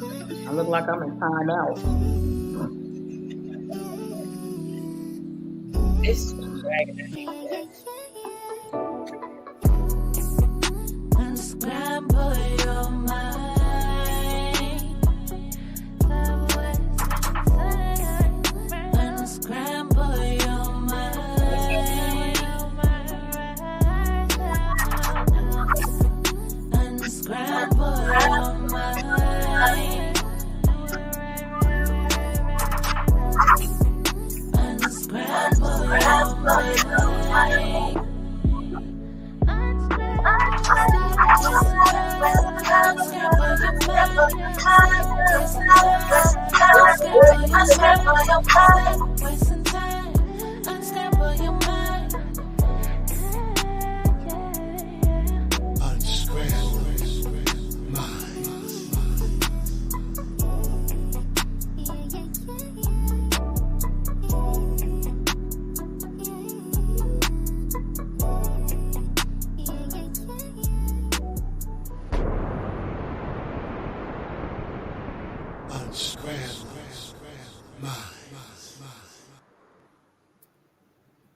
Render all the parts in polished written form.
I look like I'm in timeout. It's dragging. I hate that. Unscramble your mind. Unscramble your mind. Unscramble your mind. Unscramble your mind.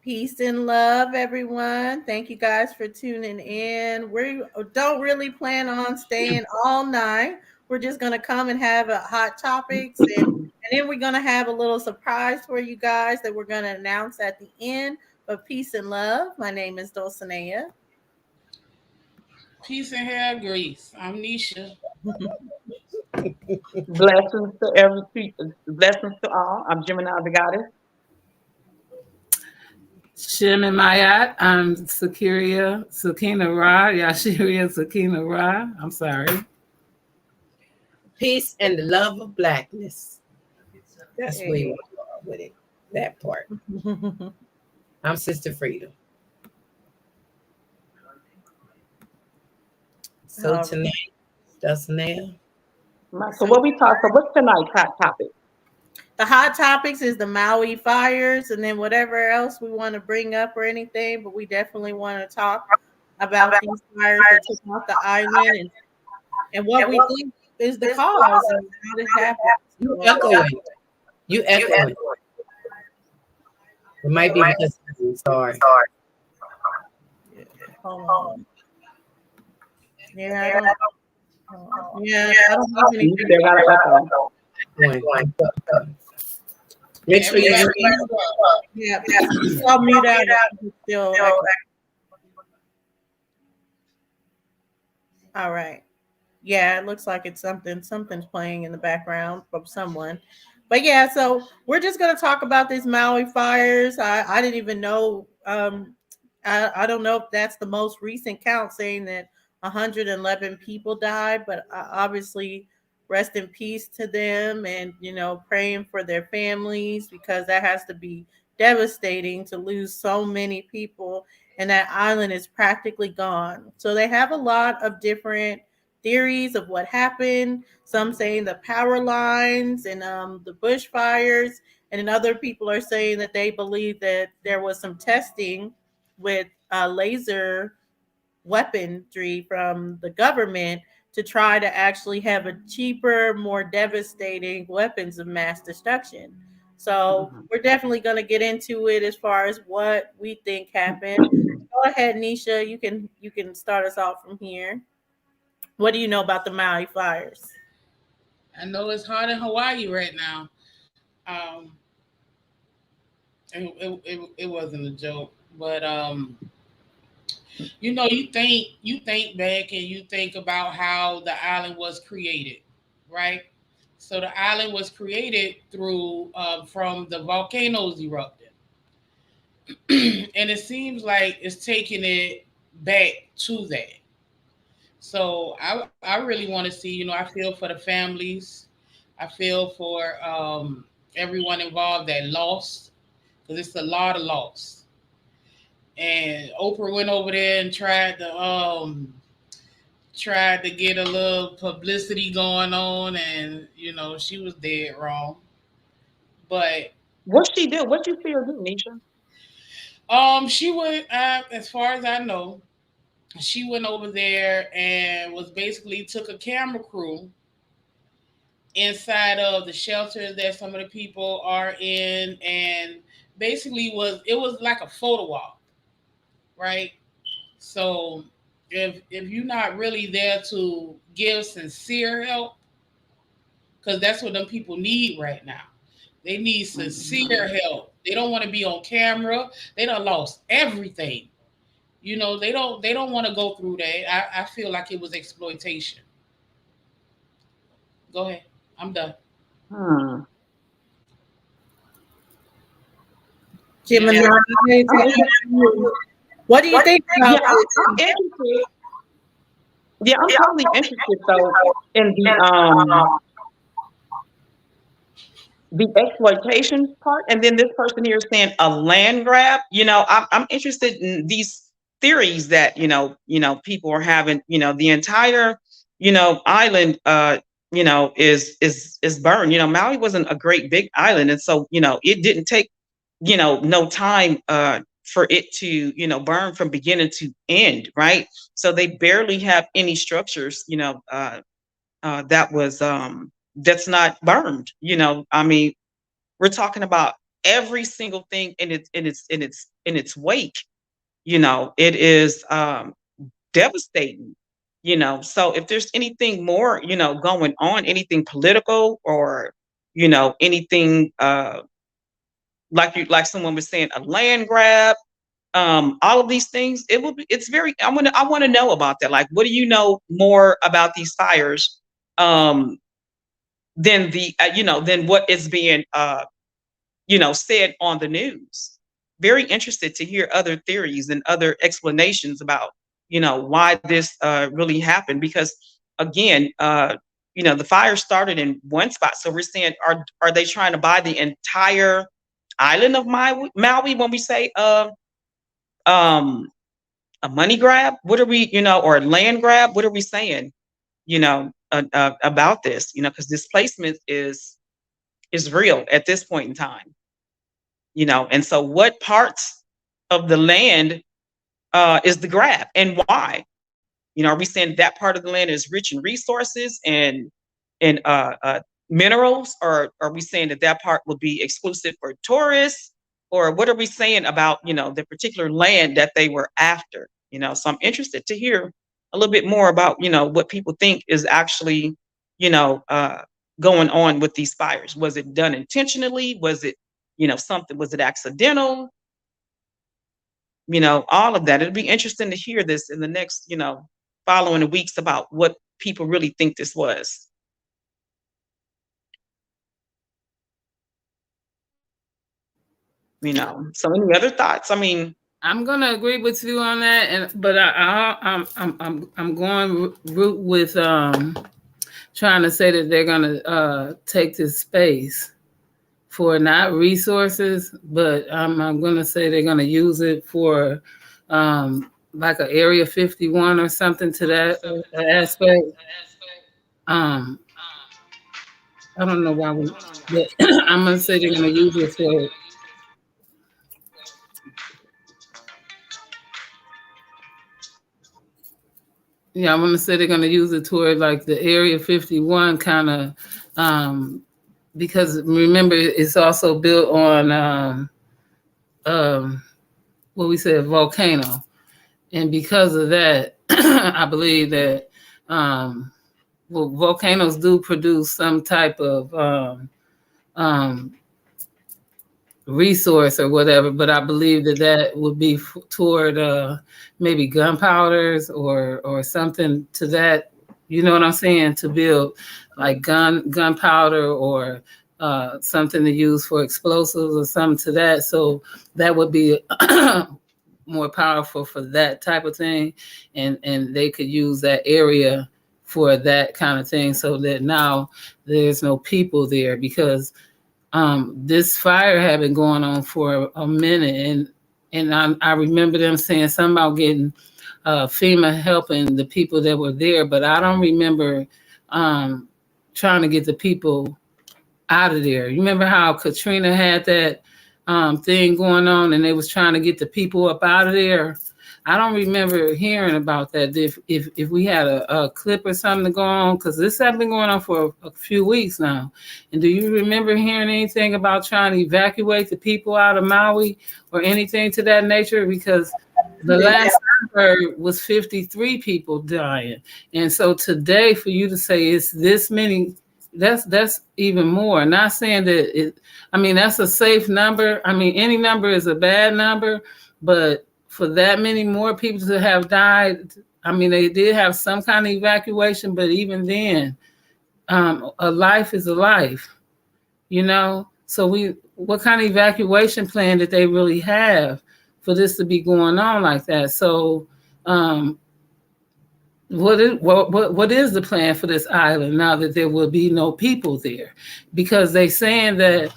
Peace and love, everyone. Thank you guys for tuning in. We don't really plan on staying all night. We're just going to come and have a hot topics, and then we're going to have a little surprise for you guys that we're going to announce at the end. But peace and love. My name is Dulcinea. Peace and hair grease. I'm Nisha. Blessings to every blessings to all. I'm Gemini the goddess. Shem and Mayat. I'm Sakina Ra. Yashiria Sakina Ra. I'm sorry. Peace and the love of blackness. That's where you are with it. That part. I'm Sister Freedom. So tonight, Dulcinea. So what we talk? So what's tonight's hot topic? The hot topics is the Maui fires, and then whatever else we want to bring up or anything. But we definitely want to talk about these fires that took off the island and what we think is the cause and how this happened. You echoing. You echoing. It might be because I'm sorry. Hold on. Yeah, I don't have anything. Make sure you I'll mute out. Still all right. Yeah, it looks like it's something's playing in the background from someone. But yeah, so we're just gonna talk about these Maui fires. I didn't even know. I don't know if that's the most recent count saying that 111 people died, but obviously rest in peace to them, and praying for their families, because that has to be devastating to lose so many people, and that island is practically gone. So they have a lot of different theories of what happened. Some saying the power lines and the bushfires, and then other people are saying that they believe that there was some testing with laser weaponry from the government to try to actually have a cheaper, more devastating weapons of mass destruction. So we're definitely going to get into it as far as what we think happened. Go ahead, Nisha. You can start us off from here. What do you know about the Maui fires? I know it's hot in Hawaii right now. It wasn't a joke, but you think back and you think about how the island was created, right? So the island was created through from the volcanoes erupting, and it seems like it's taking it back to that. So I really want to see. I feel for the families. I feel for everyone involved that lost, because it's a lot of loss. And Oprah went over there and tried to get a little publicity going on, and she was dead wrong. But what she do? What you feel do, Nisha? She went, as far as I know, she went over there and was basically took a camera crew inside of the shelters that some of the people are in, and basically it was like a photo op, right? So if you're not really there to give sincere help, because that's what them people need right now. They need sincere help. They don't want to be on camera. They done lost everything. They don't want to go through that. I feel like it was exploitation. Go ahead. I'm done. Hmm. Gemini, I'm interested. what do you think Yeah, about I'm interested. Yeah, I'm totally interested though in the exploitation part, and then this person here is saying a land grab. I'm interested in these theories that people are having. The entire island is burned. Maui wasn't a great big island, and so it didn't take no time for it to burn from beginning to end, right? So they barely have any structures that's not burned. I mean, we're talking about every single thing in its wake. It is devastating. So if there's anything more going on, anything political, or anything like someone was saying, a land grab, all of these things, it's very, I want to know about that. Like, what do you know more about these fires um than than what is being said on the news? Very interested to hear other theories and other explanations about why this really happened, because again, the fire started in one spot. So we're saying, are they trying to buy the entire island of Maui when we say um a money grab? What are we, or a land grab? What are we saying, about this? Because displacement is real at this point in time. And so what parts of the land is the grab, and why? Are we saying that part of the land is rich in resources and minerals, or are we saying that part will be exclusive for tourists, or what are we saying about the particular land that they were after? So I'm interested to hear a little bit more about what people think is actually you know uh, going on with these fires. Was it done intentionally? Was it something? Was it accidental? All of that. It'll be interesting to hear this in the next following weeks about what people really think this was. So any other thoughts? I mean, I'm gonna agree with you on that, but I'm going root with trying to say that they're gonna take this space for not resources, but I'm gonna say they're gonna use it for like an Area 51 or something to that aspect. Um, I don't know why but I'm gonna say they're gonna use it for. Yeah, I'm gonna say they're gonna use it toward like the Area 51 kind of, because remember it's also built on um, what we said, volcano, and because of that, I believe that volcanoes do produce some type of um, resource or whatever, but I believe that would be toward maybe gunpowders or something to that. You know what I'm saying? To build like gunpowder or something to use for explosives or something to that. So that would be more powerful for that type of thing, and they could use that area for that kind of thing, so that now there's no people there, because this fire had been going on for a minute, and I remember them saying something about getting FEMA helping the people that were there, but I don't remember trying to get the people out of there. You remember how Katrina had that thing going on, and they was trying to get the people up out of there. I don't remember hearing about that. If we had a clip or something to go on, because this has been going on for a few weeks now. And do you remember hearing anything about trying to evacuate the people out of Maui or anything to that nature? Because the last I heard was 53 people dying, and so today for you to say it's this many, that's even more. Not saying that it. I mean, that's a safe number. I mean, any number is a bad number, but for that many more people to have died, I mean, they did have some kind of evacuation, but even then, a life is a life, you know? So what kind of evacuation plan did they really have for this to be going on like that? So what is the plan for this island now that there will be no people there? Because they saying that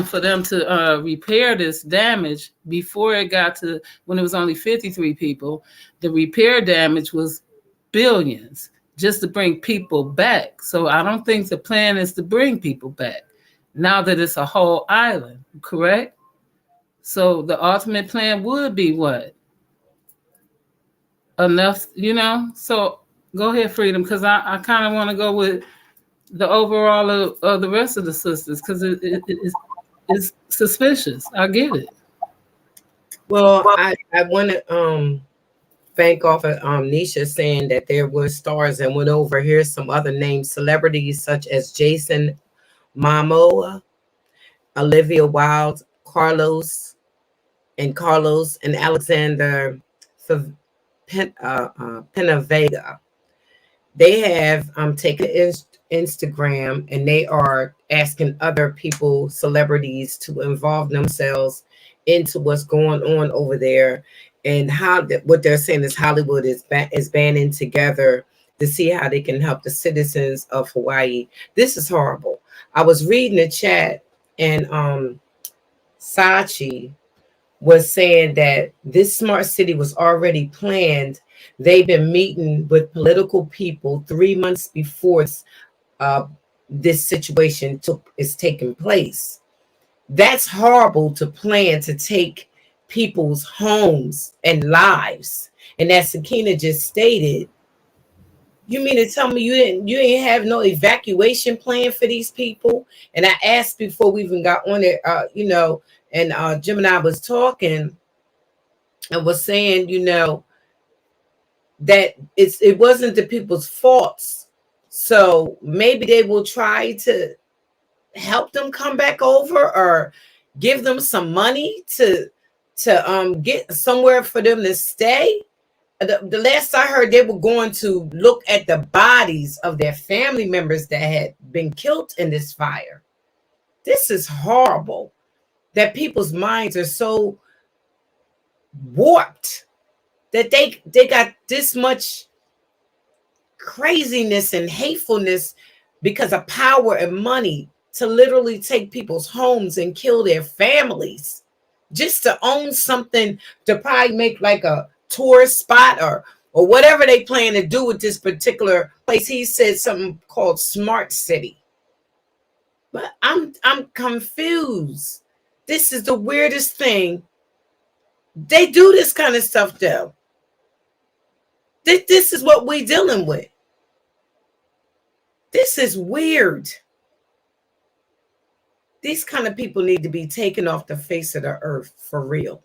for them to repair this damage before it got to when it was only 53 people, the repair damage was billions just to bring people back. So I don't think the plan is to bring people back now that it's a whole island, correct? So the ultimate plan would be what? Enough, you know? So go ahead, Freedom, because I kind of want to go with the overall of the rest of the sisters, because it's suspicious. I get it. Well, I want to thank off of Nisha saying that there were stars and went over. Here's some other names, celebrities such as Jason Momoa, Olivia Wilde, Carlos and Alexander Penavega. They have taken Instagram and they are asking other people, celebrities, to involve themselves into what's going on over there, and what they're saying is Hollywood is banding together to see how they can help the citizens of Hawaii. This is horrible. I was reading the chat, and Sachi was saying that this smart city was already planned. They've been meeting with political people 3 months before this situation is taking place. That's horrible to plan to take people's homes and lives. And as Sakina just stated, you mean to tell me you didn't have no evacuation plan for these people? And I asked before we even got on it, and Gemini was talking and was saying, that it wasn't the people's faults. So maybe they will try to help them come back over, or give them some money to get somewhere for them to stay. The last I heard, they were going to look at the bodies of their family members that had been killed in this fire. This is horrible that people's minds are so warped that they got this much craziness and hatefulness because of power and money to literally take people's homes and kill their families just to own something, to probably make like a tourist spot or whatever they plan to do with this particular place. He said something called Smart City. But I'm confused. This is the weirdest thing. They do this kind of stuff though. This is what we're dealing with. This is weird. These kind of people need to be taken off the face of the earth for real.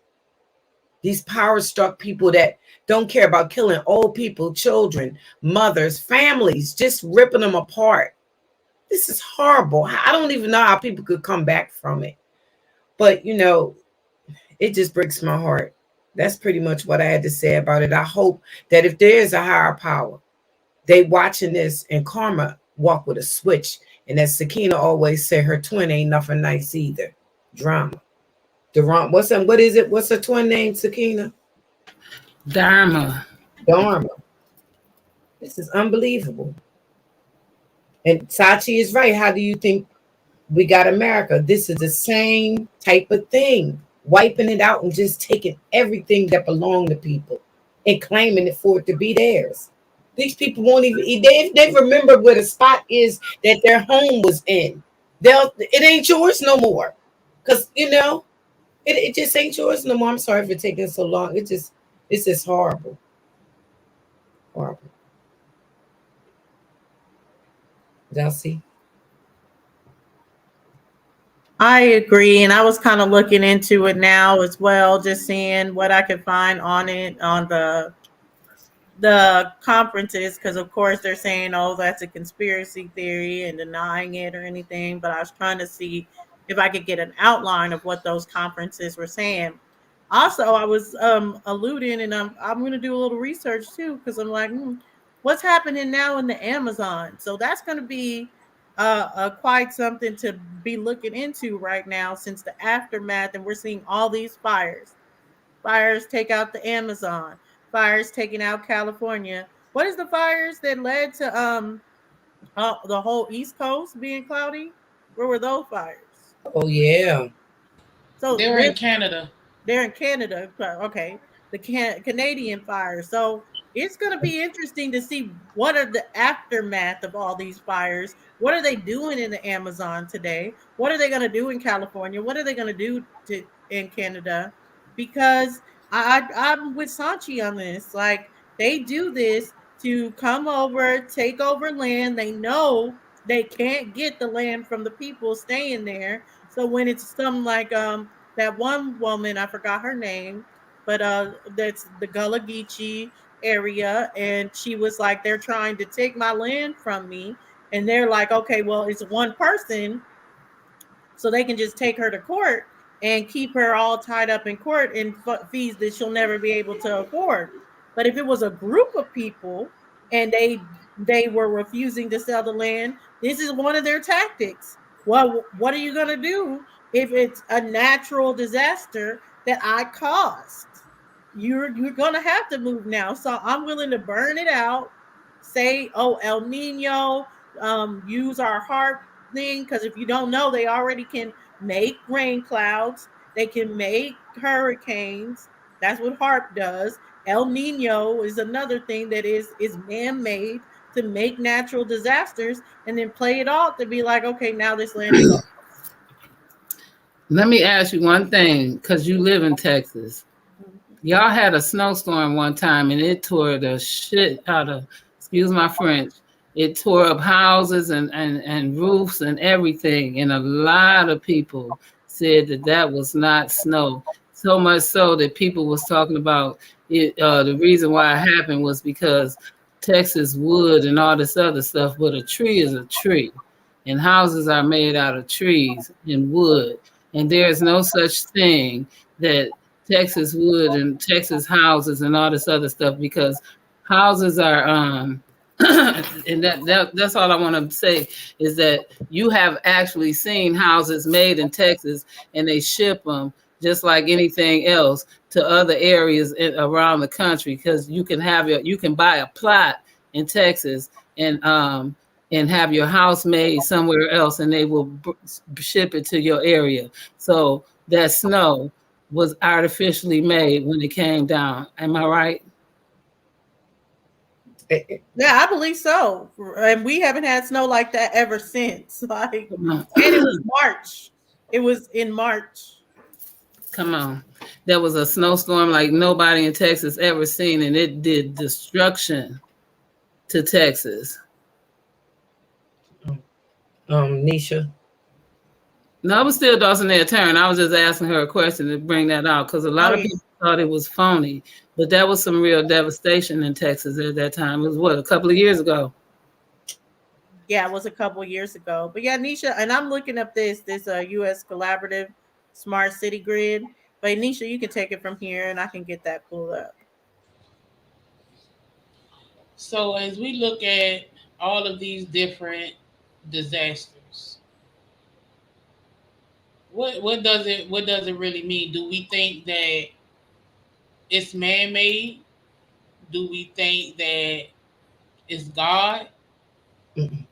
These power-struck people that don't care about killing old people, children, mothers, families, just ripping them apart. This is horrible. I don't even know how people could come back from it. But, it just breaks my heart. That's pretty much what I had to say about it. I hope that if there is a higher power, they watching this and karma walk with a switch. And as Sakina always said, her twin ain't nothing nice either. Drama. What is it? What's her twin name, Sakina? Dharma. This is unbelievable. And Sachi is right. How do you think we got America? This is the same type of thing. Wiping it out and just taking everything that belonged to people and claiming it for it to be theirs. These people won't even, they remember where the spot is that their home was in. It ain't yours no more. Because, It just ain't yours no more. I'm sorry for taking so long. It's just horrible. Horrible. Y'all see? I agree, and I was kind of looking into it now as well, just seeing what I could find on it on the conferences, because of course they're saying, oh, that's a conspiracy theory and denying it or anything. But I was trying to see if I could get an outline of what those conferences were saying. Also, I was alluding, and I'm going to do a little research too, because I'm like, what's happening now in the Amazon? So that's going to be quite something to be looking into right now, since the aftermath, and we're seeing all these fires. Fires take out the Amazon. Fires taking out California. What is the fires that led to the whole East Coast being cloudy? Where were those fires? Oh yeah. So They're in this Canada. they're in Canada. Okay, the Canadian fires. So it's going to be interesting to see what are the aftermath of all these fires. What are they doing in the Amazon today? What are they going to do in California? What are they going to do in Canada? Because I'm with Sanchi on this. Like, they do this to come over, take over land. They know they can't get the land from the people staying there. So when it's something like that one woman, I forgot her name, but that's the Gullah Geechee area, and she was like, they're trying to take my land from me, and they're like, okay, well, it's one person, so they can just take her to court and keep her all tied up in court in fees that she'll never be able to afford. But if it was a group of people and they were refusing to sell the land, this is one of their tactics. Well, what are you going to do if it's a natural disaster that I caused? You're going to have to move now. So I'm willing to burn it out. Say, oh, El Nino, use our heart thing, because if you don't know, they already can make rain clouds. They can make hurricanes. That's what HARP does. El Nino is another thing that is man made to make natural disasters, and then play it off to be like, okay, now this land is off. Let me ask you one thing, because you live in Texas. Y'all had a snowstorm one time and it tore the shit out of, excuse my French, it tore up houses and roofs and everything. And a lot of people said that that was not snow. So much so that people was talking about it. The reason why it happened was because Texas wood and all this other stuff, but a tree is a tree. And houses are made out of trees and wood. And there's no such thing that Texas wood and Texas houses and all this other stuff, because houses are and that's all I want to say, is that you have actually seen houses made in Texas and they ship them just like anything else to other areas around the country, because you can buy a plot in Texas and have your house made somewhere else and they will ship it to your area. So that snow was artificially made when it came down. Am I right? Yeah, I believe so. And we haven't had snow like that ever since. Like, Come on. and it was March. It was in March. Come on. There was a snowstorm like nobody in Texas ever seen, and it did destruction to Texas. Nisha. No, I was still Dawsonette Turn. I was just asking her a question to bring that out, because a lot Oh of yeah. people thought it was phony, but that was some real devastation in Texas at that time. It was what, a couple of years ago? Yeah, it was a couple years ago. But yeah, Nisha, and I'm looking up this US collaborative smart city grid. But Nisha, you can take it from here and I can get that pulled up. So as we look at all of these different disasters, what does it really mean? Do we think that it's man made? Do we think that it's God? Mm-mm.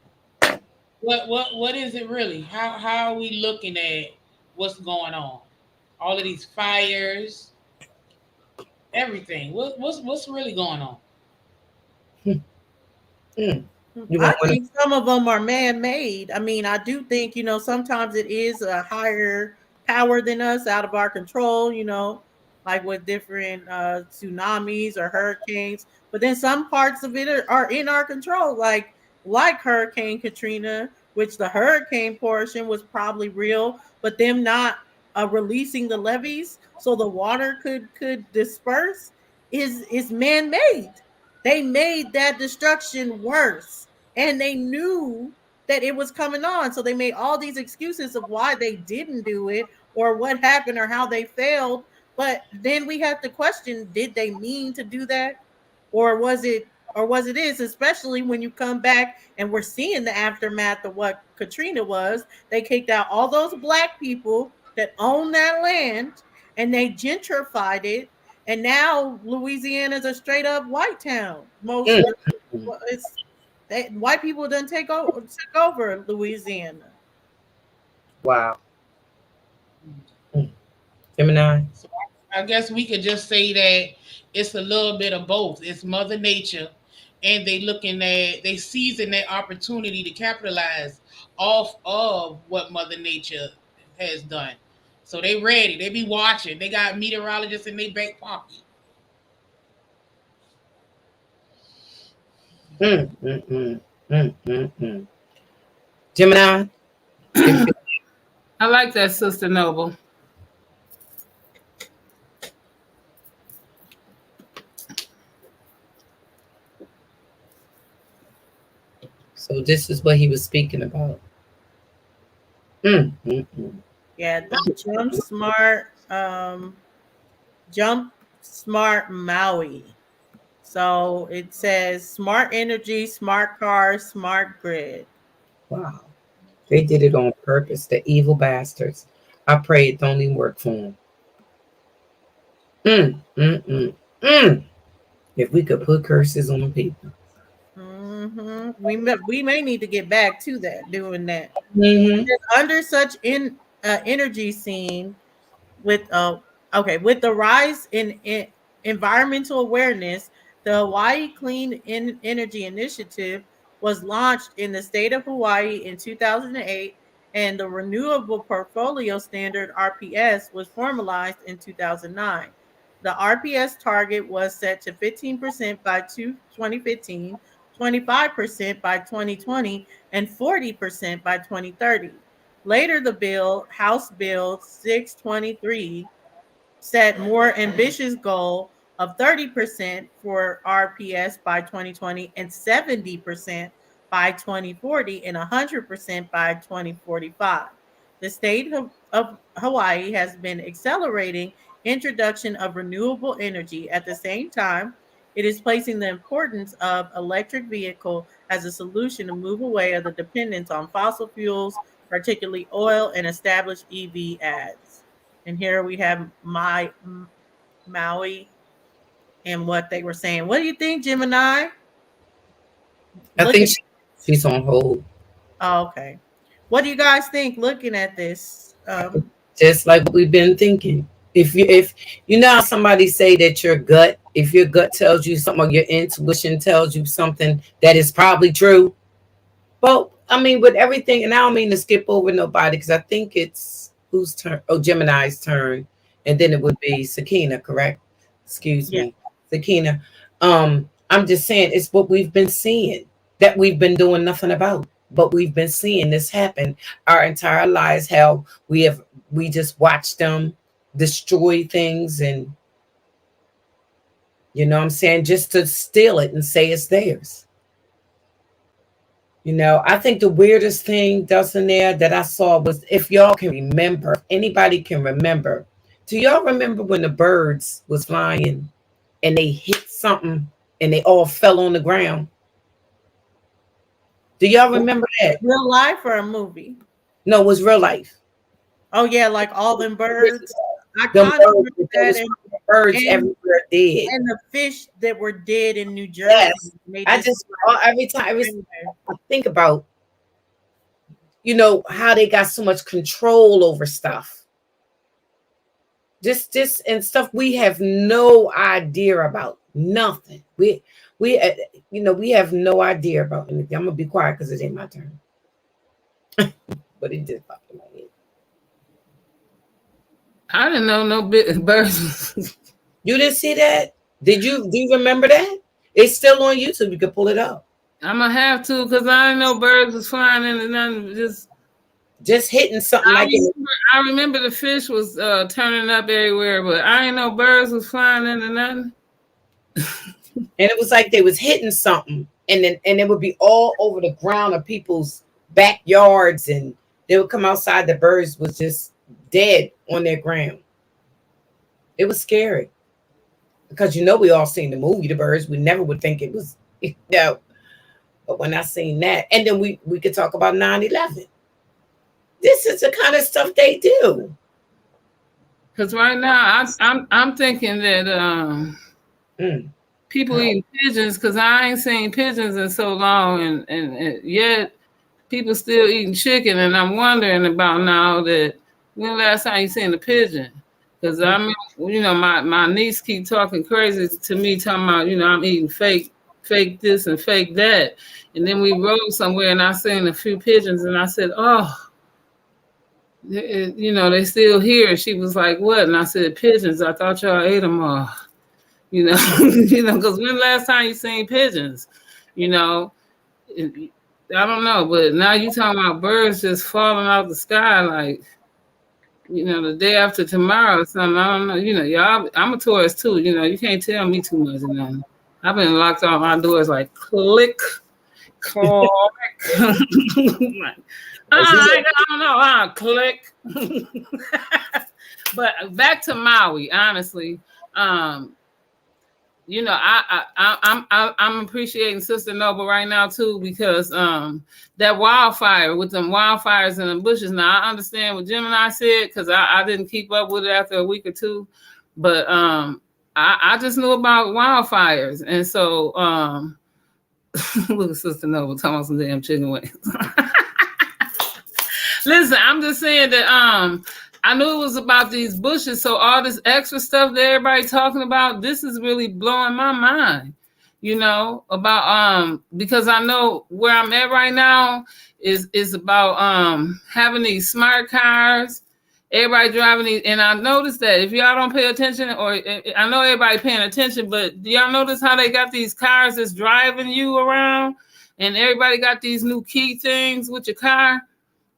What is it really? How are we looking at what's going on? All of these fires, everything. What's really going on? Mm. You I want one? think some of them are man made. I mean, I do think, sometimes it is a higher power than us, out of our control, like with different tsunamis or hurricanes. But then some parts of it are in our control, like Hurricane Katrina, which the hurricane portion was probably real, but them not releasing the levees so the water could disperse is man made. They made that destruction worse, and they knew that it was coming on. So they made all these excuses of why they didn't do it or what happened or how they failed. But then we have to question, did they mean to do that? Or was it is, especially when you come back and we're seeing the aftermath of what Katrina was. They kicked out all those black people that own that land and they gentrified it. And now Louisiana is a straight up white town. Mm. It's white people done took over Louisiana. Wow. Gemini. So I guess we could just say that it's a little bit of both. It's Mother Nature, and they seizing that opportunity to capitalize off of what Mother Nature has done. So they ready. They be watching. They got meteorologists in their back pocket. Gemini. I like that, Sister Noble. So this is what he was speaking about. Yeah, the Jump Smart Maui. So it says smart energy, smart cars, smart grid. Wow. They did it on purpose. The evil bastards. I pray it don't even work for them. If we could put curses on people. We may need to get back to that, doing that. Mm-hmm. Under such energy scene with with the rise in environmental awareness, the Hawaii Energy Initiative was launched in the state of Hawaii in 2008, and the Renewable Portfolio Standard (RPS) was formalized in 2009. The RPS target was set to 15% by 2015, 25% by 2020, and 40% by 2030. Later, the House Bill 623, set more ambitious goal of 30% for RPS by 2020 and 70% by 2040 and 100% by 2045. The state of Hawaii has been accelerating introduction of renewable energy. At the same time, it is placing the importance of electric vehicle as a solution to move away of the dependence on fossil fuels, particularly oil, and establish EV ads. And here we have Maui and what they were saying. What do you think, Gemini? I Look think at she's on hold. Oh, okay. What do you guys think looking at this? Just like we've been thinking. If you know how somebody say that if your gut tells you something or your intuition tells you something that is probably true. Well, I mean, with everything, and I don't mean to skip over nobody because I think it's whose turn? Oh, Gemini's turn, and then it would be Sakina, correct? Excuse Yeah. me, Sakina. I'm just saying it's what we've been seeing that we've been doing nothing about, but we've been seeing this happen our entire lives. How we just watched them destroy things, and you know what I'm saying, just to steal it and say it's theirs. You know, I think the weirdest thing, Dustin, there that I saw was, if y'all can remember, anybody can remember. Do y'all remember when the birds was flying and they hit something and they all fell on the ground? Do y'all remember that? Real life or a movie? No, it was real life. Oh yeah, like all them birds. I Them kind of birds, remember that, birds and, everywhere dead. and the fish that were dead in New Jersey. Yes. They I just every time I think about, you know, how they got so much control over stuff. This and stuff we have no idea about. Nothing. We you know, we have no idea about anything. I'm gonna be quiet because it ain't my turn. But it just popped in my head. I didn't know no big birds. You didn't see that? Do you remember that? It's still on YouTube. You can pull it up. I'm gonna have to because I didn't know birds was flying into nothing. Just hitting something I like it. remember, I remember the fish was turning up everywhere, but I didn't know birds was flying into nothing. And it was like they was hitting something, and it would be all over the ground of people's backyards, and they would come outside. The birds was just dead on their ground. It was scary because we all seen the movie The Birds. We never would think it was But when I seen that, and then we could talk about 9/11. This is the kind of stuff they do. Because right now I'm thinking that people eating pigeons because I ain't seen pigeons in so long, and yet people still eating chicken, and I'm wondering about now that when last time you seen a pigeon? Because I mean, my niece keep talking crazy to me, talking about I'm eating fake this and fake that, and then we rode somewhere and I seen a few pigeons and I said, oh. They still here. She was like, what? And I said, pigeons. I thought y'all ate them all. Because when last time you seen pigeons? I don't know, but now you talking about birds just falling out the sky like, the day after tomorrow or something. I don't know. Y'all, I'm a tourist too. You can't tell me too much of nothing. I've been locked on my doors like click, click. I don't know. Click. But back to Maui, honestly. I'm appreciating Sister Noble right now too because that wildfire with them wildfires in the bushes. Now I understand what Gemini said because I didn't keep up with it after a week or two, but I just knew about wildfires, and so look at Sister Noble talking about some damn chicken wings. Listen, I'm just saying that I knew it was about these bushes, so all this extra stuff that everybody talking about, this is really blowing my mind, about because I know where I'm at right now is about having these smart cars, everybody driving these, and I noticed that if y'all don't pay attention, or I know everybody paying attention, but do y'all notice how they got these cars that's driving you around, and everybody got these new key things with your car?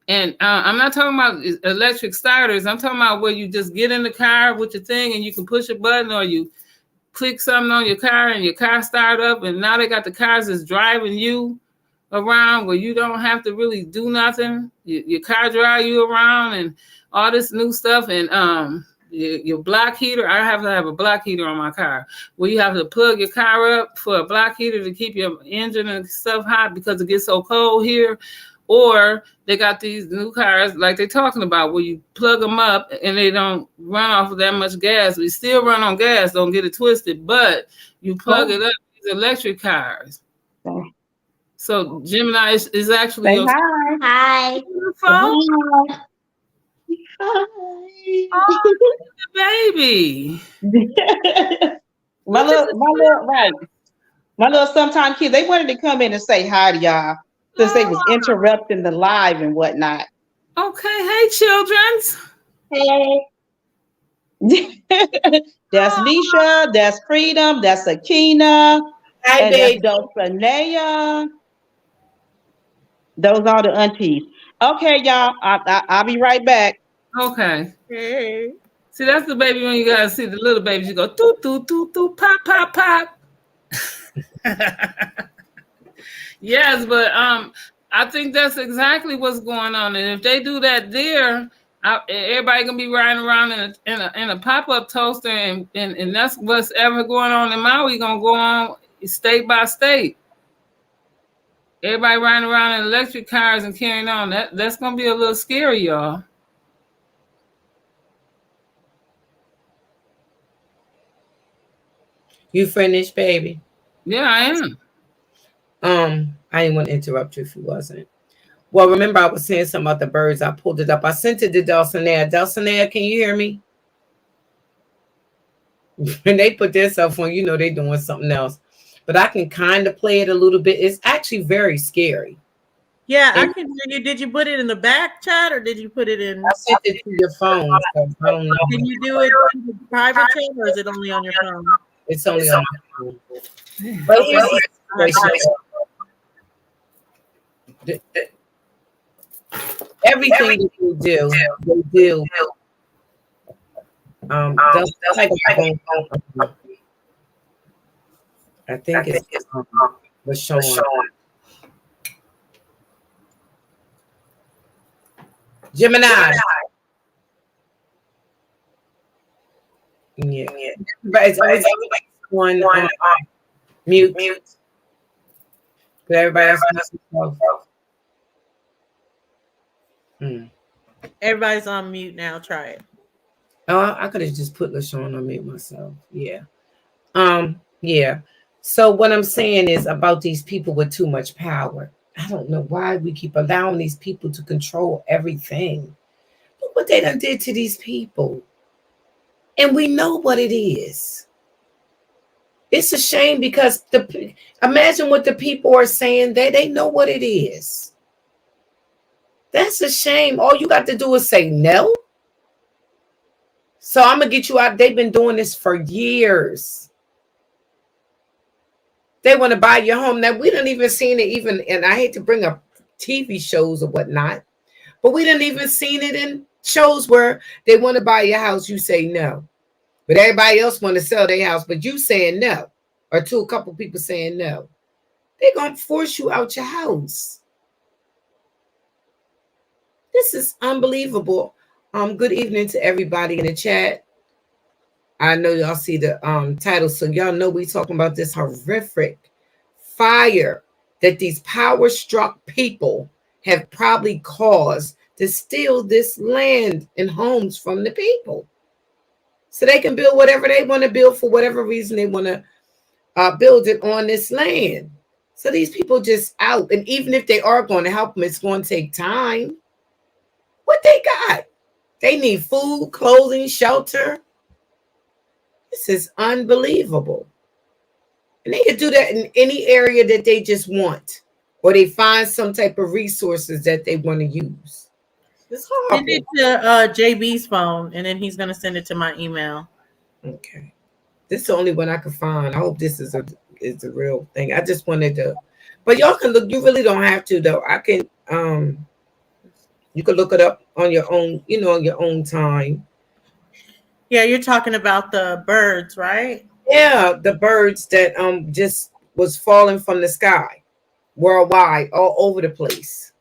And I'm not talking about electric starters. I'm talking about where you just get in the car with your thing and you can push a button or you click something on your car and your car start up. And now they got the cars that's driving you around where you don't have to really do nothing. Your car drive you around and all this new stuff. And your block heater, I have to have a block heater on my car where you have to plug your car up for a block heater to keep your engine and stuff hot because it gets so cold here. Or they got these new cars like they're talking about where you plug them up and they don't run off of that much gas. We still run on gas, don't get it twisted, but you plug it up, these electric cars. Okay. So Gemini is actually Say hi. Hi. phone. Hi. Oh, baby. My little sometime kids, they wanted to come in and say hi to y'all since they was interrupting the live and whatnot. Okay, hey childrens. Hey. That's Nisha, that's Freedom, that's Akina, Hi, and baby. that's Dulcinea. Those are the aunties. Okay, y'all, I'll be right back. Okay. Hey. See, that's the baby when you guys see the little babies, you go doo doo doo doo pop pop pop. Yes, but I think that's exactly what's going on, and if they do that there, everybody gonna be riding around in a pop-up toaster, and that's what's ever going on in Maui gonna go on state by state. Everybody riding around in electric cars and carrying on. That's gonna be a little scary, y'all. You finished, baby? Yeah, I am. I didn't want to interrupt you if you wasn't. Well, remember I was saying something about the birds. I pulled it up. I sent it to Dulcinea. Dulcinea, can you hear me? When they put their cell phone, they doing something else. But I can kind of play it a little bit. It's actually very scary. Yeah, I And can hear you. Did you put it in the back chat or did you put it in? I sent it to your phone, so I don't know. Can you do it in the private chat or is it only on your phone? It's only on my phone. But here's the situation. The- the- Everything that they do. Does type of phone. I think it's LaShawn. Gemini. Yeah. But it's always one mute. But everybody else knows themselves. Everybody's on mute now. Try it. Oh, I could have just put LaShawn on mute myself. Yeah. Yeah. So what I'm saying is about these people with too much power. I don't know why we keep allowing these people to control everything. Look what they done did to these people. And we know what it is. It's a shame because imagine what the people are saying. They know what it is. That's a shame. All you got to do is say no. So I'm gonna get you out. They've been doing this for years. They want to buy your home. Now we don't even seen it even, and I hate to bring up TV shows or whatnot, but we didn't even seen it in shows where they want to buy your house. You say no, but everybody else want to sell their house, but you saying no, or a couple people saying no. They're gonna force you out your house. This is unbelievable. Good evening to everybody in the chat. I know y'all see the title, so y'all know we talking about this horrific fire that these power struck people have probably caused to steal this land and homes from the people, so they can build whatever they want to build for whatever reason they want to build it on this land. So these people just out, and even if they are going to help them, it's going to take time. What they got? They need food, clothing, shelter. This is unbelievable. And they can do that in any area that they just want, or they find some type of resources that they want to use. It's horrible. Send it to JB's phone, and then he's gonna send it to my email. Okay, this is the only one I could find. I hope this is a real thing. I just wanted to, but y'all can look. You really don't have to though. I can. You can look it up on your own. On your own time. Yeah, you're talking about the birds, right? Yeah, the birds that just was falling from the sky worldwide, all over the place.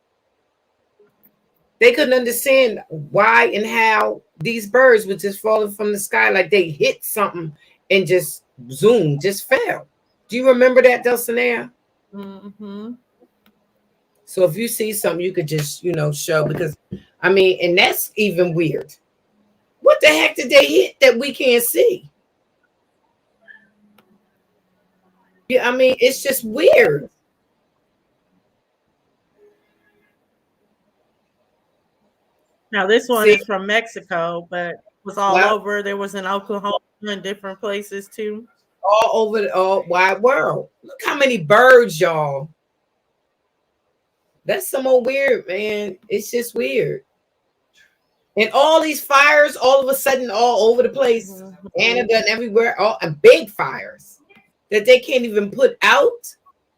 They couldn't understand why and how these birds were just falling from the sky, like they hit something and just zoom, just fell. Do you remember that, Dulcinea? Mm-hmm. So if you see something, you could just show, because and that's even weird. What the heck did they hit that we can't see? Yeah, it's just weird. Now this one is from Mexico, but it was all Wow. over. There was in Oklahoma and different places too. All over the wide world. Look how many birds, y'all. That's some old weird, man. It's just weird. And all these fires, all of a sudden, all over the place, Canada and everywhere, all and big fires that they can't even put out.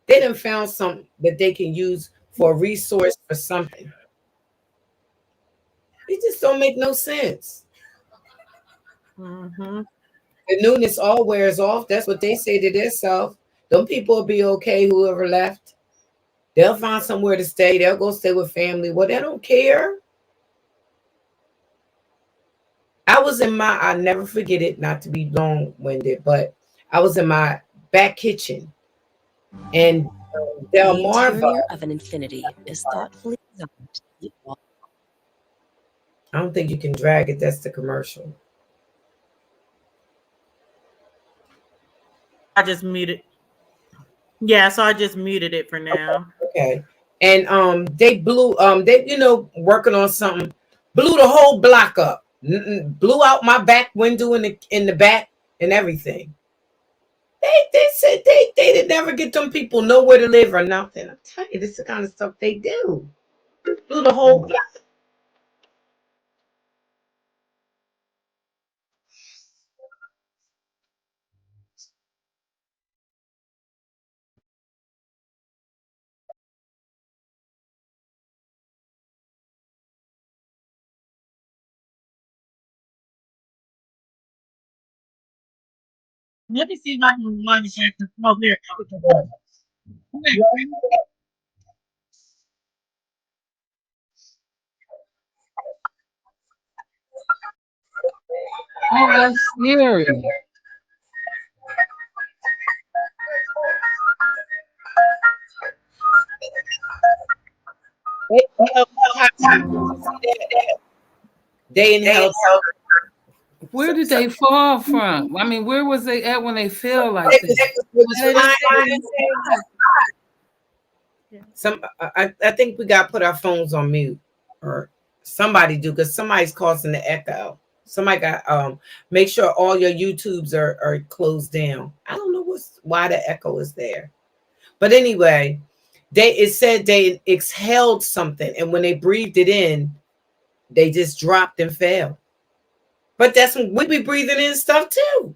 They done found something that they can use for a resource or something. It just don't make no sense. Mm-hmm. The newness all wears off. That's what they say to themselves. Them people will be okay, whoever left. They'll find somewhere to stay. They'll go stay with family. Well, they don't care. I was in I'll never forget it, not to be long-winded, but I was in my back kitchen, and The Delmarva. interior of an infinity is thoughtfully designed. I don't think you can drag it. That's the commercial. I just muted. Yeah, so I just muted it for now. Okay. And they blew they working on something, blew the whole block up, blew out my back window in the back and everything. They said they can never get them people nowhere to live or nothing. I'm telling you, this is the kind of stuff they do. Do the whole. Let me see if I can line check the smoke here. Oh, that's scary. They inhaled toxins. You see that? They inhaled. Where did they fall from? I mean, where was they at when they fell like It that? was, it was But it flying. Yeah. I think we got to put our phones on mute, or somebody do, because somebody's causing the echo. Somebody got make sure all your YouTubes are closed down. I don't know why the echo is there. But anyway, it said they exhaled something, and when they breathed it in, they just dropped and fell. But that's when we be breathing in stuff too.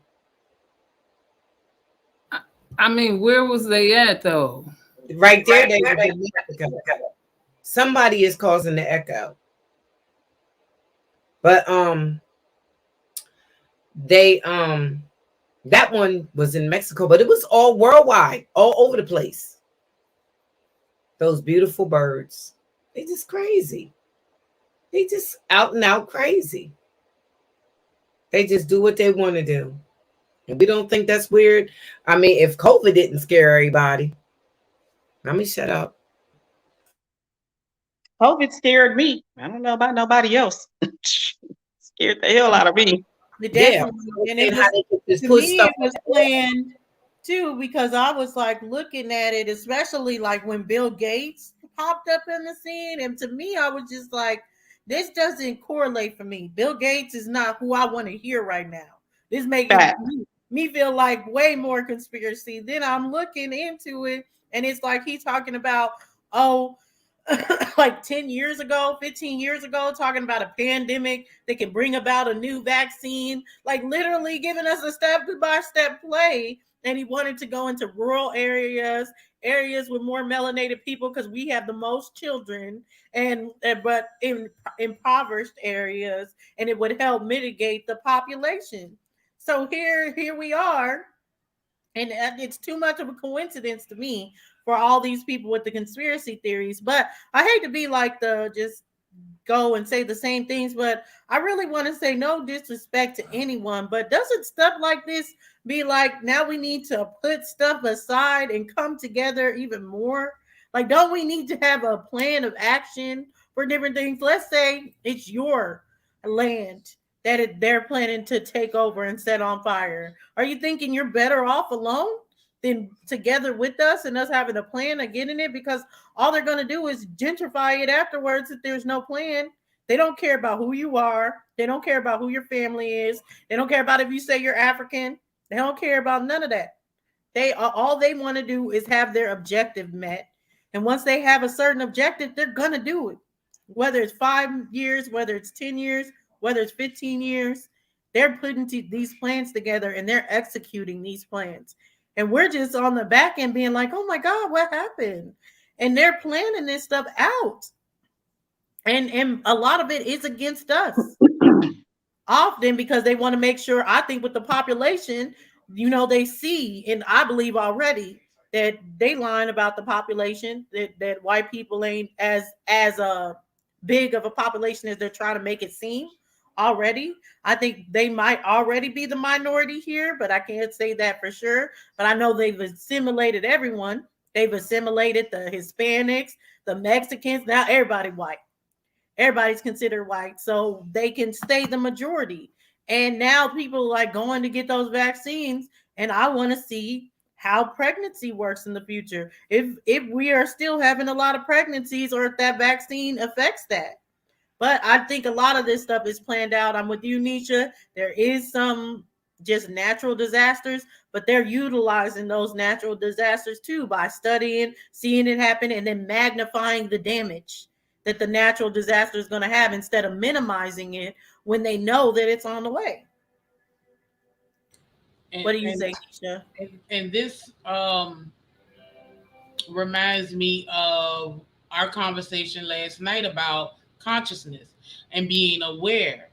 I mean, where was they at though? Right there, they was in Mexico. Somebody is causing the echo. But they that one was in Mexico, but it was all worldwide, all over the place. Those beautiful birds. They just crazy. They just out and out crazy. They just do what they want to do. And we don't think that's weird. I mean, if COVID didn't scare everybody, let me shut up. COVID scared me. I don't know about nobody else. Scared the hell out of me. It Yeah. definitely, and And it how was, they could just to put me, stuff it was planned too, because I was like looking at it, especially like when Bill Gates popped up in the scene, and to me, I was just like, this doesn't correlate for me. Bill Gates is not who I want to hear right now. This making Fact. me feel like way more conspiracy. Then I'm looking into it, and it's like he's talking about, oh, like 10 years ago, 15 years ago, talking about a pandemic that can bring about a new vaccine, like literally giving us a step by step play. And he wanted to go into rural areas, areas with more melanated people, because we have the most children, and but in impoverished areas, and it would help mitigate the population. So here we are, and it's too much of a coincidence to me for all these people with the conspiracy theories. But I hate to be like the just go and say the same things, but I really want to say no disrespect to anyone. But doesn't stuff like this be like, now we need to put stuff aside and come together even more? Like, don't we need to have a plan of action for different things? Let's say it's your land that they're planning to take over and set on fire. Are you thinking you're better off alone than together with us and us having a plan of getting it? Because all they're going to do is gentrify it afterwards if there's no plan. They don't care about who you are. They don't care about who your family is. They don't care about if you say you're African. They don't care about none of that. They all they want to do is have their objective met. And once they have a certain objective, they're going to do it. Whether it's 5 years, whether it's 10 years, whether it's 15 years, they're putting these plans together and they're executing these plans. And we're just on the back end being like, oh my God, what happened? And they're planning this stuff out. And a lot of it is against us. Often because they want to make sure, I think with the population, they see, and I believe already that they lying about the population, that white people ain't as big of a population as they're trying to make it seem already. I think they might already be the minority here, but I can't say that for sure. But I know they've assimilated everyone. They've assimilated the Hispanics, the Mexicans, now everybody white. Everybody's considered white, so they can stay the majority. And now people are like going to get those vaccines, and I want to see how pregnancy works in the future. If we are still having a lot of pregnancies, or if that vaccine affects that. But I think a lot of this stuff is planned out. I'm with you, Nisha. There is some just natural disasters, but they're utilizing those natural disasters too by studying, seeing it happen, and then magnifying the damage that the natural disaster is going to have instead of minimizing it when they know that it's on the way. And, What do you and, say, Keisha? and this reminds me of our conversation last night about consciousness and being aware.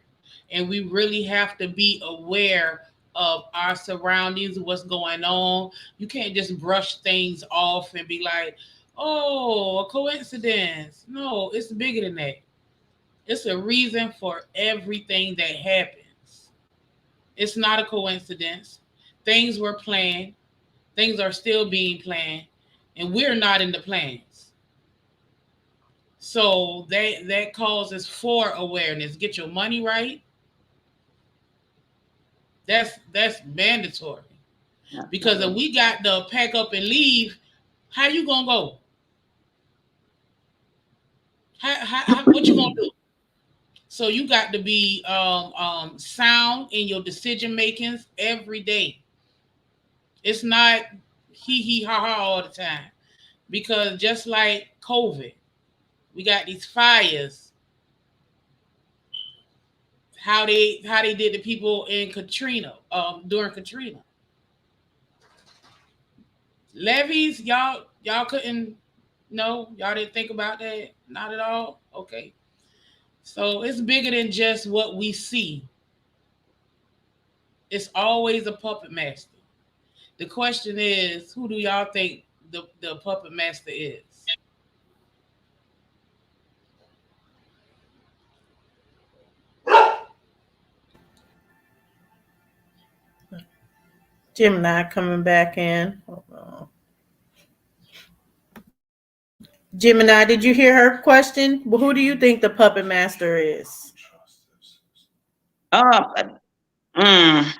And we really have to be aware of our surroundings, what's going on. You can't just brush things off and be like, oh, a coincidence. No, it's bigger than that. It's a reason for everything that happens. It's not a coincidence. Things were planned, things are still being planned, and we're not in the plans. So that causes for awareness. Get your money right. That's mandatory. Because if we got to pack up and leave, how you gonna go? What you gonna do? So you got to be sound in your decision makings every day. It's not hee hee ha ha all the time. Because just like COVID, we got these fires. How they did the people in Katrina, during Katrina. Levees, y'all couldn't, no, y'all didn't think about that? Not at all? Okay. So it's bigger than just what we see. It's always a puppet master. The question is, who do y'all think the puppet master is? Gemini coming back in. Hold on. Gemini, did you hear her question? Well, who do you think the puppet master is? Um, mm,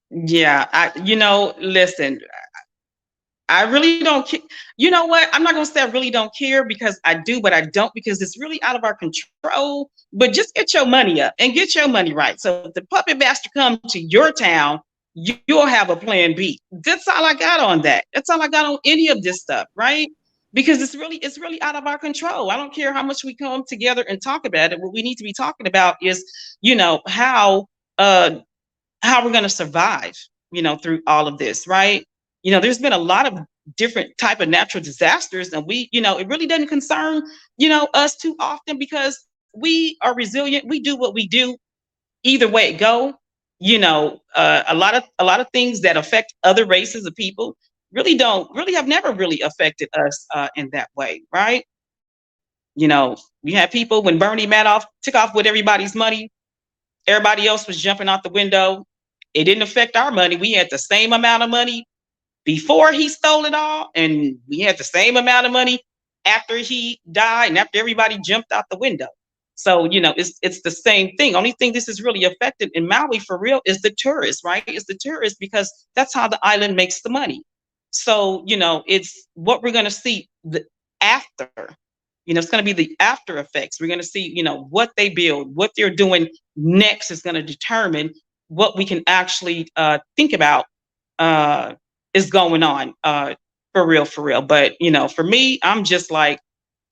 yeah, listen, I really don't care. You know what? I'm not going to say I really don't care because I do, but I don't because it's really out of our control. But just get your money up and get your money right. So if the puppet master comes to your town, you'll have a plan B. That's all I got on that. That's all I got on any of this stuff, right? Because it's really out of our control. I don't care how much we come together and talk about it. What we need to be talking about is, uh how we're going to survive, through all of this, right? There's been a lot of different type of natural disasters, and it really doesn't concern, us too often because we are resilient. We do what we do, either way it go. A lot of things that affect other races of people really have never really affected us in that way, right? You have people when Bernie Madoff took off with everybody's money. Everybody else was jumping out the window. It didn't affect our money. We had the same amount of money before he stole it all, and we had the same amount of money after he died and after everybody jumped out the window. So, it's the same thing. Only thing this is really affected in Maui for real is the tourists, right? It's the tourists because that's how the island makes the money. So, it's what we're going to see after. It's going to be the after effects. We're going to see, what they build, what they're doing next is going to determine what we can actually think about is going on for real. But, for me, I'm just like,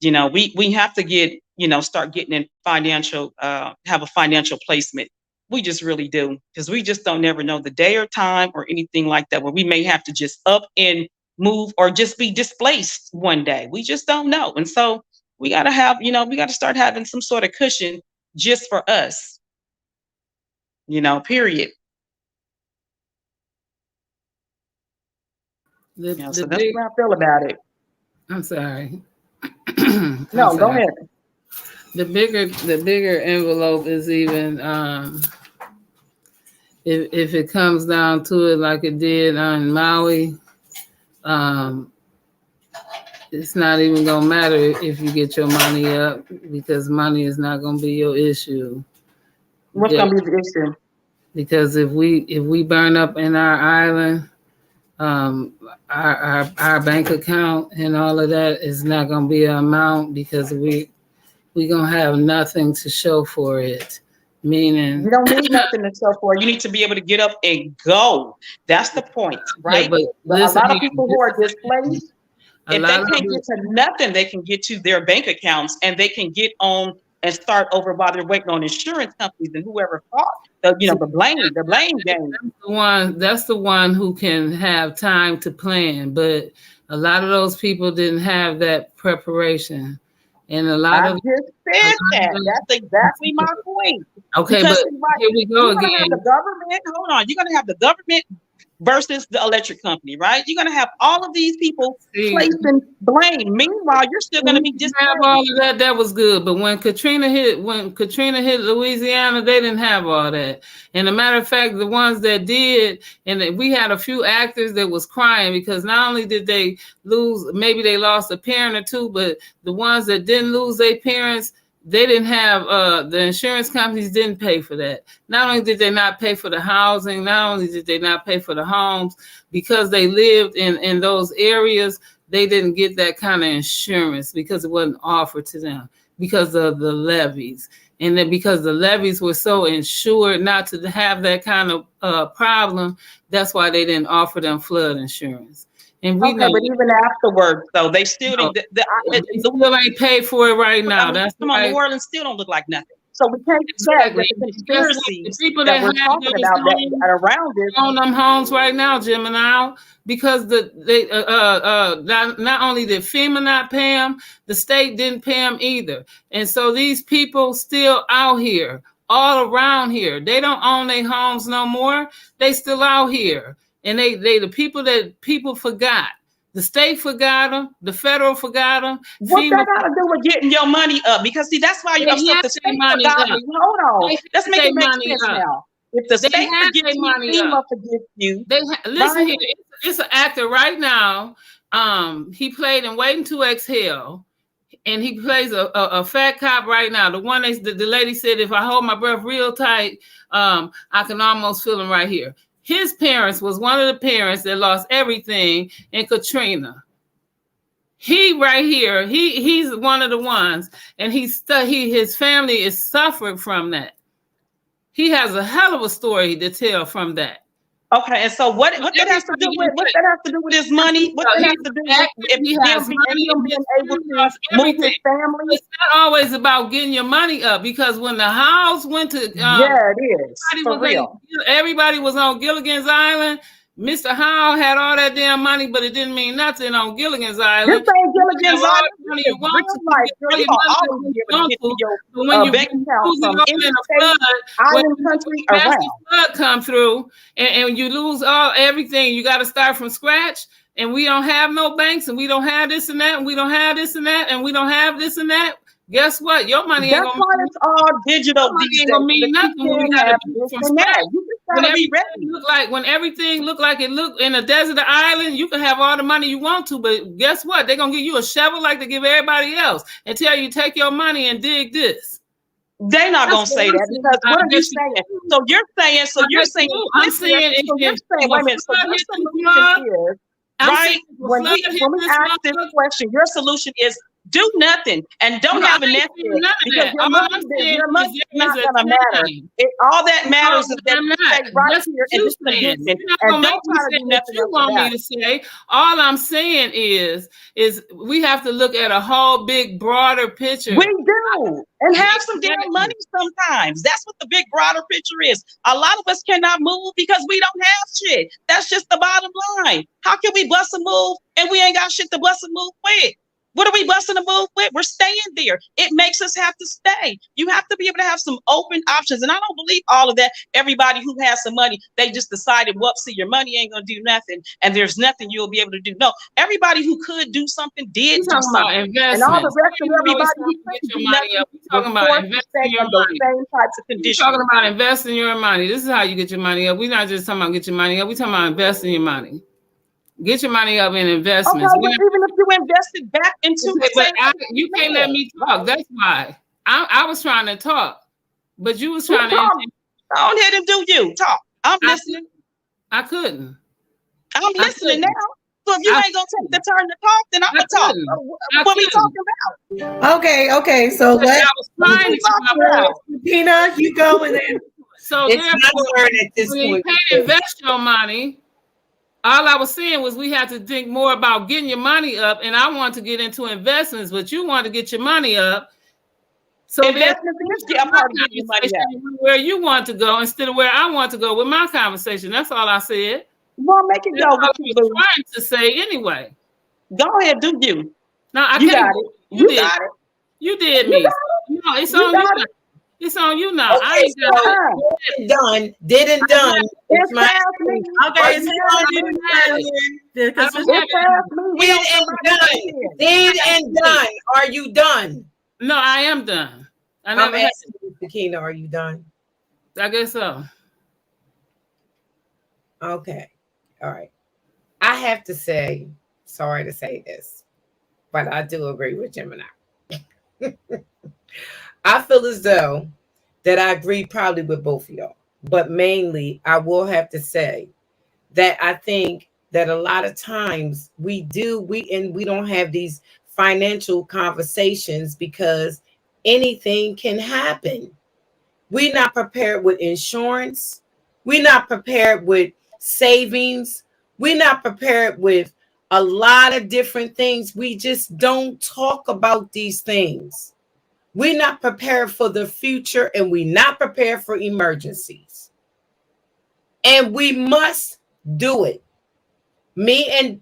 we have to get, start getting in financial, have a financial placement. We just really do, because we just don't never know the day or time or anything like that, where we may have to just up and move or just be displaced one day. We just don't know. And so we got to have, we got to start having some sort of cushion just for us, period. So that's how I feel about it. I'm sorry. No, go ahead. The bigger envelope is even if it comes down to it like it did on Maui, it's not even gonna matter if you get your money up because money is not gonna be your issue. What's gonna be the issue? Because if we burn up in our island, our bank account and all of that is not gonna be an amount because we gonna have nothing to show for it. Meaning, You don't need nothing to show for it. You need to be able to get up and go. That's the point, yeah, right? but But a listen lot of here, people who are displaced, a if they lot of can't get to nothing, they can get to their bank accounts and they can get on and start over while they're waiting on insurance companies and whoever fought the blame game. that's the one who can have time to plan, but a lot of those people didn't have that preparation, and a lot I of just said that. That's exactly my point. okay, Because but here we go you're gonna have the again. government. Hold on, you're gonna have the government versus the electric company, right? You're gonna have all of these people See, placing blame. Meanwhile, you're still gonna be we have all displaced. of that. That was good, but when Katrina hit Louisiana, they didn't have all that. And a matter of fact, the ones that did, and we had a few actors that was crying because not only did they lose, maybe they lost a parent or two, but the ones that didn't lose their parents, they didn't have the insurance companies didn't pay for that. Not only did they not pay for the housing, not only did they not pay for the homes, because they lived in those areas, they didn't get that kind of insurance because it wasn't offered to them because of the levies. And then because the levies were so insured not to have that kind of problem, that's why they didn't offer them flood insurance. And we Okay, know but even afterwards, though, they still no, didn't. they still ain't paid for it right now. That's Come on, New why Orleans still don't look like nothing. So we can't say that exactly. the And guess what? The conspiracies people that that we're have talking those about that homes around this. on them homes right now, Gemini, because not only did FEMA not pay them, the state didn't pay them either, and so these people still out here, all around here. They don't own their homes no more. They still out here, and they the people that people forgot. The state forgot them. The federal forgot them. What's FEMA. that got to do with getting your money up? Because see, that's why They so if had the their state money forgot up. me. Hold on, They let's had make their it make money sense up. now. If the They state had forgets their you, money FEMA up. forgets you. Listen Right? here. It's an actor right now. He played in Waiting to Exhale, and he plays a fat cop right now. The one the lady said, if I hold my breath real tight, I can almost feel him right here. His parents was one of the parents that lost everything in Katrina. He right here, he's one of the ones, and his family is suffering from that. He has a hell of a story to tell from that. Okay, and so what that has to do with his money? What that has to do with if he has him money being able to move his family? It's not always about getting your money up, because when the house went to Yeah, it is for real. Everybody was on Gilligan's Island. Mr. Howell had all that damn money, but it didn't mean nothing on Gilligan's Island. This ain't Gilligan's You have all Island. the money This you is want real to, life. you Girl, get you all gonna your always money be you able to want get to to, your but when you bank account lose it from all any in a state, flood, island, when country a massive around. flood come through and you lose everything, you got to start from scratch. And we don't have no banks, and we don't have this and that, and we don't have this and that, and we don't have this and that. Guess what? Your money ain't That's gonna why it's all digital these days. mean But nothing you when we can't gotta have do this from and that. scratch. You just gotta be ready. When everything look like it look in a desert island, you can have all the money you want to, but guess what? They're gonna give you a shovel like they give everybody else and tell you take your money and dig this. They're not gonna say that, because what are you saying? So you're saying, I'm saying wait a minute. So your solution is, right? When we ask this question, your solution is do nothing and don't have a nest egg, because your money is not gonna matter. All that matters is that you stay right here in this position and don't try to do nothing else about it. Say. All I'm saying is we have to look at a whole big broader picture. We do, and have some damn money sometimes. That's what the big broader picture is. A lot of us cannot move because we don't have shit. That's just the bottom line. How can we bust a move and we ain't got shit to bust a move with? What are we busting a move with? We're staying there. It makes us have to stay. You have to be able to have some open options. And I don't believe all of that. Everybody who has some money, they just decided, well, see, your money ain't going to do nothing, and there's nothing you'll be able to do. No, everybody who could do something did do something. And all the rest of everybody who couldn't do nothing talking about investing your money. Same types of conditions. We're talking about investing your money. This is how you get your money up. We're not just talking about get your money up. We're talking about investing your money. Get your money up in investments. Okay, well, even if you invested back into you can't let me talk. That's why I was trying to talk, but you was trying to. Go ahead and do you talk. I'm listening. I couldn't. I'm listening now. So if you I- ain't gonna take the turn to talk, then I'm I gonna talk. couldn't. So I what we couldn't. talking about? Okay. So I let was trying to talking get my about? Tina, you go and then So It's therefore, my turn at this when you point. can't invest your money, all I was saying was we have to think more about getting your money up. And I want to get into investments, but you want to get your money up. So then Investments is a part of getting your money up. where you want to go instead of where I want to go with my conversation. That's all I said. Well, make it That's go all I with you, was boo. trying to say anyway. Go ahead, do you. No, I You can't. got it. You You did. got it. You did You me. got No, it's You on you got now. it. It's on you now. I Okay, ain't got so it. didn't done. It's my past me. okay, Are it's you Hannah done? didn't have it. turn I because don't have It's past me. We Did on and somebody done. else's. Did and done. Are you done? No, I am done. I I'm never had. asking you, Sakina, are you done? I guess so. Okay. All right. I have to say, sorry to say this, but I do agree with Gemini. I feel as though that I agree probably with both of y'all, but mainly I will have to say that I think that a lot of times we don't have these financial conversations because anything can happen. We're not prepared with insurance. We're not prepared with savings. We're not prepared with a lot of different things. We just don't talk about these things. We're not prepared for the future and we're not prepared for emergencies. And we must do it. Me and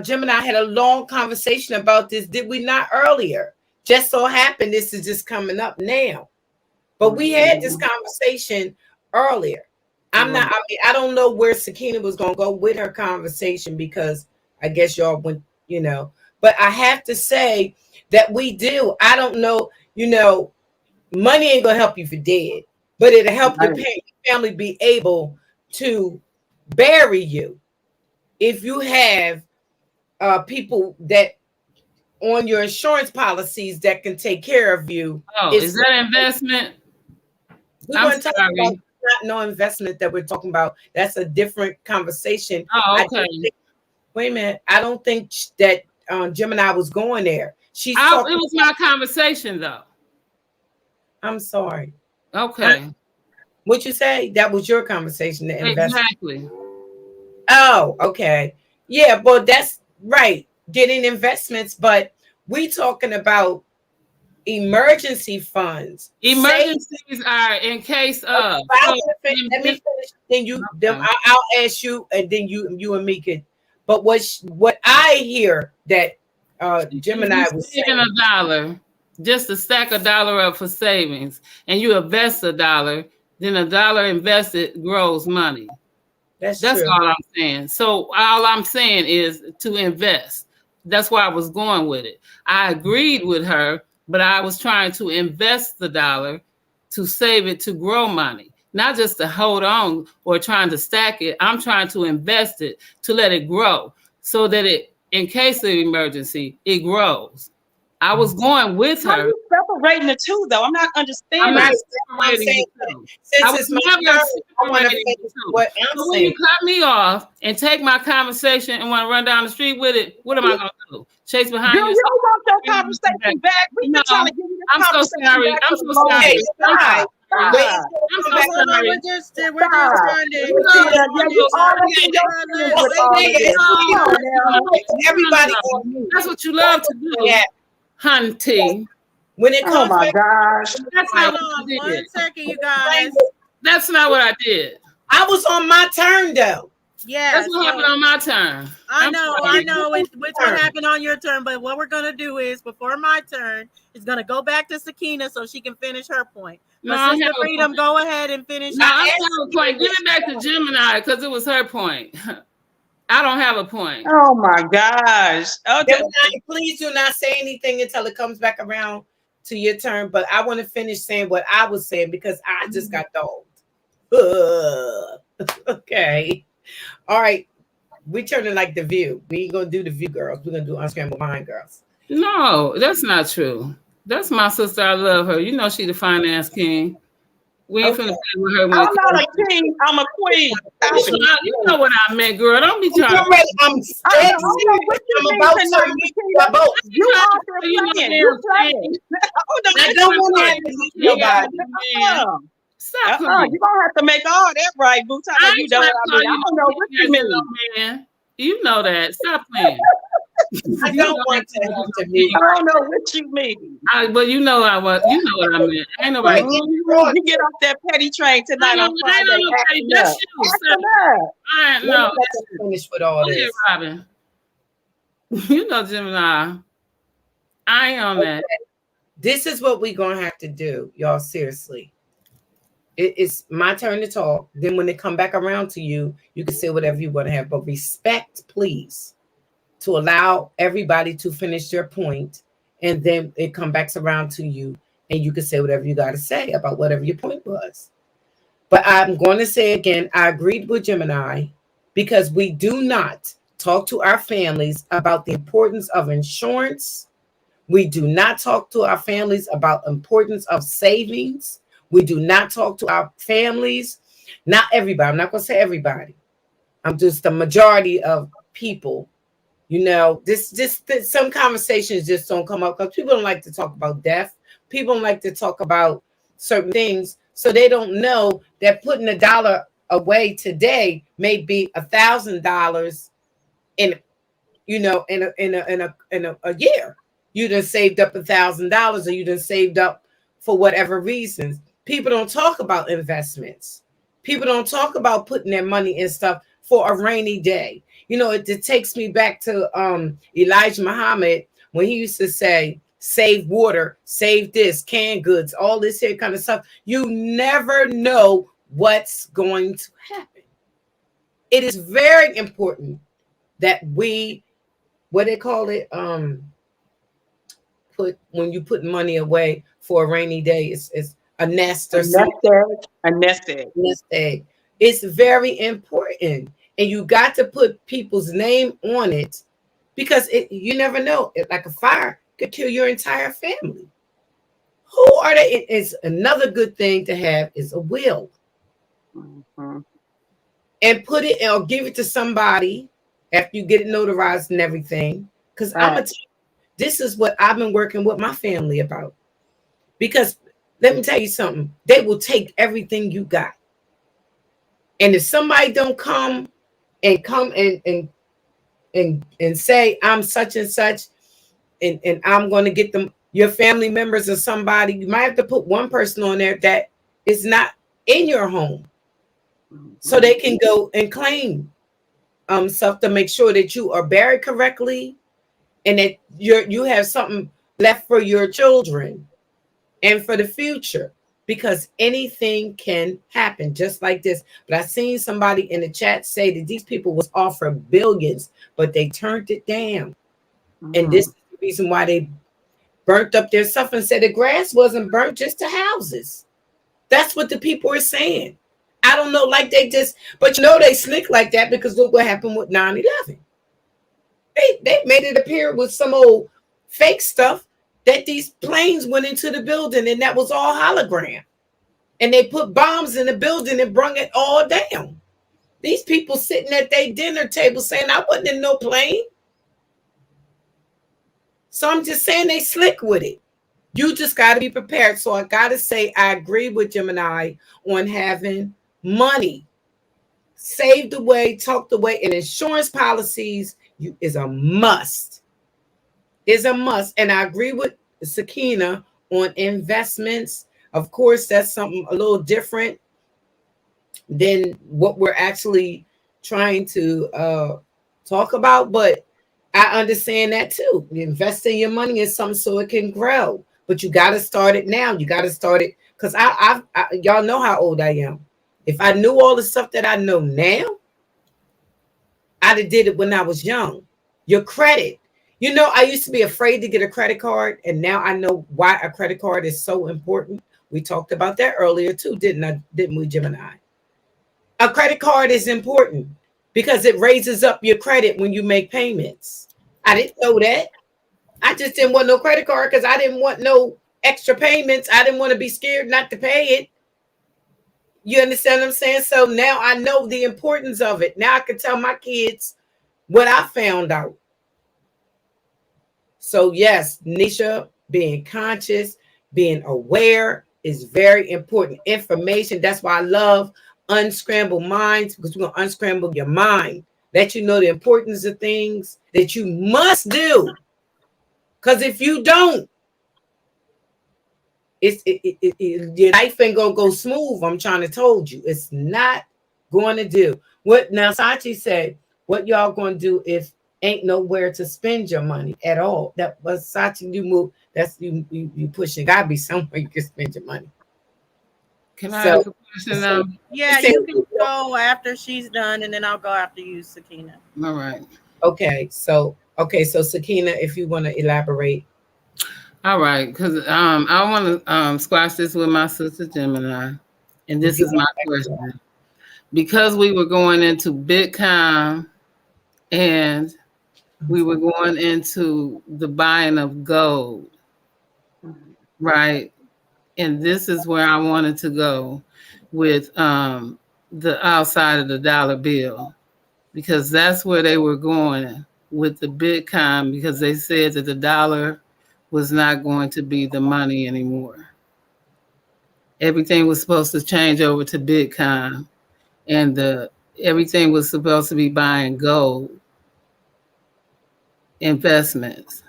Gemini had a long conversation about this, did we not earlier? Just so happened this is just coming up now. But we had this conversation earlier. I don't know where Sakina was gonna go with her conversation because I guess y'all went, but I have to say that we do. I don't know, money ain't gonna help you for dead, but it'll help your family be able to bury you if you have people that on your insurance policies that can take care of you. Oh, is that investment? We I'm weren't talking about sorry. no investment that we're talking about. That's a different conversation. Oh, okay. Wait a minute. I don't think that Gemini was going there. She's It talking. was my conversation though. I'm sorry. Okay. What you say? That was your conversation. The investment. Exactly. Oh, okay. Yeah, but that's right. Getting investments, but we talking about emergency funds. Emergencies are in case of. Let me finish. Then I'll ask you, and then you and me could. But what I hear that Gemini was saving saying, $1, just to stack $1 up for savings, and you invest $1, then $1 invested grows money. That's true. all I'm saying. So all I'm saying is to invest. That's why I was going with it. I agreed with her, but I was trying to invest the $1 to save it to grow money, not just to hold on or trying to stack it. I'm trying to invest it to let it grow so that in case of emergency, it grows. I was going with How her. you separating the two, though? I'm not understanding. I'm not I'm separating saying the two. since it's my turn, I want to finish what I'm So when saying. you cut me off and take my conversation and want to run down the street with it, what am I going to do? Chase behind Girl, you? you don't want your conversation back. We've been trying to give you this I'm so conversation sorry. back I'm for so the longest. sorry. Stop. I'm Stop. so Hold on, sorry. we're just Stop. trying to. Yeah, you all up in your feelings with all of this. Come on now. Everybody on mute. That's what you love to do, Yeah. hunting. When it Oh comes my back, gosh. That's Hold not what on I one did. second, you guys. That's not what I did. I was on my turn though. Yeah, That's what happened on my turn. I I'm know, sorry. I know. It's what happened on your turn, but what we're gonna do is before my turn is gonna go back to Sakina so she can finish her point. No, But I Sister have a Freedom, point. go ahead and finish. No, I have a point. Give it back to Gemini because it was her point. I don't have a point. Oh my gosh. Okay. Gemini, please do not say anything until it comes back around to your turn. But I want to finish saying what I was saying because I just got told. Okay. All right. We turning like the View. We ain't gonna do the View girls. We're gonna do Unscramble Mind girls. No, that's not true. That's my sister. I love her. You know she the finance king. We ain't Okay. finna play with her when it I'm not comes. a king. I'm a queen. Stop You it. know what I meant, girl. Don't be trying I'm to. ready. I'm I dead don't know serious. what you I'm mean about tonight, to meet Nikita. your boat. You Trying out to there tell you no playing. You damn playing. thing. I don't know I what don't you want to have doing. to meet You ain't got nobody. to, man. Stop playing. You're gonna have to make all that right, boo. Talk I about you ain't know trying what to I call mean. I you don't no know what you bitch ass mean. no man. You know that. Stop playing. I You don't know want to have to meet. I don't know what you mean. but you know I was. You know what I meant. Ain't nobody. Right. You get off that petty train tonight on I ain't Friday. no nobody. Acting That's up. you. Acting up. I Let me no. let them finish with all Go ahead, this. Robin. You know Gemini. I ain't on that. This is what we're gonna have to do, y'all. Seriously. It's my turn to talk. Then when they come back around to you, you can say whatever you want to have. But respect, please, to allow everybody to finish their point, and then it come back around to you, and you can say whatever you got to say about whatever your point was. But I'm going to say again, I agreed with Gemini because we do not talk to our families about the importance of insurance. We do not talk to our families about importance of savings. We do not talk to our families. Not everybody. I'm not going to say everybody. I'm just the majority of people. You know, this some conversations just don't come up because people don't like to talk about death. People don't like to talk about certain things, so they don't know that putting $1 away today may be $1,000 in, you know, in a year. You done saved up $1,000, or you done saved up for whatever reasons. People don't talk about investments. People don't talk about putting their money in stuff for a rainy day. You know, it takes me back to Elijah Muhammad when he used to say, save water, save this, canned goods, all this here kind of stuff. You never know what's going to happen. It is very important that we, what they call it, put when you put money away for a rainy day, it's a nest A or nest something. egg. A nest egg. Nest egg. It's very important, and you got to put people's name on it because you never know. Like a fire could kill your entire family. Who are they? It's another good thing to have is a will, Mm-hmm. and put it or give it to somebody after you get it notarized and everything. Because this is what I've been working with my family about. Because let me tell you something, they will take everything you got. And if somebody don't come and say I'm such and such, and I'm going to get them, your family members or somebody, you might have to put one person on there that is not in your home, so they can go and claim stuff to make sure that you are buried correctly, and that you have something left for your children and for the future, because anything can happen just like this. But I seen somebody in the chat say that these people was offered billions, but they turned it down. And this is the reason why they burnt up their stuff and said the grass wasn't burnt, just the houses. That's what the people are saying. I don't know, like they just, but you know they slick like that because look what happened with 9/11. They made it appear with some old fake stuff that these planes went into the building and that was all hologram. And they put bombs in the building and brung it all down. These people sitting at their dinner table saying, I wasn't in no plane. So I'm just saying they slick with it. You just got to be prepared. So I got to say, I agree with Gemini on having money saved away, tucked away, and insurance policies is a must. Is a must. And I agree with Sakina on investments. Of course, that's something a little different than what we're actually trying to talk about. But I understand that too. Investing your money in something so it can grow. But you got to start it now. You got to start it because I y'all know how old I am. If I knew all the stuff that I know now, I'd have did it when I was young. Your credit. You know, I used to be afraid to get a credit card, and now I know why a credit card is so important. We talked about that earlier too, didn't we, Gemini? A credit card is important because it raises up your credit when you make payments. I didn't know that. I just didn't want no credit card because I didn't want no extra payments. I didn't want to be scared not to pay it. You understand what I'm saying? So now I know the importance of it. Now I can tell my kids what I found out. So yes, Nisha, being conscious, being aware is very important. Information. That's why I love Unscramble Minds, because we're gonna unscramble your mind. Let you know the importance of things that you must do. Because if you don't, your life ain't gonna go smooth. I'm trying to told you, it's not going to do. What now? Sachi said, "What y'all gonna do if ain't nowhere to spend your money at all?" That was Sachi. You move. That's you pushing. Gotta be somewhere you can spend your money. Can I So, ask a question so now? he Yeah, said, you can go after she's done, and then I'll go after you, Sakina. All right. okay. So Sakina, if you want to elaborate, All right, because I want to squash this with my sister Gemini, and this you is my question. Because we were going into Bitcoin and we were going into the buying of gold, right? And this is where I wanted to go with the outside of the dollar bill, because that's where they were going with the Bitcoin, because they said that the dollar was not going to be the money anymore. Everything was supposed to change over to Bitcoin, and the everything was supposed to be buying gold investments.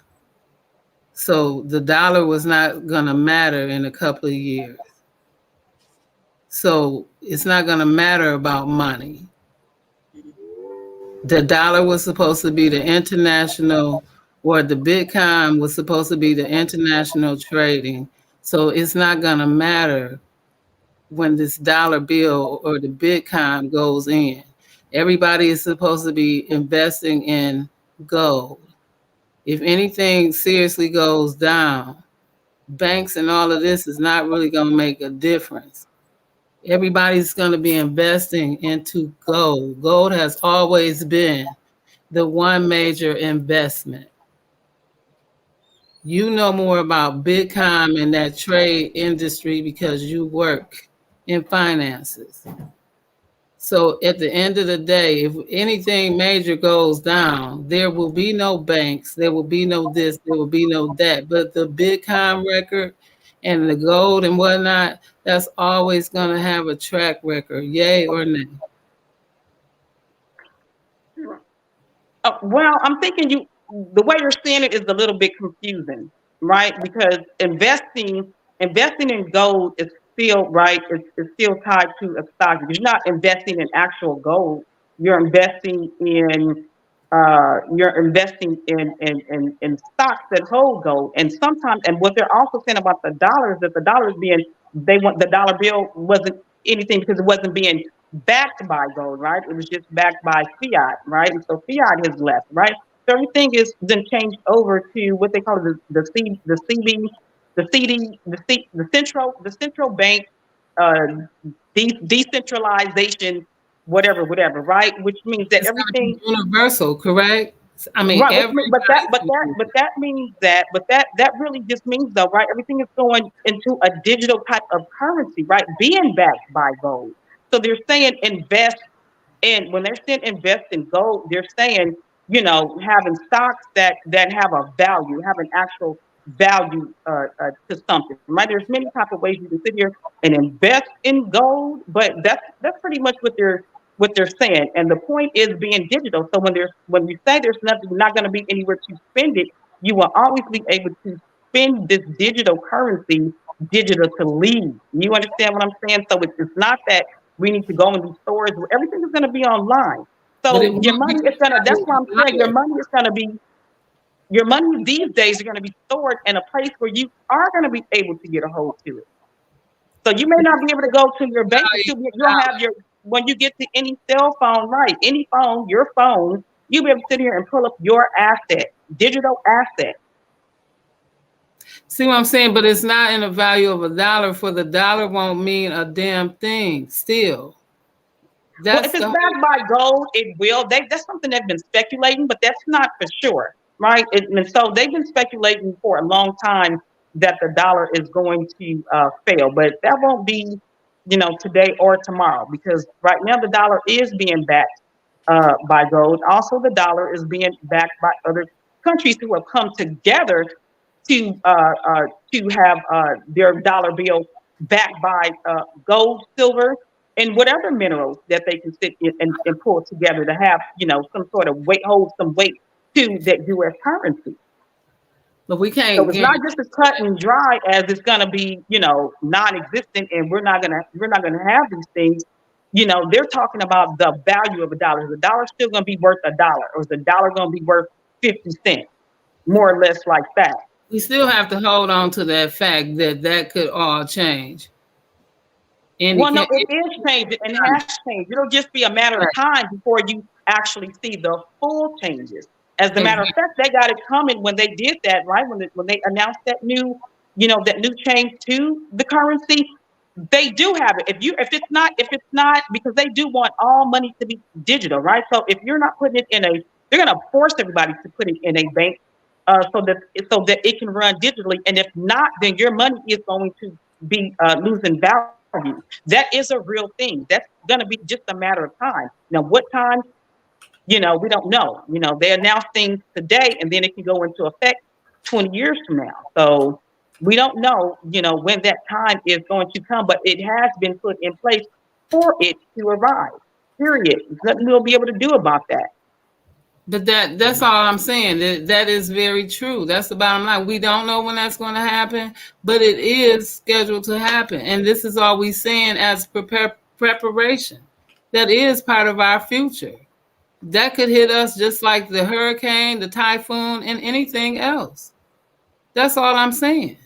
So the dollar was not going to matter in a couple of years. So it's not going to matter about money. The dollar was supposed to be the international, or the Bitcoin was supposed to be the international trading. So it's not going to matter when this dollar bill or the Bitcoin goes in. Everybody is supposed to be investing in gold. If anything seriously goes down, banks and all of this is not really going to make a difference. Everybody's going to be investing into gold. Gold has always been the one major investment. You know more about Bitcoin and that trade industry because you work in finances. So at the end of the day, if anything major goes down, there will be no banks, there will be no this, there will be no that. But the Bitcoin record and the gold and whatnot, that's always going to have a track record, yay or nay. Well, I'm thinking the way you're saying it is a little bit confusing, right? Because investing in gold is still right. It's still tied to a stock. You're not investing in actual gold. You're investing in in stocks that hold gold. And sometimes, and what they're also saying about the dollar is that the dollar is being they want the dollar bill wasn't anything because it wasn't being backed by gold, right? It was just backed by fiat, right? And so fiat has left, right? So everything is then changed over to what they call the CB, the CD, the central bank uh, decentralization, whatever, right? Which means that It's going to be everything. universal, correct? I mean, Right, everybody. that means that really just means though, right? Everything is going into a digital type of currency, right? Being backed by gold. So they're saying invest and when they're saying invest in gold, they're saying, having stocks that have a value, have an actual value to something. Right? There's many type of ways you can sit here and invest in gold, but that's pretty much what they're saying. And the point is being digital. So when you say there's nothing, not going to be anywhere to spend it, you will always be able to spend this digital currency digital to leave. You understand what I'm saying? So it's not that we need to go in these stores where everything is going to be online. But it So your won't money because is gonna. that That's will why be I'm saying higher. your money these days are going to be stored in a place where you are going to be able to get a hold to it. So you may not be able to go to your bank, but you'll have your when you get to any cell phone, right? Any phone, your phone, you'll be able to sit here and pull up your asset, digital asset. See what I'm saying? But it's not in the value of a dollar, for the dollar won't mean a damn thing still. Well, if That's it's the whole. backed by gold, it will. That's something they've been speculating, but that's not for sure, right? And so they've been speculating for a long time that the dollar is going to fail, but that won't be. today or tomorrow, because right now the dollar is being backed by gold. Also, the dollar is being backed by other countries who have come together to uh, uh, to have their dollar bill backed by gold, silver, and whatever minerals that they can sit in and pull together to have some sort of weight, hold some weight to that U.S. currency. But we So can't it's not guarantee. just as cut and dry as it's gonna be, non-existent, and we're not gonna have these things. They're talking about the value of a dollar. Is the dollar still gonna be worth a dollar, or is the dollar gonna be worth 50 cents, more or less like that? We still have to hold on to that fact that that could all change. Any Well, no, can it is changing and has changed. It'll just be a matter of right. time before you actually see the full changes. As a matter of Exactly. fact, they got it coming when they did that, right? When they announced that new change to the currency, they do have it. If it's not because they do want all money to be digital, right? So if you're not putting it they're gonna force everybody to put it in a bank, so that it can run digitally. And if not, then your money is going to be losing value. That is a real thing. That's gonna be just a matter of time. Now, what time? We don't know. They announce things today, and then it can go into effect 20 years from now. So we don't know, when that time is going to come, but it has been put in place for it to arrive. Period. There's nothing we'll be able to do about that. But that's all I'm saying. That is very true. That's the bottom line. We don't know when that's going to happen, but it is scheduled to happen. And this is all we saying as preparation. That is part of our future. That could hit us just like the hurricane, the typhoon, and anything else. That's all I'm saying.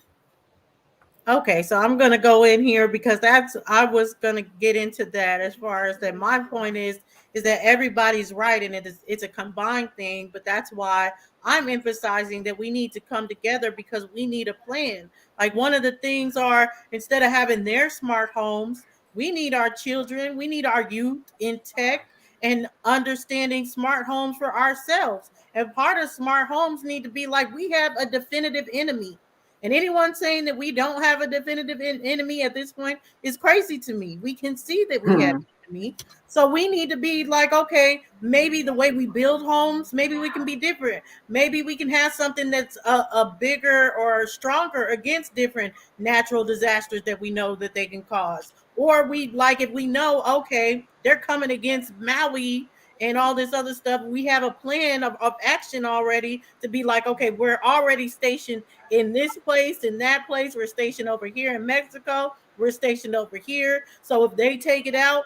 Okay, so I'm gonna go in here because I was gonna get into that as far as that. My point is that everybody's right and it's a combined thing, but that's why I'm emphasizing that we need to come together because we need a plan. Like one of the things are instead of having their smart homes, we need our children, we need our youth in tech and understanding smart homes for ourselves. And part of smart homes need to be like we have a definitive enemy, and anyone saying that we don't have a definitive enemy at this point is crazy to me. We can see that we have Hmm. an enemy. So we need to be like, okay, maybe the way we build homes, maybe we can be different. Maybe we can have something that's a bigger or stronger against different natural disasters that we know that they can cause. Or we like if we know, okay, they're coming against Maui and all this other stuff, we have a plan of action already to be like, okay, we're already stationed in this place, in that place. We're stationed over here in Mexico. We're stationed over here. So if they take it out,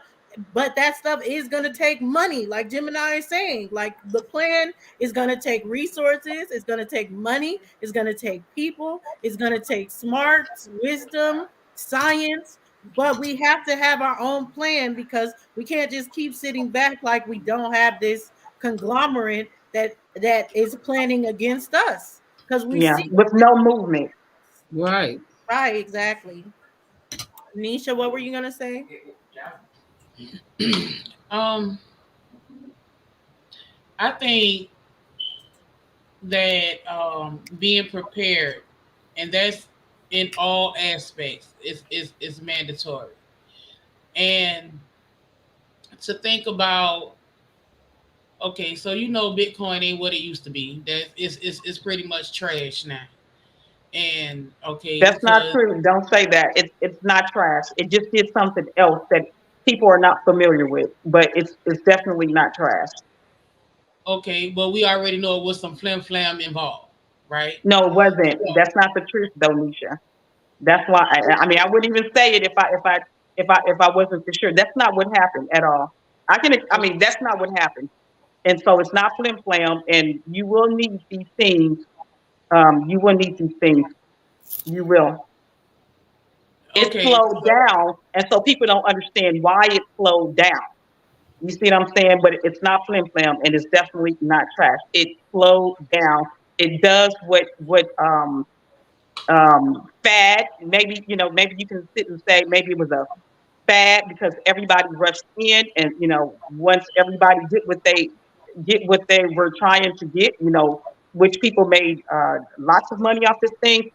but that stuff is going to take money, like Gemini is saying. Like the plan is going to take resources, it's going to take money, it's going to take people, it's going to take smarts, wisdom, science. But we have to have our own plan because we can't just keep sitting back like we don't have this conglomerate that is planning against us because we Yeah, see with no movement. Right. right exactly. Nisha, what were you gonna say? Um, I think that being prepared, and that's in all aspects, is mandatory. And to think about, okay, so Bitcoin ain't what it used to be. That is pretty much trash now. And okay, That's not because true. Don't say that. It's not trash. It just did something else that people are not familiar with, but it's definitely not trash. okay, but we already know it was some flim flam involved, right? No, it wasn't. So, That's not the truth, though, Nisha. That's why. I mean, I wouldn't even say it if I wasn't for sure. That's not what happened at all. I can. I mean, that's not what happened. And so it's not flim flam. And you will need these things. You will need these things. You will. It okay, slowed down, and so people don't understand why it slowed down. You see what I'm saying? But it's not flim flam, and it's definitely not trash. It slowed down. It does what fad. Maybe you can sit and say maybe it was a fad because everybody rushed in, and once everybody get what they were trying to get, which people made lots of money off this thing.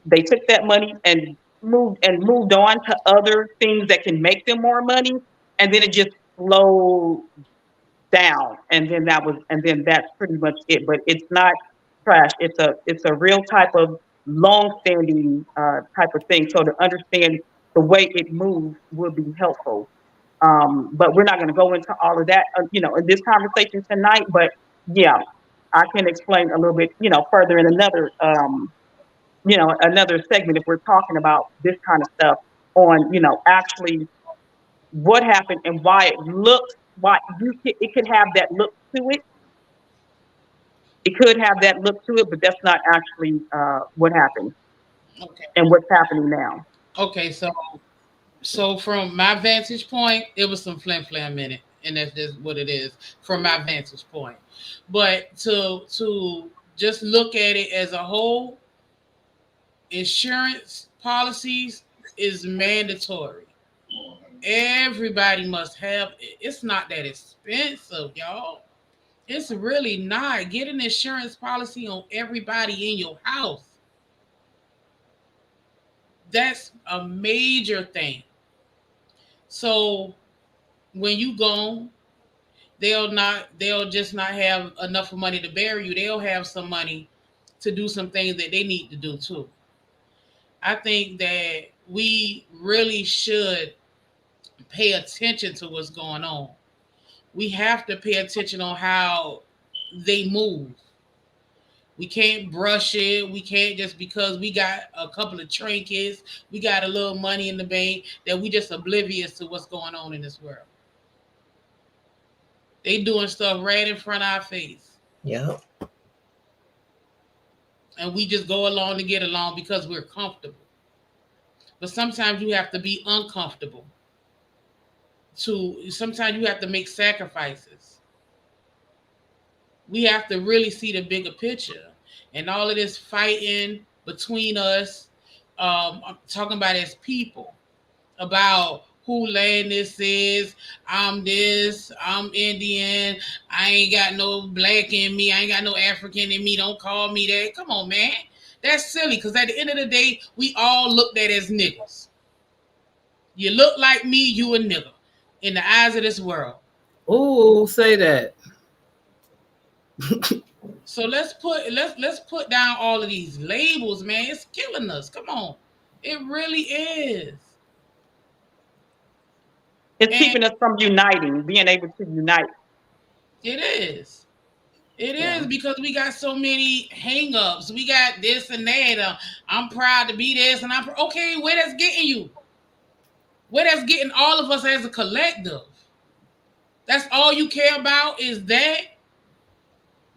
They took that money and moved on to other things that can make them more money, and then it just slowed down, and then that's pretty much it. But it's not trash. It's a real type of long standing type of thing. So to understand the way it moves would be helpful. But we're not going to go into all of that, in this conversation tonight. But yeah, I can explain a little bit, further in another segment if we're talking about this kind of stuff on, actually what happened and why it could have that look to it. It could have that look to it, but that's not actually what happened Okay. and what's happening now. Okay. So from my vantage point, it was some flim flam in it, and that's just what it is from my vantage point. But to just look at it as a whole, insurance policies is mandatory. Everybody must have it. It's not that expensive, y'all. It's really not. Get an insurance policy on everybody in your house. That's a major thing. So when you go, they'll just not have enough money to bury you. They'll have some money to do some things that they need to do too. I think that we really should pay attention to what's going on. We have to pay attention on how they move. We can't brush it. We can't just because we got a couple of trinkets, we got a little money in the bank that we just oblivious to what's going on in this world. They doing stuff right in front of our face. Yeah. And we just go along to get along because we're comfortable. But sometimes you have to be uncomfortable. Sometimes you have to make sacrifices. We have to really see the bigger picture. And all of this fighting between us, I'm talking about as people, about who land this is. I'm this, I'm Indian, I ain't got no black in me, I ain't got no African in me, don't call me that. Come on, man. That's silly because at the end of the day, we all looked at as niggas. You look like me, you a nigga in the eyes of this world. Oh, say that. So let's put down all of these labels, man. It's killing us. Come on. It really is. It's And keeping us from uniting, being able to unite. it is. It Yeah. is because we got so many hang-ups. We got this and that. I'm proud to be this and okay, where that's getting you? Where that's getting all of us as a collective? That's all you care about is that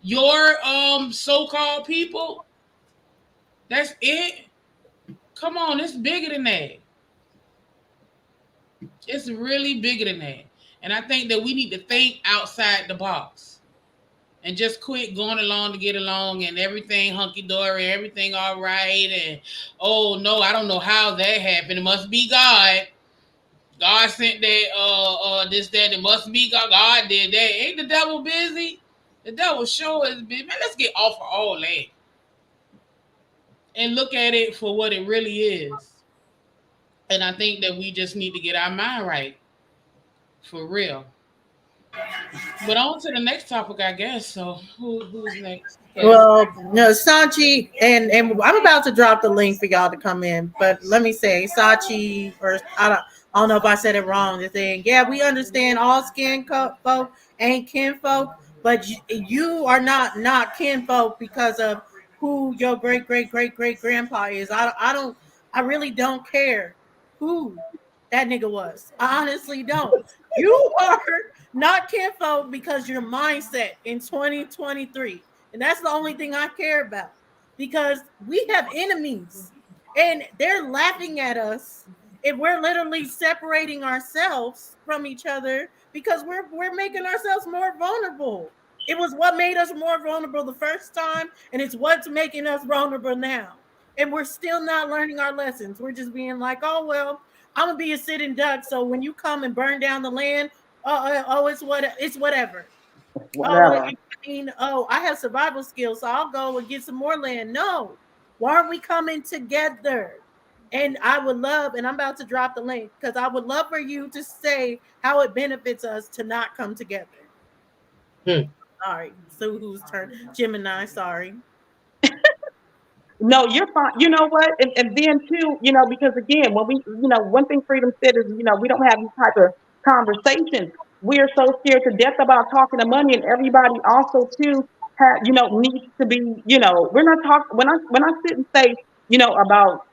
your so-called people? That's it? Come on, it's bigger than that. It's really bigger than that. And I think that we need to think outside the box and just quit going along to get along and everything hunky-dory, everything all right. And, oh, no, I don't know how that happened. It must be God. God sent that, this, that. It must be God. God did that. Ain't the devil busy? The devil sure is busy. Man, let's get off of all that and look at it for what it really is. And I think that we just need to get our mind right for real. But on to the next topic, I guess. So who's next? Yes. Well, no, Sachi, and I'm about to drop the link for y'all to come in, but let me say, Sachi, or I don't know if I said it wrong. They're saying, yeah, we understand all folk ain't kinfolk, but you are not kinfolk because of who your great grandpa is. I really don't care who that nigga was. I honestly don't. You are not kinfolk because your mindset in 2023. And that's the only thing I care about. Because we have enemies and they're laughing at us if we're literally separating ourselves from each other because we're making ourselves more vulnerable. It was what made us more vulnerable the first time, and it's what's making us vulnerable now. And we're still not learning our lessons. We're just being like, oh well, I'm gonna be a sitting duck. So when you come and burn down the land, it's whatever. Oh, well, Whatever. I have survival skills, so I'll go and get some more land. No, why aren't we coming together? And I would love, and I'm about to drop the link because I would love for you to say how it benefits us to not come together. Hmm. All right. So whose turn? Gemini, sorry. No, you're fine. You know what? And then too, because again, when we, one thing Freedom said is, we don't have these type of conversations. We are so scared to death about talking to money, and everybody also too needs to be, we're not talking when I sit and say, about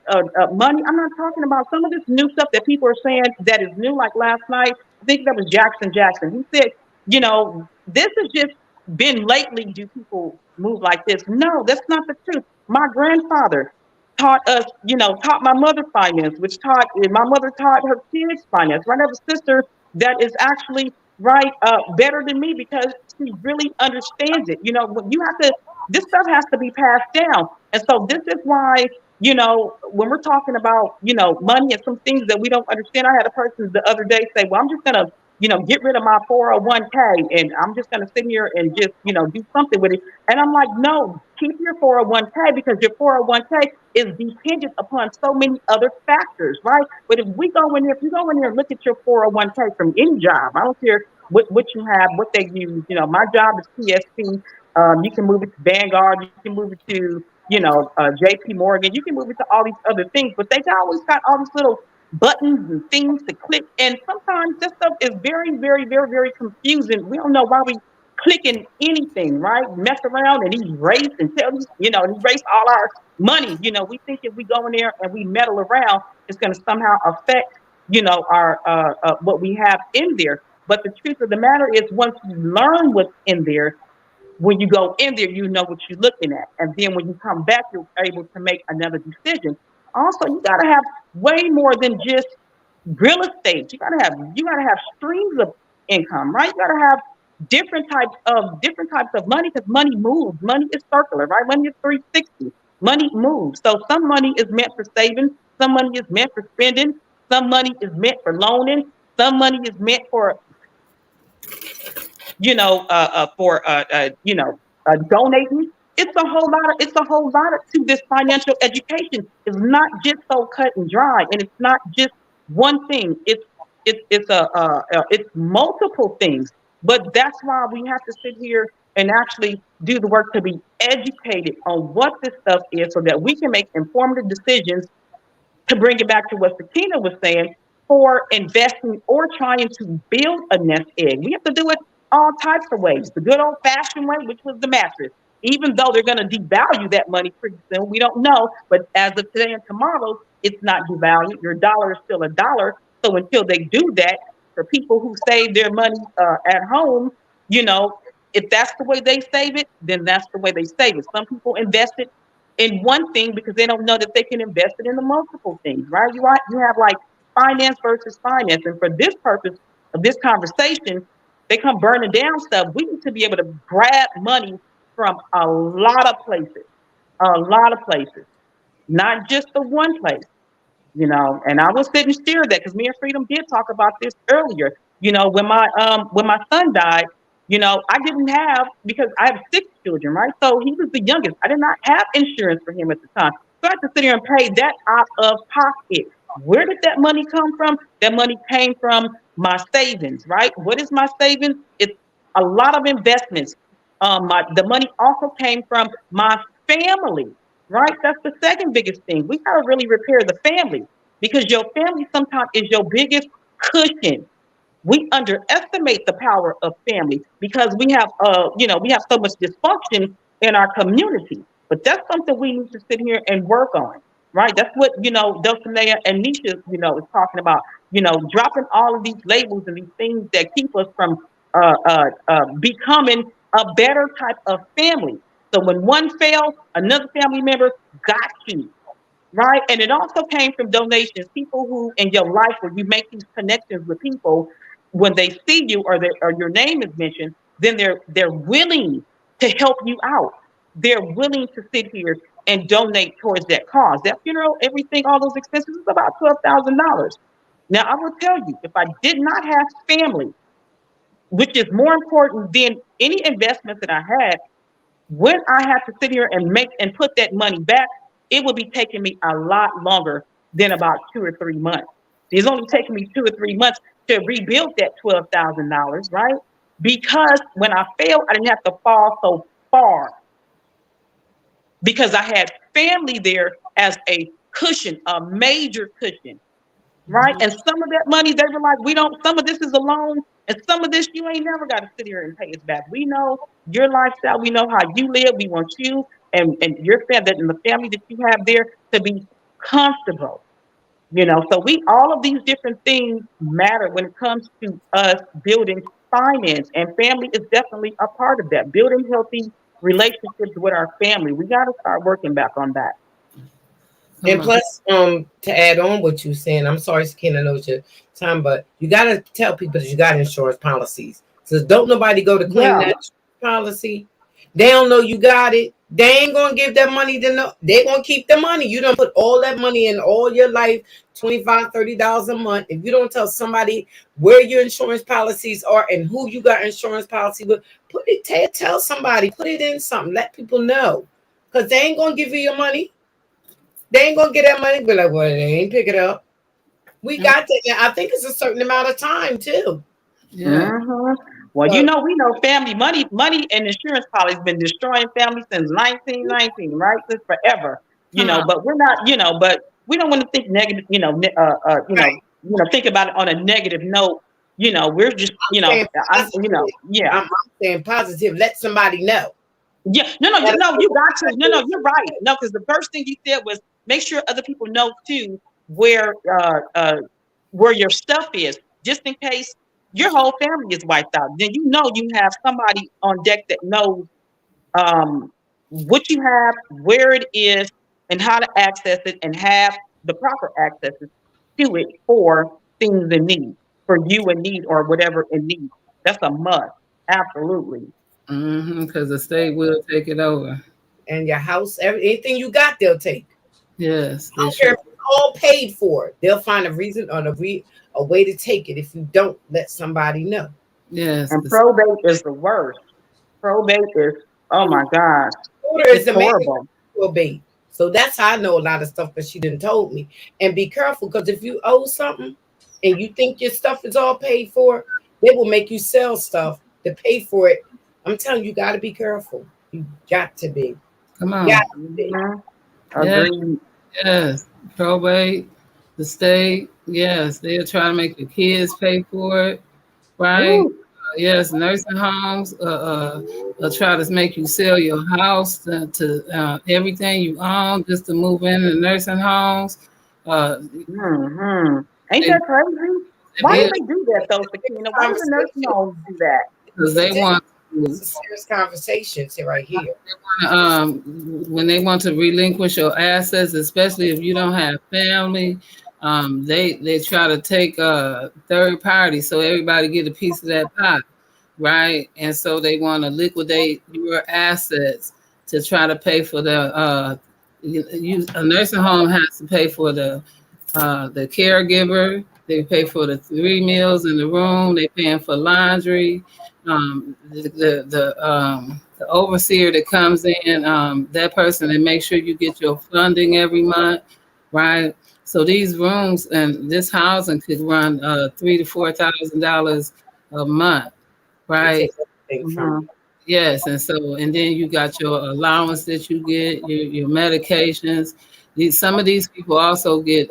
money. I'm not talking about some of this new stuff that people are saying that is new. Like last night, I think that was Jackson. He said, this has just been lately. Do people move like this? No, that's not the truth. My grandfather taught us, taught my mother finance, which taught my mother taught her kids finance. Right, I have a sister that is actually better than me because she really understands it. When you have to, this stuff has to be passed down, and so this is why. When we're talking about, money and some things that we don't understand, I had a person the other day say, well, I'm just going to, get rid of my 401k and I'm just going to sit here and just, do something with it. And I'm like, no, keep your 401k because your 401k is dependent upon so many other factors, right? But if you go in there and look at your 401k from any job, I don't care what you have, what they use. My job is PSP. You can move it to Vanguard. You can move it to, JP Morgan. You can move it to all these other things, but they always got all these little buttons and things to click. And sometimes this stuff is very, very, very, very confusing. We don't know why we clicking anything, right? Mess around and erase and tell you, and erase all our money. We think if we go in there and we meddle around, it's going to somehow affect, our what we have in there. But the truth of the matter is, once you learn what's in there, when you go in there, you know what you're looking at, and then when you come back, you're able to make another decision. Also, you got to have way more than just real estate. You gotta have streams of income, right? You gotta have different types of money because money moves. Money is circular, right? Money is 360. Money moves. So some money is meant for saving, some money is meant for spending, some money is meant for loaning, some money is meant for donating. It's a whole lot to this financial education. It's not just so cut and dry, and it's not just one thing. It's multiple things. But that's why we have to sit here and actually do the work to be educated on what this stuff is, so that we can make informative decisions, to bring it back to what Sakina was saying, for investing or trying to build a nest egg. We have to do it all types of ways. The good old fashioned way, which was the mattress. Even though they're going to devalue that money pretty soon, we don't know. But as of today and tomorrow, it's not devalued. Your dollar is still a dollar. So until they do that, for people who save their money at home, you know, if that's the way they save it, then that's the way they save it. Some people invest it in one thing because they don't know that they can invest it in the multiple things, right? You have like finance versus finance. And for this purpose of this conversation, they come burning down stuff. We need to be able to grab money from a lot of places, not just the one place. And I was sitting steer that because me and Freedom did talk about this earlier. When my son died, I didn't have, because I have 6 children, right? So he was the youngest. I did not have insurance for him at the time. So I had to sit here and pay that out of pocket. Where did that money come from? That money came from my savings, right? What is my savings? It's a lot of investments. The money also came from my family, right? That's the second biggest thing. We gotta really repair the family, because your family sometimes is your biggest cushion. We underestimate the power of family because we have so much dysfunction in our community. But that's something we need to sit here and work on, right? That's what Dulcinea and Nisha is talking about. Dropping all of these labels and these things that keep us from becoming a better type of family. So when one fails, another family member got you, right? And it also came from donations. People who in your life, where you make these connections with people, when they see you, or your name is mentioned, then they're willing to help you out. They're willing to sit here and donate towards that cause. That funeral, everything, all those expenses is about $12,000. Now I will tell you, if I did not have family, which is more important than any investment that I had, when I have to sit here and make and put that money back, it will be taking me a lot longer than about 2 or 3 months. It's only taken me 2 or 3 months to rebuild that $12,000, right? Because when I failed, I didn't have to fall so far because I had family there as a cushion, a major cushion, right? And some of that money, they were like, we don't, some of this is a loan, and some of this you ain't never got to sit here and pay us back. We know your lifestyle, we know how you live, we want you and your family and the family that you have there to be comfortable. So we all of these different things matter when it comes to us building finance, and family is definitely a part of that. Building healthy relationships with our family. We got to start working back on that. And plus, to add on what you're saying, I'm sorry, Sakina, I know it's your time, but you gotta tell people that you got insurance policies. So don't nobody go to claim that policy. They don't know you got it. They ain't gonna give that money to no. They gonna keep the money. You don't put all that money in all your life, $25, $30 a month. If you don't tell somebody where your insurance policies are and who you got insurance policy with, tell somebody, put it in something, let people know, because they ain't gonna give you your money. They ain't gonna get that money. Be like, well, they ain't pick it up. We got that. I think it's a certain amount of time too. Yeah. Well, we know family money and insurance policy has been destroying families since 1919, right? Since forever, But we're not, but we don't want to think negative, think about it on a negative note. We're just, I'm saying positive. Let somebody know. Yeah, no, you got to. No, you're right. No, because the first thing you said was make sure other people know too where your stuff is, just in case your whole family is wiped out. Then you have somebody on deck that knows what you have, where it is, and how to access it, and have the proper access to it for things in need, for you in need or whatever in need. That's a must. Absolutely. Because the state will take it over. And your house, anything you got, they'll take. Yes. I don't care if it's all paid for. They'll find a reason or a way to take it if you don't let somebody know. Yes. And probate is the worst. Probate is, oh my gosh. It's horrible. Probate. So that's how I know a lot of stuff, because she didn't told me. And be careful, because if you owe something and you think your stuff is all paid for, they will make you sell stuff to pay for it. I'm telling you, got to be careful. You got to be. Come on. Yes. Probate, the state. Yes, they'll try to make the kids pay for it. Right. Yes, nursing homes try to make you sell your house to everything you own just to move into nursing homes. Ain't that crazy? Why do they do that, though, Sakina? Why do the nursing homes do that? Because they want. It's a serious conversation right here. When they want to relinquish your assets, especially if you don't have family, they try to take third party, so everybody get a piece of that pie, right? And so they want to liquidate your assets to try to pay for a nursing home has to pay for the caregiver. They pay for the 3 meals in the room. They paying for laundry. The overseer that comes in, that person that makes sure you get your funding every month, right? So these rooms and this housing could run $3,000 to $4,000 a month, right? Yes, and then you got your allowance that you get, your medications. Some of these people also get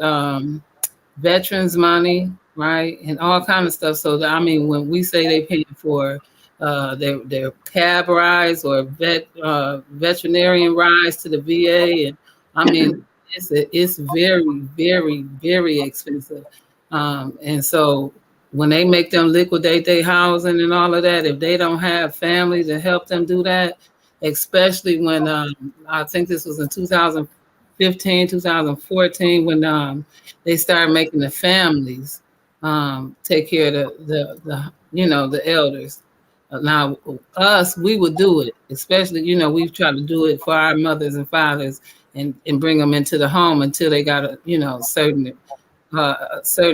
veterans money, right, and all kind of stuff. So when we say they paying for their cab rides or veterinarian rides to the VA, and it's very, very, very expensive. And so when they make them liquidate their housing and all of that, if they don't have family to help them do that, especially when I think this was in 2015, 2014, when they started making the families take care of the elders. Now, we would do it, especially, we've tried to do it for our mothers and fathers and bring them into the home until they got a certain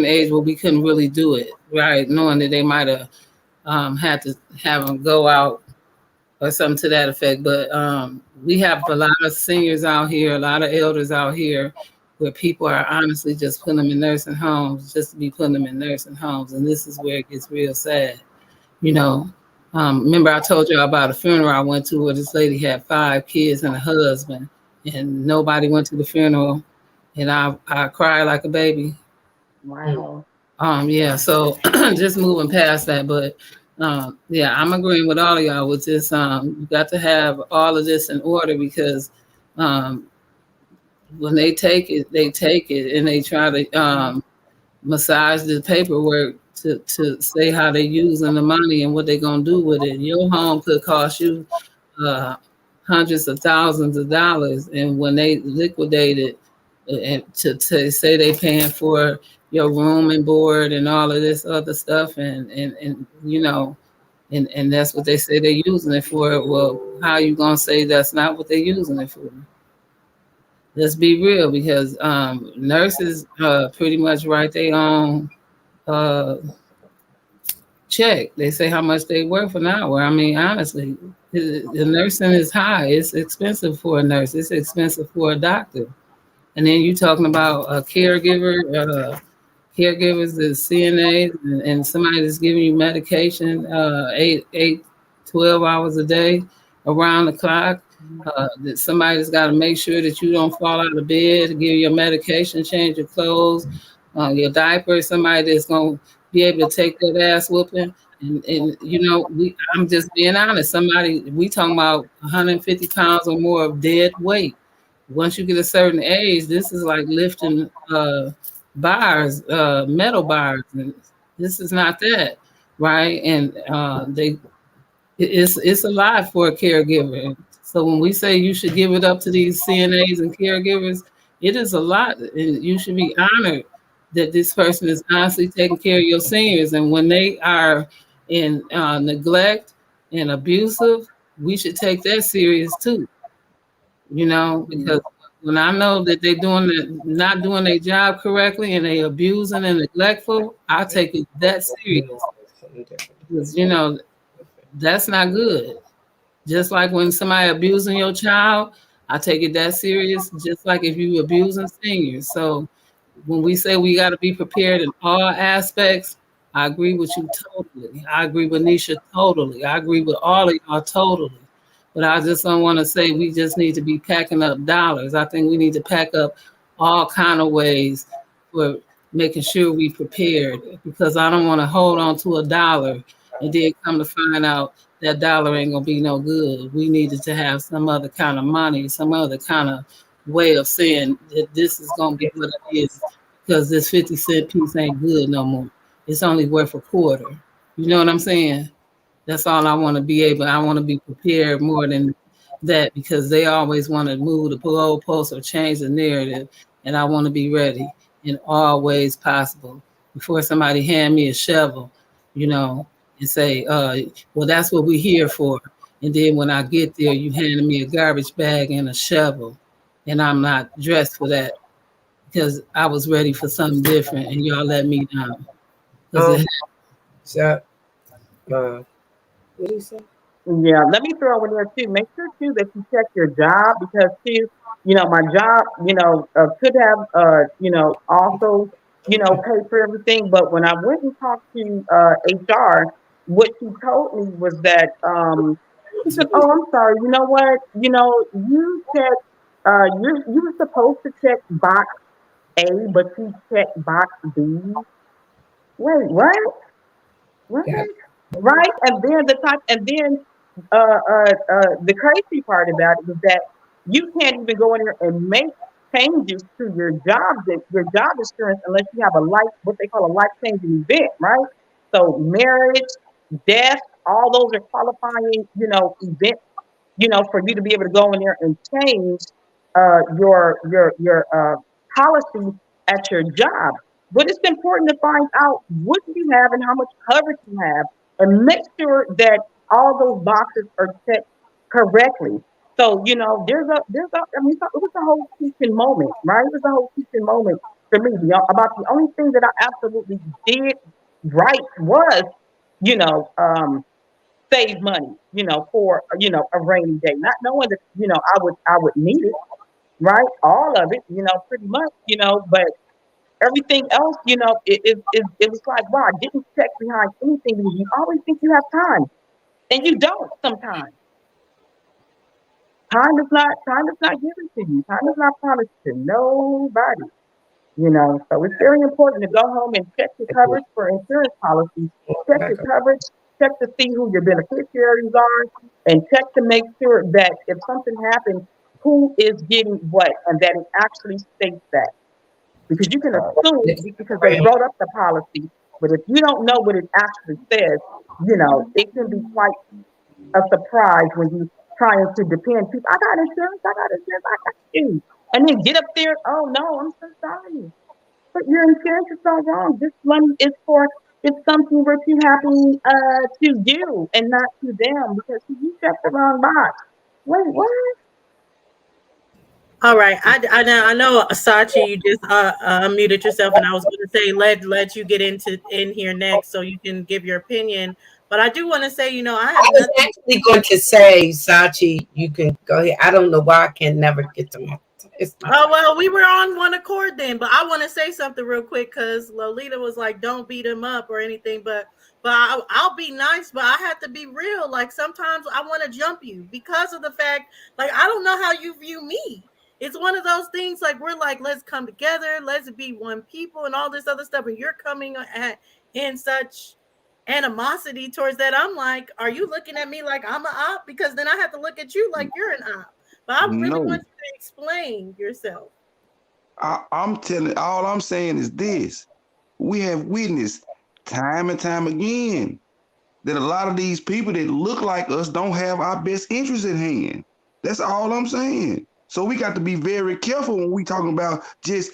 age where we couldn't really do it, right? Knowing that they might have had to have them go out or something to that effect. But we have a lot of seniors out here, a lot of elders out here where people are honestly just putting them in nursing homes just to be putting them in nursing homes. And this is where it gets real sad. You know, remember I told you about a funeral I went to where this lady had 5 kids and a husband, and nobody went to the funeral, and I cried like a baby. Wow. Yeah, so just moving past that, but yeah, I'm agreeing with all of y'all with this. You got to have all of this in order because um, when they take it, and they try to massage the paperwork to say how they're using the money and what they're gonna do with it. Your home could cost you uh, hundreds of thousands of dollars, and when they liquidate it, and to say they paying for your room and board and all of this other stuff, and you know, and that's what they say they're using it for. Well, how you gonna say that's not what they're using it for? Let's be real, because nurses pretty much write their own uh, check. They say how much they work for an hour. I mean, honestly, the nursing is high. It's expensive for a nurse. It's expensive for a doctor. And then you talking about a caregiver, caregivers, the CNAs, and somebody that's giving you medication 12 hours a day, around the clock. That somebody's got to make sure that you don't fall out of bed, give you your medication, change your clothes, your diaper. Somebody that's going to be able to take that ass whooping. And you know, I'm just being honest. Somebody, we talking about 150 pounds or more of dead weight. Once you get a certain age, this is like lifting bars, metal bars, and this is not that, right? And it's a lot for a caregiver. So when we say you should give it up to these CNAs and caregivers, it is a lot, and you should be honored that this person is honestly taking care of your seniors. And when they are in neglect and abusive, we should take that serious too. You know, because when I know that they're not doing their job correctly and they abusing and neglectful, I take it that serious. Because you know that's not good. Just like when somebody abusing your child, I take it that serious. Just like if you abusing seniors. So when we say we got to be prepared in all aspects, I agree with you totally. I agree with Nisha totally. I agree with all of y'all totally. But I just don't want to say we just need to be packing up dollars. I think we need to pack up all kind of ways for making sure we prepared, because I don't want to hold on to a dollar and then come to find out that dollar ain't gonna be no good. We needed to have some other kind of money, some other kind of way of saying that this is gonna be what it is, because this 50-cent piece ain't good no more. It's only worth a quarter. You know what I'm saying? That's all I want to be able. I want to be prepared more than that, because they always want to move the goalposts or change the narrative, and I want to be ready in all ways possible before somebody hand me a shovel, you know, and say, "Well, that's what we're here for." And then when I get there, you handing me a garbage bag and a shovel, and I'm not dressed for that because I was ready for something different, and y'all let me down. So, what do you say? Yeah, let me throw in there too. Make sure too that you check your job, because too, you know, my job, you know, could have, you know, also, you know, paid for everything. But when I went and talked to HR, what she told me was that she said, "Oh, I'm sorry. You know what? You know, you check, you were supposed to check box A, but you checked box B. Wait, what? What? Yeah. Right?" And then the crazy part about it is that you can't even go in there and make changes to your job insurance unless you have a life, what they call a life changing event, right? So marriage, death, all those are qualifying, you know, events, you know, for you to be able to go in there and change your policy at your job. But it's important to find out what you have and how much coverage you have, and make sure that all those boxes are checked correctly. So you know, I mean, it was a whole teaching moment, right? It was a whole teaching moment for me. About the only thing that I absolutely did right was, you know, save money, you know, for, you know, a rainy day, not knowing that, you know, I would need it, right? All of it, pretty much, but everything else, it was like, wow, I didn't check behind anything because you always think you have time, and you don't sometimes. Time is not given to you. Time is not promised to nobody. So it's very important to go home and check your coverage for insurance policies. Check your coverage, check to see who your beneficiaries are, and check to make sure that if something happens, who is getting what, and that it actually states that. Because you can assume because they wrote up the policy, but if you don't know what it actually says, it can be quite a surprise when you trying to depend. People, I got insurance, I got you. And then get up there, oh no, I'm so sorry. But your insurance is so wrong. This money is for it's something that you happen to you and not to them because you checked the wrong box. Wait, what? All right, I know Sachi, you just unmuted yourself, and I was going to say let you get in here next so you can give your opinion. But I do want to say, I I have was nothing. actually going to say, Sachi, you can go ahead. I don't know why I can never get to my. It's my. Oh well, we were on one accord then. But I want to say something real quick because Lolita was like, "Don't beat him up or anything." But I'll be nice, but I have to be real. Like sometimes I want to jump you because of the fact, like I don't know how you view me. It's one of those things like we're like, let's come together, let's be one people, and all this other stuff. And you're coming in such animosity towards that. I'm like, are you looking at me like I'm an op? Because then I have to look at you like you're an op. But I really No, want you to explain yourself. I'm telling. All I'm saying is this: we have witnessed time and time again that a lot of these people that look like us don't have our best interests at hand. That's all I'm saying. So we got to be very careful when we talking about just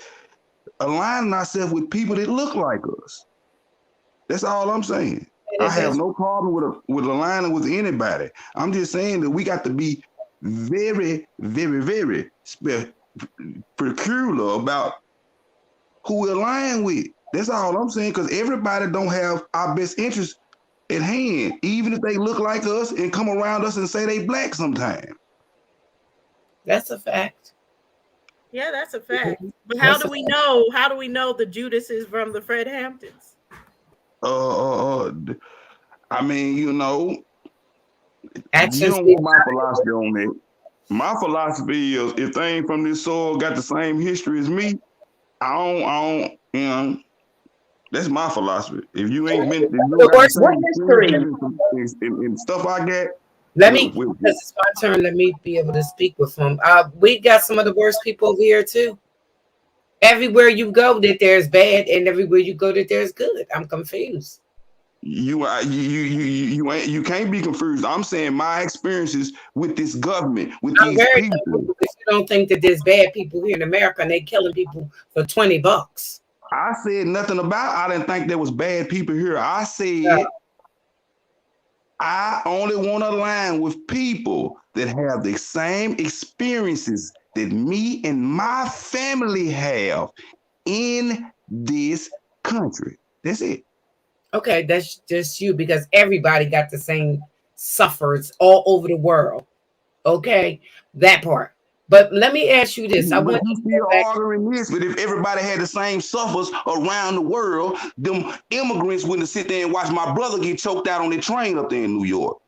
aligning ourselves with people that look like us. That's all I'm saying. I have no problem with aligning with anybody. I'm just saying that we got to be very, very, very peculiar about who we align with. That's all I'm saying. Because everybody don't have our best interest at hand, even if they look like us and come around us and say they black sometimes. That's a fact. Yeah, that's a fact. But how do we know? How do we know the Judas is from the Fred Hamptons? I mean, you don't Actions. want my philosophy on that. My philosophy is if they ain't from this soil, got the same history as me, I don't, that's my philosophy. If you ain't been, if you The got the worst. What same history? experiences and stuff I got, Let me, well, because it's my turn. Let me be able to speak with them. We got some of the worst people over here too. Everywhere you go, that there's bad, and everywhere you go, that there's good. I'm confused. you can't be confused. I'm saying my experiences with this government, with I'm these very people. confused because you don't think that there's bad people here in America and they killing people for $20. I said nothing about. I didn't think there was bad people here. I Yeah. said I only want to align with people that have the same experiences that me and my family have in this country. That's it. Okay, that's just you because everybody got the same suffers all over the world. Okay, that part. But let me ask you this. I But want you you to go still back. arguing this. But if everybody had the same suffers around the world, them immigrants wouldn't sit there and watch my brother get choked out on the train up there in New York.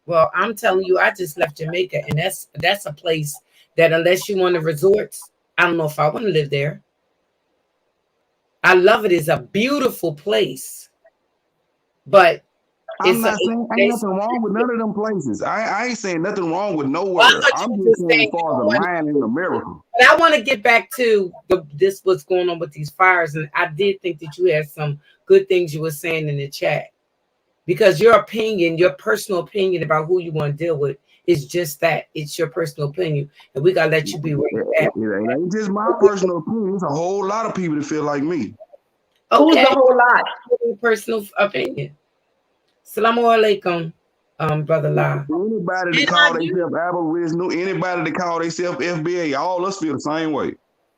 Well, I'm telling you, I just left Jamaica, and that's a place that unless you want to resorts, I don't know if I want to live there. I love it. It's a beautiful place, but I'm it's a not saying ain't nothing wrong with none of them places. I ain't saying nothing wrong with well, I nowhere. thought I'm you were just just saying as saying you far as don't a want line in America. but I want to get back to this what's going on with these fires, and I did think that you had some good things you were saying in the chat because your opinion, your personal opinion about who you want to deal with is just that. It's your personal opinion, and we gotta let you be where you're at. It ain't just my personal opinion. It's a whole lot of people that feel like me. Who's the Okay, whole lot? personal opinion. Salamu alaikum, brother La. Anybody that And call I do. themselves Aboriginal, anybody that call themselves FBA, all us feel the same way.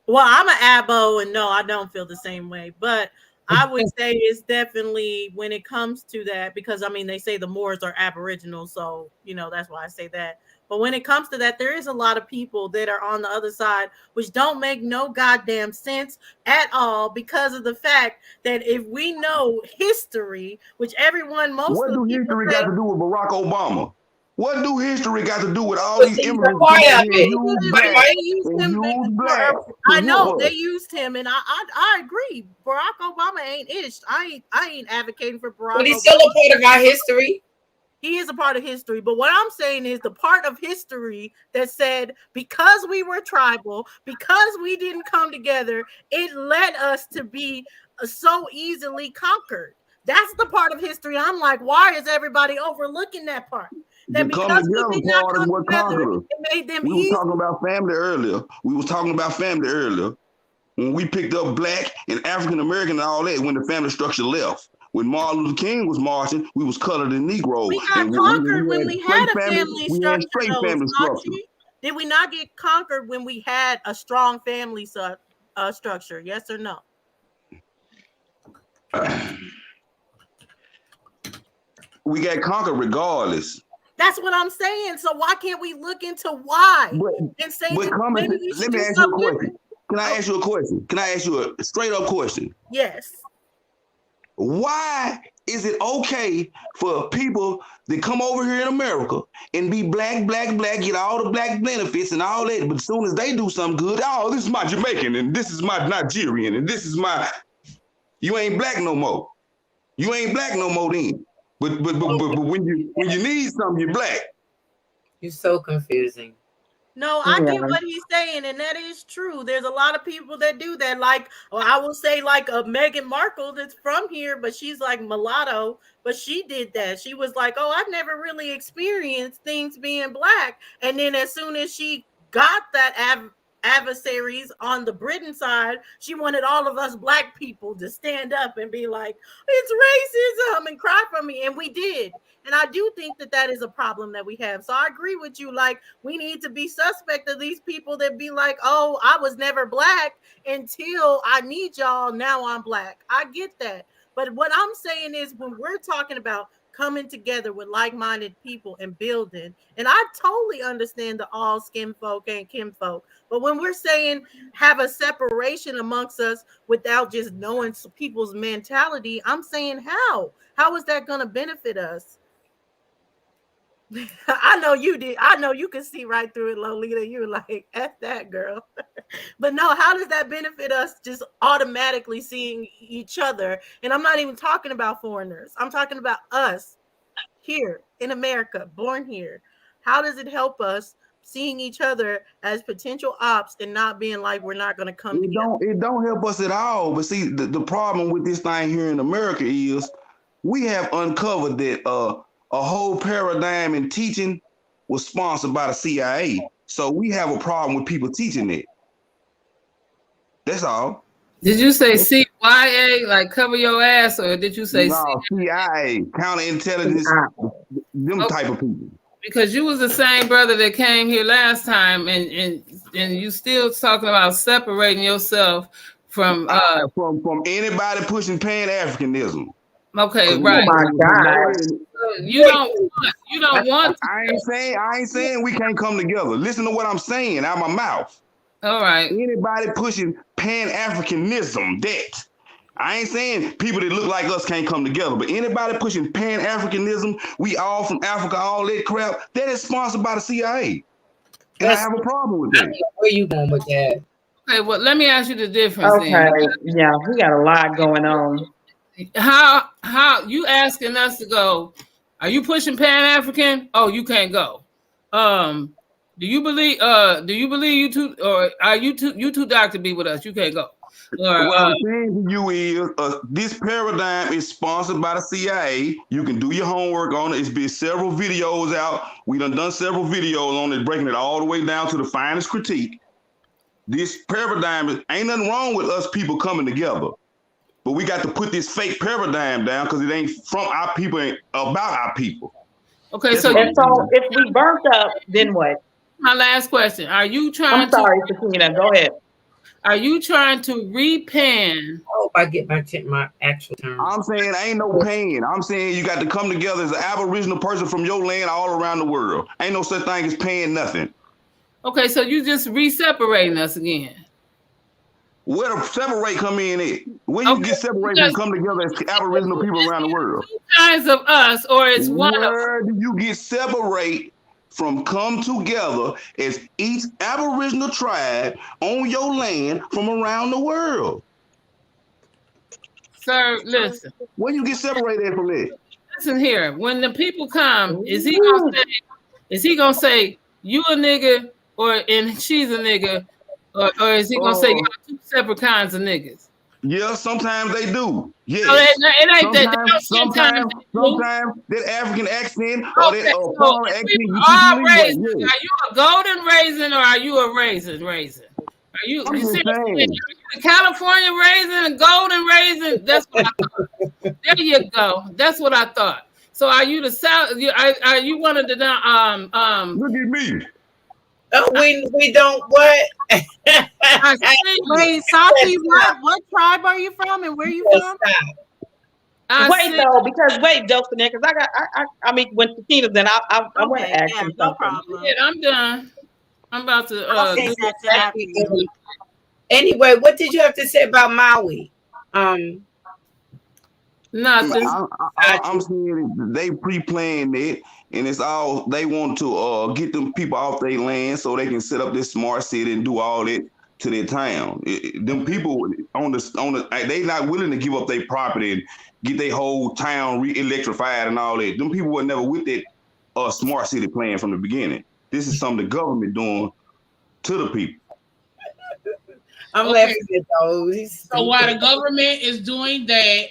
Well, I'm an abo, and no, I don't feel the same way. But I would say it's definitely when it comes to that, because I mean they say the Moors are Aboriginal, so that's why I say that. But when it comes to that, there is a lot of people that are on the other side, which don't make no goddamn sense at all, because of the fact that if we know history, which most What of the do people history say, got to do with Barack Obama? What do history got to do with all But these he's a immigrants part come over of here and it. use they black used and him. use black to I know whoop they us? used him, and I agree. Barack Obama ain't ish. I ain't advocating for Barack But he's Obama. still a part of our history. He is a part of history, but what I'm saying is the part of history that said because we were tribal, because we didn't come together, it led us to be so easily conquered. That's the part of history. I'm like, why is everybody overlooking that part? The That come because we together did not part is come what together, conquered us. it made them We was easy. talking about family earlier. When we picked up black and African American and all that, when the family structure left. When Martin Luther King was marching, we was colored and Negro, We got and conquered we when had we straight had a family. family We had structure, straight though, family structure. Sachi. Did we not get conquered when we had a strong family structure? Yes or no? We got conquered regardless. That's what I'm saying. So why can't we look into why But and say but that coming, maybe we should let me do ask you a something question. different? Can I ask you a question? Can I ask you a straight up question? Yes. Why is it okay for people that come over here in America and be black, get all the black benefits and all that, but as soon as they do something good, oh, this is my Jamaican and this is my Nigerian and this is my, you ain't black no more. You ain't black no more then. But when you need something, you're black. You're so confusing. No, I Yeah. get what he's saying, and that is true. There's a lot of people that do that. Like, or I will say, like a Meghan Markle that's from here, but she's like mulatto. But she did that. She was like, "Oh, I've never really experienced things being black." And then as soon as she got that adversaries on the Britain side, she wanted all of us black people to stand up and be like, "It's racism," and cry for me, and we did. And I do think that that is a problem that we have. So I agree with you. Like, we need to be suspect of these people that be like, oh, I was never black until I need y'all. Now I'm black. I get that. But what I'm saying is when we're talking about coming together with like-minded people and building, and I totally understand the all skin folk and kin folk, but when we're saying have a separation amongst us without just knowing people's mentality, I'm saying how is that going to benefit us? I know you did. I know you can see right through it, Lolita. You're like, F that girl. But no, how does that benefit us just automatically seeing each other? And I'm not even talking about foreigners. I'm talking about us here in America, born here. How does it help us seeing each other as potential ops and not being like we're not going to come together? It don't help us at all. But see, the problem with this thing here in America is we have uncovered that a whole paradigm in teaching was sponsored by the CIA. So we have a problem with people teaching it. That's all. Did you say CYA, like cover your ass, or did you say No, CIA, counterintelligence, them type of people. because you was the same brother that came here last time, and you still talking about separating yourself from anybody pushing Pan-Africanism. Okay, right. Oh my God. You don't want. I ain't saying we can't come together. Listen to what I'm saying out my mouth. All right. Anybody pushing Pan-Africanism, that I ain't saying people that look like us can't come together, but anybody pushing Pan-Africanism, we all from Africa, all that crap, that is sponsored by the CIA. And I have a problem with that. Where you going with that? Okay, well, let me ask you the difference. Okay, yeah, we got a lot going on. How you asking us to go? Are you pushing Pan-African? Oh, you can't go. Do you believe you two, or are you too dark to be with us? You can't go. Or, what I'm saying to you is this paradigm is sponsored by the CIA. You can do your homework on it. It's been several videos out. We done several videos on it, breaking it all the way down to the finest critique. This paradigm, ain't nothing wrong with us people coming together. But we got to put this fake paradigm down because it ain't from our people, ain't about our people. Okay, so if we burnt up, then what? My last question: are you trying? I'm sorry, Sakina. Go ahead. Are you trying to repan? I hope I get my actual term. I'm saying ain't no paying. I'm saying you got to come together as an Aboriginal person from your land all around the world. Ain't no such thing as paying nothing. Okay, so you just re-separating us again. Where the separate come in at? Where you get separated and come together as Aboriginal people around the world? Two kinds of us, or it's one of us. Where do you get separate from come together as each Aboriginal tribe on your land from around the world? Sir, listen. Where you get separated from it? Listen here. When the people come, is he gonna say you a nigga and she's a nigga, or is he gonna say y'all two separate kinds of niggas? Yeah, sometimes they do. Yes. So it ain't that. Sometimes that African accent or Okay, that so foreign if accent. people You are keep raisin, believing, are you a golden raisin or are you a raisin? Are you I'm just see what I'm saying. saying? A California raisin, a golden raisin? That's what I thought. There you go. That's what I thought. So are you the South? Are you one of the Look at me. Oh, we don't what? I see. Wait, Sachi, what tribe are you from and where you from? I Wait see. though, because Justin, because I mean, when Tina, then I want to ask him no something. problem. Yeah, I'm done. I'm about to I'll do fix that after you. Anyway, what did you have to say about Maui? nothing. I'm saying they pre-planned it, and it's all they want to get them people off their land so they can set up this smart city and do all that to their town. Them people on the they not willing to give up their property and get their whole town re-electrified and all that. Them people were never with that smart city plan from the beginning. This is something the government doing to the people. I'm laughing at those. So while the government is doing that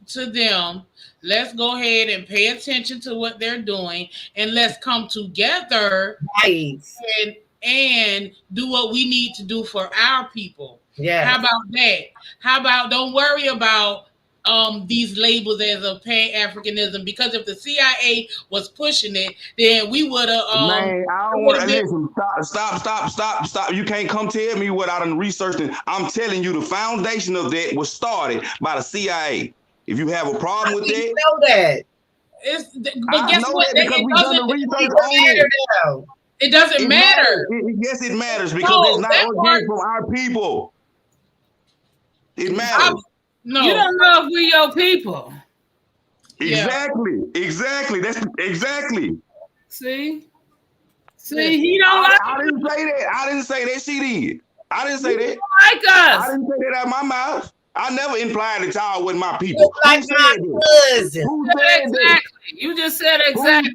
to them, let's go ahead and pay attention to what they're doing, and let's come together and do what we need to do for our people. Yeah. How about that? How about don't worry about these labels as a pan-Africanism, because if the CIA was pushing it, then we would have Man, I don't want to listen. Stop. You can't come tell me what I done researched. I'm telling you the foundation of that was started by the CIA. If you have a problem with that, you know that. But guess what? It doesn't matter. Yes, it matters because it's not organic from our people. It matters. No, you don't know if we your people. Exactly. That's exactly. See, he don't like. I didn't say that. I didn't say that. She did. I didn't say that. Like us. I didn't say that out of my mouth. I never implied that y'all wasn't my people. Like my cousin. Who said exactly. That? You just said exactly.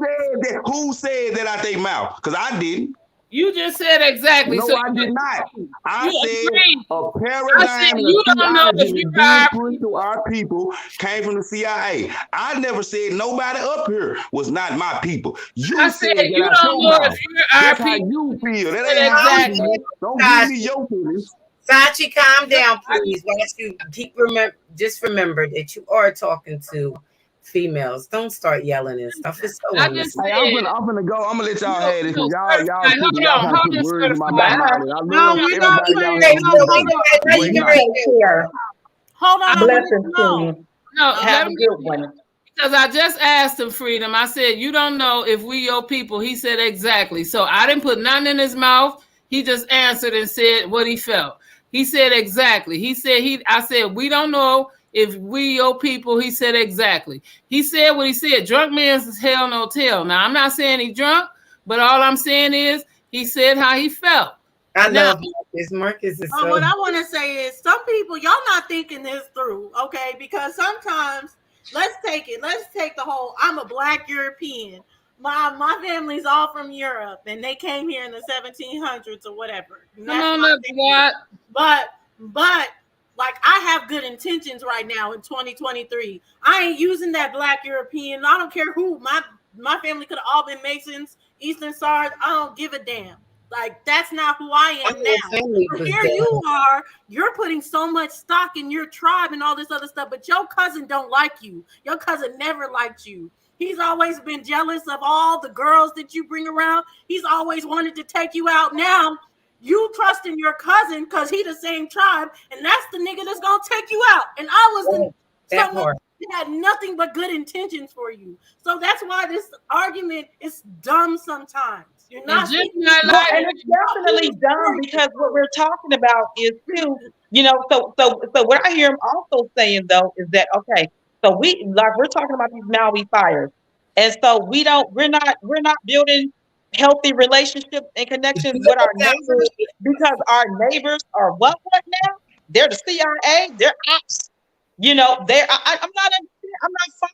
Who said that out their mouth? Because I didn't. You just said exactly. No, so I did not. I said agree. a paradigm you don't know if you are to our people came from the CIA. I never said nobody up here was not my people. You said you don't know if you're our people. That's people. how you feel. That ain't how exactly. Don't give me your feelings. Sachi, calm down, please. Once you just remember that you are talking to females. Don't start yelling and stuff. It's so I'm gonna go. I'm gonna let y'all have this. Y'all put words in my mouth. No, we're not playing. Hold on. No, have a good one. Because I just asked him, Freedom. I said, you don't know if we your people. He said exactly. So I didn't put nothing in his mouth. He just answered and said what he felt. He said exactly. I said, we don't know if we your people. He said exactly. He said what he said. Drunk man's hell no tell. Now, I'm not saying he drunk, but all I'm saying is he said how he felt. I love Marcus. Marcus is so... What I want to say is some people, y'all not thinking this through, okay? Because sometimes, let's take the whole, I'm a Black European. My family's all from Europe, and they came here in the 1700s or whatever. But like I have good intentions right now in 2023. I ain't using that Black European. I don't care who. My family could have all been Masons, Eastern Stars. I don't give a damn. Like that's not who I am now. But here you are. You're putting so much stock in your tribe and all this other stuff, but your cousin don't like you. Your cousin never liked you. He's always been jealous of all the girls that you bring around. He's always wanted to take you out. Now You trust in your cousin because he the same tribe, and that's the nigga that's gonna take you out. And I was in That someone part. that had nothing but good intentions for you. So that's why this argument is dumb sometimes. You're And not Gemini Well, lied and to it's definitely dumb because what we're talking about is too, so what I hear him also saying though is that okay, so we're talking about these Maui fires. And so we're not building healthy relationships and connections with our neighbors because our neighbors are what now? They're the CIA, they're ops. I'm not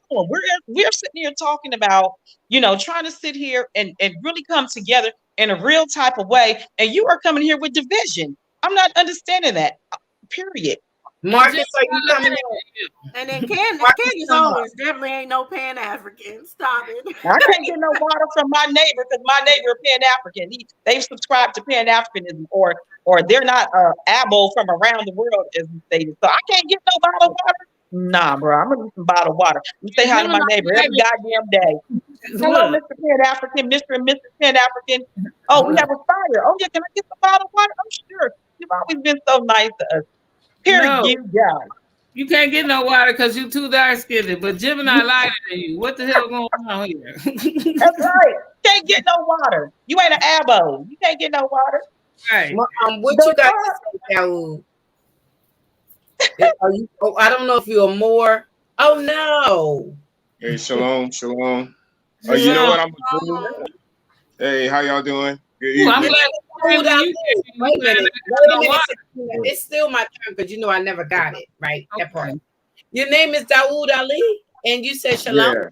following. We're sitting here talking about, trying to sit here and really come together in a real type of way, and you are coming here with division. I'm not understanding that. Period. Marcus, are you coming in? And then Marcus, Candace come up. Owens definitely ain't no Pan African. Stop it. I can't get no water from my neighbor because my neighbor is Pan African. They've subscribed to Pan Africanism, or they're not able from around the world as we stated. So I can't get no bottled water. Nah, bro, I'm gonna need some bottled water. You say hi to my neighbor every goddamn day. Hello, Look, Mr. Pan African, Mr. and Mrs. Pan African. Oh, we have a fire. Oh yeah, can I get some bottled water? Oh sure. You've always been so nice to us. Here no, you go. you can't get no water because you too dark skinned. But Gemini lied to you. What the hell going on here? That's right. Can't get no water. You ain't an abo. You can't get no water. Right. What you got to say, Daoud? Are you? Oh, I don't know if you're more. Oh no. Hey, shalom. You know what I'm gonna do? Hey, how y'all doing? Good Ooh, I'm evening. glad you Wait a minute. no water. It's still my turn because I never got it right. Okay. That part. Your name is Daoud Ali, and you said shalom. Yeah,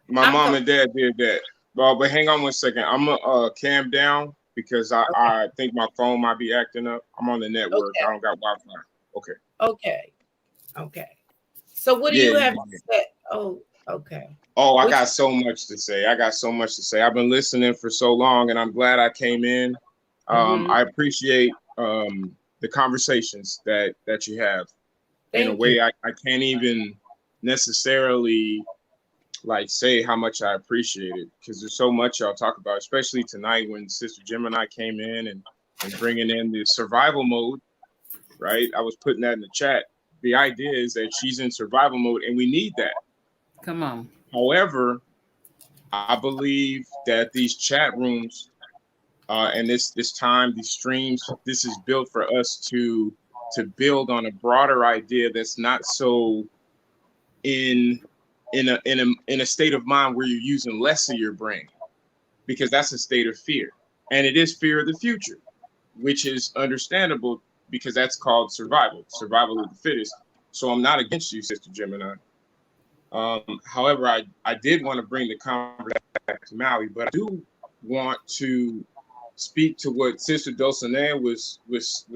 my mom and dad did that. But hang on 1 second. I'm gonna cam down because I think my phone might be acting up. I'm on the network. Okay. I don't got Wi-Fi. Okay. So what do you have to say? Oh, okay. Oh, I got so much to say. I've been listening for so long, and I'm glad I came in. I appreciate the conversations that you have. In a way, I can't even necessarily like say how much I appreciate it because there's so much y'all talk about, especially tonight when Sister Gemini came in and bringing in the survival mode. Right, I was putting that in the chat. The idea is that she's in survival mode, and we need that. Come on. However, I believe that these chat rooms and this time, these streams, this is built for us to build on a broader idea that's not so in a state of mind where you're using less of your brain, because that's a state of fear, and it is fear of the future, which is understandable because that's called survival of the fittest. So I'm not against you, Sister Gemini. However, I did want to bring the conversation back to Maui, but I do want to speak to what Sister Dulcinea was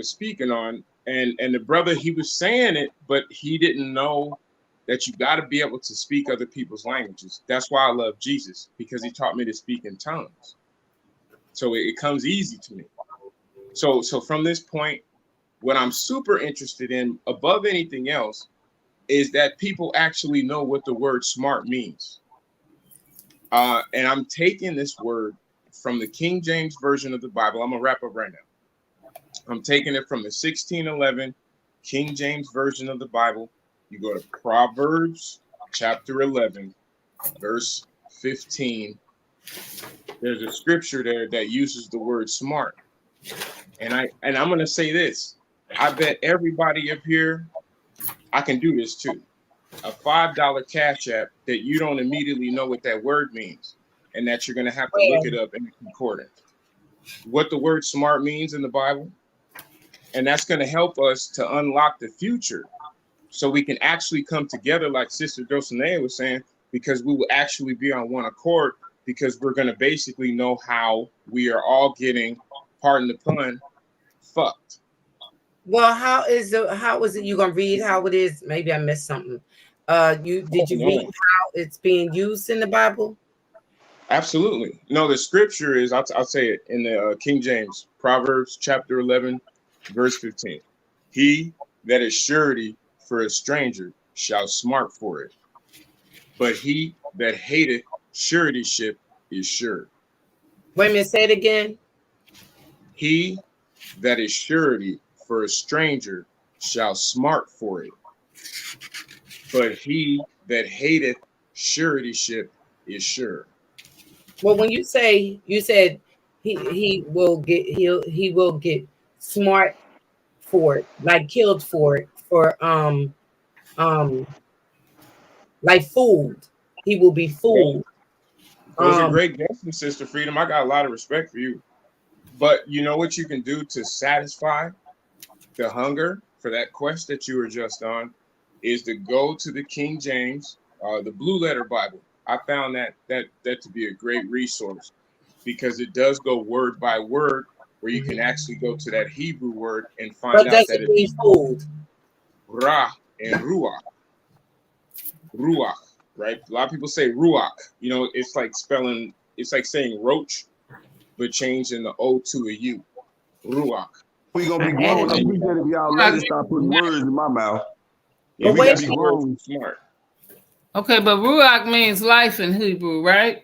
speaking on, and the brother, he was saying it, but he didn't know that you got to be able to speak other people's languages. That's why I love Jesus, because he taught me to speak in tongues. So it comes easy to me. So from this point, what I'm super interested in above anything else is that people actually know what the word smart means. And I'm taking this word from the King James Version of the Bible. I'm gonna wrap up right now. I'm taking it from the 1611 King James Version of the Bible. You go to Proverbs chapter 11, verse 15. There's a scripture there that uses the word smart. And I'm gonna say this. I bet everybody up here, I can do this too. A $5 cash app that you don't immediately know what that word means, and that you're going to have to look it up in the concordance. What the word smart means in the Bible, and that's going to help us to unlock the future so we can actually come together like Sister Dulcinea was saying, because we will actually be on one accord, because we're going to basically know how we are all getting, pardon the pun, fucked. Well, how is it you gonna read how it is? Maybe I missed something. Did you read how it's being used in the Bible? Absolutely. No, the scripture is, I'll say it in the King James, Proverbs chapter 11, verse 15. He that is surety for a stranger shall smart for it, but he that hateth suretyship is sure. Wait a minute, say it again. He that is surety for a stranger shall smart for it. But he that hateth suretyship is sure. Well, when you said he will get smart for it, like killed for it, for um like fooled. He will be fooled. Those are great guesses, Sister Freedom. I got a lot of respect for you. But you know what you can do to satisfy the hunger for that quest that you were just on is to go to the King James, the Blue Letter Bible. I found that to be a great resource because it does go word by word, where you can actually go to that Hebrew word and find But out does that it it's mean fooled? Ra and Ruach. Ruach, right? A lot of people say Ruach. You know, it's like saying roach, but changing the O to a U. Ruach. We gonna be I grown added up. it. We said if y'all let us start putting words in my mouth. Yeah, But we wait got a some minute. words for smart. Okay, but ruach means life in Hebrew, right?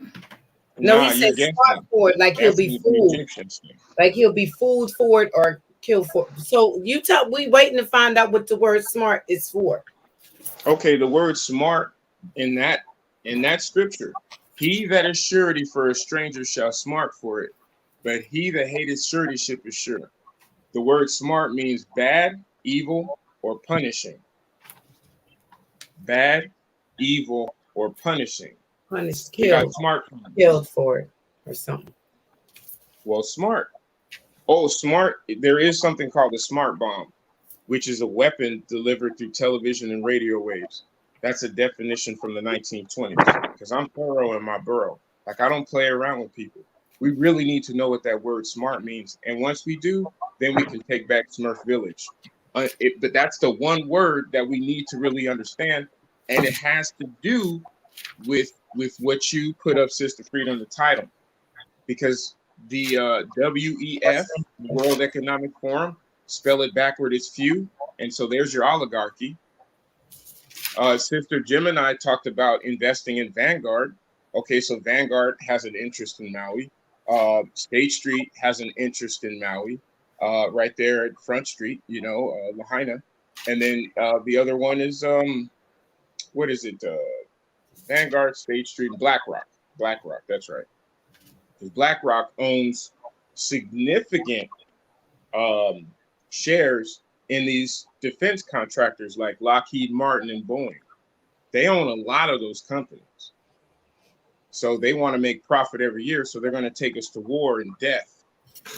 No, he Nah, said you're smart guessing. for it, like he'll That's be an fooled. Egyptian thing. Like he'll be fooled for it or killed for it. So we waiting to find out what the word smart is for. Okay, the word smart in that scripture, he that is surety for a stranger shall smart for it, but he that hateth suretyship is sure. The word smart means bad, evil, or punishing. Bad, evil, or punishing. Punished, We got killed, smart. killed for it or something. Well, smart. Oh, smart. There is something called a smart bomb, which is a weapon delivered through television and radio waves. That's a definition from the 1920s. Because I'm thorough in my borough. Like, I don't play around with people. We really need to know what that word smart means. And once we do, then we can take back Smurf Village. But that's the one word that we need to really understand. And it has to do with what you put up, Sister Freedom, the title. Because the WEF, the World Economic Forum, spell it backward, it's few. And so there's your oligarchy. Sister Gemini talked about investing in Vanguard. Okay, so Vanguard has an interest in Maui. State Street has an interest in Maui. Right there at Front Street, Lahaina. And then the other one is, what is it? Vanguard, State Street, and BlackRock. BlackRock, that's right. Because BlackRock owns significant shares in these defense contractors like Lockheed Martin and Boeing. They own a lot of those companies. So they want to make profit every year. So they're going to take us to war and death.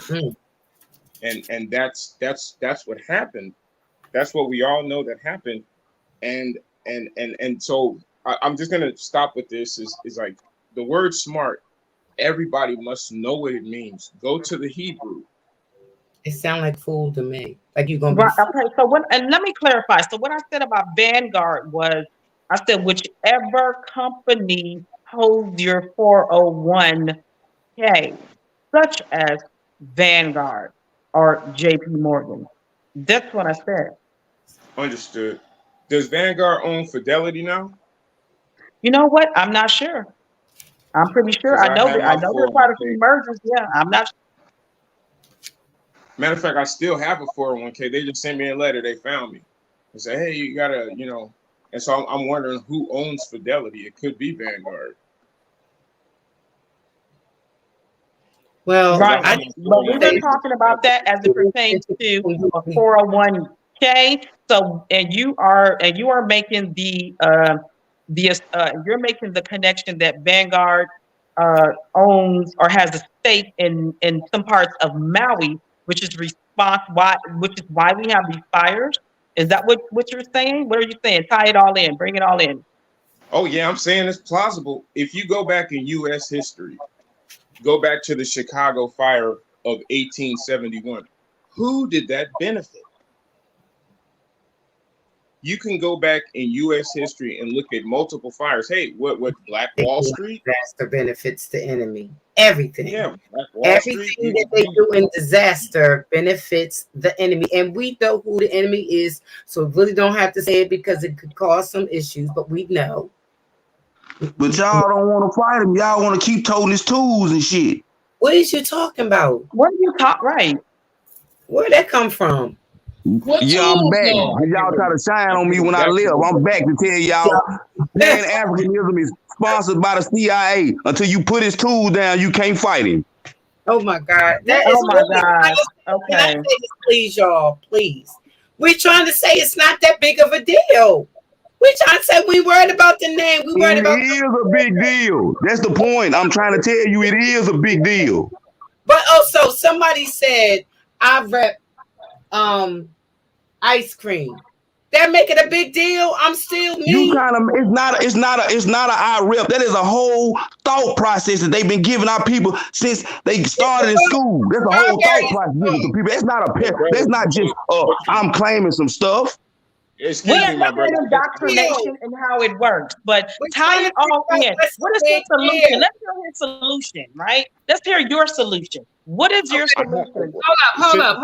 And that's what happened. That's what we all know that happened. And so I'm just going to stop with this is like the word smart. Everybody must know what it means. Go to the Hebrew. It sounds like fool to me. Like you're gonna be Right. Okay. So and let me clarify. So what I said about Vanguard was, I said whichever company holds your 401k, such as Vanguard or JP Morgan. That's what I said. Understood. Does Vanguard own Fidelity now? You know what? I'm not sure. I'm pretty sure. Because I I know have that I my know there are quite a few 401k. mergers. Yeah, I'm not. Matter of fact, I still have a 401k. They just sent me a letter. They found me and said, "Hey, you gotta, And so I'm wondering who owns Fidelity. It could be Vanguard. well. Right. I But we were talking about that as it pertains to a 401k. So, and you are making you're making the connection that Vanguard owns or has a stake in some parts of Maui, which is which is why we have these fires. Is that what you're saying? What are you saying? Tie it all in, bring it all in. Oh yeah, I'm saying it's plausible. If you go back in U.S. history, go back to the Chicago fire of 1871. Who did that benefit? You can go back in U.S. history and look at multiple fires. Hey, what Black Wall Street? disaster benefits the enemy. Everything. Yeah, Black Wall Everything Street. that they do in disaster benefits the enemy. And we know who the enemy is. So we really don't have to say it because it could cause some issues, but we know. But y'all don't want to fight him. Y'all want to keep toting his tools and shit. What is you talking about? What are you talking? Right. Where'd that come from? What Yeah, I'm tools back. though? Y'all try to shine on me when I live. I'm back to tell y'all Pan Africanism is sponsored by the CIA. Until you put his tools down, you can't fight him. Oh my God. That is Oh my really, God. can I Okay. say this, please, y'all? Please. We're trying to say it's not that big of a deal. We're trying to say we worried about the name. We worried It about is a big deal. That's the point. I'm trying to tell you it is a big deal. but also somebody said I rep ice cream. That make it a big deal. I'm still You me. kind of it's not a I rep. That is a whole thought process that they've been giving our people since they started in school. That's a whole thought process given to people. That's not a But brother, that's not just but I'm claiming some stuff. excuse We me, my brother. understand indoctrination and how it works, but We're tie trying it to figure all out in. what's What is the the big solution? deal. Let's hear his solution, right? Let's hear your solution. What is your I have, solution? hold up. I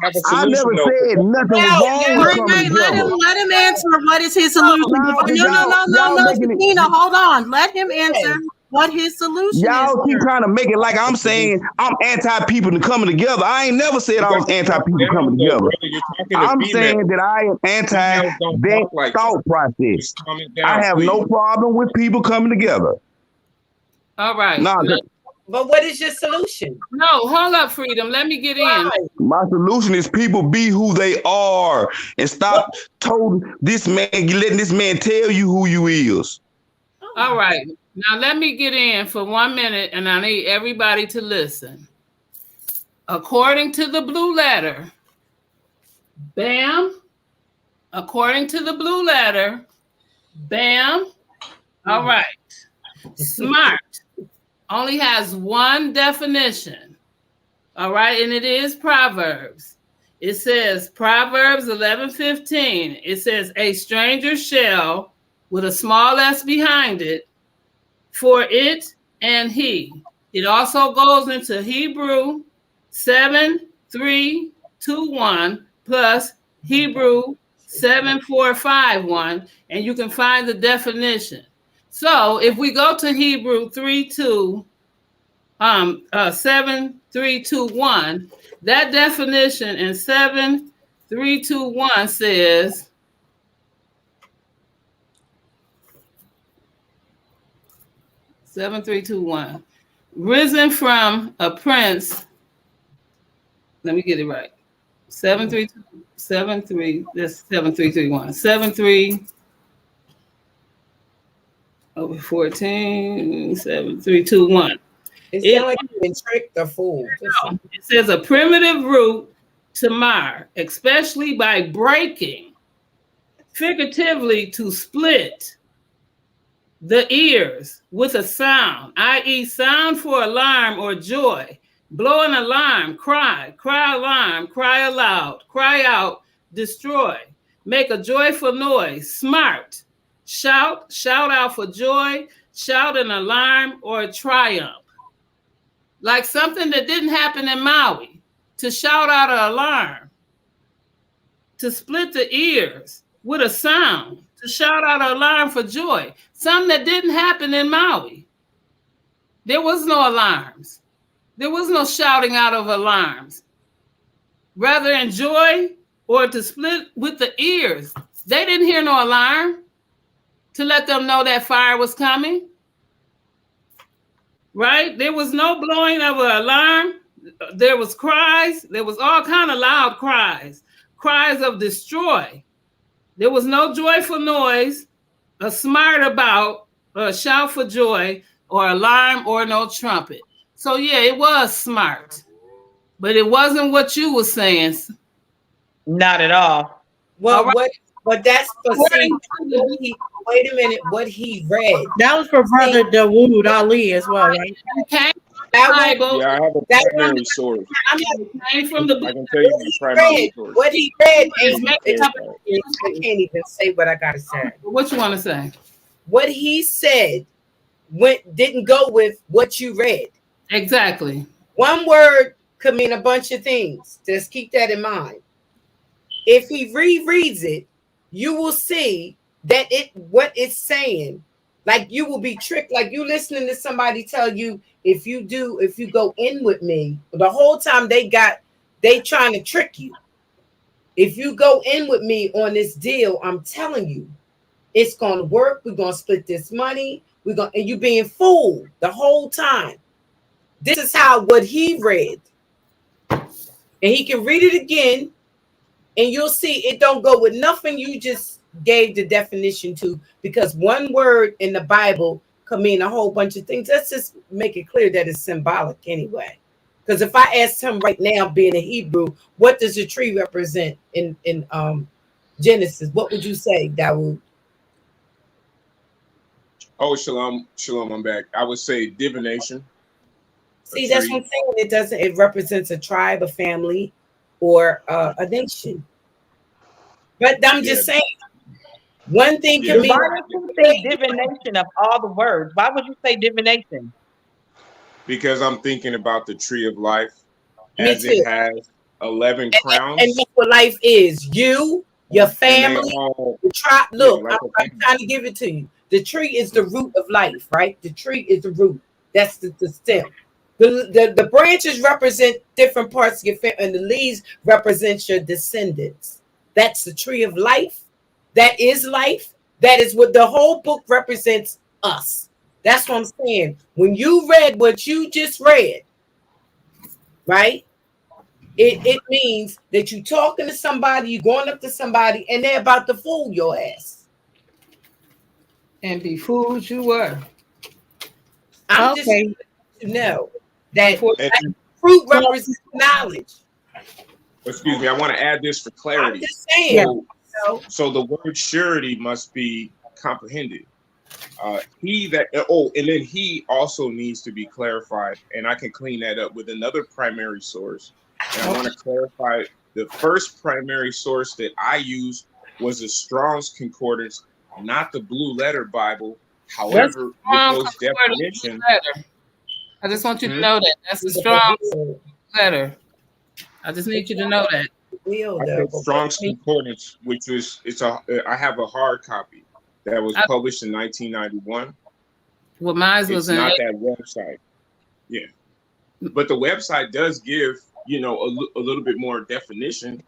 have a I solution never though. said nothing was wrong with Wait, coming wait, together. let him answer. What is his solution? Now, cause y'all No, making Sakina, it. hold on. Let him answer what his solution is. Y'all keep trying to make it like I'm saying I'm anti people to coming together. I ain't never said You I got was to anti calm people down coming though, together. brother. You're talking to I'm females. saying that I am anti Females don't that talk like that. thought process. Just calm it I down, have please. no problem with people coming together. All right. Nah, But what is your solution? No, hold up, Freedom. Let me get in. Right. my solution is people be who they are and stop told this man, you letting this man tell you who you is. All right. Now let me get in for 1 minute and I need everybody to listen. According to the blue letter, bam. According to the blue letter, bam. All right. Smart only has one definition. All right. And it is Proverbs. It says Proverbs 11:15. It says a stranger shall with a small s behind it for it and he. It also goes into Hebrew 7321 plus Hebrew 7451, and you can find the definition. So if we go to Hebrew 7321, that definition in 7321 says 7321. Risen from a prince. Let me get it right. 7323. That's 7331. 73 over 14. 7321. It sounds like you've been tricked or fooled. It says a primitive root to mar, especially by breaking, figuratively to split the ears with a sound, i.e., sound for alarm or joy. Blow an alarm, cry alarm, cry aloud, cry out, destroy. Make a joyful noise, smart. Shout out for joy, shout an alarm or a triumph. Like something that didn't happen in Maui, to shout out an alarm, to split the ears with a sound, to shout out an alarm for joy. Something that didn't happen in Maui. There was no alarms. There was no shouting out of alarms. Rather in joy or to split with the ears. They didn't hear no alarm to let them know that fire was coming. Right? There was no blowing of an alarm. There was cries. There was all kind of loud cries. Cries of destroy. There was no joyful noise, a smart about, or a shout for joy, or alarm, or no trumpet. So yeah, it was smart, but it wasn't what you were saying. Not at all. Well, right. but that's for see. Wait a minute. What he read. That was for Brother Dawood Ali as well, right? Okay. Yeah, I have a primary source. Came from the I can tell you my primary source. What he read ain't. Make I can't even say what I gotta say. What you want to say? What he said didn't go with what you read. Exactly. One word could mean a bunch of things. Just keep that in mind. If he rereads it, you will see that what it's saying, like you will be tricked, like you listening to somebody tell you, if you go in with me, the whole time they got They trying to trick you. If you go in with me on this deal, I'm telling you, it's gonna work. We're gonna split this money. And you being fooled the whole time. This is how what he read, and he can read it again, and you'll see it don't go with nothing you just gave the definition to, because one word in the Bible can mean a whole bunch of things. Let's just make it clear that it's symbolic anyway. Because if I asked him right now, being a Hebrew, what does the tree represent in Genesis? What would you say, Dawood? Oh, shalom, shalom. I'm back. I would say divination. See, that's what I'm saying. It doesn't. It represents a tribe, a family, or a nation. But I'm just saying, one thing can mean. Why did you say divination of all the words? Why would you say divination? Because I'm thinking about the tree of life, Me as too. it has 11 crowns. And that's what life is. You, your family, the tribe. Look, like I'm trying to give it to you. The tree is the root of life, right? The tree is the root. That's the stem. The branches represent different parts of your family, and the leaves represent your descendants. That's the tree of life. That is life. That is what the whole book represents, us. That's what I'm saying. When you read what you just read, right? It means that you talking to somebody, you going up to somebody, and they're about to fool your ass. And be fooled you were. I'm just letting you know that fruit represents knowledge. Excuse me, I want to add this for clarity. I'm just saying. So the word surety must be comprehended. And then he also needs to be clarified, and I can clean that up with another primary source. And I want to clarify, the first primary source that I used was the Strong's Concordance, not the Blue Letter Bible. However, with those definitions, I just want you to know that that's the Strong's letter. I just need you to know that. I said Strong's Concordance, which was I have a hard copy that was published in 1991. Well, mine was not that website. Yeah, but the website does give a little bit more definition.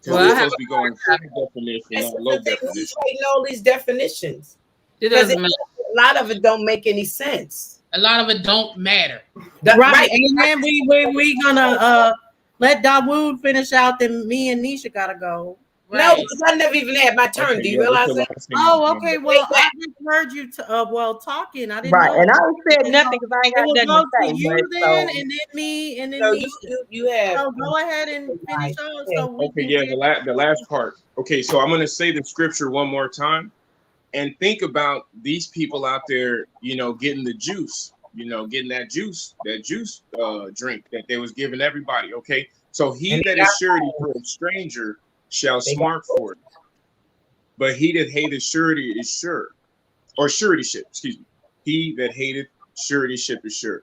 Well, we're supposed to be going high definition, not low definition. All these definitions. It doesn't matter. A lot of it don't make any sense. A lot of it don't matter. Right. And then we gonna let Dawood finish out, then me and Nisha gotta go. Right. No, because I never even had my turn. Do you realize that? Oh, okay. Well, I just heard you talking. I didn't know. And I ain't said nothing because I ain't got nothing to say. You then, and then me, and then Nisha. You have. So go ahead and finish on. So the last part. Okay, so I'm gonna say the scripture one more time, and think about these people out there, getting the juice, getting that juice drink that they was giving everybody. Okay, so he that is surety for a stranger shall smart for it, but he that hateth surety is sure, or suretyship. Excuse me. He that hateth suretyship is sure.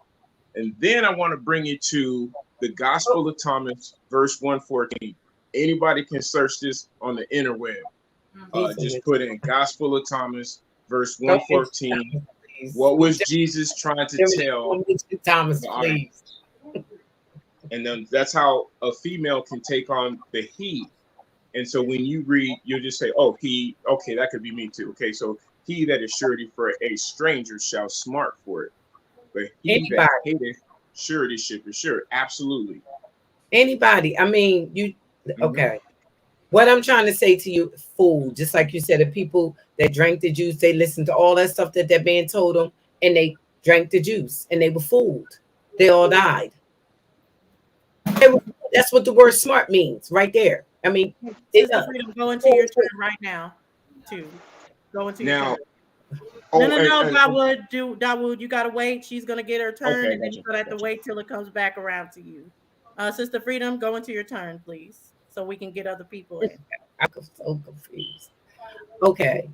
And then I want to bring you to the Gospel of Thomas, verse 114. Anybody can search this on the interweb. Just put in Gospel of Thomas, verse 114. What was Jesus trying to tell Thomas, please? And then that's how a female can take on the he. And so when you read, you'll just say, oh, he, okay, that could be me too. Okay, so he that is surety for a stranger shall smart for it. But he that hateth suretyship is sure. Absolutely. Anybody. I mean, okay. What I'm trying to say to you, fool, just like you said, the people that drank the juice, they listened to all that stuff that that man told them, and they drank the juice, and they were fooled. They all died. That's what the word smart means right there. I mean, go into your turn right now, too. Go into your turn. Dawood, you gotta wait. She's gonna get her turn, and then you're gonna have to wait till it comes back around to you. Sister Freedom, go into your turn, please, so we can get other people in. I'm so confused. Okay,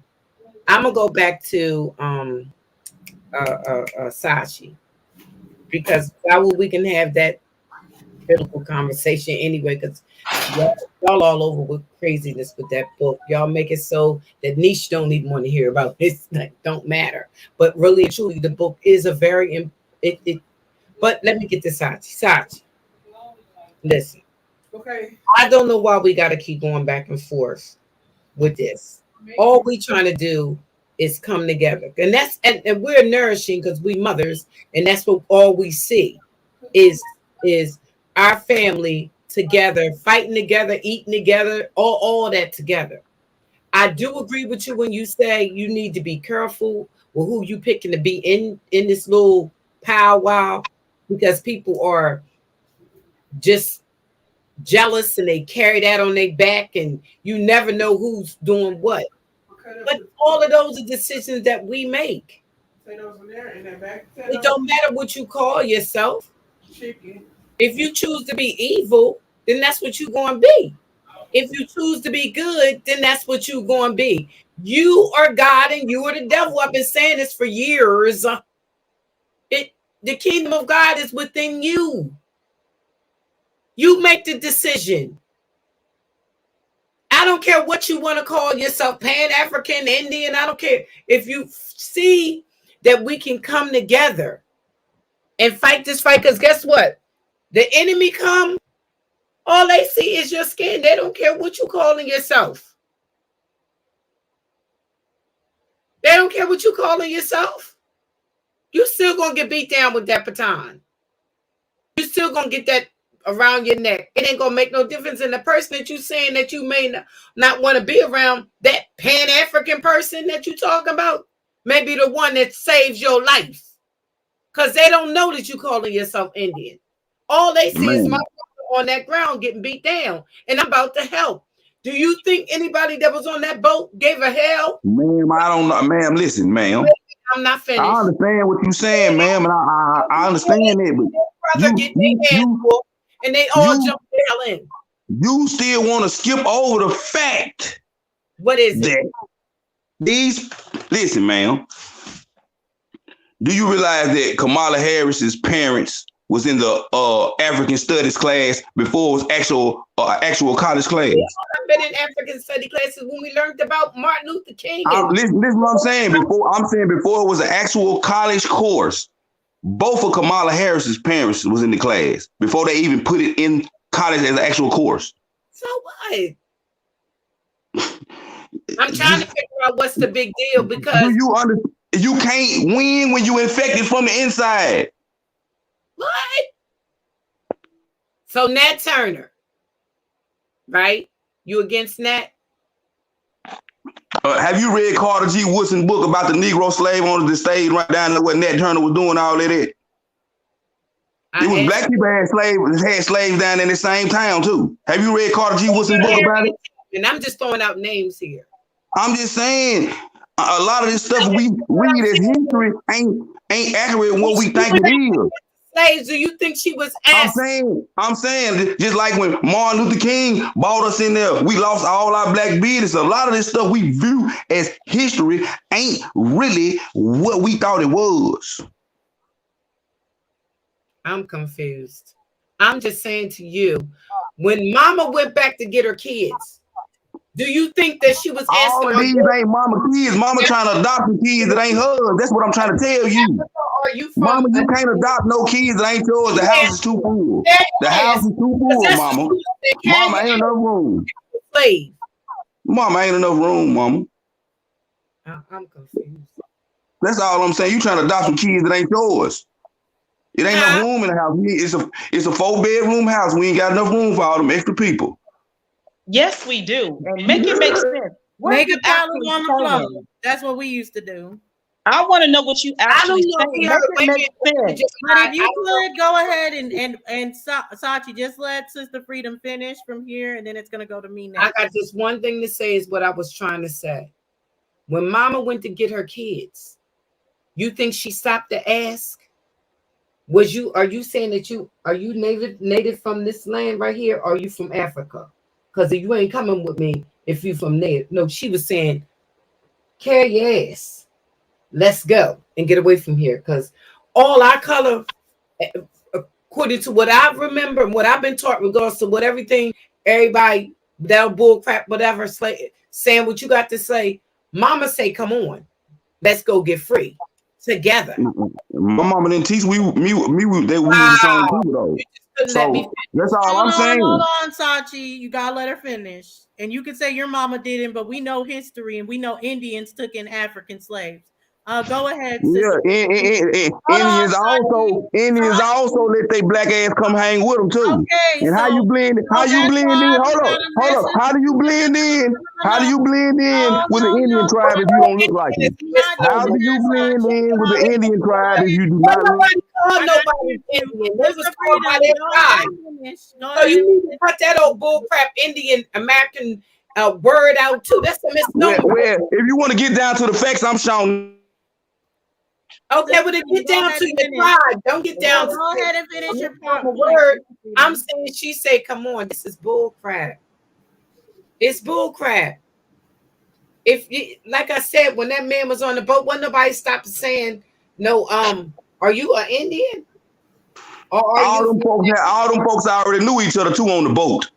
I'm gonna go back to Sashi, because we can have that biblical conversation anyway, because y'all all over with craziness with that book. Y'all make it so that niche don't even want to hear about this. Like, don't matter. But really and truly, the book is a very but let me get this, Sachi. Listen, Okay. I don't know why we got to keep going back and forth with this. All we trying to do is come together, and and we're nourishing because we mothers, and that's what all we see is our family together, fighting together, eating together, all that together. I do agree with you when you say you need to be careful with who you picking to be in this little powwow, because people are just jealous and they carry that on their back, and you never know who's doing what. But all of those are decisions that we make. It don't matter what you call yourself. If you choose to be evil, then that's what you're going to be. If you choose to be good, then that's what you're going to be. You are God and you are the devil. I've been saying this for years. The kingdom of God is within you. You make the decision. I don't care what you want to call yourself, Pan-African, Indian. I don't care. If you see that we can come together and fight this fight, because guess what? The enemy come, all they see is your skin. They don't care what you calling yourself. They don't care what you calling yourself. You still gonna get beat down with that baton. You still gonna get that around your neck. It ain't gonna make no difference. And the person that you saying that you may not want to be around, that Pan-African person that you talking about, may be the one that saves your life. Because they don't know that you calling yourself Indian. All they see is my brother on that ground getting beat down, and I'm about to help. Do you think anybody that was on that boat gave a hell? Ma'am, I don't know. Ma'am, listen, ma'am. I'm not finished. I understand what you're saying, ma'am, and I understand it, but and they all jumped the hell in. You still want to skip over the fact. What is it? Listen, ma'am. Do you realize that Kamala Harris's parents was in the African Studies class before it was actual college class? I've been in African study classes when we learned about Martin Luther King. Listen, what I'm saying. Before it was an actual college course. Both of Kamala Harris's parents was in the class before they even put it in college as an actual course. So what? I'm trying to figure out what's the big deal, because you can't win when you infected from the inside. What? So Nat Turner, right? You against Nat? Have you read Carter G. Woodson's book about the Negro slave on the stage right down there where Nat Turner was doing all of that? It was black people had slaves down in the same town too. Have you read Carter G. Woodson's book about it? And I'm just throwing out names here. I'm just saying a lot of this stuff we read as history ain't accurate what we think it is. Slaves, do you think she was asked? I'm saying just like when Martin Luther King bought us in there, we lost all our black business. A lot of this stuff we view as history ain't really what we thought it was. I'm confused. I'm just saying to you, when Mama went back to get her kids, do you think that she was asking? All of these ain't Mama kids. Mama trying to adopt some kids that ain't hers. That's what I'm trying to tell you. Are you from Mama, you can't adopt no kids that ain't yours. The house is too full. The house is too full, Mama. Mama, ain't enough room. Slave. Mama, ain't enough room, Mama. I'm confused. That's all I'm saying. You trying to adopt some kids that ain't yours. It ain't enough room in the house. It's a 4-bedroom house. We ain't got enough room for all them extra people. Yes, we do. And make it make sense. Make a pile on the floor. That's what we used to do. I want to know what you actually say. But if you could go ahead and Sachi, just let Sister Freedom finish from here, and then it's gonna go to me next. I got just one thing to say is what I was trying to say. When Mama went to get her kids, you think she stopped to ask? Are you saying that are you native from this land right here, or are you from Africa? Because you ain't coming with me if you from there. No, she was saying, carry your ass. Let's go and get away from here. Because all our color, according to what I remember and what I've been taught, regards to what everybody, that bull crap, whatever, saying what you got to say, Mama say, come on, let's go get free together. My mama didn't teach me they were the same people though. couldn't let me So that's all Hold I'm on, saying. Sachi. You gotta let her finish. And you can say your mama didn't, but we know history and we know Indians took in African slaves. Go ahead, Yeah, sister. Hold on, Sachi. Indians also Sachi. let their black ass come hang with them too. Okay, And how so you blend? How you that's blend in? why we Hold up, gotta hold up. listen. How do you blend in? How do you blend in No, with an no, Indian no. tribe if you don't look like them? We're not How doing do you that, blend Sachi. in with the Indian tribe if you do But not look? nobody called I gotta nobody give you Indian. They was Mr. called by Freedom. their Go ahead tribe. and finish. Go So ahead you and need to finish. cut that old bullcrap Indian American word out too. That's a misnomer. If you want to get down to the facts, I'm Sean. Okay, well then get Go down ahead to and your finish. tribe. Don't get down No, to go ahead and a finish your misnomer point, word. Mr. I'm Freedom. saying she said, come on, this is bullcrap. It's bullcrap. If you, like I said, when that man was on the boat, wasn't nobody stopped saying, no, are you an Indian? Or are you from All them folks already knew each other too on the boat.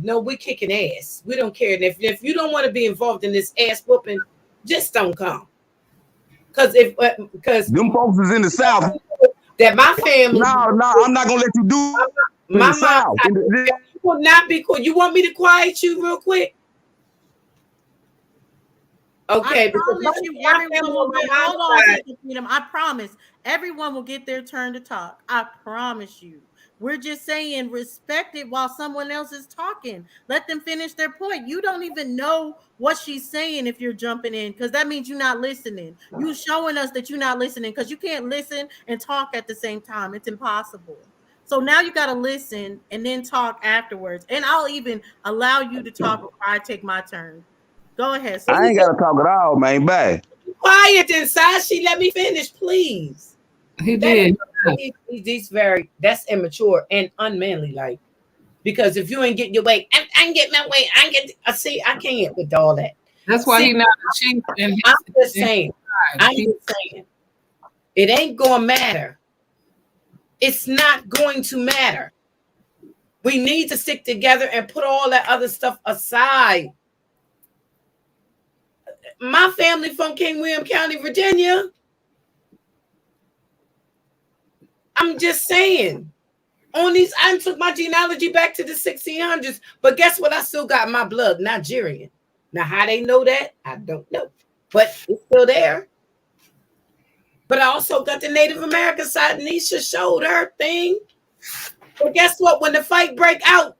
No, we're kicking ass. We don't care. And if you don't want to be involved in this ass whooping, just don't come. Because Them folks is in the South. that my family, No, I'm not gonna let you do it in my the mom, South. you will not be cool. You want me to quiet you real quick? Okay, I because promise you, my everyone family will on my get. mom's Hold on, side, Sister Freedom. I promise, everyone will get their turn to talk. I promise you. We're just saying, respect it while someone else is talking. Let them finish their point. You don't even know what she's saying if you're jumping in, because that means you're not listening. You showing us that you're not listening, because you can't listen and talk at the same time. It's impossible. So now you got to listen and then talk afterwards. And I'll even allow you to talk before I take my turn. Go ahead, I sister. ain't gotta talk at all, man. Bye. quiet inside. She let me finish, please. He That did. he's very that's immature and unmanly, like because if you ain't getting your way, I can get my way. I get. I see. I can't with all that. That's why See, he not a chief in I'm just his saying. tribe. I'm just saying. It ain't gonna matter. It's not going to matter. We need to stick together and put all that other stuff aside. My family from King William County, Virginia. I'm just saying. On these, I took my genealogy back to the 1600s, but guess what? I still got my blood Nigerian. Now, how they know that, I don't know, but it's still there. But I also got the Native American side. Nisha showed her thing. But guess what? When the fight break out,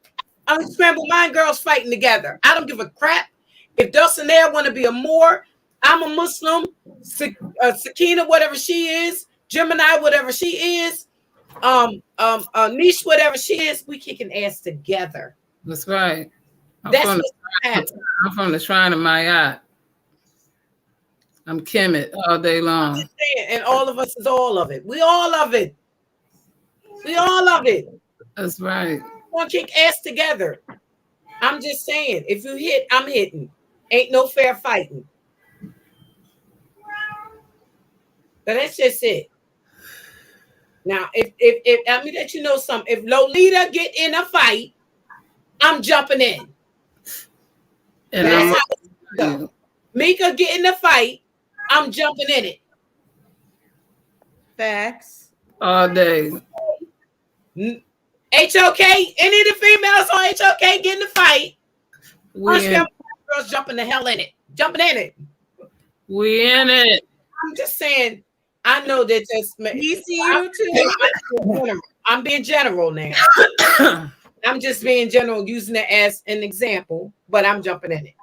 Unscramble Mind Girls fighting together. I don't give a crap. If Dulcinea want to be a Moor, I'm a Muslim, Sakina, whatever she is, Gemini, whatever she is, Niche, whatever she is, we kicking ass together. That's right. That's what's happening. I'm from the Shrine of Mayat. I'm Kemet all day long. And all of us is all of it. We all of it. We all of it. That's right. We're gonna kick ass together. I'm just saying, if you hit, I'm hitting. Ain't no fair fighting. But that's just it. Now, if let me let you know something. If Lolita get in a fight, I'm jumping in. And That's how it's go. Mika get in the fight, I'm jumping in it. Facts. all day. HOK, any of the females on HOK get in the fight. We Girls jumping the hell in it. Jumping in it. We in it. I'm just saying, I know that just we see you too. I'm being general now. I'm just being general, using it as an example, but I'm jumping in it.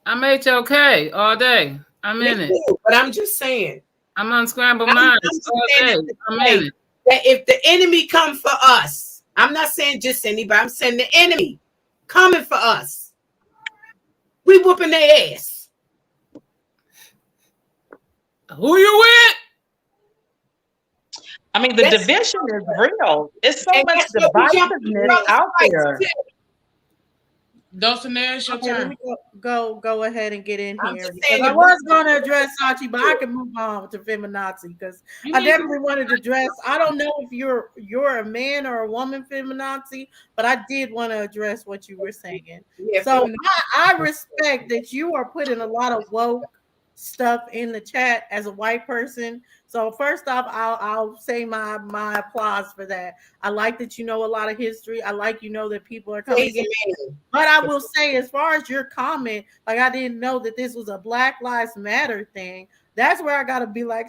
I'm HOK all day. I'm in it. Too, but I'm just saying. I'm Unscramble Minds all day. I'm in it. That if the enemy come for us, I'm not saying just anybody, I'm saying the enemy coming for us, we whooping their ass. Who you with? I mean, the division is real. It's so much divisiveness out there. Dulcinea, it's your turn. Let me go ahead and get in here. saying I was going to address Sachi, but I can move on to feminazi because I definitely wanted to address. I don't know if you're a man or a woman feminazi, but I did want to address what you were saying. Yeah, so I respect that you are putting a lot of woke stuff in the chat as a white person. So first off, I'll say my applause for that. I like that you know a lot of history. I like you know that people are coming He's against. amazing. But I will say, as far as your comment, like I didn't know that this was a Black Lives Matter thing. That's where I gotta be like,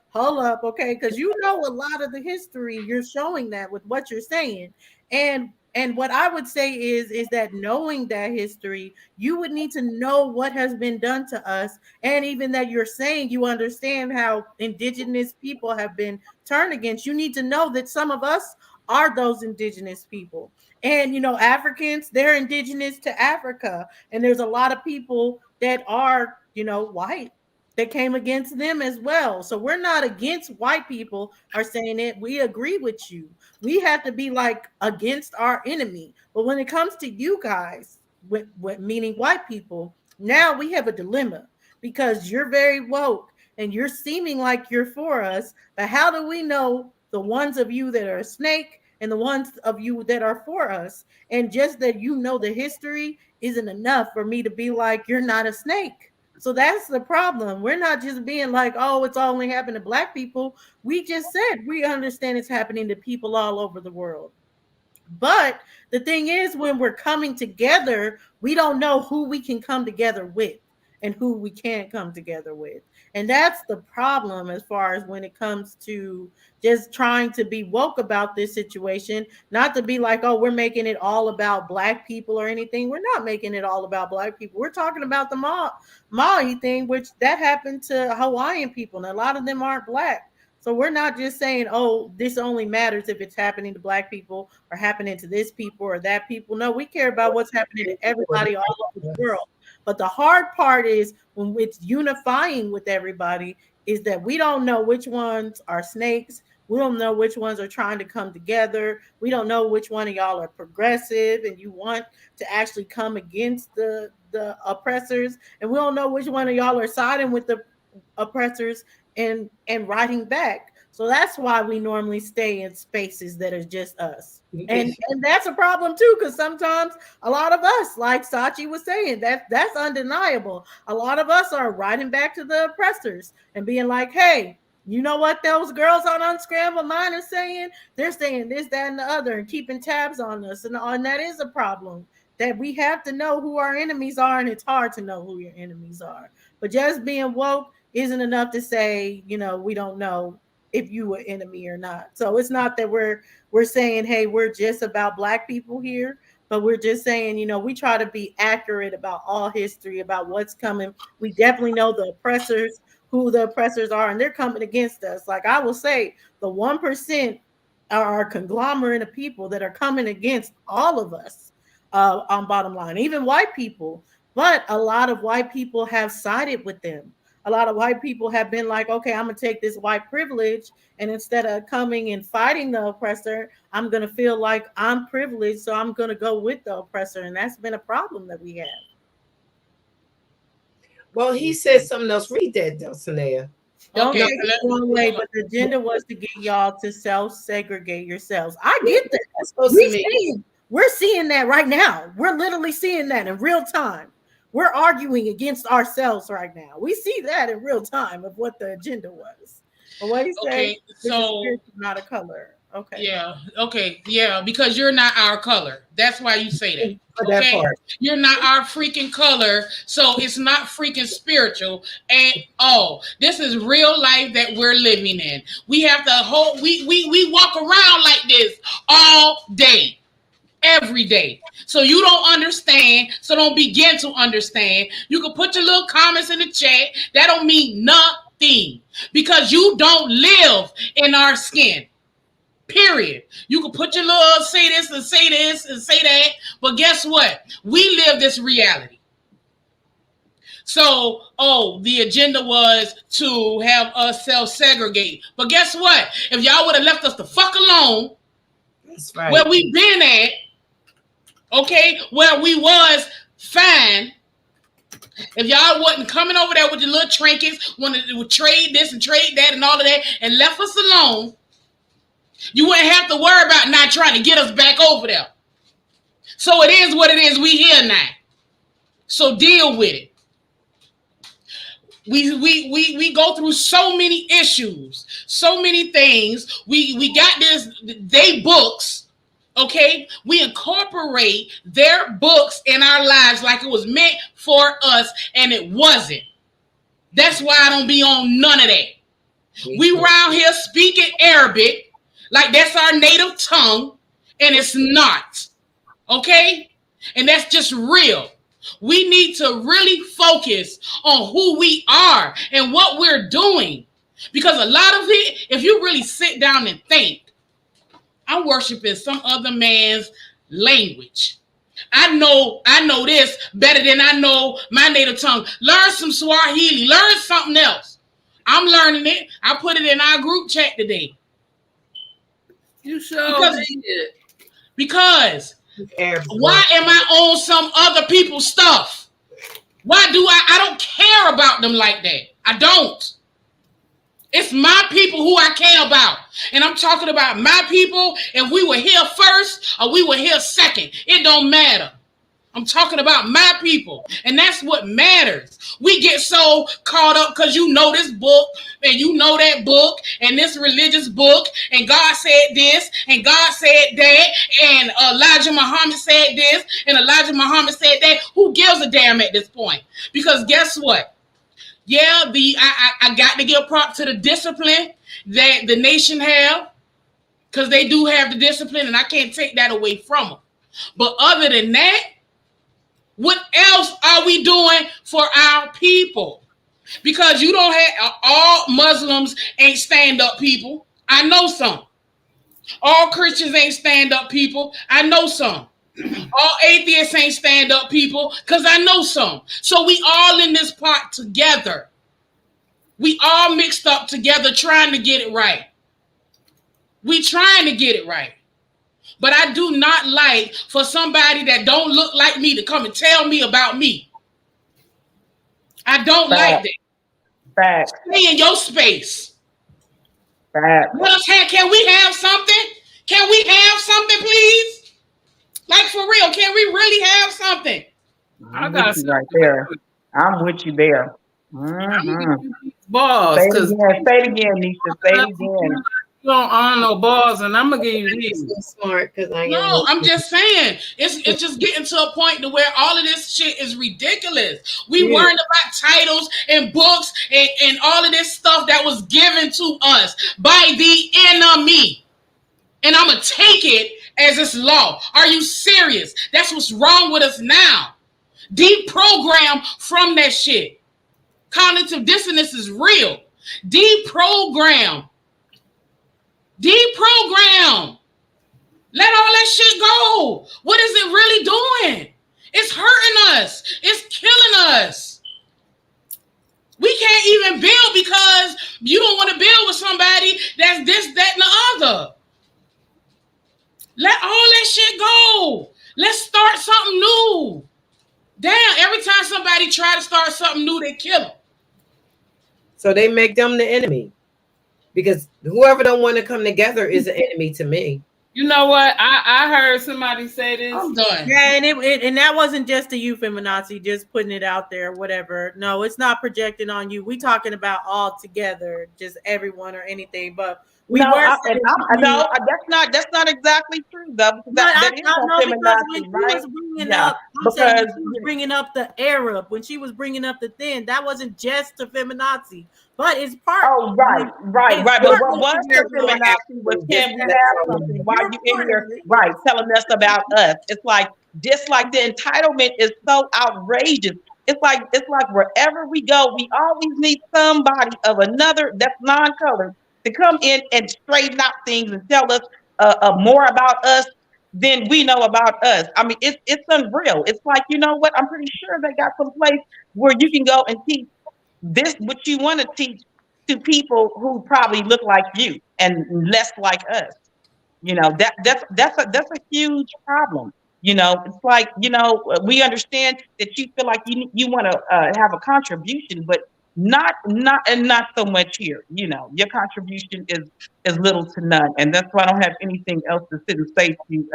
hold up, okay, because you know a lot of the history. You're showing that with what you're saying, and what I would say is that knowing that history, you would need to know what has been done to us, and even that you're saying you understand how indigenous people have been turned against. You need to know that some of us are those indigenous people. And you know, Africans, they're indigenous to Africa. And there's a lot of people that are, you know, white that came against them as well. So we're not against white people are saying it. We agree with you. We have to be like against our enemy. But when it comes to you guys, with meaning white people, now we have a dilemma because you're very woke and you're seeming like you're for us. But how do we know the ones of you that are a snake and the ones of you that are for us? And just that you know the history isn't enough for me to be like, you're not a snake. So that's the problem. We're not just being like, oh, it's only happened to black people. We just said we understand it's happening to people all over the world. But the thing is, when we're coming together, we don't know who we can come together with and who we can't come together with. And that's the problem as far as when it comes to just trying to be woke about this situation, not to be like, oh, we're making it all about black people or anything. We're not making it all about black people. We're talking about the Maui thing, which that happened to Hawaiian people, and a lot of them aren't black. So we're not just saying, oh, this only matters if it's happening to black people or happening to this people or that people. No, we care about what's happening to everybody all over the world. But the hard part is when it's unifying with everybody is that we don't know which ones are snakes. We don't know which ones are trying to come together. We don't know which one of y'all are progressive and you want to actually come against the oppressors. And we don't know which one of y'all are siding with the oppressors and writing back. So that's why we normally stay in spaces that are just us. And that's a problem too, because sometimes a lot of us, like Sachi was saying, that's undeniable. A lot of us are writing back to the oppressors and being like, hey, you know what those girls on Unscramble Mine are saying? They're saying this, that, and the other, and keeping tabs on us. And that is a problem. That we have to know who our enemies are, and it's hard to know who your enemies are. But just being woke isn't enough to say, you know, we don't know if you an enemy or not. So it's not that we're saying, hey, we're just about black people here, but we're just saying, you know, we try to be accurate about all history, about what's coming. We definitely know the oppressors, who the oppressors are, and they're coming against us. Like I will say, the 1% are a conglomerate of people that are coming against all of us on bottom line, even white people. But a lot of white people have sided with them. A lot of white people have been like, okay, I'm gonna take this white privilege, and instead of coming and fighting the oppressor, I'm gonna feel like I'm privileged, so I'm gonna go with the oppressor, and that's been a problem that we have. Well, he said something else. Read that, Dulcinea. Don't Okay, take it the wrong way, but the agenda was to get y'all to self-segregate yourselves. I get that. That's supposed to mean. We're seeing that right now. We're literally seeing that in real time. We're arguing against ourselves right now. We see that in real time of what the agenda was. But what he said, okay, so not a color. Okay. yeah, okay, yeah, because you're not our color. That's why you say that. That Okay, part. you're not our freaking color, so it's not freaking spiritual. And oh, this is real life that we're living in. We have to hold. We walk around like this all day, every day. So you don't understand. So don't begin to understand. You can put your little comments in the chat. That don't mean nothing because you don't live in our skin. Period. You can put your little say this and say this and say that, but guess what? We live this reality. So, the agenda was to have us self-segregate. But guess what? If y'all would have left us the fuck alone, that's right, where we been at, okay, where we was fine. If y'all wasn't coming over there with your little trinkets, wanted to trade this and trade that and all of that, and left us alone, you wouldn't have to worry about not trying to get us back over there. So it is what it is. We here now. So deal with it. We go through so many issues, so many things. We got this they books, okay? We incorporate their books in our lives like it was meant for us, and it wasn't. That's why I don't be on none of that. We around here speaking Arabic like that's our native tongue, and it's not. Okay? And that's just real. We need to really focus on who we are and what we're doing. Because a lot of it, if you really sit down and think, I'm worshiping some other man's language. I know this better than I know my native tongue. Learn some Swahili, learn something else. I'm learning it. I put it in our group chat today. You sure did. Because why am I on some other people's stuff? Why do I don't care about them like that. I don't. It's my people who I care about. And I'm talking about my people, and we were here first or we were here second. It don't matter. I'm talking about my people. And that's what matters. We get so caught up because you know this book and you know that book and this religious book and God said this and God said that and Elijah Muhammad said this and Elijah Muhammad said that. Who gives a damn at this point? Because guess what? Yeah, I got to give prop to the discipline that the nation have, because they do have the discipline and I can't take that away from them. But other than that, what else are we doing for our people? Because you don't have all Muslims ain't stand-up people. I know some. All Christians ain't stand-up people. I know some. All atheists ain't stand-up people, because I know some. So we all in this pot together. We all mixed up together trying to get it right. We trying to get it right. But I do not like for somebody that don't look like me to come and tell me about me. I don't like that. Facts. Stay in your space. Facts. What else? Can we have something? Can we have something, please? Like, for real, can we really have something? I'm with you right there. I'm with you there. Balls. Say it again, Nisha. Say it again. You don't own no balls, and I'm gonna give you these. Smart, because I am. No, I'm just saying it's just getting to a point to where all of this shit is ridiculous. We worrying about titles and books and all of this stuff that was given to us by the enemy, and I'm gonna take it as its law. Are you serious? That's what's wrong with us now. Deprogram from that shit. Cognitive dissonance is real. Deprogram. Deprogram. Let all that shit go. What is it really doing? It's hurting us. It's killing us. We can't even build because you don't want to build with somebody that's this, that, and the other. Let all that shit go. Let's start something new. Damn, every time somebody try to start something new, they kill them. So they make them the enemy. Because whoever don't want to come together is an enemy to me. You know what? I heard somebody say this. I'm done. Yeah, and that wasn't just a you feminazi, just putting it out there, whatever. No, it's not projecting on you. We talking about all together, just everyone or anything. But we no, that's not exactly true though. That is feminazi, right? Because she was bringing up the Arab, when she was bringing up the thing, that wasn't just the feminazi, but it's part. Oh, right. But what was the feminazi was, can we have something? Why are you in here, right, telling us about us? It's like, just like the entitlement is so outrageous. It's like wherever we go, we always need somebody of another that's non-colored to come in and straighten out things and tell us more about us than we know about us. I mean, it's unreal. It's like, you know what? I'm pretty sure they got some place where you can go and teach this, what you want to teach to people who probably look like you and less like us. You know, that's a huge problem. You know, it's like, you know, we understand that you feel like you want to have a contribution, but not so much here. You know, your contribution is little to none, and that's why I don't have anything else to sit and say to you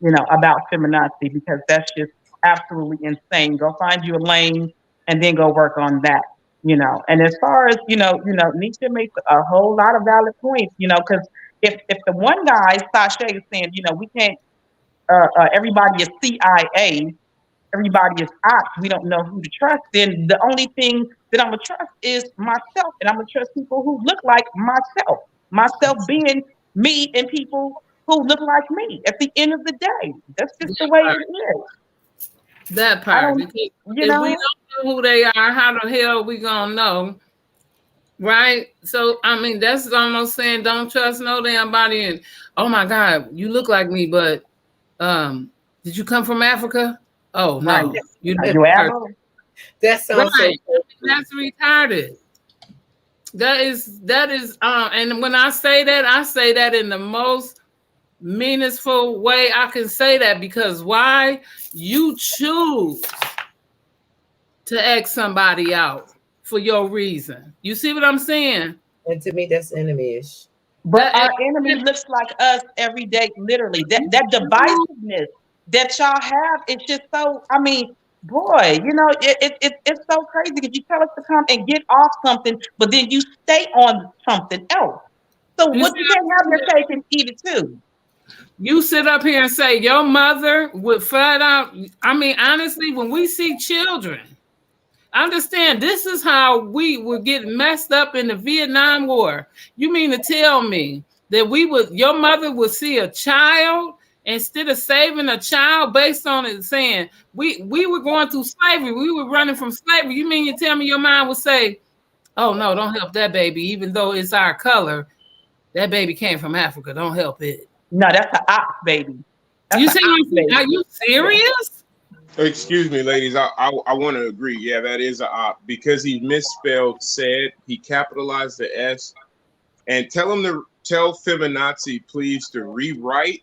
know, about feminazi, because that's just absolutely insane. Go find you a lane and then go work on that. And as far as Nisha makes a whole lot of valid points, because if the one guy, Sasha, is saying, we can't, everybody is CIA, everybody is ops, we don't know who to trust, then the only thing that I'm gonna trust is myself, and I'm gonna trust people who look like myself. Myself being me and people who look like me. At the end of the day, that's just the That way part. it is. That I part. don't, Because you if we know. don't know who they are, how the hell we gonna know? Right? So I mean that's almost saying don't trust no damn body and oh my God, you look like me, but did you come from Africa? Oh Right. no, you Are different you person. ammo? That Right. sounds so I mean, crazy. that's retarded. That is and when I say that in the most meaningful way I can say that because why you choose to ask somebody out for your reason. You see what I'm saying? And to me, that's enemy-ish. But That our enemy looks like us every day, literally. That divisiveness that y'all have is just so. I mean, boy, it's so crazy because you tell us to come and get off something, but then you stay on something else. So you what? see You can't have your cake and eat it too. you sit up here and say your mother would flat out. I mean, honestly, when we see children, understand this is how we were getting messed up in the Vietnam War. You mean to tell me that your mother would see a child instead of saving a child based on it saying we were going through slavery, we were running from slavery. You mean you tell me your mom would say, "Oh no, don't help that baby, even though it's our color. That baby came from Africa. Don't help it." No, that's an ox baby. That's You an see, ox are baby. you Yeah. serious? Excuse me, ladies. I want to agree. Yeah, that is a op because he misspelled said. He capitalized the S. And tell feminazi please to rewrite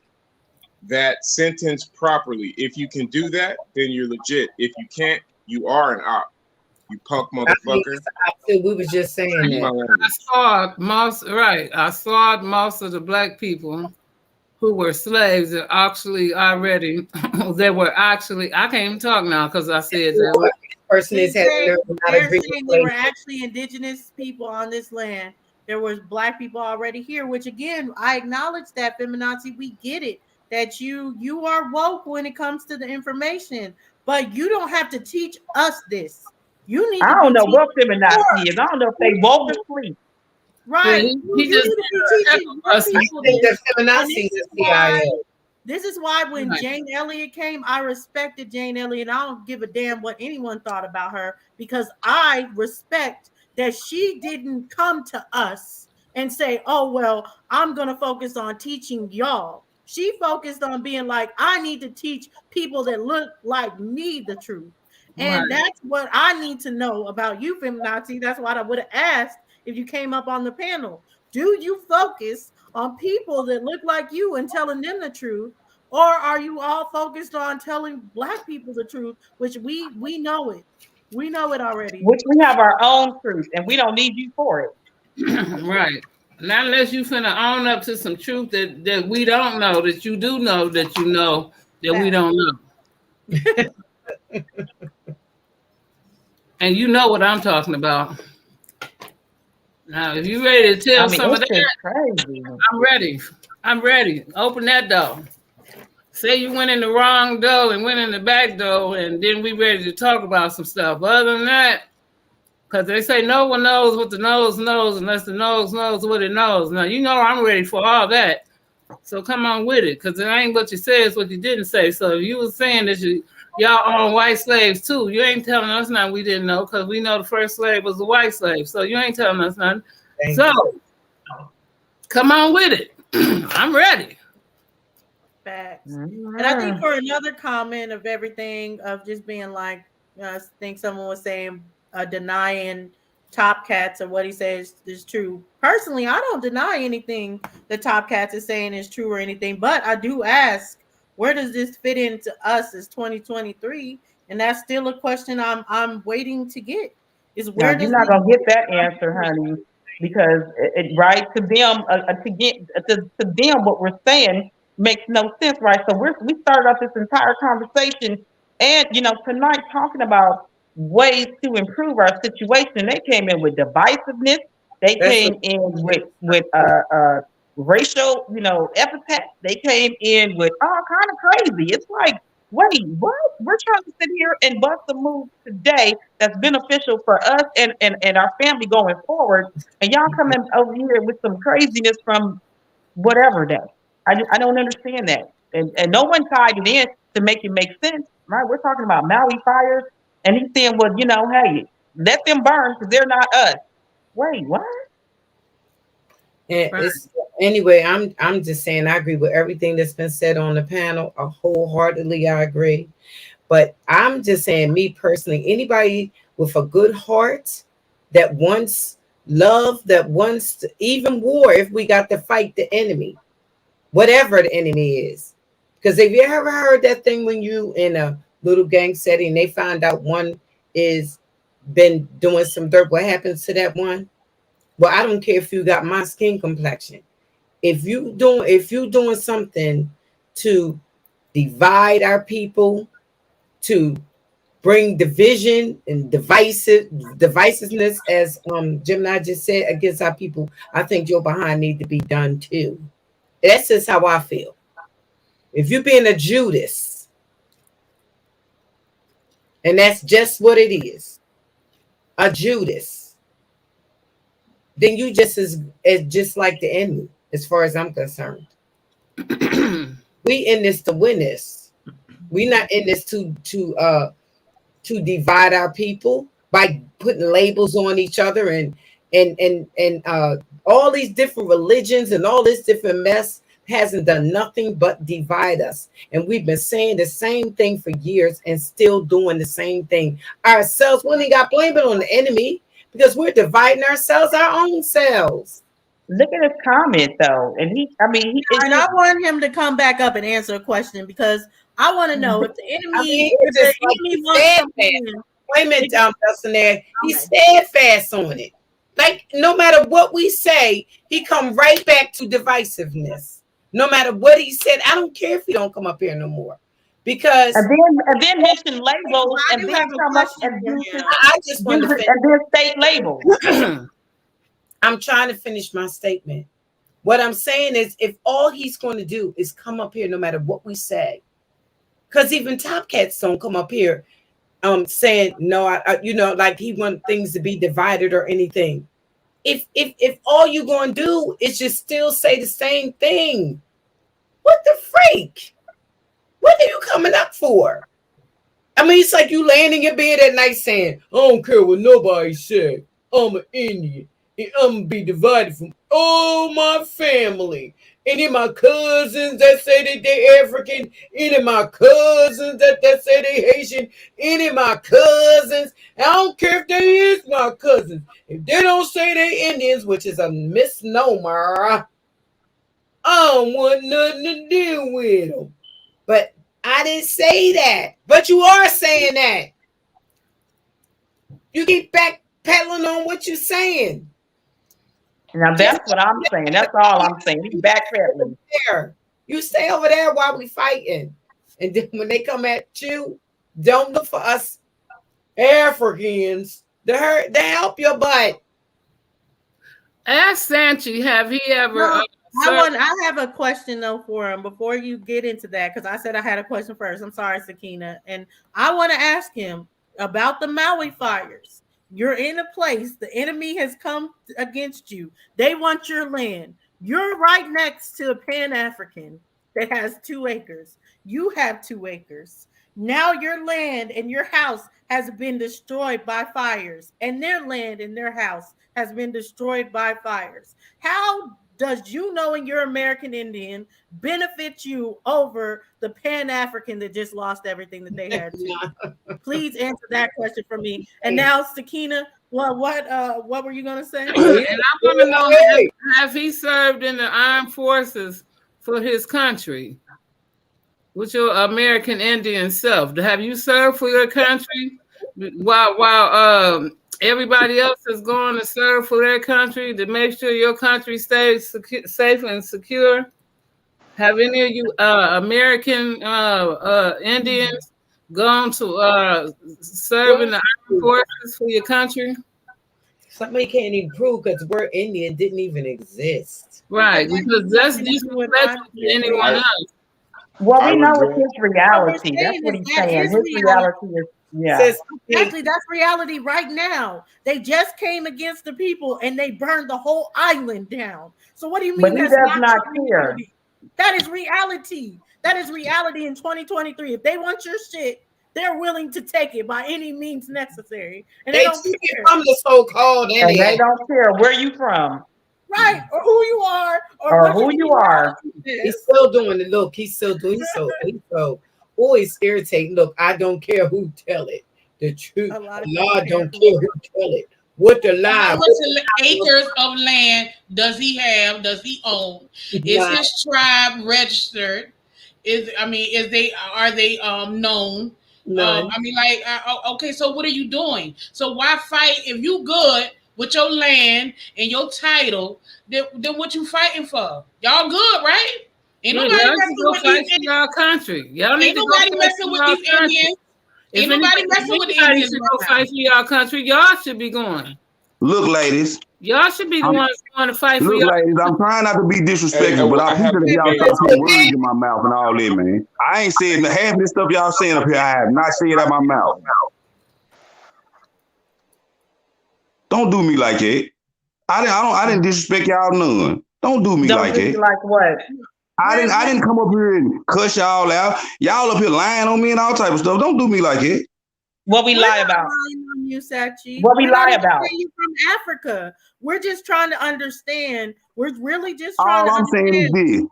that sentence properly. If you can do that, then you're legit. If you can't, you are an op. You punk I think motherfucker. it's the opposite. We was just saying Excuse my that. language. I saw most of the black people who were slaves that actually already they were actually I can't even talk now because I said that. Person is having nerve to not They're agree with saying they were slavery. actually indigenous people on this land. There was black people already here, which again, I acknowledge that feminazi. We get it that you are woke when it comes to the information, but you don't have to teach us this. You need I to don't be know teaching what feminazi is. I don't know if they woke or your sleep. Yeah, right. he You just need to be teaching your I people think this. that And feminazi is the CIA. this is why when right. Jane Elliott came, I respected Jane Elliott. I don't give a damn what anyone thought about her because I respect that she didn't come to us and say, oh, well, I'm going to focus on teaching y'all. She focused on being like, I need to teach people that look like me the truth. Right. And that's what I need to know about you, feminazi. That's what I would have asked if you came up on the panel. Do you focus on people that look like you and telling them the truth? Or are you all focused on telling black people the truth, which we know it. We know it already. Which we have our own truth, and we don't need you for it. Right. Not unless you finna own up to some truth that we don't know, that you do know that you know that we don't know. And you know what I'm talking about. Now, if you ready to I tell mean, some of it's that, just crazy. I'm ready. I'm ready. Open that door. Say you went in the wrong door and went in the back door, and then we ready to talk about some stuff. Other than that, because they say no one knows what the nose knows unless the nose knows what it knows. Now, you know I'm ready for all that. So come on with it, because it ain't what you said, it's what you didn't say. So if you was saying that y'all own white slaves too, you ain't telling us nothing we didn't know, because we know the first slave was a white slave. So you ain't telling us nothing. So come on with it. I'm ready. Facts. Mm-hmm. And I think for another comment of everything of just being like, I think someone was saying denying Top Cats or what he says is true. Personally, I don't deny anything that Top Cats is saying is true or anything, but I do ask, where does this fit into us as 2023? And that's still a question I'm waiting to get. Is Now where you're does not this gonna get that answer, honey, because right to them to get to them what we're saying makes no sense, right? So we started off this entire conversation, and tonight talking about ways to improve our situation. They came in with divisiveness. They That's came in with racial, epithets. They came in with all kind of crazy. It's like, wait, what? We're trying to sit here and bust a move today that's beneficial for us and our family going forward, and y'all coming over here with some craziness from whatever day. I don't understand that. And no one tied it in to make it make sense, right? We're talking about Maui fires, and he's saying, well, hey, let them burn because they're not us. Wait, what? And Right. it's anyway, I'm just saying I agree with everything that's been said on the panel. Wholeheartedly I agree. But I'm just saying, me personally, anybody with a good heart that wants love, that wants even war, if we got to fight the enemy, whatever the enemy is. Because have you ever heard that thing when you in a little gang setting, they find out one is been doing some dirt? What happens to that one? Well, I don't care if you got my skin complexion. If you doing something to divide our people, to bring division and divisiveness, as Gemini just said, against our people, I think your behind need to be done too. That's just how I feel. If you're being a Judas, and that's just what it is, a Judas, then you just as just like the enemy, as far as I'm concerned. We in this to win this. We not in this to divide our people by putting labels on each other and all these different religions and all this different mess hasn't done nothing but divide us. And we've been saying the same thing for years and still doing the same thing ourselves. We only got blame it on the enemy because we're dividing ourselves, our own selves. Look at his comment though, and it's And I want him to come back up and answer a question because I want to know if the enemy, if It's the just like enemy he wants said something. that. Wait a minute, Dustin there. He's Okay. steadfast on it. Like no matter what we say, he come right back to divisiveness. No matter what he said, I don't care if he don't come up here no more. Because and then mention labels, I and do then have a come up question and for use him. I just wanted to finish. and then state labels. I'm trying to finish my statement. What I'm saying is, if all he's going to do is come up here no matter what we say, because even Top Cats don't come up here saying no, like he want things to be divided or anything. If all you're going to do is just still say the same thing, what the freak? What are you coming up for? I mean, it's like you laying in your bed at night saying, I don't care what nobody said. I'm an Indian. And I'm going to be divided from all my family. Any of my cousins that say that they African. Any of my cousins that say they Haitian. Any of my cousins. I don't care if they is my cousins. If they don't say they Indians, which is a misnomer, I don't want nothing to do with them. But I didn't say that. But you are saying that. You keep backpedaling on what you're saying. Now that's what I'm saying. That's all I'm saying. He's backpedaling. There. You stay over there while we fighting. And then when they come at you, don't look for us Africans to help your butt. Ask Sanchi, have he ever? No, I have a question though for him before you get into that because I said I had a question first. I'm sorry, Sakina, and I want to ask him about the Maui fires. You're in a place, the enemy has come against you. They want your land. You're right next to a Pan African that has 2 acres. You have 2 acres. Now your land and your house has been destroyed by fires, and their land and their house has been destroyed by fires. How does you knowing you're American Indian benefit you over the Pan African that just lost everything that they had to? Please answer that question for me. And now, Sakina, what were you gonna say? And I want to know, have he served in the armed forces for his country? With your American Indian self, have you served for your country while everybody else is going to serve for their country to make sure your country stays safe and secure? Have any of you American Indians gone to serve in the armed forces for your country? Somebody can't even prove because we're Indian didn't even exist. Right, because that's Nothing to do with disrespectful to Yeah, anyone else. Well, I we was know it's going. his What we're reality. That's saying what is he's that saying. is His reality. reality is, yeah. Says Exactly, that's reality right now. They just came against the people and they burned the whole island down. So what do you But mean he that's does not not your care. reality? That is reality. That is reality in 2023. If they want your shit, they're willing to take it by any means necessary, and they they don't took it care, from the so-called And they Indian. don't care where you from right? Or who you are, or or what your who you are. reality He's is. still doing it. Look, he's still doing he's so always irritating. Look, I don't care who tell it. The truth. A lot of people Allah care don't who care who tell it. What the lie? How What much the acres of land does he have? Does he own? Is lie? his tribe registered? Is they are they known? None. I mean, like, okay, so what are you doing? So why fight if you good with your land and your title? Then what you fighting for? Y'all good, right? Ain't Yeah, nobody y'all should messing go with fight these. for y'all country. Y'all need Ain't to go nobody fight for messing with y'all these country. Indians. If Ain't nobody messing with the anybody Indians should right go now. fight for y'all country, y'all should be going. Look, ladies. Y'all should be the I'm, ones going to fight for look, y'all. ladies. I'm trying not to be Hey, disrespectful, but I I have appreciate a that y'all hey, start putting words in my mouth and all that, man. I ain't said half of this stuff y'all saying up here. I have not said out my mouth. Don't do me like that. I didn't disrespect y'all none. Don't do me Don't like do that. you like what? I didn't come up here and cuss y'all out. Y'all up here lying on me and all type of stuff. Don't do me like that. What we We're lie not about? lying on you, Sachi. What we We're not lie even about? saying you're from Africa. We're just trying to understand. We're really just trying All to I'm saying is understand. this.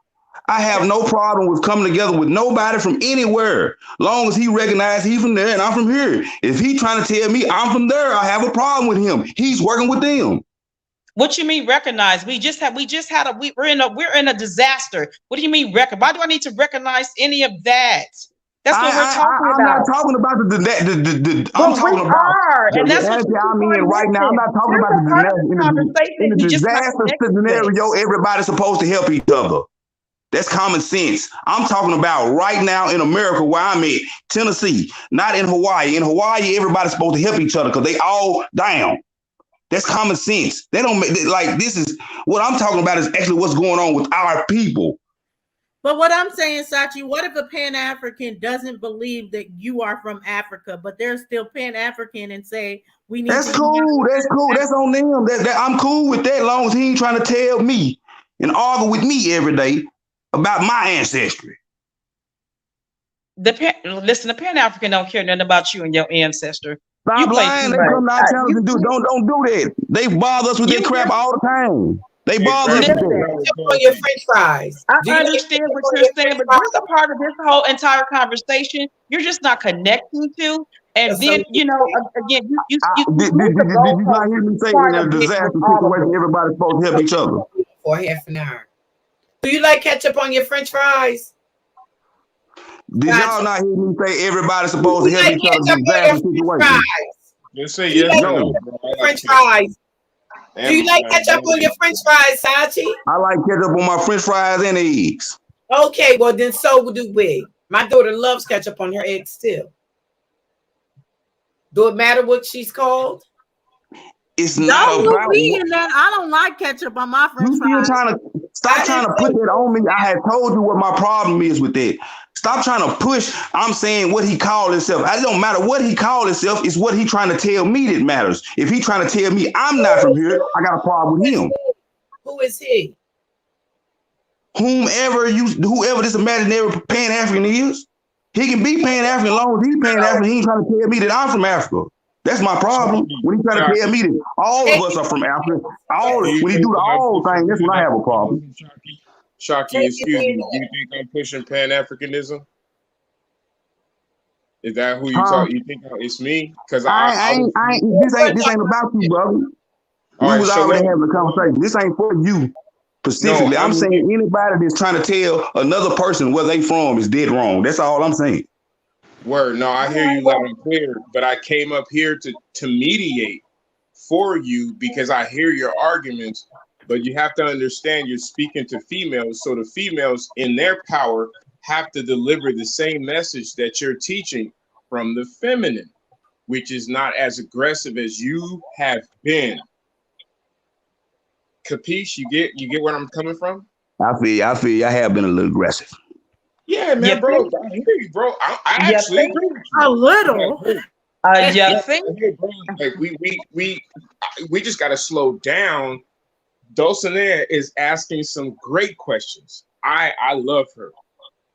I have no problem with coming together with nobody from anywhere. Long as he recognizes he's from there and I'm from here. If he trying to tell me I'm from there, I have a problem with him. He's working with them. What you mean recognize? We're in a disaster. What do you mean recognize? Why do I need to recognize any of that? That's what we're talking I'm not about. talking about I'm But we talking about are, the and that's what reality you keep I'm on in right now. I'm missing. not talking There's about a part of this in conversation the you're just not disaster connecting with. scenario. Everybody's supposed to help each other. That's common sense. I'm talking about right now in America where I'm at, Tennessee, not in Hawaii. In Hawaii, everybody's supposed to help each other because they all down. That's common sense. They don't make like this is what I'm talking about is actually what's going on with our people. But what I'm saying, Sachi, what if a Pan African doesn't believe that you are from Africa, but they're still Pan African and say we need to That's unite cool. That's cool. with That's on them. I'm cool with that, as long as he ain't trying to tell me and argue with me every day about my ancestry. Listen, the Pan African don't care nothing about you and your ancestor. You Stop play too lying. They much. come to our channels and do. Don't do that. They bother us with You that crap all the time. They Hey, bother us Brandon, with listen. that. before we On go, your French fries. Do I you like understand ketchup what on you're your saying, French but fries? there's a part of this whole entire conversation you're just not connecting to. And That's so then, again, Did you not hear me say in quite a a bit with disaster all of situation, this. everybody's supposed to help each other? for half an hour. Do you like ketchup on your French fries? Did y'all Gotcha. not hear me say everybody's Do supposed to you help like each other ketchup in on your disaster French situation? fries? just say Do you yes like or no, No. bro. I like French ketchup. fries? Do you like ketchup on your Amazon. French fries, Sachi? I like ketchup on my French fries and eggs. Okay, well then so do we. My daughter loves ketchup on her eggs too. Do it matter what she's called? It's not Don't loop about me what in that. I don't like ketchup on my French you still fries. trying to stop I trying didn't to say put that on me. I had told you what my problem is with that. Stop trying to push. I'm saying what he called himself. It don't matter what he called himself. It's what he trying to tell me that matters. If he trying to tell me I'm not from here, I got a problem with him. Who is he? Whoever this imaginary Pan African is, he can be Pan African as long as he Pan African. He ain't trying to tell me that I'm from Africa. That's my problem. Shocky, When he trying to tell me that all of Take us it are from Africa, do you when he think do the that I'm all thing, pushing that's when I have a problem. Pan-Africanism, Shocky? Shocky, take it excuse me. in. Do you think I'm pushing Pan-Africanism? Is that who you Huh? talk? You think it's me? Because I was. This ain't about you, brother. All We right, was already shalom. having a conversation. This ain't for you No, specifically. I'm I'm saying here. anybody that's trying to tell another person where they from is dead wrong. That's all I'm saying. Word. No, I hear you loud and clear. But I came up here to mediate for you because I hear your arguments. But you have to understand you're speaking to females, so the females in their power have to deliver the same message that you're teaching from the feminine, which is not as aggressive as you have been. Capiche? You get where I'm coming from? I feel you. I have been a little aggressive. Yeah, You man, bro. think? I hear you, bro. I You actually think? agree with A you. little. You Yeah, think? hey, bro, like we just gotta slow down. Dulcinea is asking some great questions. I love her.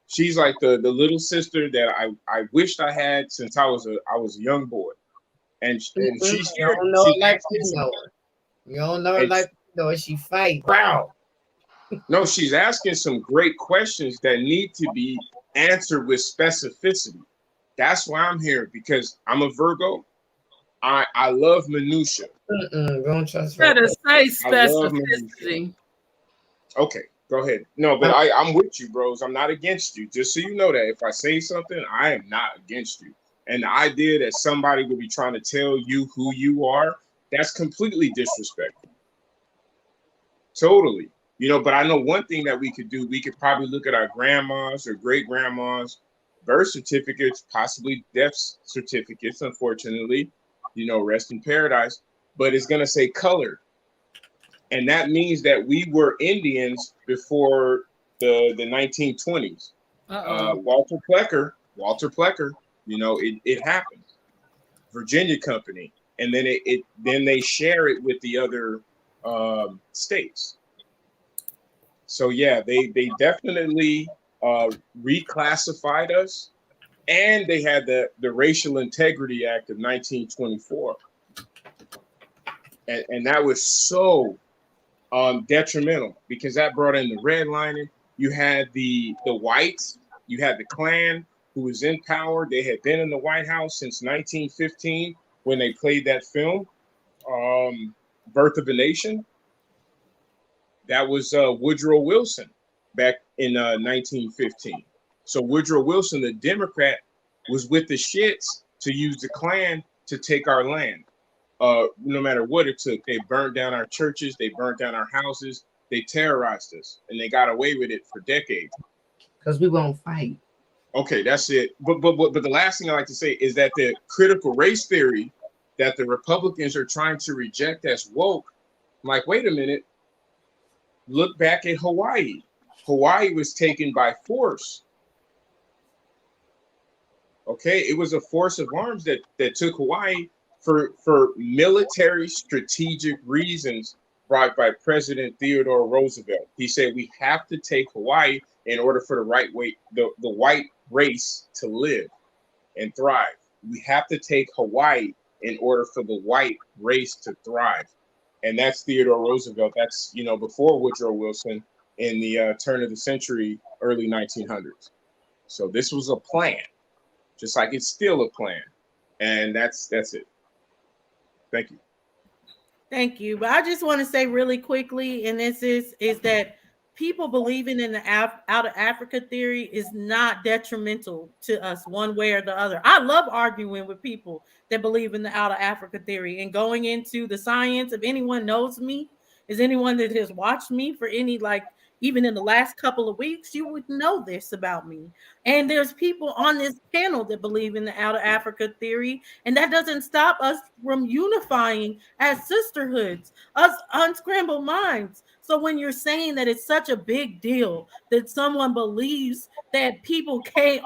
She's like the little sister that I wished I had since I was a young boy, and You she's here. don't know She's it like asking you some, know her. You don't know it and like you know her. She fight. Wow. no, she's asking some great questions that need to be answered with specificity. That's why I'm here because I'm a Virgo. I love minutia. Don't trust her. Better say I love minutia. specificity. Okay, go ahead. No, but I'm with you, bros. I'm not against you. Just so you know that if I say something, I am not against you. And the idea that somebody would be trying to tell you who you are, that's completely disrespectful. Totally. You know, but I know one thing that we could do, we could probably look at our grandmas or great grandmas' birth certificates, possibly death certificates, unfortunately, you know, rest in paradise, but it's going to say color. And that means that we were Indians before the 1920s. Walter Plecker, you know, it happened. Virginia Company. And then then they share it with the other states. So yeah, they definitely reclassified us, and they had the Racial Integrity Act of 1924, and that was so detrimental because that brought in the redlining. You had the whites, you had the Klan who was in power. They had been in the White House since 1915 when they played that film, Birth of a Nation. That was Woodrow Wilson back in 1915. So Woodrow Wilson, the Democrat, was with the shits to use the Klan to take our land. No matter what it took, they burnt down our churches, they burnt down our houses, they terrorized us, and they got away with it for decades. Because we won't fight. Okay, that's it. But the last thing I like to say is that the critical race theory that the Republicans are trying to reject as woke, I'm like, wait a minute. Look back at Hawaii. Hawaii was taken by force. Okay, it was a force of arms that took Hawaii for military strategic reasons brought by President Theodore Roosevelt. He said we have to take Hawaii in order for the white race to live and thrive. We have to take Hawaii in order for the white race to thrive. And that's Theodore Roosevelt. That's, you know, before Woodrow Wilson in the turn of the century, early 1900s. So this was a plan, just like it's still a plan. And that's it. Thank you. Thank you. But I just want to say really quickly, and this is that people believing in the out of Africa theory is not detrimental to us one way or the other. I love arguing with people that believe in the out of Africa theory and going into the science. If anyone knows me, is anyone that has watched me for any, like, even in the last couple of weeks, you would know this about me. And there's people on this panel that believe in the out of Africa theory, and that doesn't stop us from unifying as sisterhoods, us unscrambled minds. So when you're saying that it's such a big deal that someone believes that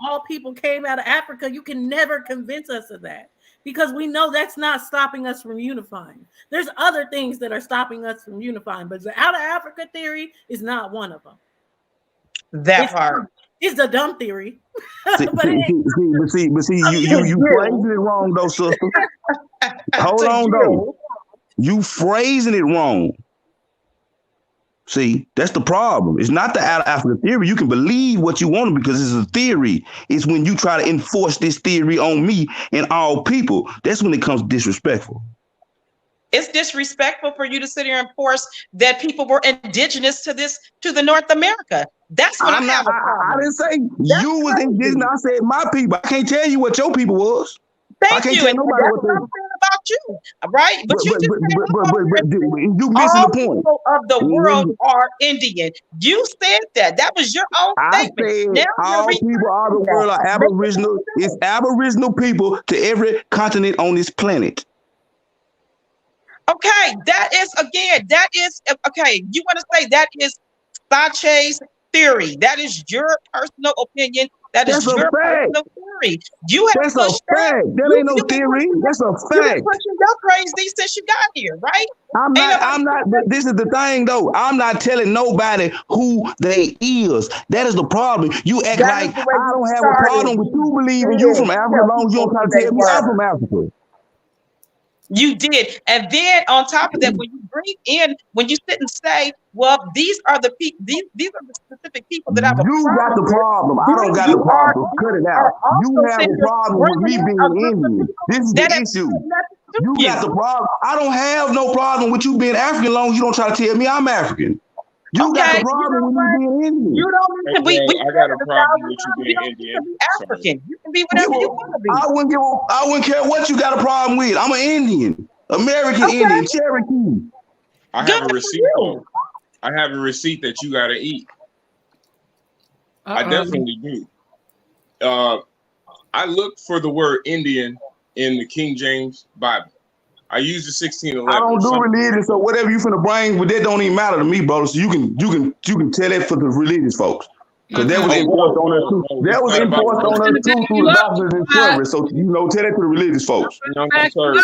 all people came out of Africa, you can never convince us of that, because we know that's not stopping us from unifying. There's other things that are stopping us from unifying, but the out of Africa theory is not one of them. That part. It's a dumb theory. See, you phrasing it wrong though, sister. Hold on though. You phrasing it wrong. See, that's the problem. It's not the out of Africa theory. You can believe what you want because it's a theory. It's when you try to enforce this theory on me and all people, that's when it comes disrespectful. It's disrespectful for you to sit here and force that people were indigenous to the North America. That's what I didn't say you was indigenous. I said my people. I can't tell you what your people was. Thank you. And that's what I'm saying about you, right? But you just came up over here and said you missing all the point. people of the world When are Indian. You said that. That was your own I statement. said Now you're all people of the retracting that. world are Make it aboriginal. make It's sense. aboriginal people to every continent on this planet. Okay, that is again, that is okay. You want to say that is Sache's theory. That is your personal opinion. That That's is a your fact. personal theory. You have That's a pushed that. fact. That ain't no You've been theory. pushing that. That's a You've been fact. pushing your crazy since you got here, right? Ain't nobody I'm not, but this is the thing though. I'm not telling nobody who they is. That is the problem. You act That is like the way I you don't have a started. problem with you You believing you did from Africa tell as long as you people don't try who to they tell me I'm were. from Africa. You did. And then on top of that, when you bring in, when you sit and say, well, these are the people, these are the specific people that I have a You got problem the with, problem. I don't then got the problem. Cut it you out. are You also have sitting a here problem with bringing me in being a group of Indian. people This is that the have issue. said nothing to You got the you. problem. I don't have no problem with you being African as long as you don't try to tell me I'm African. You got Okay, the you problem know with me what? being You Indian. don't need Hey, to be, we well, I said got a it a problem thousand with you times, you being don't need to Indian. be Sorry. African. You can be whatever you want to be. I wouldn't care what you got a problem with. I'm an Indian, American Okay, Indian, Cherokee. I good have a for receipt though. you. I have a receipt that you gotta eat. I definitely do. I looked for the word Indian in the King James Bible. I used the I 1611. don't do Some religion, so whatever you finna bring, but that don't even matter to me, bro. So you can tell that for the religious folks. Because that was oh enforced on us too. no, That it's was not about enforced on us religion. too through the doctrine of discovery. So tell that to the religious folks. No, sir.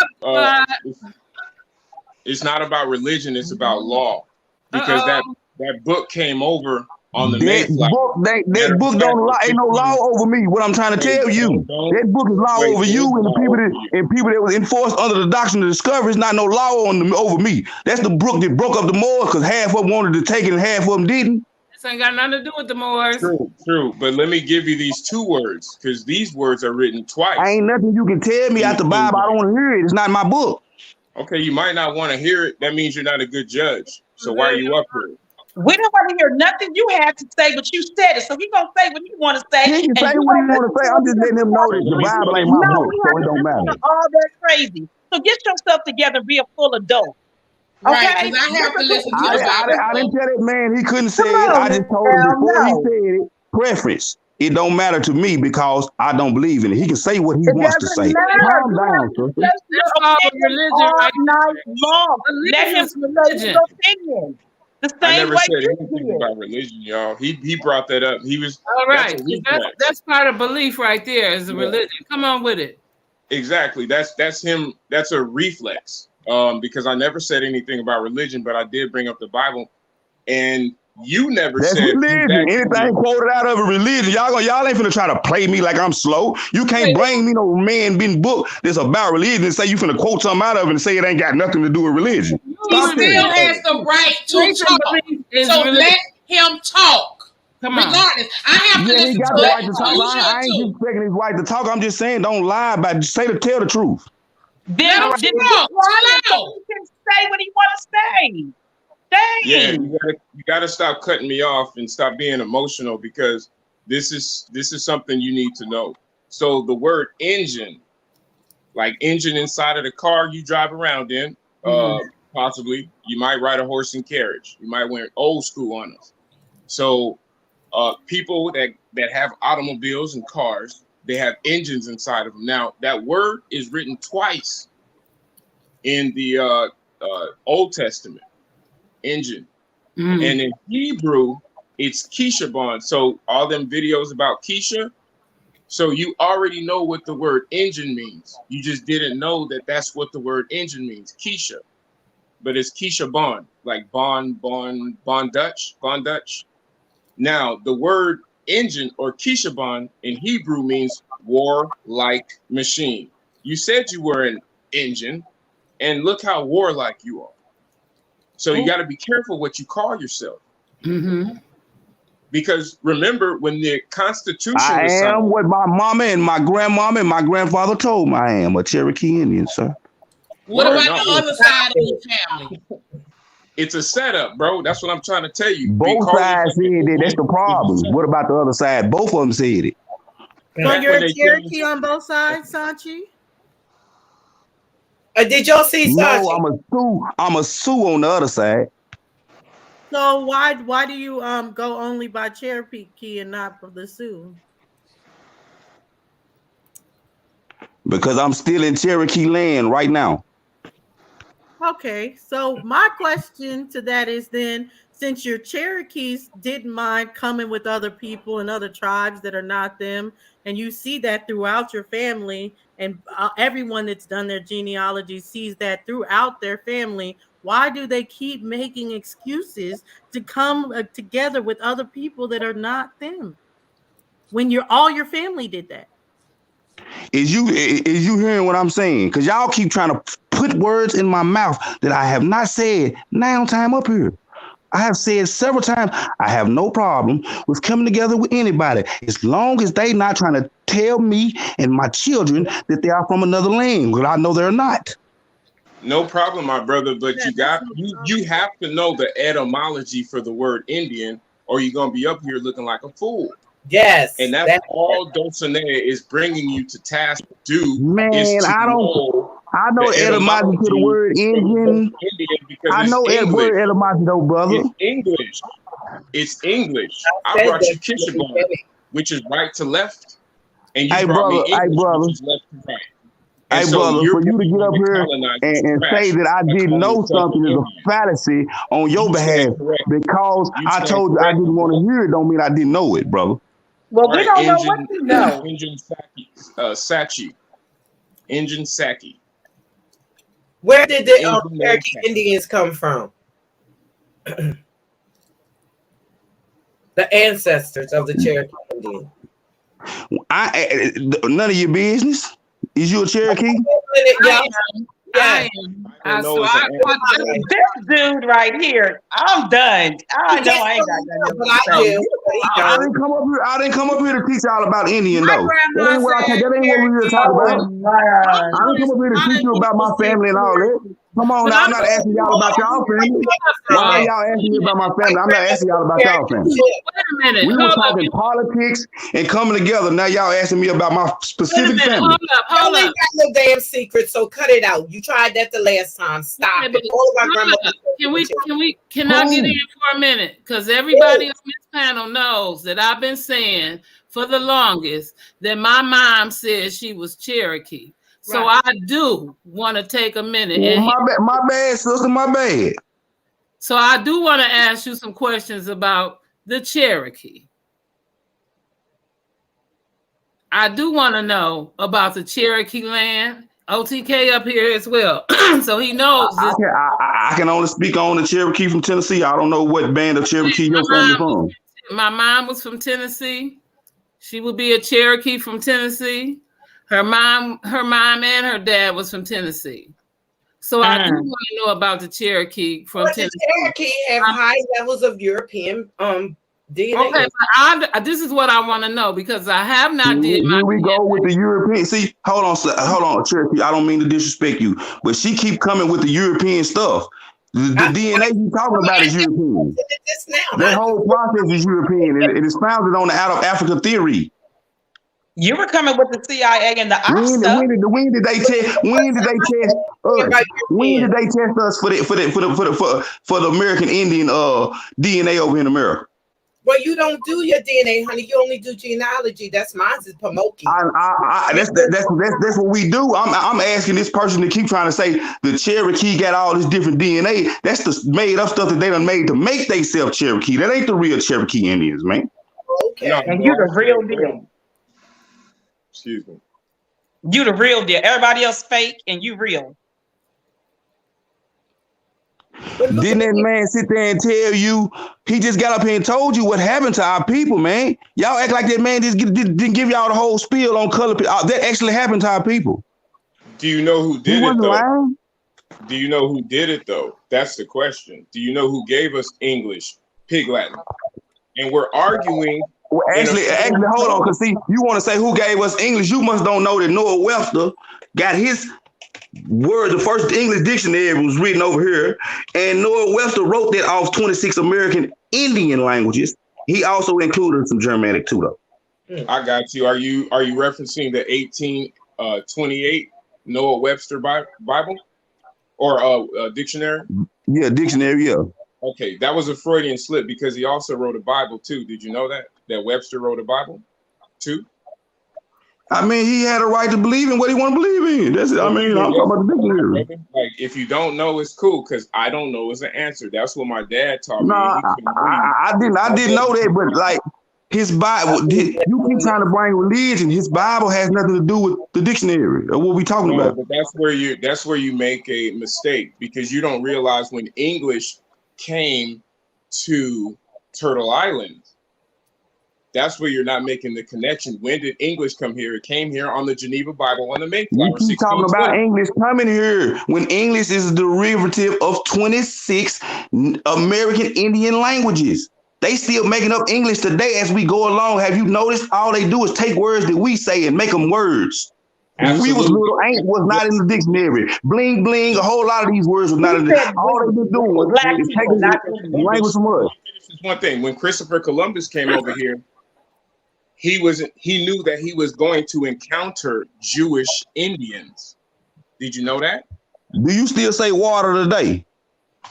It's not about religion. It's about law, because that book came over on the Mayflower. That book don't allow, ain't no law over me. What I'm trying to tell you, that book is law over you and the people that was enforced under the doctrine of discovery. It's not no law over me. That's the book that broke up the Moors because half of them wanted to take it and half of them didn't. This ain't got nothing to do with the Moors. True. But let me give you these two words, because these words are written twice. Ain't nothing you can tell me out the Bible. I don't want to hear it. It's not my book. Okay, you might not want to hear it. That means you're not a good judge. So why are you up here? We don't want to hear nothing you had to say, but you said it. So he gonna say what he want to say. He can and say you what he gonna want to say. listen I'm to just him letting him know that the Bible ain't my No, book, we so have it to don't listen matter. to all that crazy. So get yourself together and be a full adult. Right, Okay? because I have to listen to I, the I, Bible. I didn't tell that man he couldn't say Come it. on I just told him now, before he no. said it, preference. It don't matter to me because I don't believe in it. He can say what he It wants to doesn't say. matter. Calm You down, have to sister. say your That's called opinion religion all right night long. Let him Religious say his religion. opinion. The I same never way said you anything did. about religion, y'all. He brought that up. All That's right. a reflex. That's part of belief right there is a religion. Come on with it. Exactly. That's him. That's a reflex. Because I never said anything about religion, but I did bring up the Bible, and you never That's said religion. Anything quoted out of a religion, y'all ain't finna try to play me like I'm slow. You can't bring me no man-been book that's about religion and say you finna quote something out of it and say it ain't got nothing to do with religion. He Stop still that. has the right to Faith and talk. belief is So religion. let him talk. Come on. Regardless, I have to Yeah, he listen got to the it. right to talk. You I ain't should just too. expecting his right to talk. I'm just saying don't lie about it. Tell the truth. Then Let him be talk. quiet so Slow. he can say what he want to say. Yeah, Dang. you gotta stop cutting me off and stop being emotional, because this is something you need to know. So the word engine, like engine inside of the car you drive around in, possibly you might ride a horse and carriage. You might wear old school on us. So people that have automobiles and cars, they have engines inside of them. Now that word is written twice in the Old Testament, engine. And in Hebrew, it's Keishabon. So all them videos about Keisha, so you already know what the word engine means. You just didn't know that that's what the word engine means, Keisha. But it's Keisha Bond, like Bond Dutch. Now, the word engine or Keisha Bond in Hebrew means war-like machine. You said you were an engine, and look how warlike you are. So you got to be careful what you call yourself. Because remember, when the Constitution I was am signed, what my mama and my grandmama and my grandfather told me I am, a Cherokee Indian, sir. What No, about no. the other side of your family? it's a setup, bro. That's what I'm trying to tell you. Both sides said that. That's the problem. What about the other side? Both of them said it. So Back you're when a they Cherokee on both sides, Sanchi? Did y'all see No, Sachi? I'm a sue on the other side So why do you go only by Cherokee and not for the Sioux? because I'm still in Cherokee land right now. Okay, so my question to that is then, since your Cherokees didn't mind coming with other people and other tribes that are not them, and you see that throughout your family, and everyone that's done their genealogy sees that throughout their family, why do they keep making excuses to come together with other people that are not them when all your family did that? Is you hearing what I'm saying? Because y'all keep trying to put words in my mouth that I have not said now time up here. I have said several times, I have no problem with coming together with anybody as long as they not trying to tell me and my children that they are from another land, because I know they're not. No problem, my brother. But you have to know the etymology for the word Indian, or you're gonna be up here looking like a fool. Yes. And that's all Dulcinea is bringing you to task to do. Man, is to I know the etymology to the word Indian. because I it's know English. word etymology though, brother. It's English. It's English. I brought you Kishabar, which is right to left, and you brought me English, which is left to right. And Hey, so brother, for you to get up here and say that I didn't know something is a fallacy on your behalf because I told you I didn't want to hear it don't mean I didn't know it, brother. Well, we don't know what you know. Injun Sachi. Injun Saki. Where did the Cherokee Indians come from? The ancestors of the Cherokee Indians. None of your business. Is you a Cherokee? Yeah. This dude right here, I'm done. I know I ain't got nothing to say. I didn't come up here to teach y'all about Indian though. That ain't what we were talking about. I didn't come up here to teach you about my family and all that. Come on now, I'm not asking y'all about y'all family. Why are y'all asking me about my family? I'm not asking y'all about y'all family. Wait a minute. We were talking politics and coming together. Now y'all asking me about my specific family. Hold up. Got no damn secret, so cut it out. You tried that the last time. Stop it. All of our grandma. Can I get in for a minute? Because everybody on this panel knows that I've been saying for the longest that my mom said she was Cherokee. So I do want to take a minute. My bad, sister, my bad. So I do want to ask you some questions about the Cherokee. I do want to know about the Cherokee land. OTK up here as well. So he knows this. I can only speak on the Cherokee from Tennessee. I don't know what band of Cherokee your family from. My mom was from Tennessee. She would be a Cherokee from Tennessee. Her mom and her dad was from Tennessee. So I do want to know about the Cherokee from Tennessee. The Cherokee have high levels of European DNA. Okay, but this is what I want to know because I have not did my. Here we go with the European. See, hold on, Cherokee. I don't mean to disrespect you, but she keep coming with the European stuff. The DNA you talking about is European. That whole process is European. It is founded on the out of Africa theory. You were coming with the CIA and the ops stuff. When did they test us for the American Indian DNA over in America? Well, you don't do your DNA, honey. You only do genealogy. That's mine is Pomoki. That's what we do. I'm asking this person to keep trying to say the Cherokee got all this different DNA. That's the made up stuff that they done made to make themselves Cherokee. That ain't the real Cherokee Indians, man. Okay. No, and you the real deal. Excuse me. You the real deal. Everybody else fake and you real. Didn't that man sit there and tell you he just got up here and told you what happened to our people, man? Y'all act like that man just didn't give y'all the whole spiel on color. That actually happened to our people. Do you know who did it though? Lying? Do you know who did it though? That's the question. Do you know who gave us English, Pig Latin? And we're arguing. Well, actually, hold on, because see, you want to say who gave us English. You must don't know that Noah Webster got his word. The first English dictionary was written over here, and Noah Webster wrote that off 26 American Indian languages. He also included some Germanic too, though. I got you. Are you referencing the 1828 Noah Webster Bible or dictionary? Yeah, dictionary. Yeah. Okay, that was a Freudian slip because he also wrote a Bible too. Did you know that? That Webster wrote a Bible too? I mean, he had a right to believe in what he want to believe in. That's it. I mean, I'm talking about the dictionary. Like, if you don't know, it's cool because I don't know is an answer. That's what my dad taught me. No, And he couldn't read. I didn't know that, but like his Bible, you keep trying to bring religion. His Bible has nothing to do with the dictionary or what we talking No, about. but that's where you make a mistake because you don't realize when English came to Turtle Island. That's where you're not making the connection. When did English come here? It came here on the Geneva Bible on the Mayflower. You keep talking about English coming here when English is a derivative of 26 American Indian languages. They still making up English today as we go along. Have you noticed? All they do is take words that we say and make them words. Absolutely. We was little, ain't was not in the dictionary. Bling bling, a whole lot of these words was not in the dictionary. All they been doing was taking the language from us. This is one thing. When Christopher Columbus came over here, he knew that he was going to encounter Jewish Indians. Did you know that? Do you still say water today?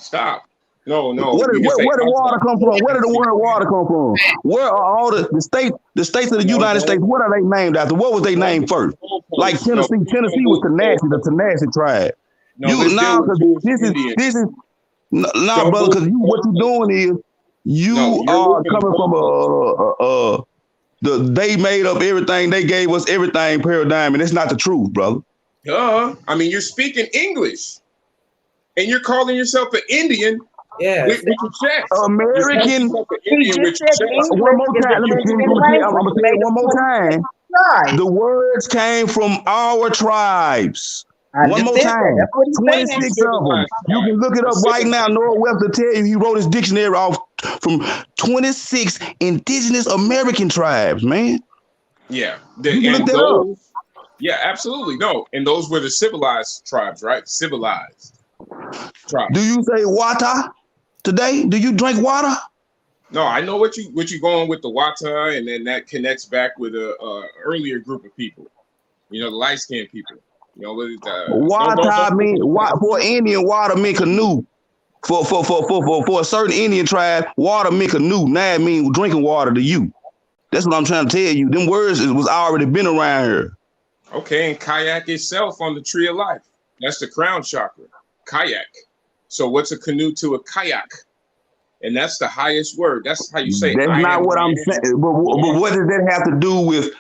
Stop. No. Where did water come from? Where did the word water come from? Where are all the states of the United States? What are they named after? What was they named first? Like Tennessee. Tennessee was the Tanasi tribe. This is brother, because what you're doing is you are coming from they made up everything. They gave us everything paradigm, and it's not the truth, brother. I mean, you're speaking English, and you're calling yourself an Indian. Yeah, with your chest. American. One more time. I'm gonna say it one more time. The words came from our tribes. One more time. 26 of them. You can look it up right now. Noah Webster tell you he wrote his dictionary off from 26 indigenous American tribes, man. Yeah. You can look that up. Yeah, absolutely. No. And those were the civilized tribes, right? Civilized tribes. Do you say water today? Do you drink water? No, I know what you going with the water, and then that connects back with a earlier group of people. You know, the light-skinned people. You know, water mean for Indian, water mean canoe. For a certain Indian tribe, water mean canoe. Now it mean drinking water to you. That's what I'm trying to tell you. Them words was already been around here. Okay, and kayak itself on the tree of life. That's the crown chakra. Kayak. So what's a canoe to a kayak? And that's the highest word. That's how you say. That's not what I'm saying. But what does that have to do with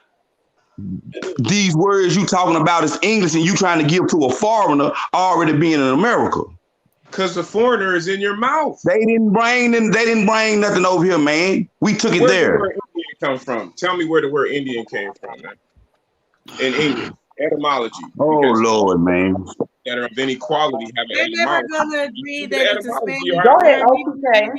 these words you talking about is English and you trying to give to a foreigner already being in America? Because the foreigner is in your mouth. They didn't bring nothing over here, man. We took it there. Where did the word Indian come from? Tell me where the word Indian came from, man. In English, etymology. Oh Lord, man. That are of any quality have an They're never going to agree that it's a Spanish. Go ahead, okay.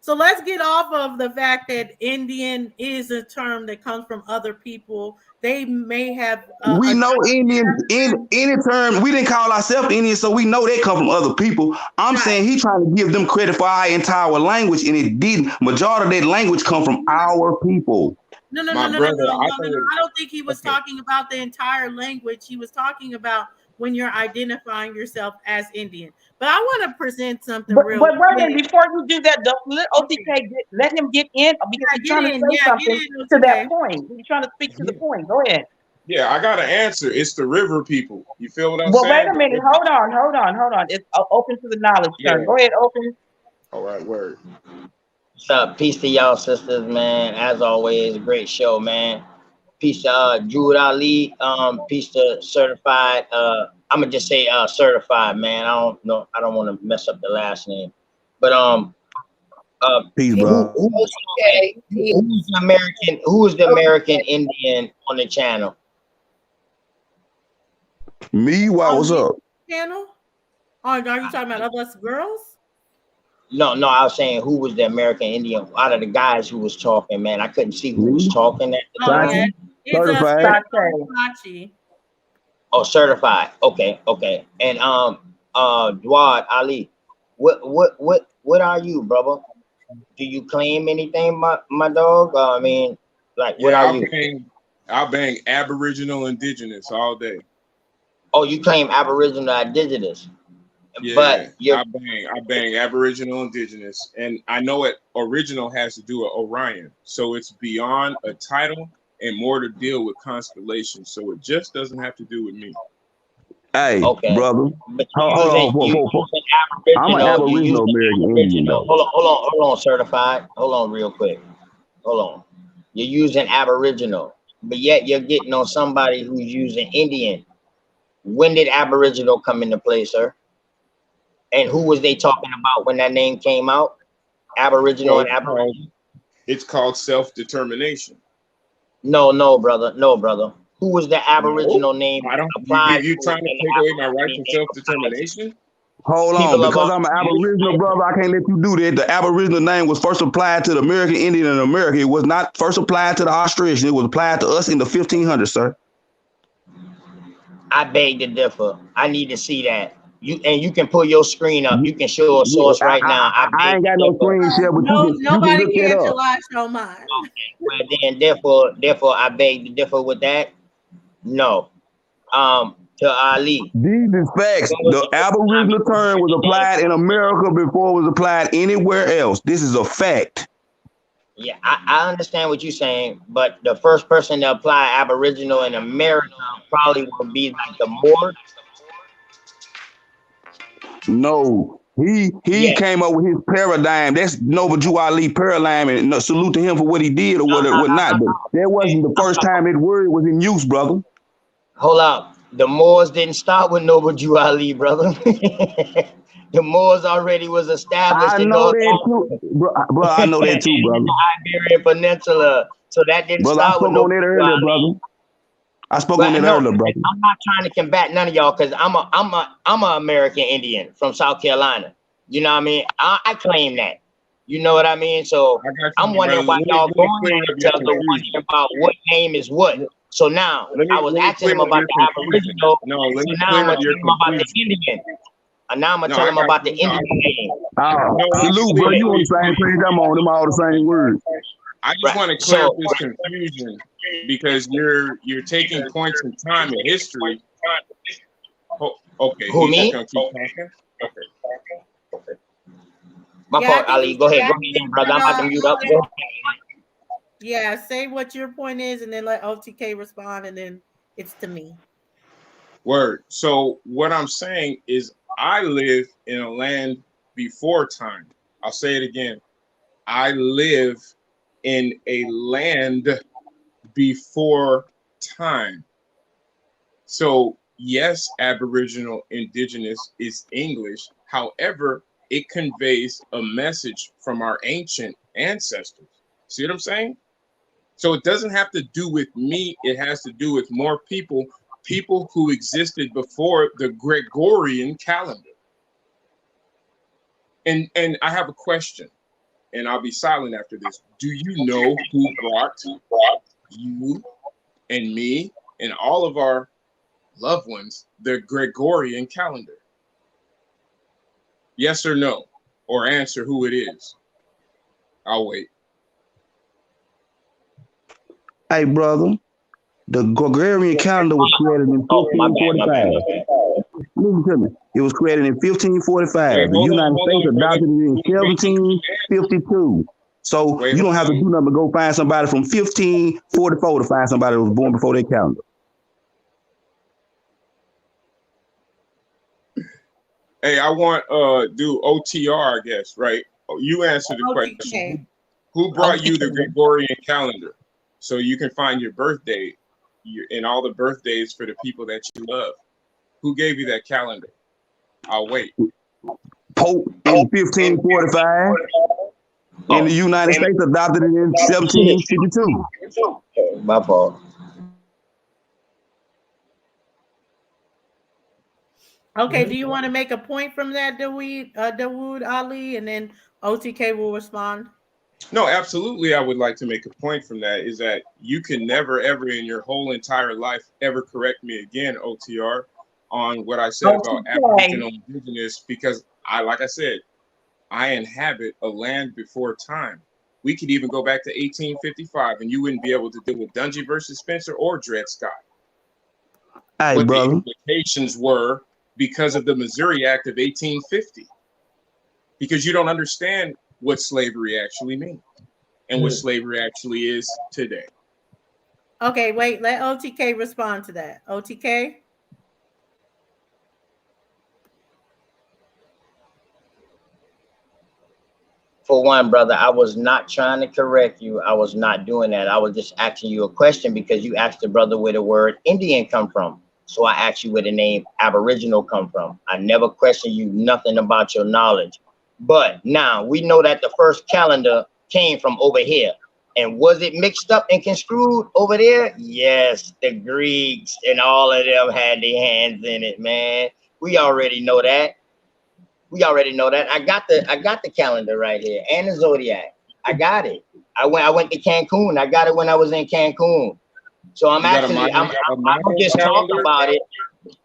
So let's get off of the fact that Indian is a term that comes from other people. They may have. We know Indian in any term. We didn't call ourselves Indian, so we know they come from other people. I'm saying he trying to give them credit for our entire language, and it didn't. Majority of that language come from our people. No. I don't think he was talking about the entire language. He was talking about when you're identifying yourself as Indian. But I want to present something but real wait a quick. minute, before you do that, let OTK let him get in because he's trying to say something to that point. He's trying to speak to the point. Go ahead. Yeah, I got an answer. It's the river people. You feel what I'm saying? saying? Wait a minute. Hold on. It's open to the knowledge, sir. Go ahead, open. All right, word. What's up? Peace to y'all, sisters, man. As always, great show, man. Peace to Jude Ali. Peace to Certified. I'm gonna just say Certified, man. I don't know. I don't want to mess up the last name, but peace, bro. Who's the American? Who's the American Indian on the channel? Me? Why? What's up? Channel? Oh, are you talking about us girls? No, I was saying who was the American Indian out of the guys who was talking, man. I couldn't see who was talking at the time. Certified. Oh, Certified. Okay. And Dwad Ali, what are you, brother? Do you claim anything, my dog? I mean, like, what are you? I'll bang Aboriginal Indigenous all day. Oh, you claim Aboriginal indigenous, Yeah, but you're I bang Aboriginal Indigenous, and I know what original has to do with Orion, so it's beyond a title and more to deal with constellations. So it just doesn't have to do with me. Hey, okay. brother. But Hold on, I'm an you Aboriginal using American Indian Aboriginal. though. Hold on, certified. Hold on, real quick. Hold on. You're using Aboriginal, but yet you're getting on somebody who's using Indian. When did Aboriginal come into play, sir? And who was they talking about when that name came out? Aboriginal Well, and Aboriginal. it's called self-determination. No, no, brother. No, brother. Who was the No, Aboriginal name I don't. applied You to trying to and take away my right Aboriginal to name applied to? self-determination? Hold on, People of because our I'm an Aboriginal brother, I can't let you do that. The Aboriginal name was first applied to the American Indian in America. It was not first applied to the Australian. It was applied to us in the 1500s, sir. I beg to differ. I need to see that. You can pull your screen up. You, You can show a you, source right now. I I beg ain't to got no differ. screen share, but No, you can nobody look that cares up. till I show mine. Well, then, therefore, I beg to differ with that. No. To Ali. These is facts. When was The the first time Aboriginal you term heard was the name? applied in America before it was applied anywhere else. This is a fact. Yeah, I understand what you're saying, but the first person to apply Aboriginal in America probably would be like the Moors. No, he Yeah. came up with his paradigm. That's Noble Jew Ali paradigm, and no, salute to him for what he did or what not. But that wasn't the first time that word was in use, brother. Hold up. The Moors didn't start with Noble Jew Ali, brother. The Moors already was established I in know North that too, bro. I know that too, in brother. the Iberian Peninsula. So that didn't Brother, I start with spoke on Noble that Jew earlier, Ali. brother. I spoke on But that no, earlier, brother. I'm not trying to combat none of y'all because I'm a American Indian from South Carolina. You know what I mean? I claim that. You know what I mean? So I got I'm you, brother. wondering why y'all Let me going clear at up each your other confusion. wondering about what name is what. So now I was Let me asking clear him up about your the confusion. Aboriginal. No, let So me now clear I'm gonna up your tell him about the confusion. Indian. And now I'm gonna No, tell I him got about the you. No, Indian name. no, Salute, bro. You on the absolutely. same page I'm on. Them all the same words. I just Right. want to clear up So this confusion because you're taking points in time and history. Oh, okay, who he's just me? gonna keep talking. Okay. My Yeah, I fault, think Ali. we Go should ahead. Go back ahead, in. then, brother. I'm about to mute up. Go ahead. Yeah, say what your point is, and then let OTK respond, and then it's to me. Word. So what I'm saying is I live in a land before time. I'll say it again. I live in a land before time. So yes, Aboriginal Indigenous is English. However, it conveys a message from our ancient ancestors. See what I'm saying? So it doesn't have to do with me. It has to do with more people who existed before the Gregorian calendar. And I have a question, and I'll be silent after this. Do you know who brought you and me and all of our loved ones the Gregorian calendar? Yes or no? Or answer who it is. I'll wait. Hey, brother. The Gregorian calendar was created in Oh, my bad. 1545. Listen to me. It was created in Wait, 1545. The hold United States on, brother. adopted it in Wait, 1752. So wait, you hold don't have to on. do nothing but go find somebody from 1544 to find somebody that was born before their calendar. Hey, I want do OTR, I guess, right? You answer the question. OTK. Who brought you the Okay. Gregorian calendar? So you can find your birthday and all the birthdays for the people that you love. Who gave you that calendar? I'll wait. Pope in 1545, and the United States adopted it in 1752. My fault. Okay, do you want to make a point from that, Dawood Ali, and then OTK will respond? No, absolutely. I would like to make a point from that is that you can never, ever in your whole entire life ever correct me again, OTR, on what I said about Aboriginal Indigenous, because like I said, I inhabit a land before time. We could even go back to 1855 and you wouldn't be able to deal with Dungy versus Spencer or Dred Scott. Hey, what the brother. implications were because of the Missouri Act of 1850. Because you don't understand what slavery actually means and what slavery actually is today. Okay, wait, let OTK respond to that. OTK? For one, brother, I was not trying to correct you. I was not doing that. I was just asking you a question because you asked the brother where the word Indian come from. So I asked you where the name Aboriginal come from. I never questioned you nothing about your knowledge. But now we know that the first calendar came from over here. And was it mixed up and construed over there? Yes, the Greeks and all of them had their hands in it, man. We already know that. We already know that. I got the calendar right here and the zodiac. I got it. I went to Cancun. I got it when I was in Cancun. So I'm You got a actually Mayan, a I don't Mayan just talk calendar? about it.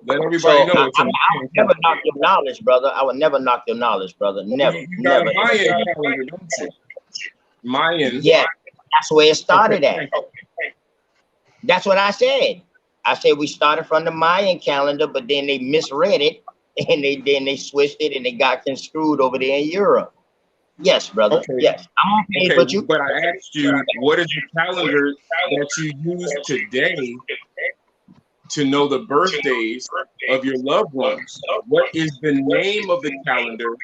Let everybody So know it's a I would Mayan never calendar. knock your knowledge, brother. I would never knock your knowledge, brother. Never, You got a never. Mayan calendar, don't you? Mayan. Yeah, that's where it Okay, started at. thank you. That's what I said. I said we started from the Mayan calendar, but then they misread it and they switched it and they got construed over there in Europe. Yes, brother. Okay, Yes, I'm on page okay, with you. but I asked you, what is the calendar that you use today to know the birthdays of your loved ones? What is the name of the calendar?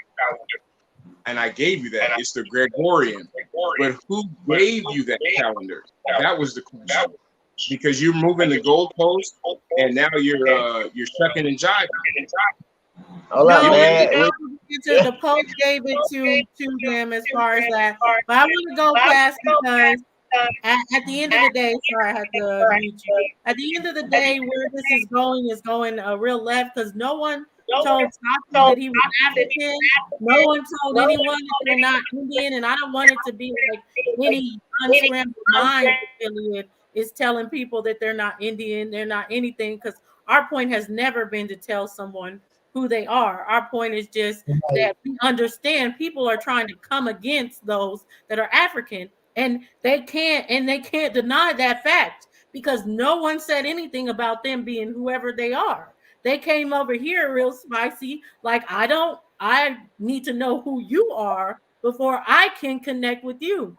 And I gave you that. It's the Gregorian. But who gave you that calendar? That was the question. Because you're moving the goalpost, and now you're shucking and jiving. Hold No, up, You made the man. great. the Pope gave it to them as far as that. But I want to go past because at the end of the day, sorry, I had to mute you. At the end of the day, where this is going a real left because no one told Taki that he was African. No one told anyone that they're not Indian, and I don't want it to be like any unscrambled mind affiliate is telling people that they're not Indian, they're not anything. Because our point has never been to tell someone who they are. Our point is just that we understand people are trying to come against those that are African and they can't deny that fact because no one said anything about them being whoever they are. They came over here real spicy like I need to know who you are before I can connect with you,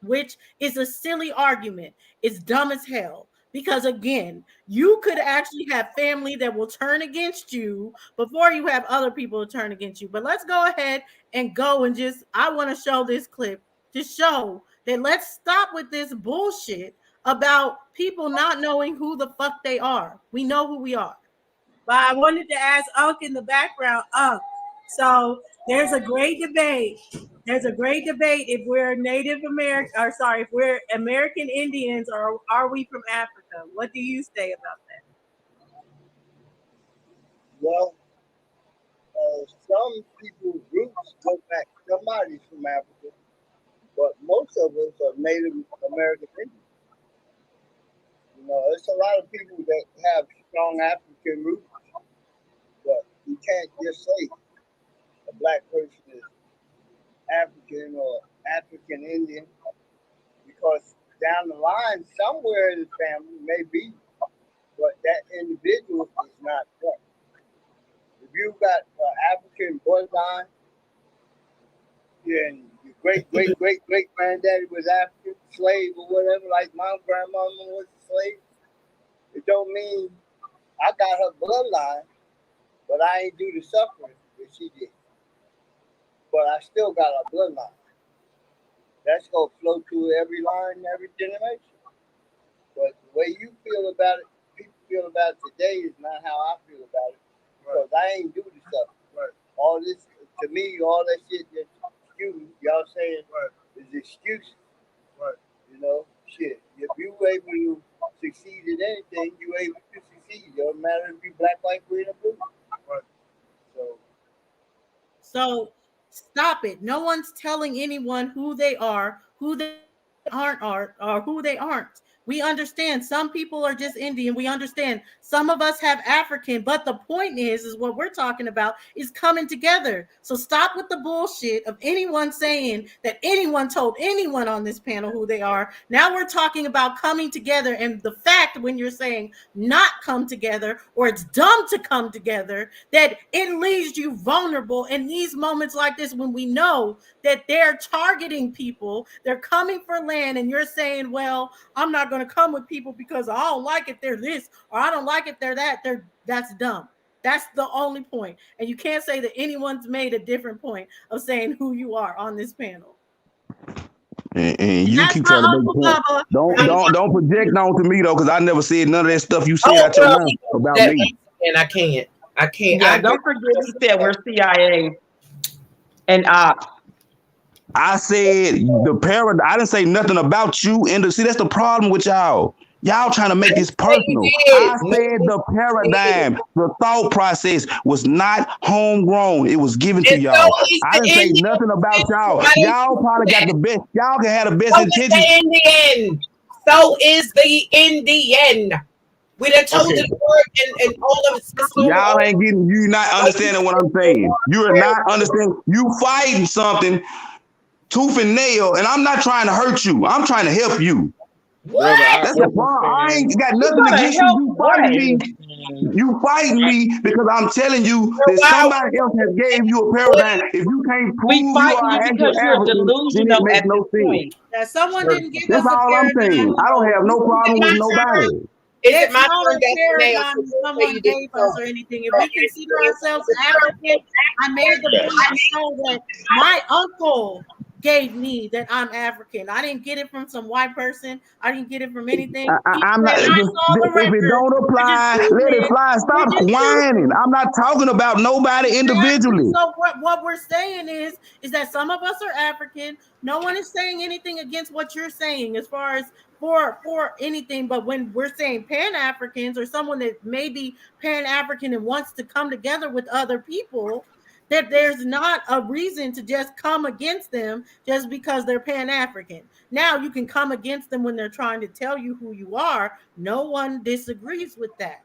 which is a silly argument. It's dumb as hell. Because again, you could actually have family that will turn against you before you have other people to turn against you. But let's go ahead and go and I want to show this clip to show that let's stop with this bullshit about people not knowing who the fuck they are. We know who we are. But I wanted to ask Unc in the background, Unc. So there's a great debate. There's a great debate if we're Native American, or sorry, if we're American Indians, or are we from Africa? What do you say about that? Well, some people's roots go back. Somebody's from Africa, but most of us are Native American Indians. You know, it's a lot of people that have strong African roots, but you can't just say a black person is African or African Indian because down the line, somewhere in the family may be, but that individual is not that. If you got African bloodline, then your great granddaddy was African, slave or whatever, like my grandmama was a slave, it don't mean I got her bloodline, but I ain't do the suffering that she did. But I still got her bloodline. That's gonna flow through every line, every generation. But the way you feel about it, people feel about it today is not how I feel about it. Because I ain't do the stuff. Right. All this to me, all that shit that y'all saying is excuses. Right. You know, shit. If you able to succeed in anything, you able to succeed. It don't matter if you black, white, green, or blue. Right. So stop it. No one's telling anyone who they are, who they aren't, or who they aren't. We understand some people are just Indian. We understand some of us have African, but the point is what we're talking about is coming together. So stop with the bullshit of anyone saying that anyone told anyone on this panel who they are. Now we're talking about coming together, and the fact when you're saying not come together or it's dumb to come together, that it leaves you vulnerable in these moments like this when we know that they're targeting people, they're coming for land, and you're saying, well, I'm not going to come with people because I don't like it, they're this, or I don't like it, they're that. That's dumb. That's the only point. And you can't say that anyone's made a different point of saying who you are on this panel. And you That's keep my trying to make Uncle the point. Bubba. Don't project on to me though, because I never said none of that stuff you said out your mouth about me. And I can't. Yeah, don't forget you said we're CIA and I said the paradigm. I didn't say nothing about you. And see, that's the problem with y'all. Y'all trying to make this personal. I said the paradigm, the thought process was not homegrown. It was given to y'all. I didn't say nothing about y'all. Y'all probably got the best. Y'all can have the best intentions. Indian. So is the Indian. We done told you the word and all of it. Y'all ain't getting. You not understanding what I'm saying. You are not understanding. You fighting something tooth and nail, and I'm not trying to hurt you. I'm trying to help you. Brother, that's the problem. I ain't got nothing against you. You fighting me. You fighting me because I'm telling you that somebody else has gave you a paradigm. If you can't prove you are because you're delusional at no sense. That someone didn't give That's us a all I'm saying. I don't have no problem with nobody. It's not a paradigm someone gave us or anything. If we consider ourselves African, I made the point to show that my uncle gave me that I'm African. I didn't get it from some white person. I didn't get it from anything. I'm not. If it don't apply, let it fly. Stop whining. I'm not talking about nobody individually. So what we're saying is that some of us are African. No one is saying anything against what you're saying as far as for anything, but when we're saying Pan-Africans or someone that may be Pan-African and wants to come together with other people, that there's not a reason to just come against them just because they're Pan-African. Now you can come against them when they're trying to tell you who you are. No one disagrees with that.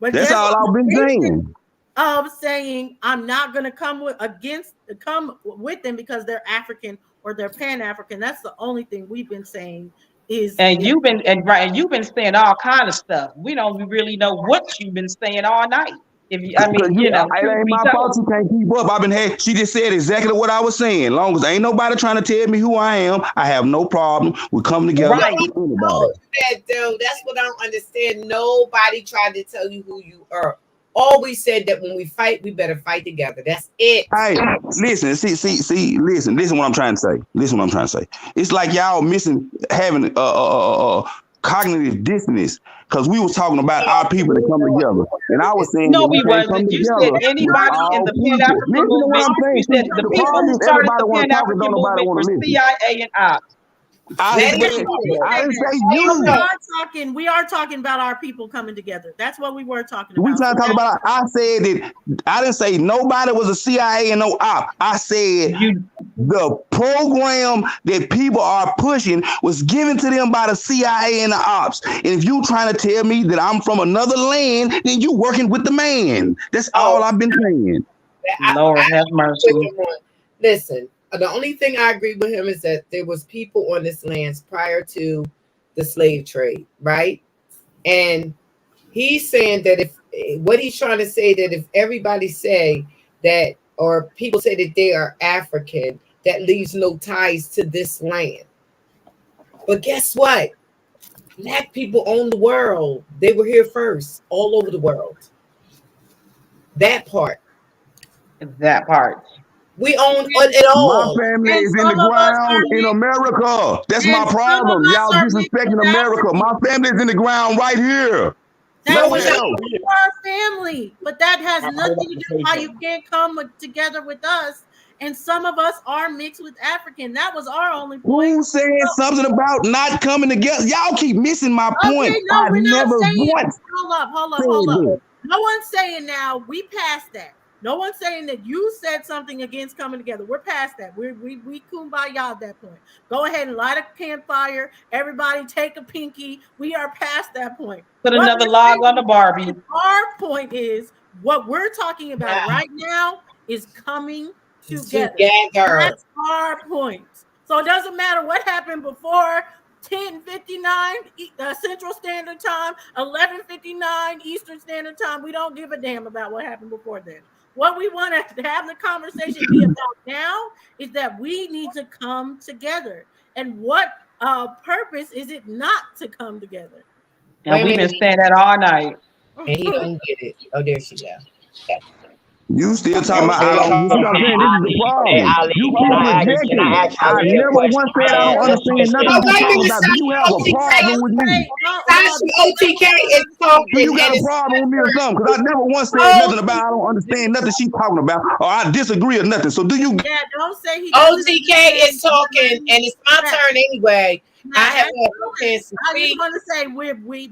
But that's all I've been saying. Of saying I'm not going to come with them because they're African or they're Pan-African. That's the only thing we've been saying. You've been saying all kind of stuff. We don't really know what you've been saying all night. If you, I mean, you know, it ain't my fault you can't keep up. She just said exactly what I was saying. Long as ain't nobody trying to tell me who I am, I have no problem with coming together. Right. That's what I don't understand. Nobody tried to tell you who you are. Always said that when we fight, we better fight together. That's it. Hey, listen, listen what I'm trying to say. It's like y'all having cognitive dissonance because we was talking about our people that come together, and I was saying no, we wasn't. You said anybody in the Pan-African movement. You said the people who started the Pan-African movement were CIA and ops. I didn't say you. We are talking about our people coming together. That's what we were talking about. We trying to talk about. I said that I didn't say nobody was a CIA and no op. I said the program that people are pushing was given to them by the CIA and the ops. And if you trying to tell me that I'm from another land, then you working with the man. That's all I've been saying. Lord have mercy. Listen. The only thing I agree with him is that there was people on this land prior to the slave trade, right? And he's saying that what he's trying to say that if everybody say that, or people say that they are African, that leaves no ties to this land. But guess what? Black people own the world. They were here first, all over the world. That part. We own it all. My family is in the ground in America. That's my problem. Y'all disrespecting America. My family is in the ground right here. That was our family, but that has nothing to do with how you can't come together with us. And some of us are mixed with African. That was our only point. Who said something about not coming together? Y'all keep missing my point. No, we're not saying. Hold up. No one's saying now. We passed that. No one's saying that you said something against coming together. We're past that. We kumbaya at that point. Go ahead and light a campfire. Everybody take a pinky. We are past that point. Put What another we're log on saying the Barbie. is our point is what we're talking about right now is coming together. Together. That's our point. So it doesn't matter what happened before 10:59 Central Standard Time, 11:59 Eastern Standard Time. We don't give a damn about what happened before then. What we want to have the conversation be about now is that we need to come together. And what purpose is it not to come together? And Wait a we've been minute. saying that all night. And he don't get it. Oh, there she go. You still talking about I Hey, don't. You see what I'm saying? This is the hey, problem. Ali, You can keep I rejecting. ask I Ali a never question, once said I man? don't Let's understand nothing Oh, that you wait a talking minute, about. Do you have a problem with me? OTK is Do talking, you got and a it's problem with me or something? Because I never once said oh, nothing about I don't understand nothing she's talking about or I disagree or nothing. So do you? Yeah, don't say he doesn't OTK is understand. talking, and it's my turn anyway. I Now, haven't had no chance to I just speak. want to say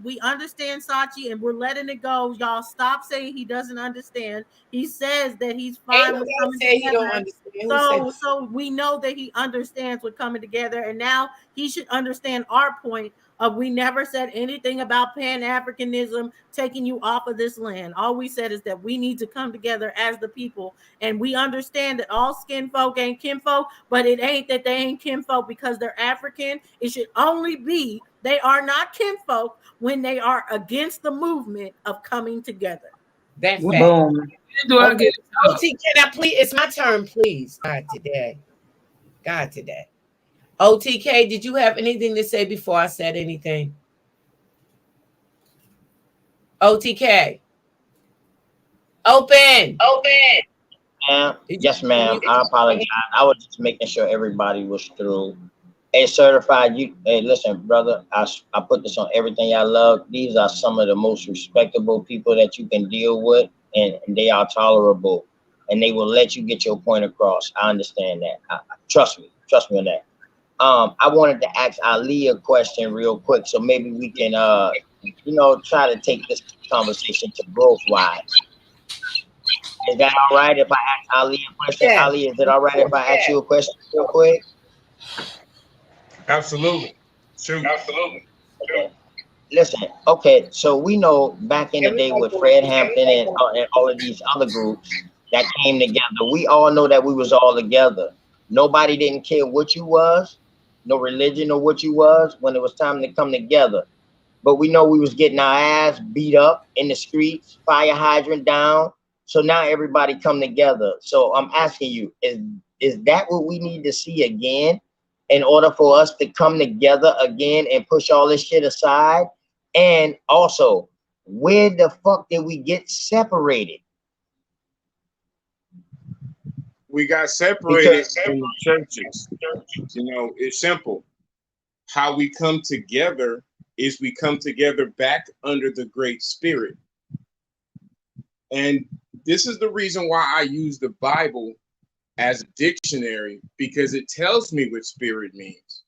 we understand Sachi and we're letting it go. Y'all stop saying he doesn't understand. He says that he's fine Ain't with nobody coming said he don't together. understand. Who said So we know that he understands with coming together, and now he should understand our point of we never said anything about Pan-Africanism taking you off of this land. All we said is that we need to come together as the people, and we understand that all skin folk ain't kinfolk, but it ain't that they ain't kinfolk because they're African. It should only be they are not kinfolk when they are against the movement of coming together. that fact? Boom. Do I get OT, can I please? It's my turn, please. God today. God today. OTK, did you have anything to say before I said anything? OTK. Open. Ma'am? Yes, ma'am. I apologize. I was just making sure everybody was through. Hey, certified, you. Hey, listen, brother. I put this on everything I love. These are some of the most respectable people that you can deal with, and they are tolerable, and they will let you get your point across. I understand that. Trust me. Trust me on that. I wanted to ask Ali a question real quick, so maybe we can, try to take this conversation to growth wise. Is that all right if I ask Ali a question? Yeah. Ali, is it all right if I ask you a question real quick? Absolutely. Shoot. Okay. Listen, okay, so we know back in the day with Fred Hampton and all of these other groups that came together, we all know that we was all together. Nobody didn't care what you was, no religion or what you was when it was time to come together. But we know we was getting our ass beat up in the streets, fire hydrant down. So now everybody come together. So I'm asking you, is that what we need to see again in order for us to come together again and push all this shit aside? And also, where the fuck did we get separated? We got separated in the churches. It's simple. How we come together is we come together back under the Great Spirit. And this is the reason why I use the Bible as a dictionary, because it tells me what spirit means.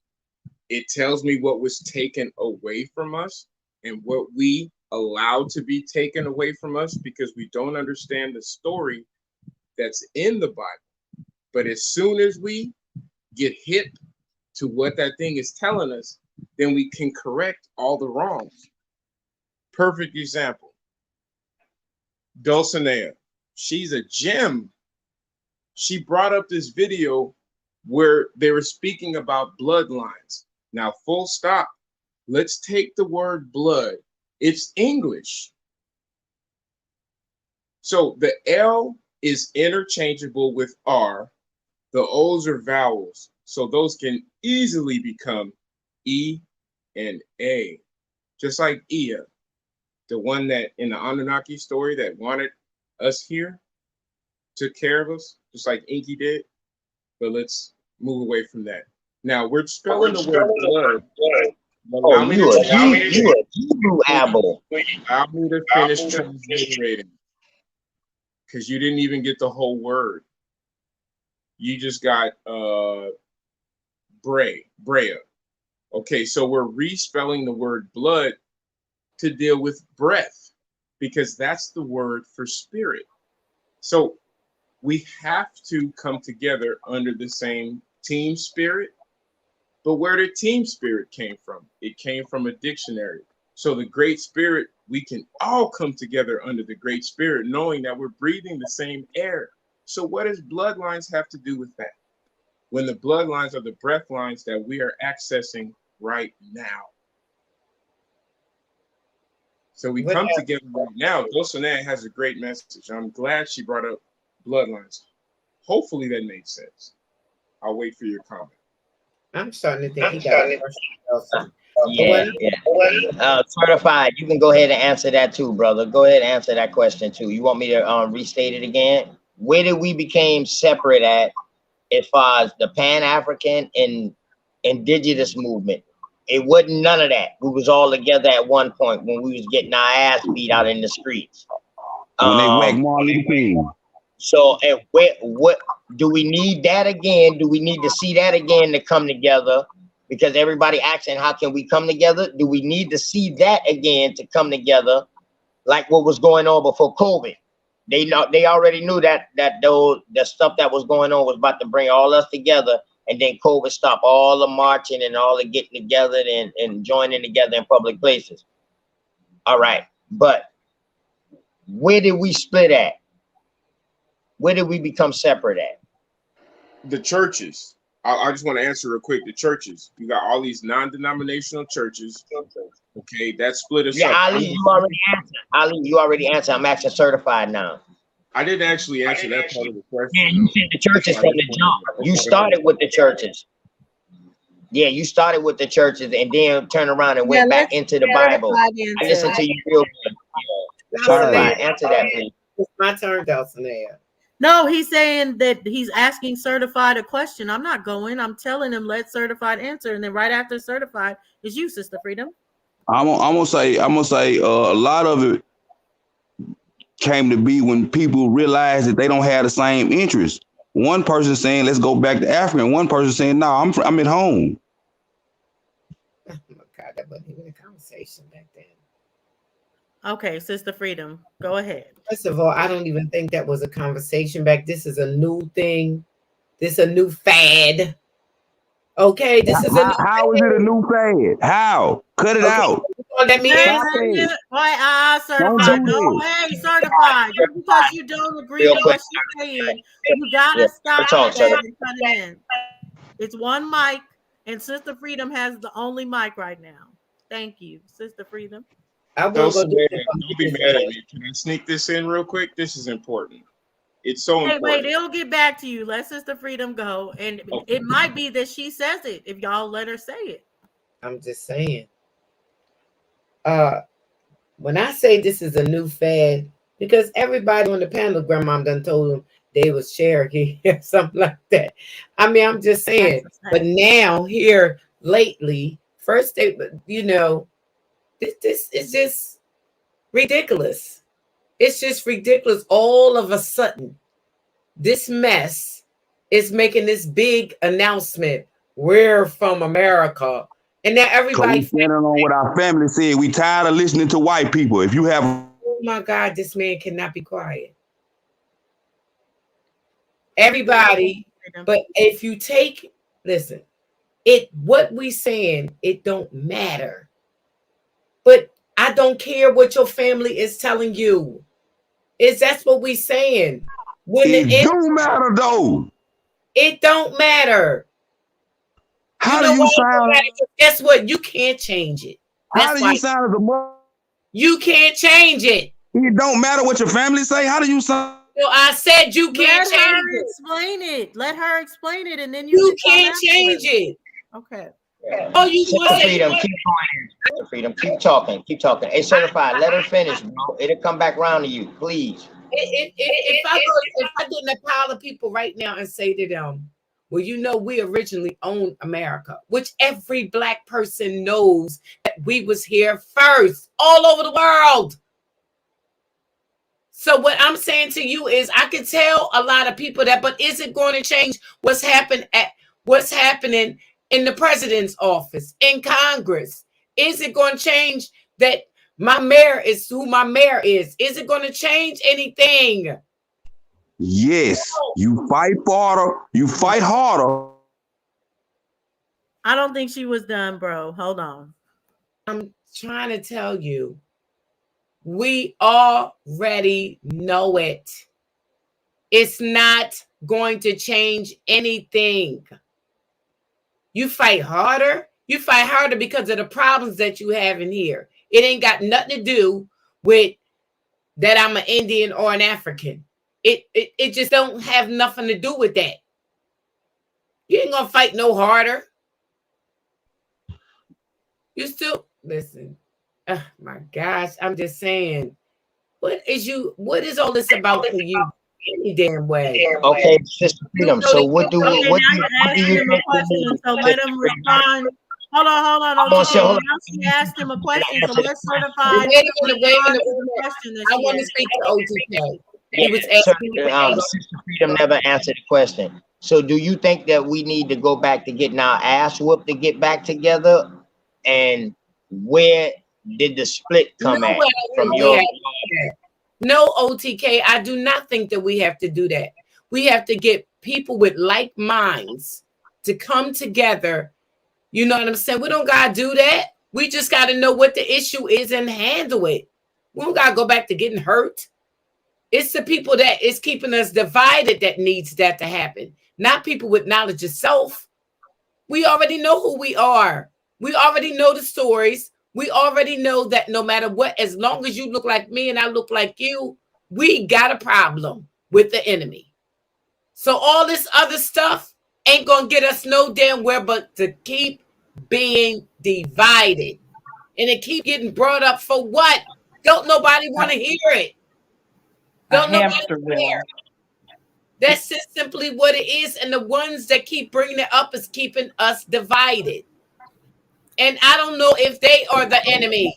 It tells me what was taken away from us and what we allowed to be taken away from us because we don't understand the story that's in the Bible. But as soon as we get hip to what that thing is telling us, then we can correct all the wrongs. Perfect example. Dulcinea, she's a gem. She brought up this video where they were speaking about bloodlines. Now, full stop. Let's take the word blood. It's English. So the L is interchangeable with R. The O's are vowels. So those can easily become E and A. Just like Ea, the one that in the Anunnaki story that wanted us here, took care of us, just like Inky did. But let's move away from that. Now we're spelling the word blood. Oh, you a Hebrew apple. Allow me to finish transliterating, because you didn't even get the whole word. You just got Brea. Okay, so we're respelling the word blood to deal with breath, because that's the word for spirit. So we have to come together under the same team spirit. But where did team spirit came from? It came from a dictionary. So the great spirit, we can all come together under the great spirit, knowing that we're breathing the same air. So what does bloodlines have to do with that? When the bloodlines are the breath lines that we are accessing right now. So we come together right now. Dulcinea has a great message. I'm glad she brought up bloodlines. Hopefully that made sense. I'll wait for your comment. I'm starting to think he got a question. Yeah. Certified, you can go ahead and answer that too, brother. Go ahead and answer that question too. You want me to restate it again? Where did we become separate at as far as the Pan-African and indigenous movement? It wasn't none of that. We was all together at one point when we was getting our ass beat out in the streets. When they whack Martin Luther King. So, what do we need that again? Do we need to see that again to come together? Because everybody asking, how can we come together? Do we need to see that again to come together, like what was going on before COVID? They already knew that the stuff that was going on was about to bring all us together, and then COVID stopped all the marching and all the getting together and joining together in public places. All right, but where did we split at? Where did we become separate at? The churches. I just want to answer real quick. The churches. You got all these non-denominational churches. Okay, that split us up. Ali, you already answered. Ali, you already answered. I'm actually certified now. I didn't actually answer that part of the question. Yeah, you said the churches from the jump. You started with the churches. Yeah, you started with the churches and then turned around and went back into the Bible. I listened to you real good. Certified. Answer that, please. It's my turn, Dulcinea. No, he's saying that he's asking certified a question. I'm not going. I'm telling him let certified answer, and then right after certified is you, Sister Freedom. I'm gonna say a lot of it came to be when people realized that they don't have the same interests. One person saying let's go back to Africa, and one person saying no, I'm at home. Oh my God, that wasn't even a conversation back then. Okay, Sister Freedom, go ahead. First of all, I don't even think that was a conversation back. This is a new thing. This is a new fad. Okay, this is how is it a new fad? How? Cut it out. Let me certified. No, hey, certified. Just because you don't agree with what she's saying, you gotta stop that and cut it in. It's one mic, and Sister Freedom has the only mic right now. Thank you, Sister Freedom. Don't be mad at me. Can I sneak this in real quick? This is important. It's so important. Wait, it'll get back to you. Let Sister Freedom go. And it might be that she says it if y'all let her say it. I'm just saying. When I say this is a new fad, because everybody on the panel, Grandma done told them they was Cherokee or something like that. I mean, I'm just saying. But now here lately, first they, this is just ridiculous. It's just ridiculous. All of a sudden, this mess is making this big announcement. We're from America. And now everybody standing on what our family said. We tired of listening to white people. If you have, oh my God, this man cannot be quiet. Everybody, but if you listen, what we saying, it don't matter. But I don't care what your family is telling you. That's what we saying. It don't matter though. It don't matter. How do you sound? Guess what? You can't change it. How do you sound as a mother? You can't change it. It don't matter what your family say. How do you sound? I said you can't change it. Explain it. Let her explain it, and then you can't change it. Okay. Oh, you Freedom, keep going. Freedom, keep talking. Hey, certified, let her finish, bro. It'll come back around to you, please. If I get in a pile of people right now and say to them, well, we originally owned America, which every Black person knows that we was here first, all over the world. So what I'm saying to you is I can tell a lot of people that, but is it going to change what's happening in the president's office, in Congress? Is it going to change that my mayor is who my mayor is? Is it going to change anything? Yes, you fight harder. You fight harder. I don't think she was done, bro. Hold on. I'm trying to tell you, we already know it. It's not going to change anything. You fight harder. You fight harder because of the problems that you have in here. It ain't got nothing to do with that I'm an Indian or an African. It just don't have nothing to do with that. You ain't gonna fight no harder. You still listen. Oh my gosh, I'm just saying. What is all this about for you? Any damn way. Okay, Sister Freedom. So what do Okay, what now do you're what do asking you him a think we question, need? so let him respond. Hold on, I'm gonna OTK. say, hold Now she asked him a question, so on. let's Wait certify a minute, wait a respond minute, to wait a the minute. question that I she want to asked. speak to OTK. He Yeah, was so asking. Sister Freedom never answered the question. So do you think that we need to go back to getting our ass whooped to get back together? And where did the split come No at way from we your have to do that. No, OTK, I do not think that we have to do that. We have to get people with like minds to come together. You know what I'm saying? We don't gotta do that. We just gotta know what the issue is and handle it. We don't gotta go back to getting hurt. It's the people that is keeping us divided that needs that to happen, not people with knowledge of self. We already know who we are. We already know the stories. We already know that no matter what, as long as you look like me and I look like you, we got a problem with the enemy. So all this other stuff ain't gonna get us no damn where but to keep being divided. And it keep getting brought up for what? Don't nobody want to hear it. A Don't nobody hamster care. wheel. That's just simply what it is. And the ones that keep bringing it up is keeping us divided. And I don't know if they are the enemy.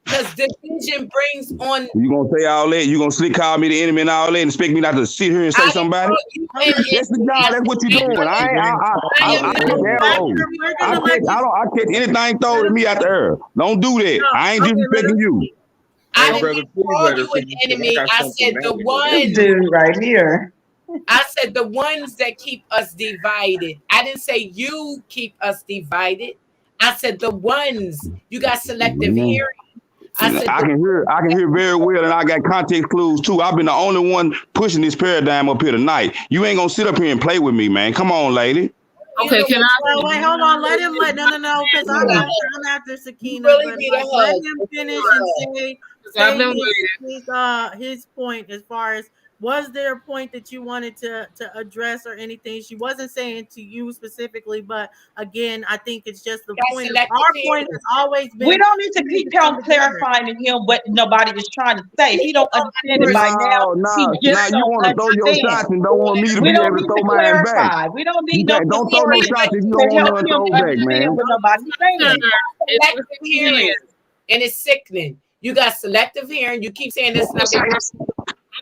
Because division brings on. You gonna say all that? You gonna slick call me the enemy and all that, and expect me not to sit here and say something about it? That's the job. That's what you're doing. I catch arrows. I catch anything thrown at me out the air. Don't do that. I ain't disrespecting you. I Hey, didn't brother, please call let her you an finish, 'cause enemy. I got I something said the manly to ones. say. This dude right here. I said the ones that keep us divided. I didn't say you keep us divided. I said the ones. You got selective hearing. I said I can hear very well, and I got context clues too. I've been the only one pushing this paradigm up here tonight. You ain't gonna sit up here and play with me, man. Come on, lady. Okay, can I? Well, wait, hold on. Let him no, because I'm after Sakina, really but need a like, let hug. him finish and I've say been waiting. his point as far as was there a point that you wanted to address or anything. She wasn't saying to you specifically, but again, I think it's just the Got point of selective our hearing. point has always been We don't need to we keep come on together. clarifying to him what nobody is trying to say. If he don't understand it by now, he No, just you don't want to throw your understand. shots and don't want me to We be don't able to need throw to mine back. clarify. We don't need no Don't throw no shots if you don't to want help none him throw back, understand man. what nobody's saying. Selective hearing. And it's sickening. You got selective hearing. You keep saying this.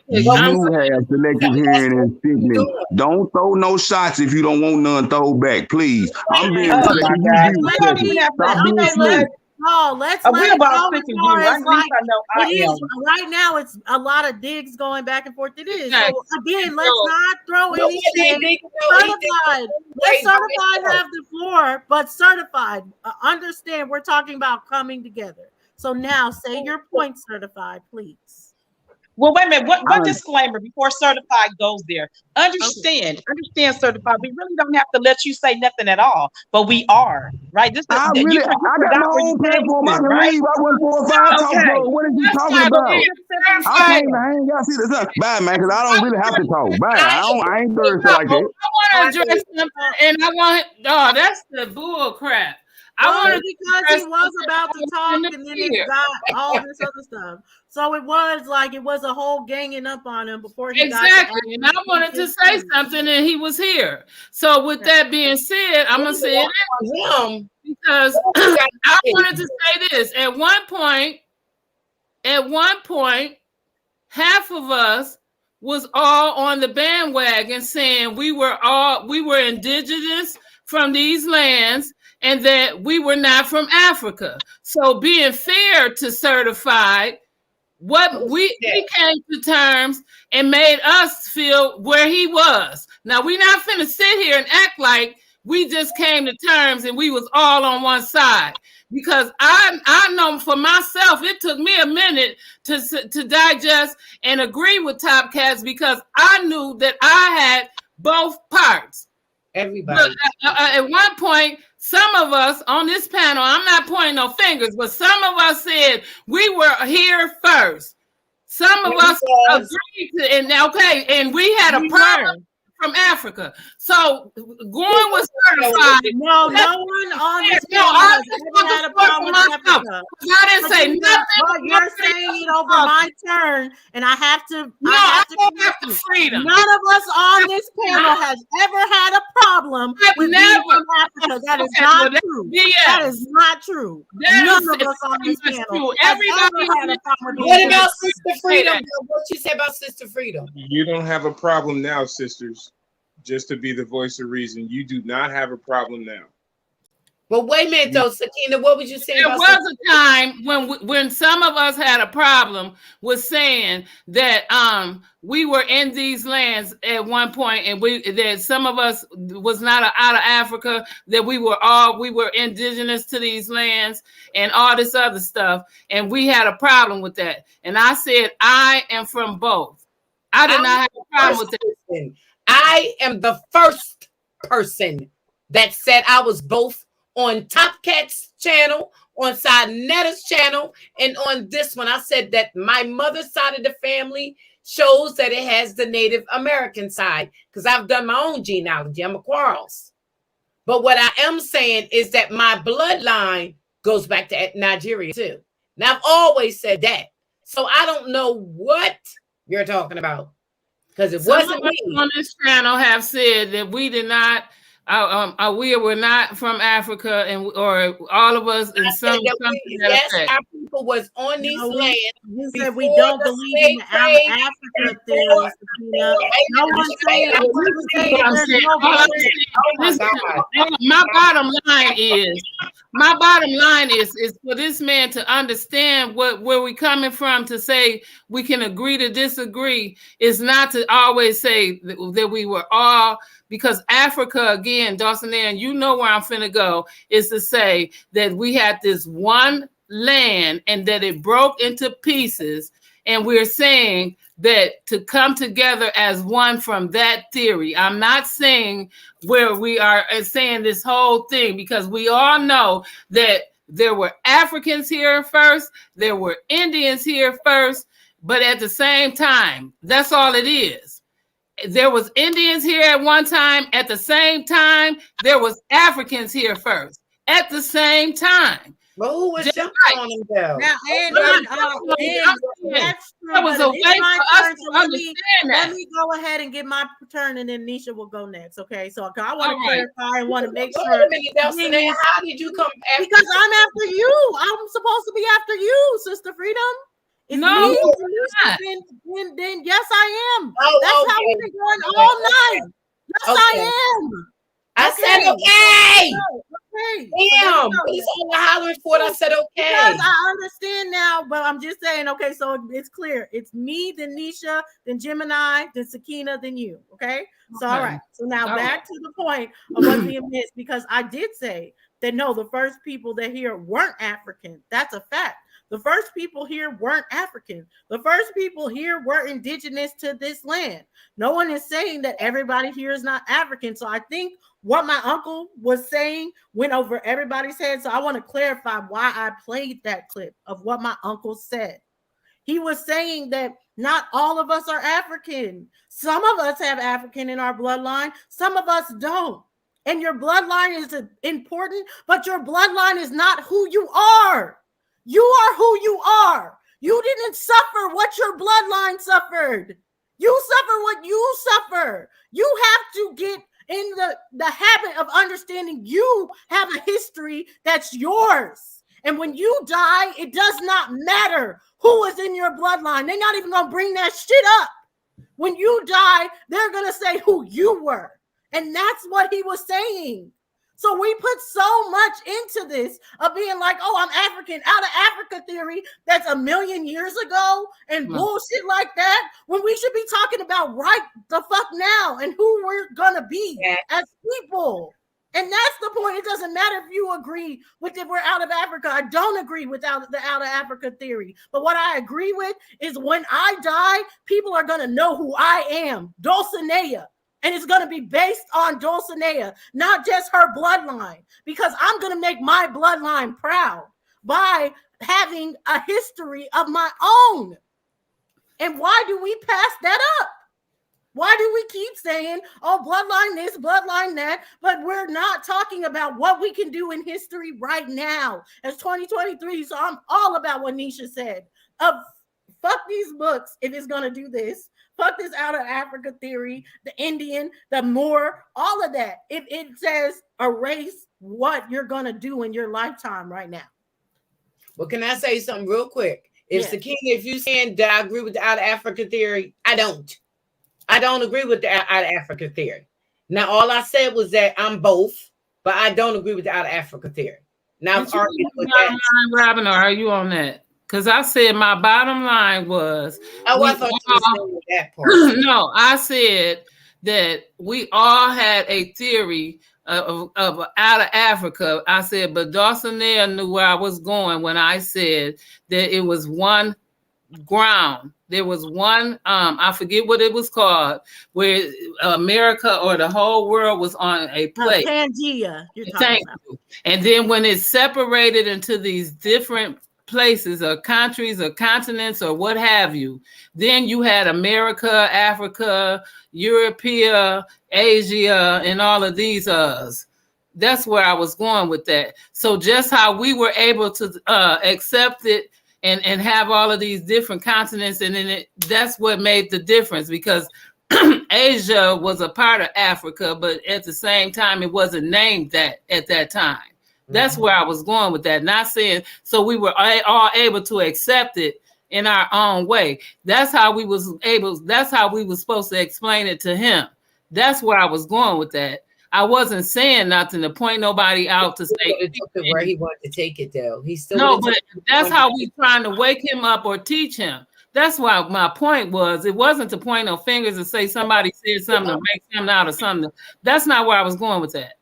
You have selective hearing and sickness. Don't throw no shots if you don't want none throw back, please. I'm being Oh my respectful. You God. be We don't respectful. even have to, Stop you being know slow. what? No, let's We're let it about go sick as of far you. as At least like I know I it is am. right now. It's a lot of digs going back and forth. It is. Yes. So again, let's not throw No, any shit. Certified. Let certified have the floor, but certified. Understand we're talking about coming together. So now say your point, certified, please. Well, wait a minute. One I- disclaimer before certified goes there. Understand, certified. We really don't have to let you say nothing at all, but we are right. I You got forgot my where you own came platform. I to, can right? leave. I went 4 or 5 talk Okay. shows. What is you talking So about? we just simply I say, ain't got to see this. Bye, man, because I don't really have to talk. Bye. I ain't thirsty like No, that. I want to address something, and I want. Oh, that's the bull crap. I Well, want to because he was about to talk, in and the then it fear. got all this other stuff. So it was like it was a whole ganging up on him before he Exactly, and I wanted to say something, and he was here. So with that being said, I'm gonna say it him because I wanted to say this. At one point, half of us was all on the bandwagon saying we were indigenous from these lands and that we were not from Africa. So being fair to certified, What we came to terms and made us feel where he was. Now we're not finna sit here and act like we just came to terms and we was all on one side. Because I know for myself, it took me a minute to digest and agree with Top Cats because I knew that I had both parts. Everybody. But, at one point, some of us on this panel, I'm not pointing no fingers, but some of us said we were here first. Some of us agreed to, and we had a problem from Africa. So going was certified. No one on this panel has ever had a problem with Africa. I didn't say nothing. Well, you're saying it over my turn, and I have to. I have to freedom. None of us on this panel has ever had a problem with being from Africa. That is not true. That is not true. None of us on this panel. Everybody had a problem with What about Sister Freedom? What you say about Sister Freedom? You don't have a problem now, sisters. Just to be the voice of reason, you do not have a problem now. But wait a minute, though, Sakina, what would you say? There was a time when some of us had a problem with saying that we were in these lands at one point, and that some of us was not out of Africa, that we were indigenous to these lands and all this other stuff, and we had a problem with that. And I said I am from both. I did not have a problem with that. I am the first person that said I was both on Top Cat's channel, on Sinetta's channel, and on this one. I said that my mother's side of the family shows that it has the Native American side because I've done my own genealogy. I'm a Quarles. But what I am saying is that my bloodline goes back to Nigeria too. Now, I've always said that. So I don't know what you're talking about. Because it wasn't me. On this channel have said that we did not, we were not from Africa, or all of us in some yes, our people was on these lands. You said we don't believe in the Africa theory, Sakina. No one's saying my bottom line is for this man to understand where we're coming from, to say we can agree to disagree, is not to always say that we were all, because Africa, again, Dawson, you know where I'm finna go, is to say that we had this one land and that it broke into pieces, and we're saying that to come together as one from that theory. I'm not saying where we are saying this whole thing, because we all know that there were Africans here first, there were Indians here first, but at the same time, that's all it is. There was Indians here at one time. At the same time, there was Africans here first. At the same time. But who was jumping on them though? Now, that's true. That was a way for us to understand that. Let me go ahead and get my turn, and then Nisha will go next. Okay, so I want to clarify and want to make sure. How did you come after? Because I'm after you. I'm supposed to be after you, Sister Freedom. It's no, me. Then yes, I am. That's how we've been going all night. Yes, I am. I said okay. Okay. Damn. He's only hollering for it. I said okay. Because I understand now, but I'm just saying, okay, so it's clear. It's me, then Nisha, then Gemini, then Sakina, then you. Okay. So all right. So now back to the point of what's being missed, because I did say that no, the first people that here weren't African. That's a fact. The first people here weren't African. The first people here were indigenous to this land. No one is saying that everybody here is not African. So I think what my uncle was saying went over everybody's head. So I want to clarify why I played that clip of what my uncle said. He was saying that not all of us are African. Some of us have African in our bloodline. Some of us don't. And your bloodline is important, but your bloodline is not who you are. You are who you are. You didn't suffer what your bloodline suffered. You suffer what you suffer. You have to get in the habit of understanding you have a history that's yours. And when you die, it does not matter who is in your bloodline. They're not even going to bring that shit up. When you die, they're going to say who you were. And that's what he was saying. So we put so much into this of being like, oh, I'm African, out of Africa theory that's a million years ago and bullshit like that, when we should be talking about right the fuck now and who we're gonna be as people. And that's the point. It doesn't matter if you agree with if we're out of Africa. I don't agree with the out of Africa theory. But what I agree with is when I die, people are gonna know who I am, Dulcinea. And it's going to be based on Dulcinea, not just her bloodline, because I'm going to make my bloodline proud by having a history of my own. And why do we pass that up? Why do we keep saying, oh, bloodline this, bloodline that, but we're not talking about what we can do in history right now as 2023? So I'm all about what Nisha said. Fuck these books if it's going to do this. Fuck this out of Africa theory, the Indian, the Moor, all of that. It says erase what you're going to do in your lifetime right now. Well, can I say something real quick? If you saying that I agree with the out of Africa theory, I don't. I don't agree with the out of Africa theory. Now, all I said was that I'm both, but I don't agree with the out of Africa theory. Now, I'm arguing with that. Robin, or are you on that? Because I said my bottom line was. Oh, I thought you were saying that part. No, I said that we all had a theory of out of Africa. I said, but Dulcinea knew where I was going when I said that it was one ground. There was one, I forget what it was called, where America or the whole world was on a plate. Pangea, you're talking about. And then when it separated into these different places or countries or continents or what have you, then you had America, Africa, Europe, Asia, and all of these that's where I was going with that. So just how we were able to accept it and have all of these different continents, and then that's what made the difference, because Asia was a part of Africa, but at the same time it wasn't named that at that time. That's where I was going with that. Not saying so we were all able to accept it in our own way. That's how we was able. That's how we was supposed to explain it to him. That's where I was going with that. I wasn't saying nothing to point nobody out to say where he wanted to take it though. He's still but that's how we trying to wake him up or teach him. That's why my point was. It wasn't to point no fingers and say somebody said something to make something out of something. That's not where I was going with that.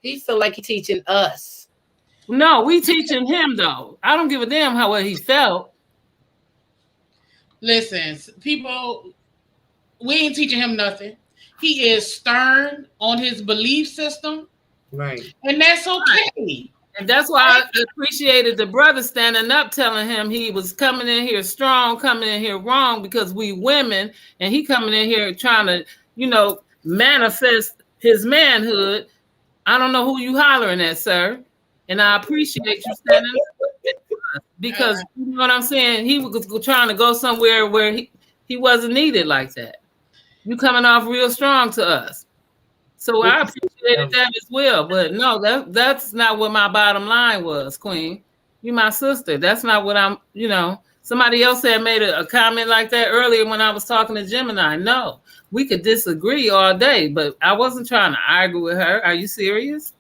He feel like he's teaching us. No, we teaching him though. I don't give a damn how he felt. Listen, people, we ain't teaching him nothing. He is stern on his belief system. Right. And that's okay. And that's why I appreciated the brother standing up telling him he was coming in here strong, coming in here wrong, because we women, and he coming in here trying to, manifest his manhood. I don't know who you hollering at, sir. And I appreciate you standing up because you know what I'm saying? He was trying to go somewhere where he wasn't needed like that. You coming off real strong to us. So I appreciated that as well. But no, that's not what my bottom line was, Queen. You my sister. That's not what I'm, somebody else had made a comment like that earlier when I was talking to Gemini. No, we could disagree all day, but I wasn't trying to argue with her. Are you serious?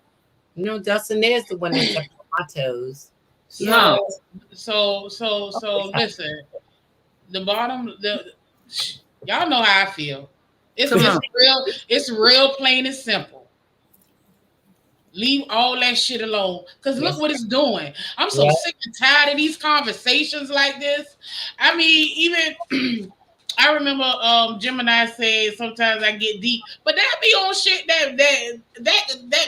Dustin is the one that jumped on my toes. No. So listen. Y'all know how I feel. It's real plain and simple. Leave all that shit alone. Because look what it's doing. I'm so sick and tired of these conversations like this. I mean, even I remember Gemini said sometimes I get deep, but that be on shit that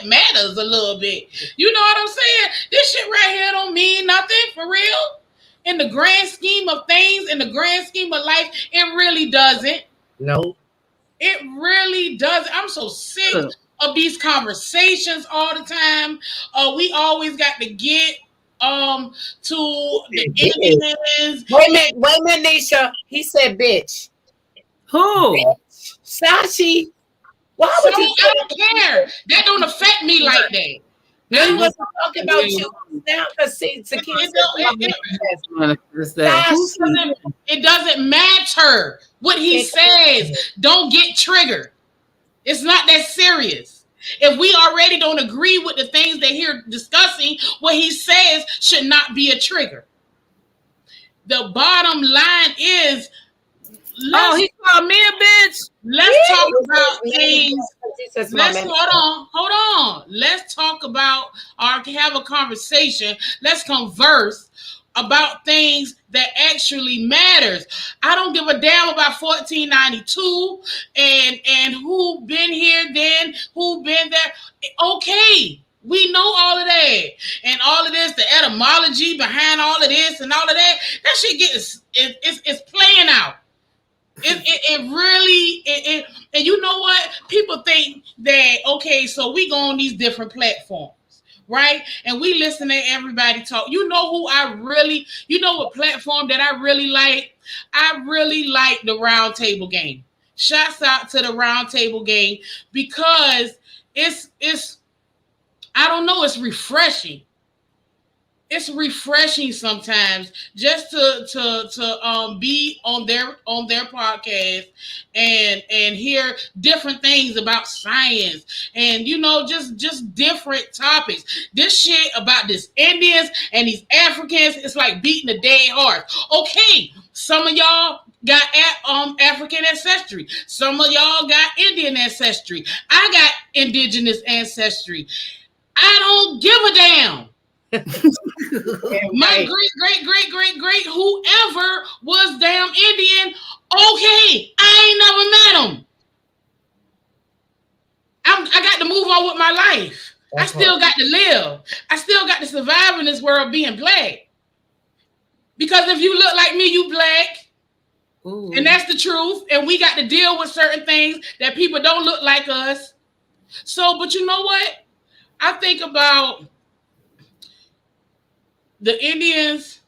matters a little bit. You know what I'm saying? This shit right here don't mean nothing for real. In the grand scheme of things, in the grand scheme of life, it really doesn't. No. It really does. I'm so sick of these conversations all the time. We always got to get to the evidence. Wait a minute, Nisha. He said bitch. Who? Bitch. Sashi. Why would you? I don't care. That don't affect me like that. No, he wasn't talking about you now because it doesn't matter what he says. Don't get triggered. It's not that serious. If we already don't agree with the things that he's discussing, what he says should not be a trigger. The bottom line is, he called me a bitch. Let's talk about he things. says my man. Hold on. Let's talk about or have a conversation. Let's converse about things that actually matters. I don't give a damn about 1492 and who been here then, who been there. Okay. We know all of that and all of this, the etymology behind all of this and all of that. That shit it's playing out. It really and you know what? People think that okay, so we go on these different platforms, right? And we listen to everybody talk. You know who you know what platform that I really like? I really like the Round Table Game. Shouts out to the Round Table Game because it's I don't know, it's refreshing. It's refreshing sometimes just to be on their podcast and hear different things about science and just different topics. This shit about these Indians and these Africans, it's like beating a dead horse. Okay, some of y'all got African ancestry. Some of y'all got Indian ancestry. I got indigenous ancestry. I don't give a damn. My great whoever was damn Indian, okay, I ain't never met him. I got to move on with my life. I still got to live. I still got to survive in this world being black. Because if you look like me, you black. Ooh. And that's the truth. And we got to deal with certain things that people don't look like us. So, but you know what? I think about the Indians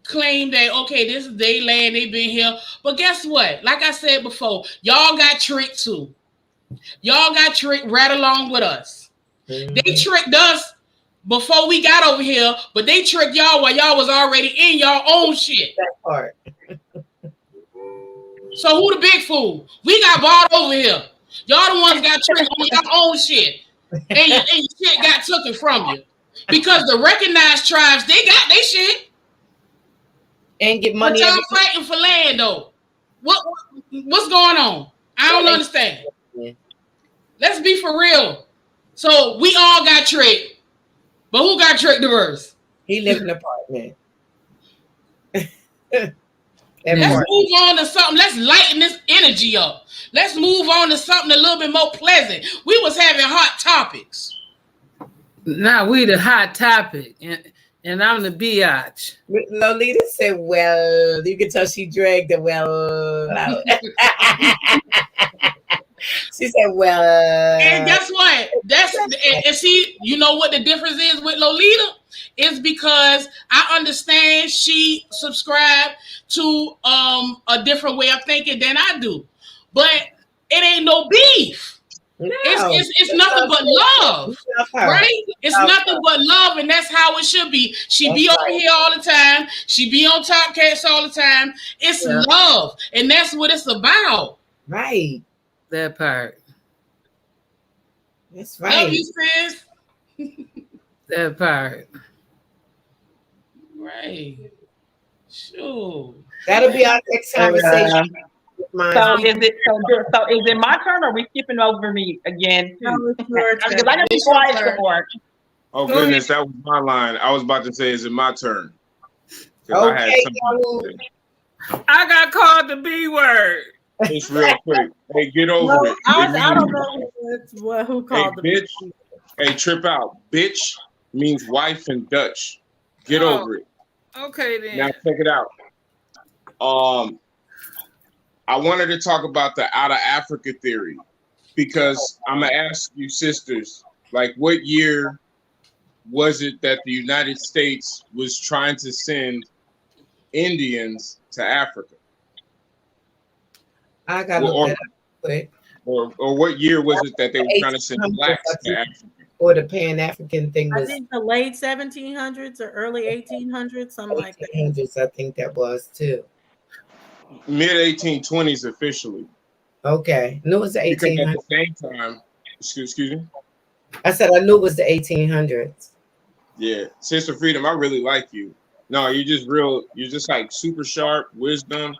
claim that, okay, this is their land, they've been here. But guess what? Like I said before, y'all got tricked too. Y'all got tricked right along with us. Mm-hmm. They tricked us before we got over here, but they tricked y'all while y'all was already in y'all own shit. That part. So who the big fool? We got bought over here. Y'all the ones got tricked on your own shit. And your shit got taken from you. Because the recognized tribes, they got their shit. And get money. But y'all fighting for land, though. What's going on? I don't understand. Let's be for real. So we all got tricked. But who got tricked the worst? He lived in an apartment. Let's move on to something. Let's lighten this energy up. Let's move on to something a little bit more pleasant. We was having hot topics. Now we the hot topic, and I'm the biatch. Lolita said, well, you can tell she dragged the well out. She said, well. And guess what? And see, you know what the difference is with Lolita? It's because I understand she subscribed to a different way of thinking than I do. But it ain't no beef. No, it's nothing but love, right? It's nothing but love, and that's how it should be. She be over here all the time. She be on Top Cats all the time. It's love, and that's what it's about. Right. That part. That's right. Love you, sis. That part. Right. Sure. That'll be our next conversation. So is it my turn or are we skipping over me again? No, it's your turn. Because I can be quiet for more. Oh goodness, that was my line. I was about to say, is it my turn? Okay, I got called the B word. Just real quick. Hey, get over it. I don't know who called the bitch. Hey, trip out. Bitch means wife in Dutch. Get over it. Okay then. Now check it out. I wanted to talk about the out of Africa theory because I'm gonna ask you sisters, like, what year was it that the United States was trying to send Indians to Africa? I got to look that up quick. Or what year was it that they were trying to send blacks to Africa? Or the Pan-African thing was, I think, the late 1700s or early 1800s, something like that. 1800s, I think that was too. Mid 1820s officially. Okay, no, it was the 1800s. Because at the same time, Excuse me. I said I knew it was the 1800s. Yeah, Sister Freedom, I really like you. No, you're just real. You're just like super sharp, wisdom.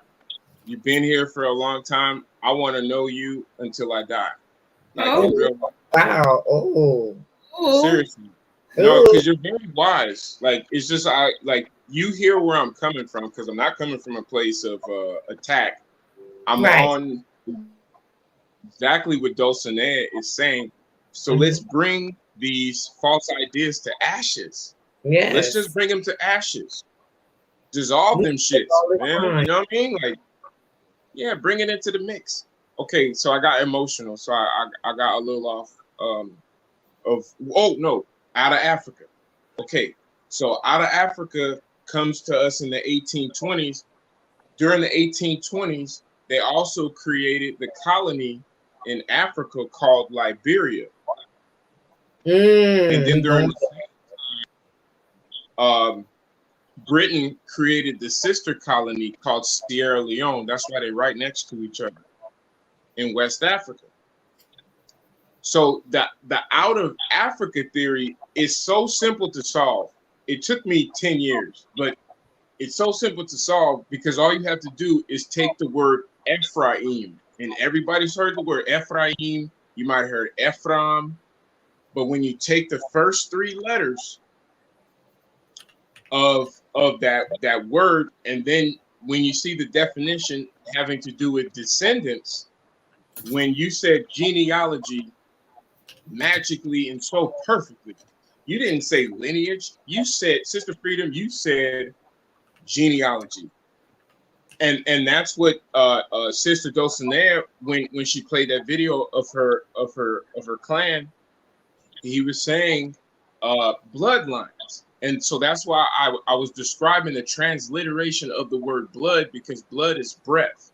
You've been here for a long time. I want to know you until I die. Like in Oh, real life. wow. Oh. Seriously. No, because you're very wise. Like it's just like you hear where I'm coming from because I'm not coming from a place of attack. I'm Right. on exactly what Dulcinea is saying. So let's bring these false ideas to ashes. Let's Yes. just bring them to ashes. Dissolve them shits, man. You know what I mean? Like, yeah, bring it into the mix. Okay, so I got emotional, so I got a little off of out of Africa. Okay, so out of Africa comes to us in the 1820s. During the 1820s, they also created the colony in Africa called Liberia. And then during the same time, Britain created the sister colony called Sierra Leone. That's why they're right next to each other in West Africa. So the out of Africa theory is so simple to solve. It took me 10 years, but it's so simple to solve because all you have to do is take the word Ephraim. And everybody's heard the word Ephraim. You might have heard Ephraim. But when you take the first three letters of that word, and then when you see the definition having to do with descendants, when you said genealogy magically and so perfectly, you didn't say lineage. You said, Sister Freedom, you said genealogy. And that's what Sister Dulcinea, when she played that video of her clan, he was saying bloodlines. And so that's why I was describing the transliteration of the word blood, because blood is breath.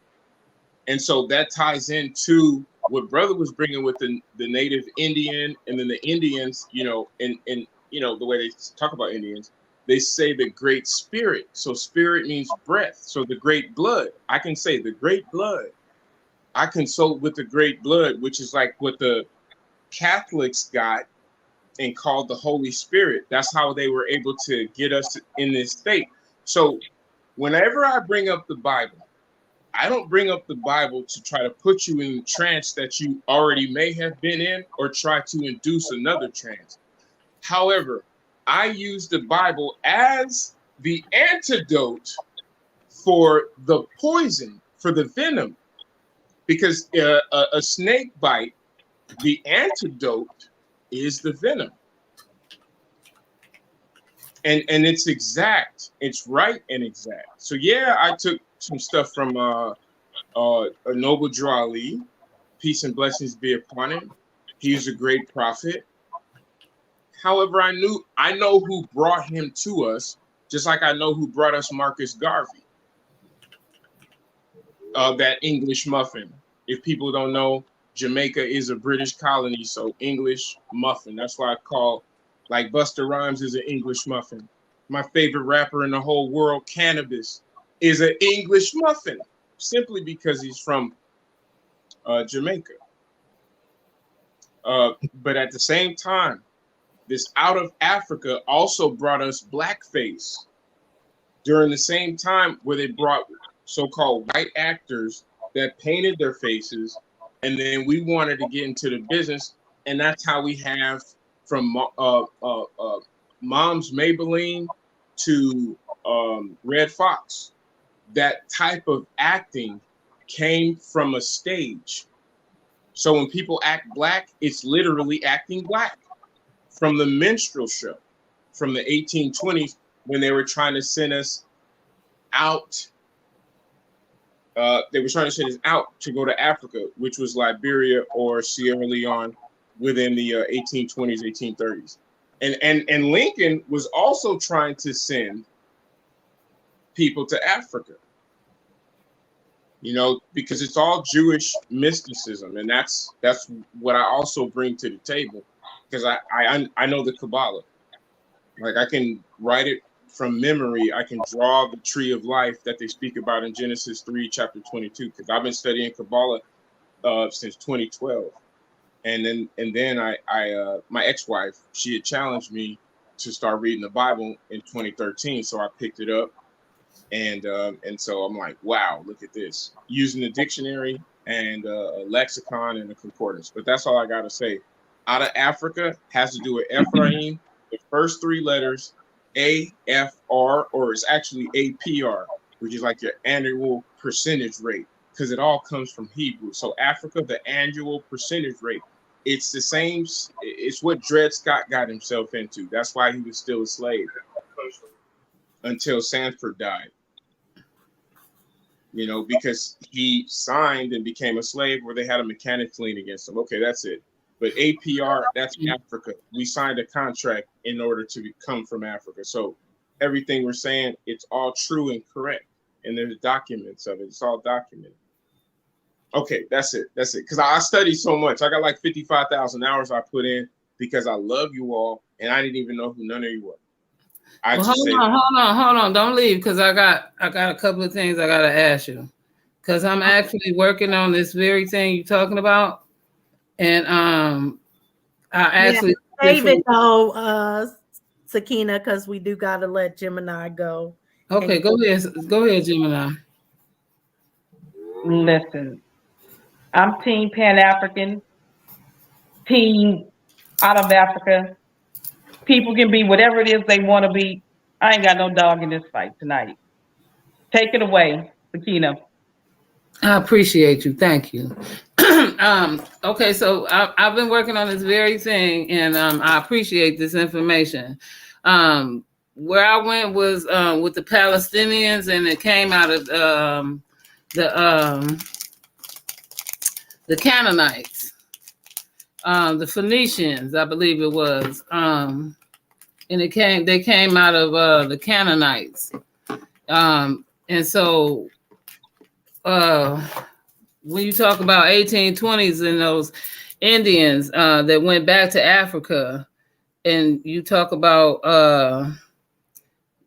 And so that ties into what Brother was bringing with the native Indian, and then the Indians, and the way they talk about Indians, they say the great spirit. So spirit means breath. So the great blood, I can say the great blood. I consult with the great blood, which is like what the Catholics got and called the Holy Spirit. That's how they were able to get us in this state. So whenever I bring up the Bible, I don't bring up the Bible to try to put you in the trance that you already may have been in or try to induce another trance. However, I use the Bible as the antidote for the poison, for the venom, because a snake bite, the antidote is the venom. And it's exact. It's right and exact. So yeah, I took some stuff from a Noble Drew Ali, peace and blessings be upon him. He's a great prophet. However, I know who brought him to us, just like I know who brought us Marcus Garvey, that English muffin. If people don't know, Jamaica is a British colony, so English muffin. That's why I call, like Busta Rhymes is an English muffin. My favorite rapper in the whole world, Cannabis, is an English muffin, simply because he's from Jamaica. But at the same time, this out of Africa also brought us blackface during the same time, where they brought so-called white actors that painted their faces, and then we wanted to get into the business, and that's how we have from Mom's Maybelline to Red Fox. That type of acting came from a stage. So when people act black, it's literally acting black. From the minstrel show from the 1820s, when they were trying to send us out. They were trying to send us out to go to Africa, which was Liberia or Sierra Leone within the 1820s, 1830s. And Lincoln was also trying to send people to Africa, because it's all Jewish mysticism. And that's what I also bring to the table, because I know the Kabbalah. Like, I can write it from memory. I can draw the tree of life that they speak about in Genesis 3, chapter 22, because I've been studying Kabbalah since 2012. And then my ex-wife, she had challenged me to start reading the Bible in 2013, so I picked it up, and so I'm like, wow, look at this, using the dictionary and a lexicon and a concordance. But that's all I gotta say. Out of Africa has to do with Ephraim. The first three letters, AFR, or it's actually APR, which is like your annual percentage rate, because it all comes from Hebrew. So Africa, the annual percentage rate, it's the same. It's what Dred Scott got himself into. That's why he was still a slave until Sanford died. You know, because he signed and became a slave where they had a mechanics lien against him. Okay, that's it. But APR, that's Africa. We signed a contract in order to come from Africa. So everything we're saying, it's all true and correct. And there's documents of it. It's all documented. Okay, that's it. That's it. Because I study so much. I got like 55,000 hours I put in because I love you all, and I didn't even know who none of you were. Well, hold on. Don't leave, because I got a couple of things I got to ask you. Because I'm actually working on this very thing you're talking about. And I actually save it though, Sakina, because we do got to let Gemini go. Okay, go ahead, Gemini. Listen, I'm Team Pan African, Team out of Africa. People can be whatever it is they want to be. I ain't got no dog in this fight tonight. Take it away, Sakina. I appreciate you. Thank you. Okay, so I've been working on this very thing, and I appreciate this information. Where I went was with the Palestinians, and it came out of the Canaanites, the Phoenicians, I believe it was, and they came out of the Canaanites, and so when you talk about 1820s and those Indians that went back to Africa, and you talk about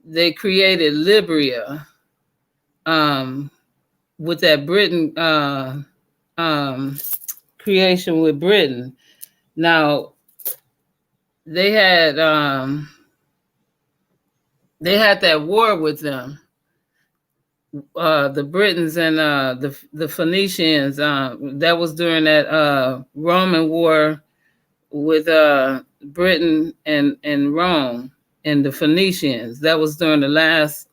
they created Libya with that Britain creation with Britain. Now they had that war with them, the Britons and the Phoenicians. That was during that Roman war with Britain and Rome and the Phoenicians. That was during the last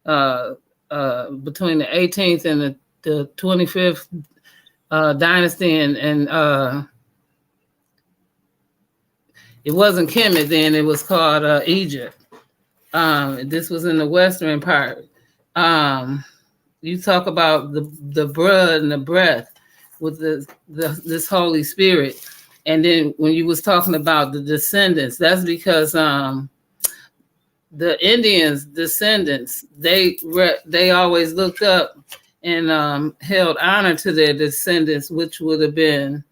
between the 18th and the 25th dynasty, and it wasn't Kemet then, it was called Egypt. This was in the western part. You talk about the blood and the breath with this Holy Spirit. And then when you was talking about the descendants, that's because the Indians' descendants, they always looked up and held honor to their descendants, which would have been,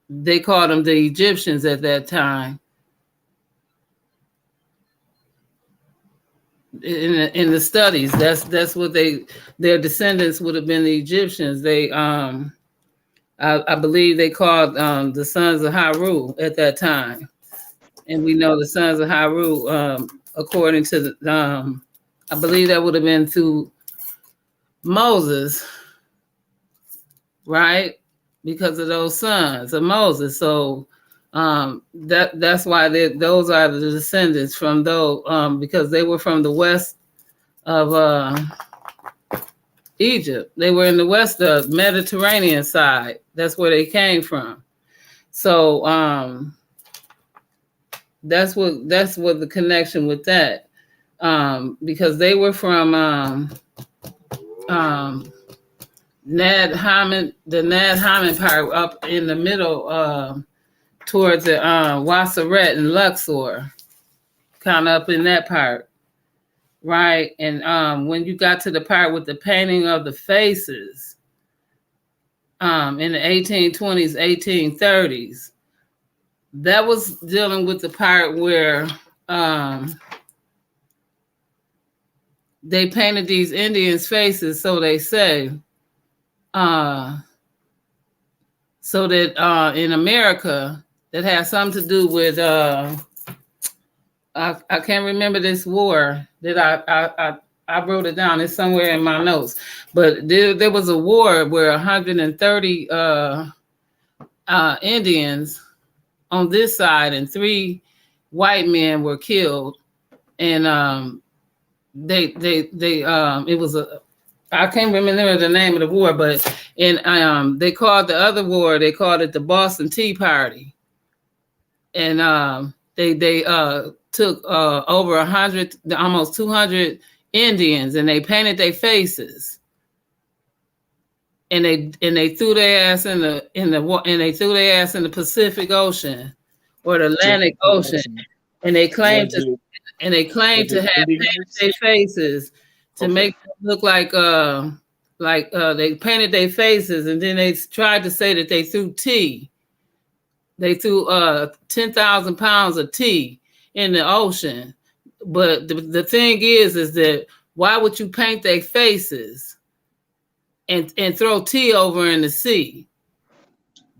they called them the Egyptians at that time. In the studies, that's what their descendants would have been, the Egyptians. They I believe they called the sons of Haru at that time, and we know the sons of Haru, according to the I believe that would have been through Moses, right? Because of those sons of Moses. So that's why those are the descendants from those, because they were from the west of Egypt. They were in the west of Mediterranean side. That's where they came from. So that's what the connection with that, because they were from Nad Hammond, the Nad Hammond part up in the middle, towards the Wasseret and Luxor, kind of up in that part, right? And when you got to the part with the painting of the faces, in the 1820s, 1830s, that was dealing with the part where they painted these Indians' faces, so they say, so that in America that has something to do with I can't remember this war that I wrote it down. It's somewhere in my notes. But there was a war where 130 Indians on this side and 3 white men were killed. And they it was a, I can't remember the name of the war, but they called the other war, they called it the Boston Tea Party. And they took over 100, almost 200 Indians, and they painted their faces, and they threw their ass in the Pacific Ocean or the Atlantic Ocean, and they claimed to have painted their faces to make them look like they painted their faces, and then they tried to say that they threw tea. They threw 10,000 pounds of tea in the ocean. But the thing is that why would you paint their faces and throw tea over in the sea?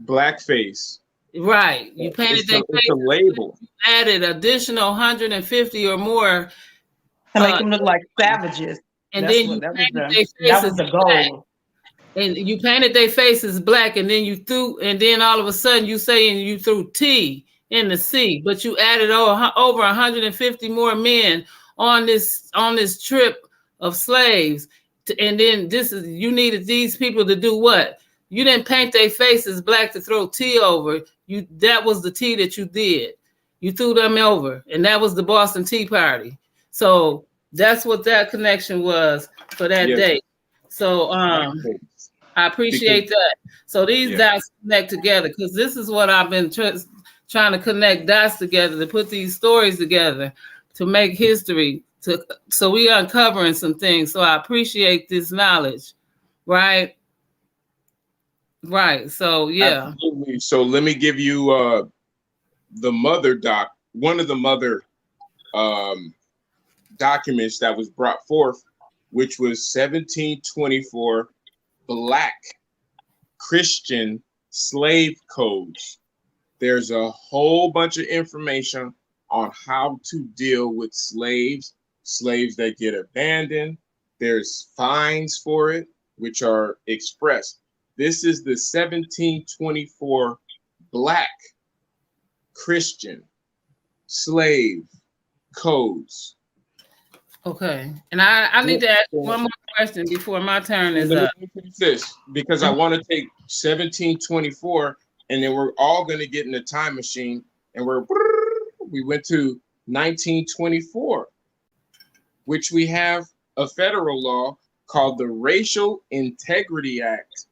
Blackface. Right. You painted their faces. It's a label. Added additional 150 or more to make them look like savages. And then you painted their faces the goal. And you painted their faces black, and then and then all of a sudden you saying you threw tea in the sea, but you added over 150 more men on this trip of slaves, and then you needed these people to do what? You didn't paint their faces black to throw tea over. That was the tea that you did. You threw them over, and that was the Boston Tea Party. So that's what that connection was for that day. So I appreciate that. So these dots connect together, because this is what I've been trying to connect dots together, to put these stories together, to make history, so we uncovering some things. So I appreciate this knowledge, right? Right. So yeah. Absolutely. So let me give you the mother one of the mother documents that was brought forth, which was 1724 Black Christian slave codes. There's a whole bunch of information on how to deal with slaves that get abandoned. There's fines for it, which are expressed. This is the 1724 Black Christian slave codes. Okay, and I need to ask one more question before my turn is up. This, because I want to take 1724, and then we're all going to get in the time machine, and we went to 1924, which we have a federal law called the Racial Integrity Act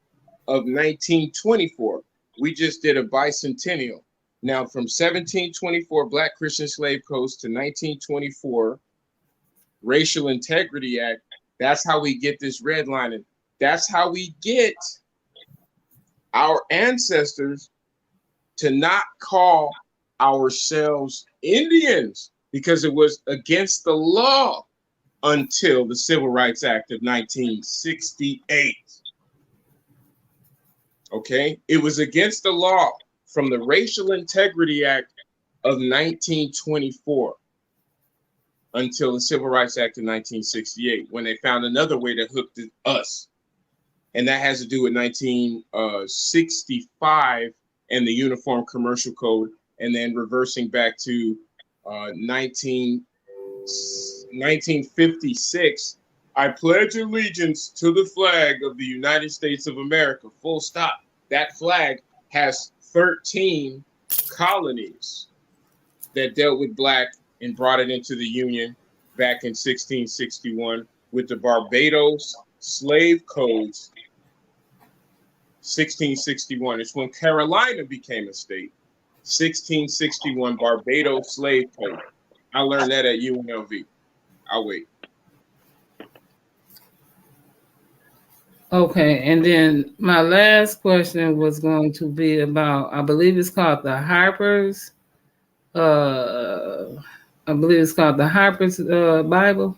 of 1924. We just did a bicentennial. Now, from 1724 Black Christian Slave Codes to 1924 Racial Integrity Act, that's how we get this redlining. That's how we get our ancestors to not call ourselves Indians, because it was against the law until the Civil Rights Act of 1968. Okay, it was against the law from the Racial Integrity Act of 1924 until the Civil Rights Act of 1968, when they found another way to hook us. And that has to do with 1965 and the Uniform Commercial Code, and then reversing back to 1956. I pledge allegiance to the flag of the United States of America, full stop. That flag has 13 colonies that dealt with Black and brought it into the Union back in 1661 with the Barbados Slave Codes. 1661, it's when Carolina became a state. 1661 Barbados Slave Code. I learned that at UNLV. I'll wait. Okay, and then my last question was going to be about, I believe it's called the Harper's. I believe it's called the Harper's Bible.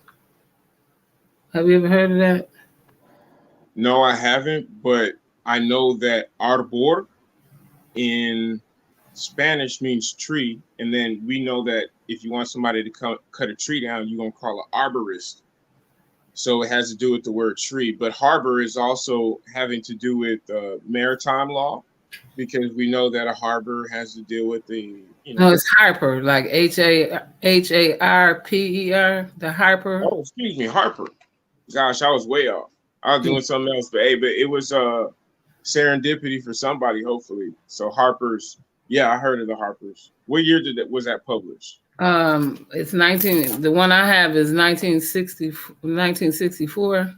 Have you ever heard of that? No, I haven't, but I know that Arbor in Spanish means tree, and then we know that if you want somebody to cut a tree down, you're gonna call an arborist. So it has to do with the word tree. But harbor is also having to do with maritime law, because we know that a harbor has to deal with the, No, it's Harper, like Harper, the Harper. Oh, excuse me, Harper. Gosh, I was way off. I was doing something else, but hey, but it was serendipity for somebody, hopefully. So Harper's, yeah, I heard of the Harpers. What year was that published? It's 19. The one I have is 1964.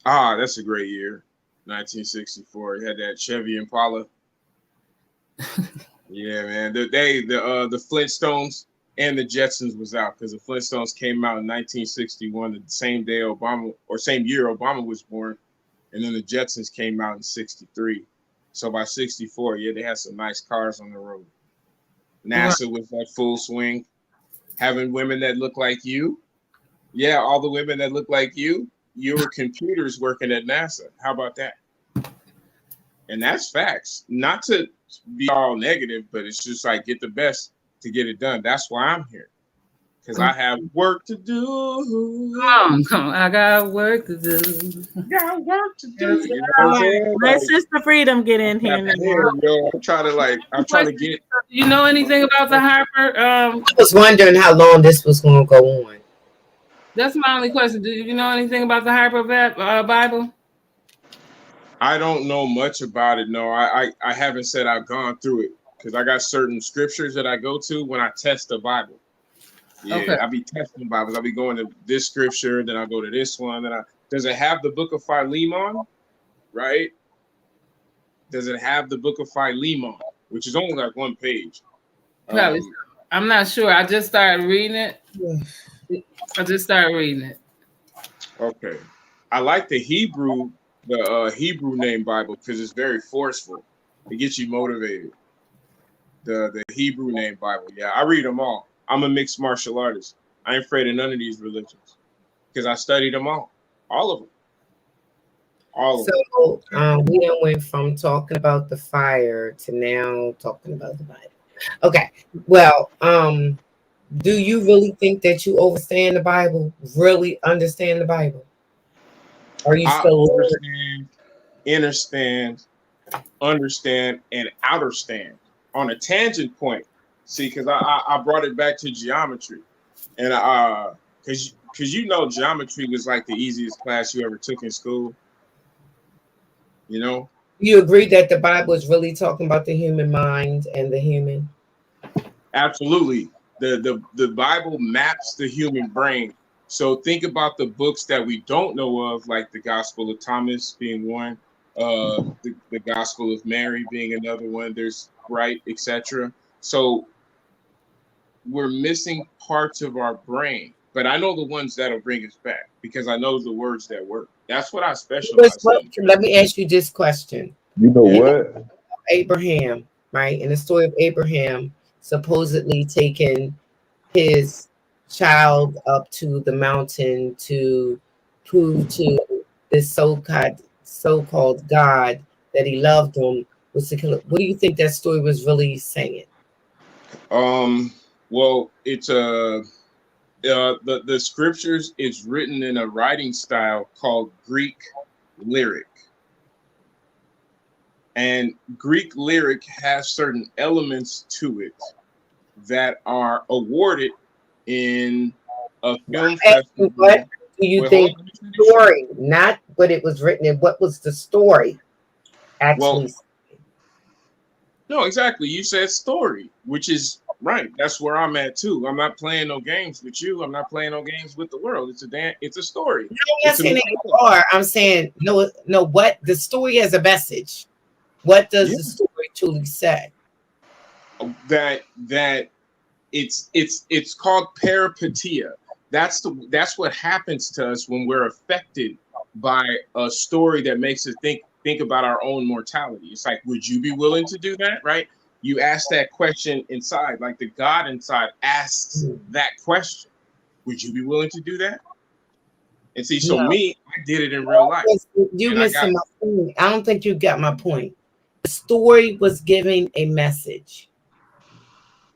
Ah, that's a great year, 1964. You had that Chevy Impala. Yeah, man. The Flintstones and the Jetsons was out, because the Flintstones came out in 1961, the same day same year Obama was born, and then the Jetsons came out in 63. So by 64, yeah, they had some nice cars on the road. NASA was at full swing, having women that look like you. Yeah, all the women that look like you were computers working at NASA. How about that? And that's facts. Not to be all negative, but it's just like, get the best to get it done. That's why I'm here, because I have work to do. Come on, I got work to do. Got work to do. You know All what I'm right, saying? let Sister Freedom get in here now. Yo, I'm trying to get. Do you know anything about the Harper? I was wondering how long this was going to go on. That's my only question. Do you know anything about the Harper Bible? I don't know much about it. No, I haven't said I've gone through it, because I got certain scriptures that I go to when I test the Bible. Yeah, Okay. I'll be testing Bibles. I'll be going to this scripture, then I'll go to this one. Does it have the book of Philemon? Right? Does it have the book of Philemon, which is only like one page? I'm not sure. I just started reading it. Okay. I like the Hebrew name Bible, because it's very forceful. It gets you motivated. The Hebrew name Bible. Yeah, I read them all. I'm a mixed martial artist. I ain't afraid of none of these religions, because I studied them all of them. So we then went from talking about the fire to now talking about the Bible. Okay. Well, do you really think that you understand the Bible? Really understand the Bible? Are you still understand, and outerstand on a tangent point? See, because I brought it back to geometry, and because geometry was like the easiest class you ever took in school. You agree that the Bible is really talking about the human mind and the human? Absolutely. The Bible maps the human brain. So think about the books that we don't know of, like the Gospel of Thomas being one, the Gospel of Mary being another one. There's etc. So we're missing parts of our brain, but I know the ones that'll bring us back, because I know the words that work. That's what I specialize in. Let me ask you this question. You know what? Abraham, right? In the story of Abraham, supposedly taking his child up to the mountain to prove to this so-called God that he loved him, was to kill him. What do you think that story was really saying? Well, it's the scriptures is written in a writing style called Greek lyric. And Greek lyric has certain elements to it that are awarded in a film festival. What do you think? Story, not what it was written in. What was the story actually? No, exactly. You said story, which is right. That's where I'm at too. I'm not playing no games with you. I'm not playing no games with the world. It's a story. No, I'm saying you are. I'm saying no. What the story has a message. What does the story truly say? That it's called peripetia. That's what happens to us when we're affected by a story that makes us think about our own mortality. It's like, would you be willing to do that? Right? You ask that question inside, like the God inside asks that question. Would you be willing to do that? And see, me, I did it in real life. You missing my point. I don't think you got my point. The story was giving a message,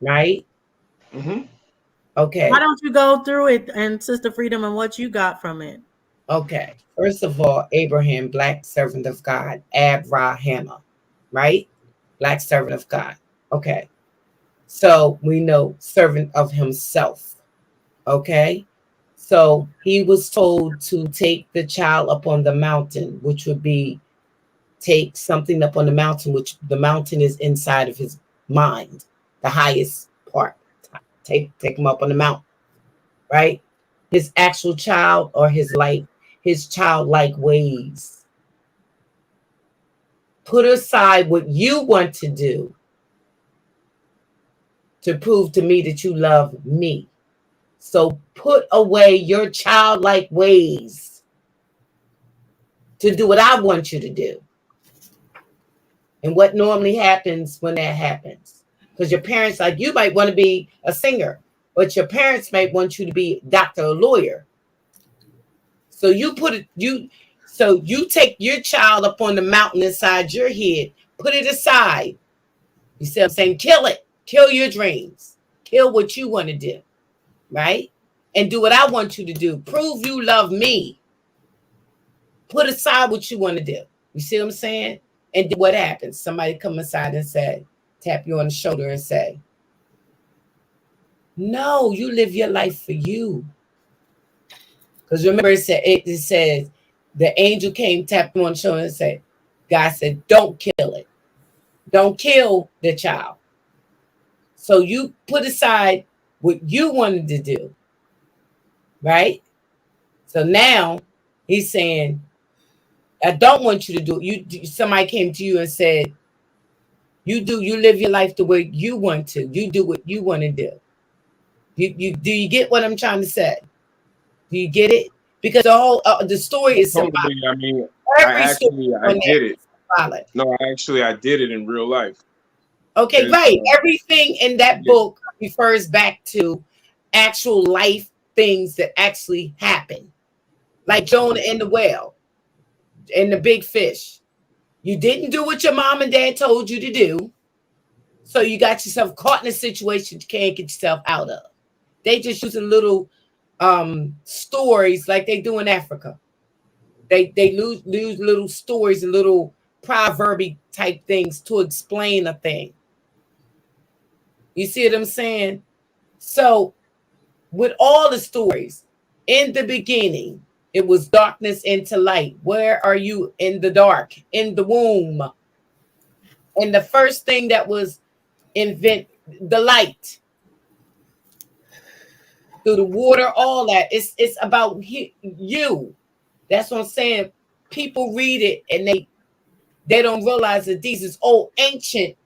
right? Mm-hmm. Okay. Why don't you go through it and Sister Freedom and what you got from it? Okay. First of all, Abraham, black servant of God, Abraham, right? Black servant of God. Okay. So we know servant of himself. Okay. So he was told to take the child up on the mountain, which would be take something up on the mountain, which the mountain is inside of his mind, the highest part. Take him up on the mountain, right? His actual child or his childlike ways. Put aside what you want to do to prove to me that you love me. So put away your childlike ways to do what I want you to do. And what normally happens when that happens? Because your parents, like you might want to be a singer, but your parents might want you to be a doctor or lawyer. So you take your child up on the mountain inside your head, put it aside. You see what I'm saying? Kill it. Kill your dreams. Kill what you want to do, right? And do what I want you to do. Prove you love me. Put aside what you want to do. You see what I'm saying? And what happens? Somebody come aside and say, tap you on the shoulder and say, no, you live your life for you. Because remember, it says the angel came, tapped him on the shoulder and said, God said, don't kill it. Don't kill the child. So you put aside what you wanted to do, right? So now he's saying, I don't want you to do it. Somebody came to you and said, you live your life the way you want to. You do what you want to do. Do you get what I'm trying to say? Do you get it? Because the story is symbolic. Totally. I mean, I on did it. Symbolic. No, I did it in real life. Okay, right. Everything in that book refers back to actual life things that actually happen. Like Jonah and the whale and the big fish. You didn't do what your mom and dad told you to do. So you got yourself caught in a situation you can't get yourself out of. They just using little stories like they do in Africa. They use little stories and little proverby type things to explain a thing. You see what I'm saying? So with all the stories, in the beginning, it was darkness into light. Where are you in the dark? In the womb. And the first thing that was invent the light. Through the water, all that. It's about you. That's what I'm saying. People read it and they don't realize that these is old ancient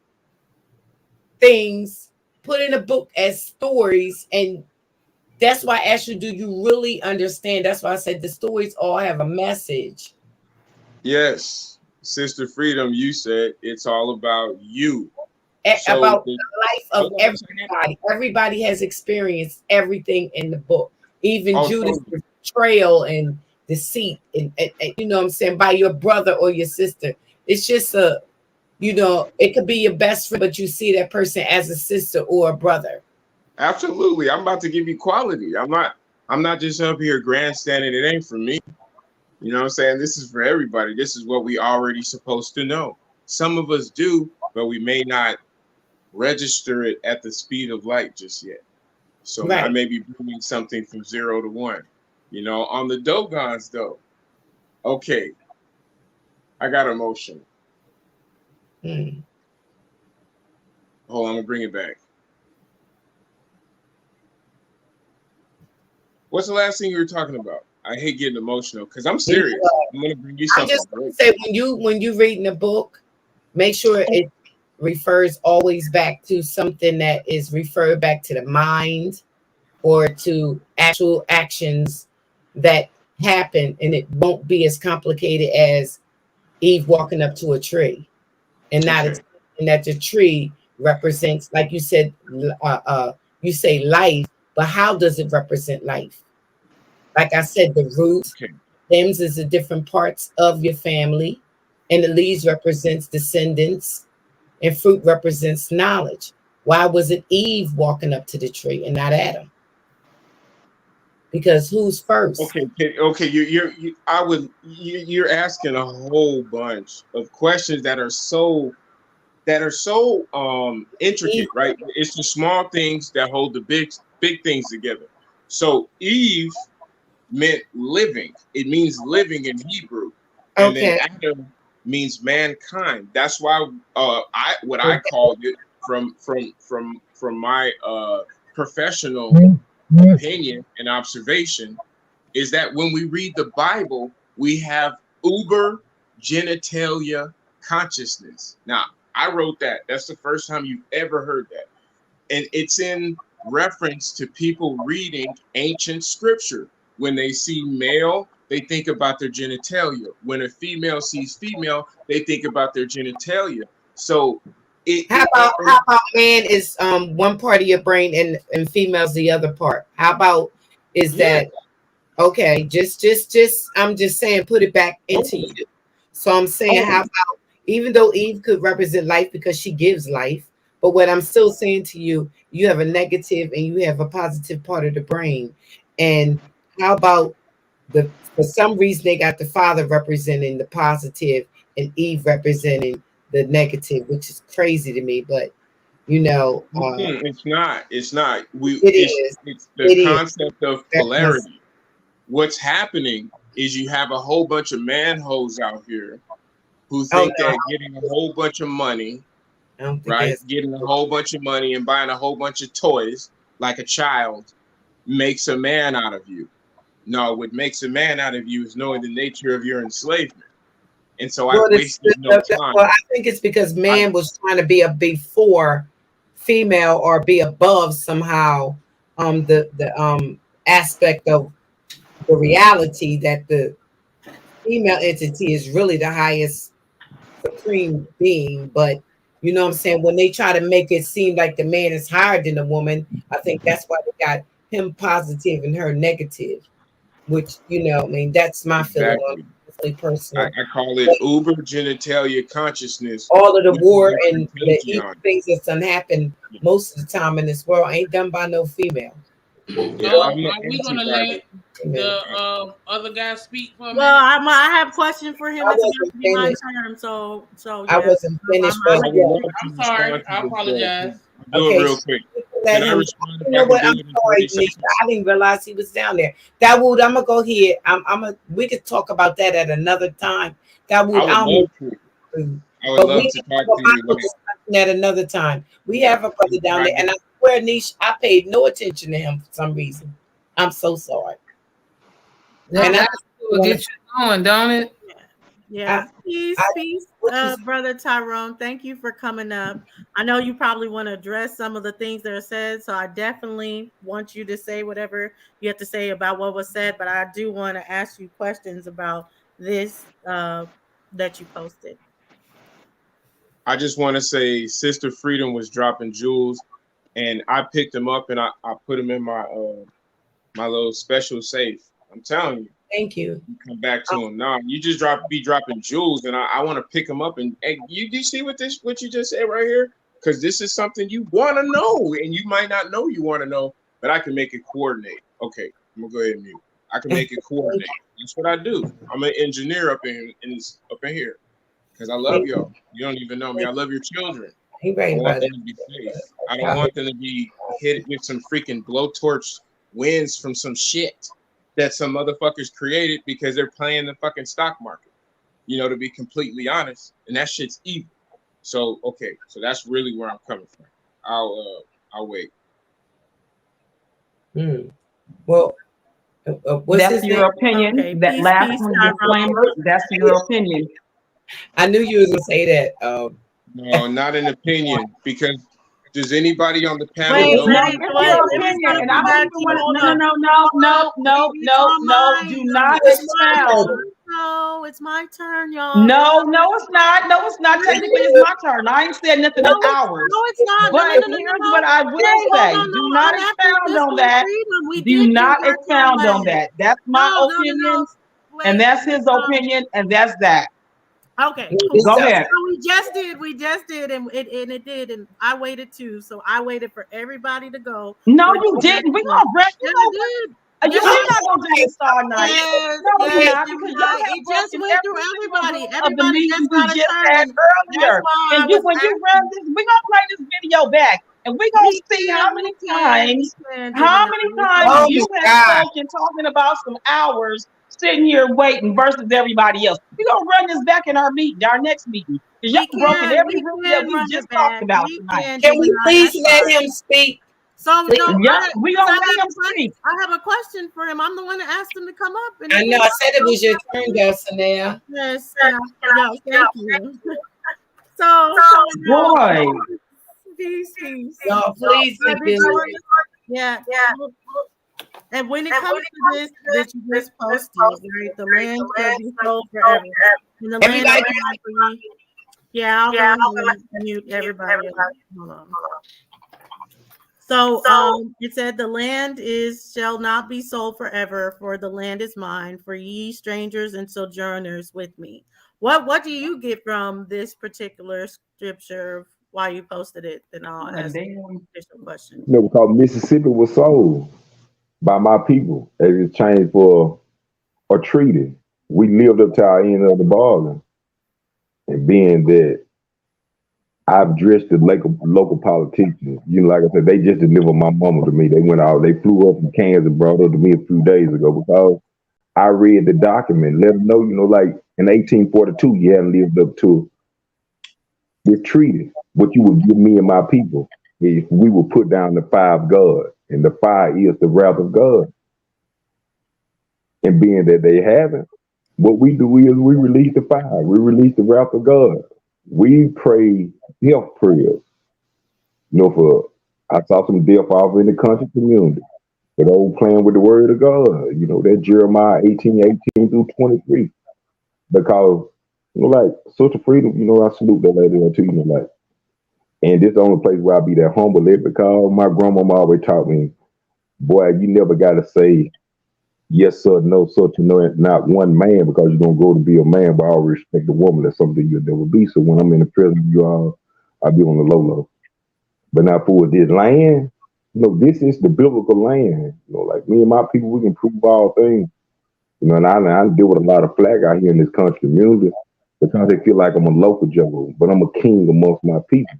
things put in a book as stories. And that's why I asked you, do you really understand? That's why I said the stories all have a message. Yes, Sister Freedom, you said it's all about you. So About the life of everybody. Everybody has experienced everything in the book. Even Judas' betrayal and deceit, and you know what I'm saying, by your brother or your sister. It's just it could be your best friend, but you see that person as a sister or a brother. Absolutely. I'm about to give you quality. I'm not just up here grandstanding. It ain't for me. You know what I'm saying? This is for everybody. This is what we already supposed to know. Some of us do, but we may not register it at the speed of light just yet. So I may be bringing something from 0 to 1. You know, on the Dogons though. Okay. I got emotion. Hold on, I'm gonna bring it back. What's the last thing you were talking about? I hate getting emotional because I'm serious. I'm gonna bring you something. I'm just gonna say when you reading a book, make sure it refers always back to something that is referred back to the mind or to actual actions that happen, and it won't be as complicated as Eve walking up to a tree, and not and that the tree represents, like you said, you say life, but how does it represent life? Like I said, the roots, stems is the different parts of your family, And the leaves represents descendants, and fruit represents knowledge. Why was it Eve walking up to the tree and not Adam? Because who's first? Okay. You're asking a whole bunch of questions that are so Eve. intricate, right? It's the small things that hold the big things together. So Eve meant living. It means living in Hebrew, and then Okay. Adam means mankind. That's why I called it from my professional opinion and observation is that when we read the Bible, we have uber genitalia consciousness. Now, I wrote that. That's the first time you've ever heard that. And it's in reference to people reading ancient scripture. When they see male, they think about their genitalia. When a female sees female, they think about their genitalia. So How about man is one part of your brain and female's the other part? How about is yeah. that okay? Just I'm just saying put it back into Oh, you. So I'm saying how oh, about even though Eve could represent life because she gives life, but what I'm still saying to you, you have a negative and you have a positive part of the brain. And how about the for some reason they got the father representing the positive and Eve representing the negative, which is crazy to me, but you know, it's not. It's not. it is. It's the It is. concept of That's my polarity. What's happening is you have a whole bunch of manhoes out here who oh think no, that getting a whole bunch of money, I don't think right? it's Getting a whole bunch of money and buying a whole bunch of toys like a child makes a man out of you. No, what makes a man out of you is knowing the nature of your enslavement. And so I well, wasted no well, time. I think it's because I, man was trying to be a before female or be above somehow the aspect of the reality that the female entity is really the highest supreme being, but you know what I'm saying? When they try to make it seem like the man is higher than the woman, I think that's why they got him positive and her negative, which, you know, I mean, that's my feeling on exactly. it, really I, personal. I call it But uber genitalia consciousness, all of the which is war the and the evil contagion. things that's done happen most of the time in this world ain't done by no female. Yeah, I'm Are we gonna let Female. the other guy speak for a Well, minute? I have a question for him. I It's about wasn't to be my finished. turn. So I yeah. wasn't finished, I'm but I gonna would yeah. love I'm to sorry. respond I to this. apologize. Do it Okay, real so quick. you can let Can I him. respond You if know I can what? do I'm it in sorry, 30 Nisha. seconds? I didn't realize he was down there. Dawood, I'm gonna go here. We could talk about that at another time. I Dawood, would I'll love move to. through. I would But we love have to talk a to you. Bible discussion at another time. We Yeah, have a brother down there, and I swear, Nisha, I paid no attention to him for some reason. I'm so sorry. That And I that just will want get you going, don't it? Yeah, I, I peace, what you brother Tyrone. Thank you for coming up. I know you probably want to address some of the things that are said, so I definitely want you to say whatever you have to say about what was said. But I do want to ask you questions about this that you posted. I just want to say Sister Freedom was dropping jewels, and I picked them up and I put them in my little special safe. I'm telling you, thank you. you come back to them. Nah, you just be dropping jewels, and I want to pick them up. And hey, you see what you just said right here? Because this is something you want to know, and you might not know you want to know, but I can make it coordinate. Okay, I'm gonna go ahead and mute. I can make it coordinate. That's what I do. I'm an engineer up in here because I love Thank y'all. You don't even know me. I love your children. He I right want about them it. to be safe. I don't want them to be hit with some freaking blowtorch winds from some shit that some motherfuckers created because they're playing the fucking stock market. You know, to be completely honest, and that shit's evil. So okay, so that's really where I'm coming from. I'll wait. Well, what's That's his name? your opinion. Okay, That last peace, one Tyrone. disclaimer, that's your opinion. I knew you was gonna say that. No, not an opinion because does anybody on the panel Wait, know No, who it's the your let me opinion, and I circle don't back even to you. want to. Hold No, no, on. no, no, Hold no, on. no, It's no, on no. my Do not What's expound. the no, it's my turn, y'all. No, no, it's not. No, it's not. Technically, it's my turn. I ain't said nothing No, in no, hours. it's not. No, no, But no, no, no, here's no. what I will Wait, hold say: on, do no. not I'm after expound on Sister that. Freedom. We Do did give not her time expound on last. that. That's No, my no, no, no. opinion, and Wait, that's his opinion, and that's that. Okay, We cool. Go just- ahead. So we just did, and it did, and I waited too. So I waited for everybody to go. No, for you you didn't. We to- gonna rest. Yeah, I did. You Yes, we're I not gonna do this all night. Yes, No, we're yes, not, and because y'all have it just broken went through every single everybody. rule of the Everybody meeting just we got a just had turn. That's earlier. why I And you, was when you run asking. this, we're gonna play this video back, and we're gonna see how many times, Gemini. how Oh you my have God. spoken, talking about some hours sitting here waiting versus everybody else. We're gonna run this back in our meeting, our next meeting, because y'all broken every We rule that can we run just it talked back. about We tonight. can, Can we Gemini. please That's let fine. him speak? So Please. no, Yeah, we gonna let him speak. I have a question for him. I'm the one that asked him to come up. And I know. I said it was your turn, Dulcinea. Yes, yeah, thank you. So Boy. peace. No, please So be did you busy. yeah. And when it comes to this that you just posted, right, the land shall be sold forever. And the land Everybody, is not for you. Yeah, I'll go ahead and mute everybody. Hold on. So it said the land shall not be sold forever, for the land is mine, for ye strangers and sojourners with me. What do you get from this particular scripture while you posted it? Then I'll ask additional questions. You know, because Mississippi was sold by my people as exchange for a treaty. We lived up to our end of the bargain. And being that I've addressed the local politicians, you know, like I said, they just delivered my mama to me. They went out, they flew up from Kansas and brought her to me a few days ago because I read the document, let them know, you know, like in 1842, you hadn't lived up to this treaty, what you would give me and my people if we would put down the five gods. And the fire is the wrath of God. And being that they haven't, what we do is we release the fire, we release the wrath of God. We pray health prayers. You know, for I saw some death off in the country community. But old playing with the word of God, you know, that Jeremiah 18 through 23. Because, you know, like Sister Freedom, you know, I salute that lady there too, you know, like, and this is the only place where I be that humble at because my grandmama always taught me, boy, you never gotta say yes sir, no sir to no not one man because you're gonna grow to be a man, but I always respect the woman. That's something you'll never be. So when I'm in the presence of you all, I'll be on the low low. But now for this land, you know, this is the biblical land. You know, like me and my people, we can prove all things. You know, and I deal with a lot of flag out here in this country community because they feel like I'm a local juggle, but I'm a king amongst my people.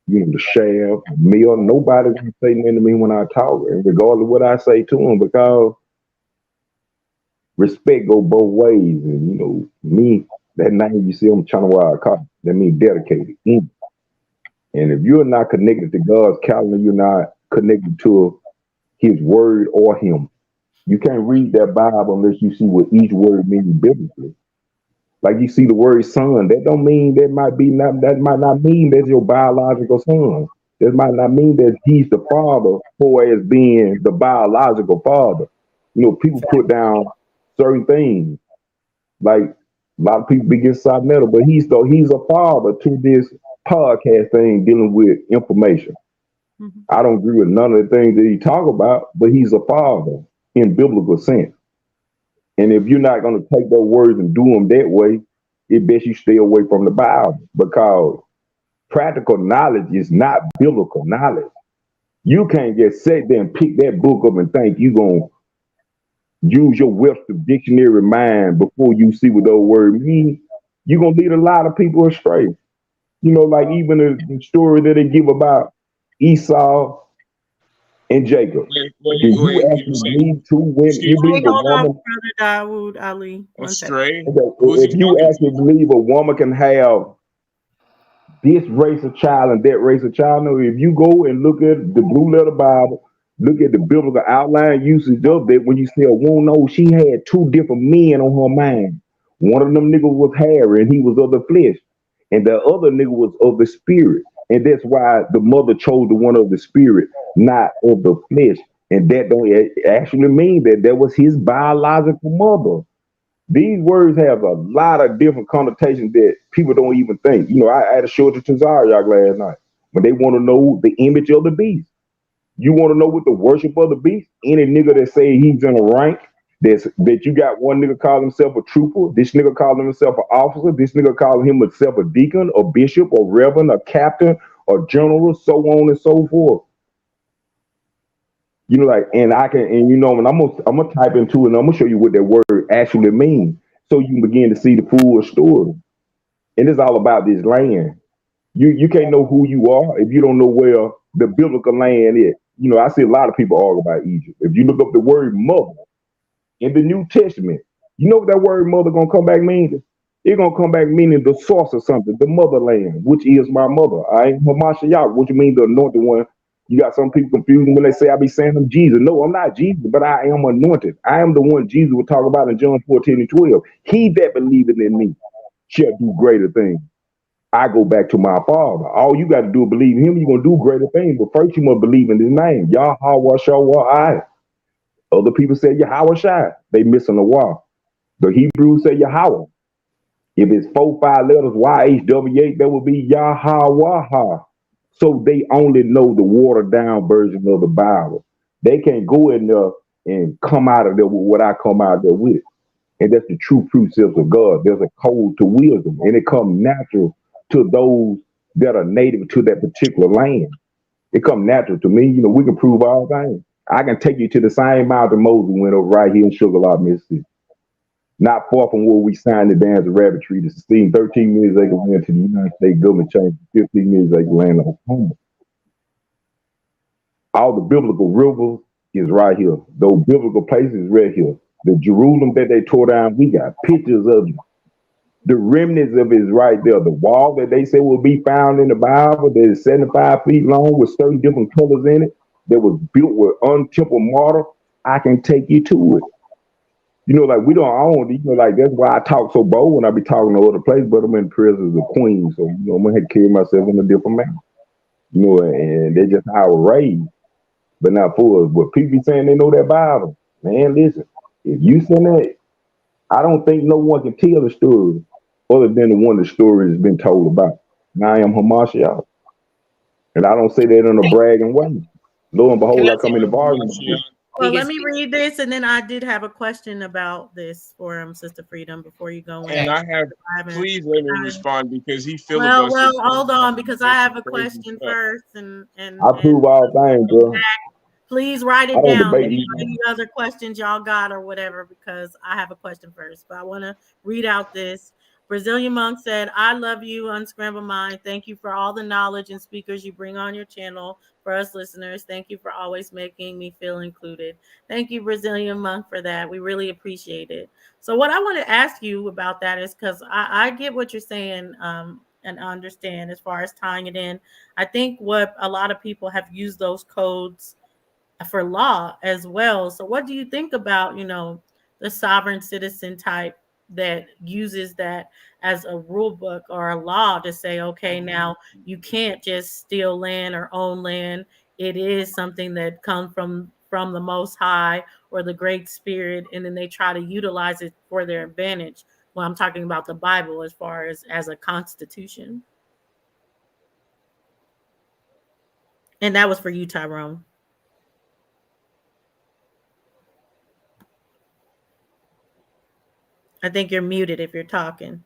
You know, the shaft, the mill, nobody can say nothing to me when I talk, and regardless of what I say to them, because respect go both ways. And you know, me, that name you see, I'm trying to wild cop. That means dedicated. And if you're not connected to God's calendar, you're not connected to His word or Him. You can't read that Bible unless you see what each word means biblically. Like you see the word son, that don't mean that might not mean that's your biological son. That might not mean that he's the father for as being the biological father. You know, people put down certain things. Like a lot of people begin side metal, but he's a father to this podcast thing dealing with information. I don't agree with none of the things that he talk about, but he's a father in biblical sense. And if you're not going to take those words and do them that way, it best you stay away from the Bible because practical knowledge is not biblical knowledge. You can't just sit there and pick that book up and think you're going to use your Webster dictionary mind before you see what those words mean. You're going to lead a lot of people astray. You know, like even the story that they give about Esau and Jacob. If you actually believe two women, you believe a Hold on, woman. Brother Dawood Ali. Astray. If you actually believe a woman can have this race of child and that race of child, no, if you go and look at the Blue Letter Bible, look at the biblical outline usage of that, when you say a woman, no, she had two different men on her mind. One of them niggas was Harry and he was of the flesh, and the other nigga was of the spirit. And that's why the mother chose the one of the spirit, not of the flesh. And that don't actually mean that that was his biological mother. These words have a lot of different connotations that people don't even think. You know, I had a show to Tazar y'all last night when they want to know the image of the beast. You want to know what the worship of the beast? Any nigga that say he's in a rank That you got one nigga calling himself a trooper, this nigga calling himself an officer, this nigga calling himself a deacon, or bishop, or reverend, or captain, or general, so on and so forth. You know, like, and I can, and you know, and I'm gonna type into it, and I'm gonna show you what that word actually means, so you can begin to see the full story. And it's all about this land. You can't know who you are if you don't know where the biblical land is. You know, I see a lot of people argue about Egypt. If you look up the word mother in the New Testament, you know what that word mother gonna come back meaning? It's gonna come back meaning the source of something, the motherland, which is my mother. I ain't Hamashiach, which means the anointed one. You got some people confused when they say I be saying I'm Jesus. No, I'm not Jesus, but I am anointed. I am the one Jesus will talk about in John 14 and 12. He that believeth in me shall do greater things. I go back to my father. All you got to do is believe in him, you're gonna do greater things. But first you must believe in his name. Yahweh Shawah. Other people say Yahweh Shai. They missing the wall. The Hebrews say Yahweh. If it's 4-5 letters, YHWH, that would be Yahweh. So they only know the watered down version of the Bible. They can't go in there and come out of there with what I come out there with. And that's the true precepts of God. There's a code to wisdom, and it comes natural to those that are native to that particular land. It comes natural to me. You know, we can prove all things. I can take you to the same mountain Moses went over right here in Sugar Lot, Mississippi. Not far from where we signed the Dance of Rabbit Tree to 13 million acre land to the United States government changed to 15 million acre land in Oklahoma. All the biblical rivers is right here. Those biblical places right here. The Jerusalem that they tore down, we got pictures of it. The remnants of it is right there. The wall that they say will be found in the Bible that is 75 feet long with certain different colors in it, that was built with untempered mortar, I can take you to it. You know, like we don't own, you know, like that's why I talk so bold when I be talking to other places, but I'm in prison as a queen. So, you know, I'm gonna have to carry myself in a different manner. You know, and they're just how I was raised, but not for us. But people be saying they know that Bible. Man, listen, if you send that, I don't think no one can tell the story other than the one the story has been told about. And I am Hamashiach. And I don't say that in a bragging way. Lo and behold, I come in the bargain. Well, let me read this, and then I did have a question about this for Sister Freedom before you go in. And I have, please let me respond because he Well, filibustered. hold on, because I have a question first, and I prove all things, bro. Please write I it don't down. debate Any you. other questions y'all got or whatever, because I have a question first. But I want to read out this. Brazilian Monk said, I love you, Unscramble Mind. Thank you for all the knowledge and speakers you bring on your channel for us listeners. Thank you for always making me feel included. Thank you, Brazilian Monk, for that. We really appreciate it. So what I want to ask you about that is because I get what you're saying and understand as far as tying it in. I think what a lot of people have used those codes for law as well. So what do you think about, you know, the sovereign citizen type that uses that as a rule book or a law to say, okay, now you can't just steal land or own land. It is something that comes from the Most High or the Great Spirit, and then they try to utilize it for their advantage. Well, I'm talking about the Bible as far as a constitution. And that was for you, Tyrone. I think you're muted if you're talking.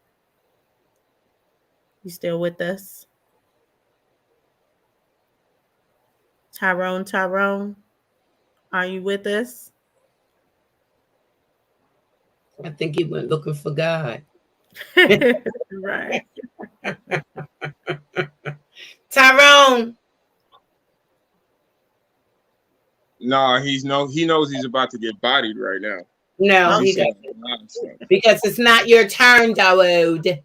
You still with us? Tyrone, are you with us? I think he went looking for God. Right. Tyrone. No, he knows he's about to get bodied right now. No, he doesn't. Because it's not your turn, Dawood.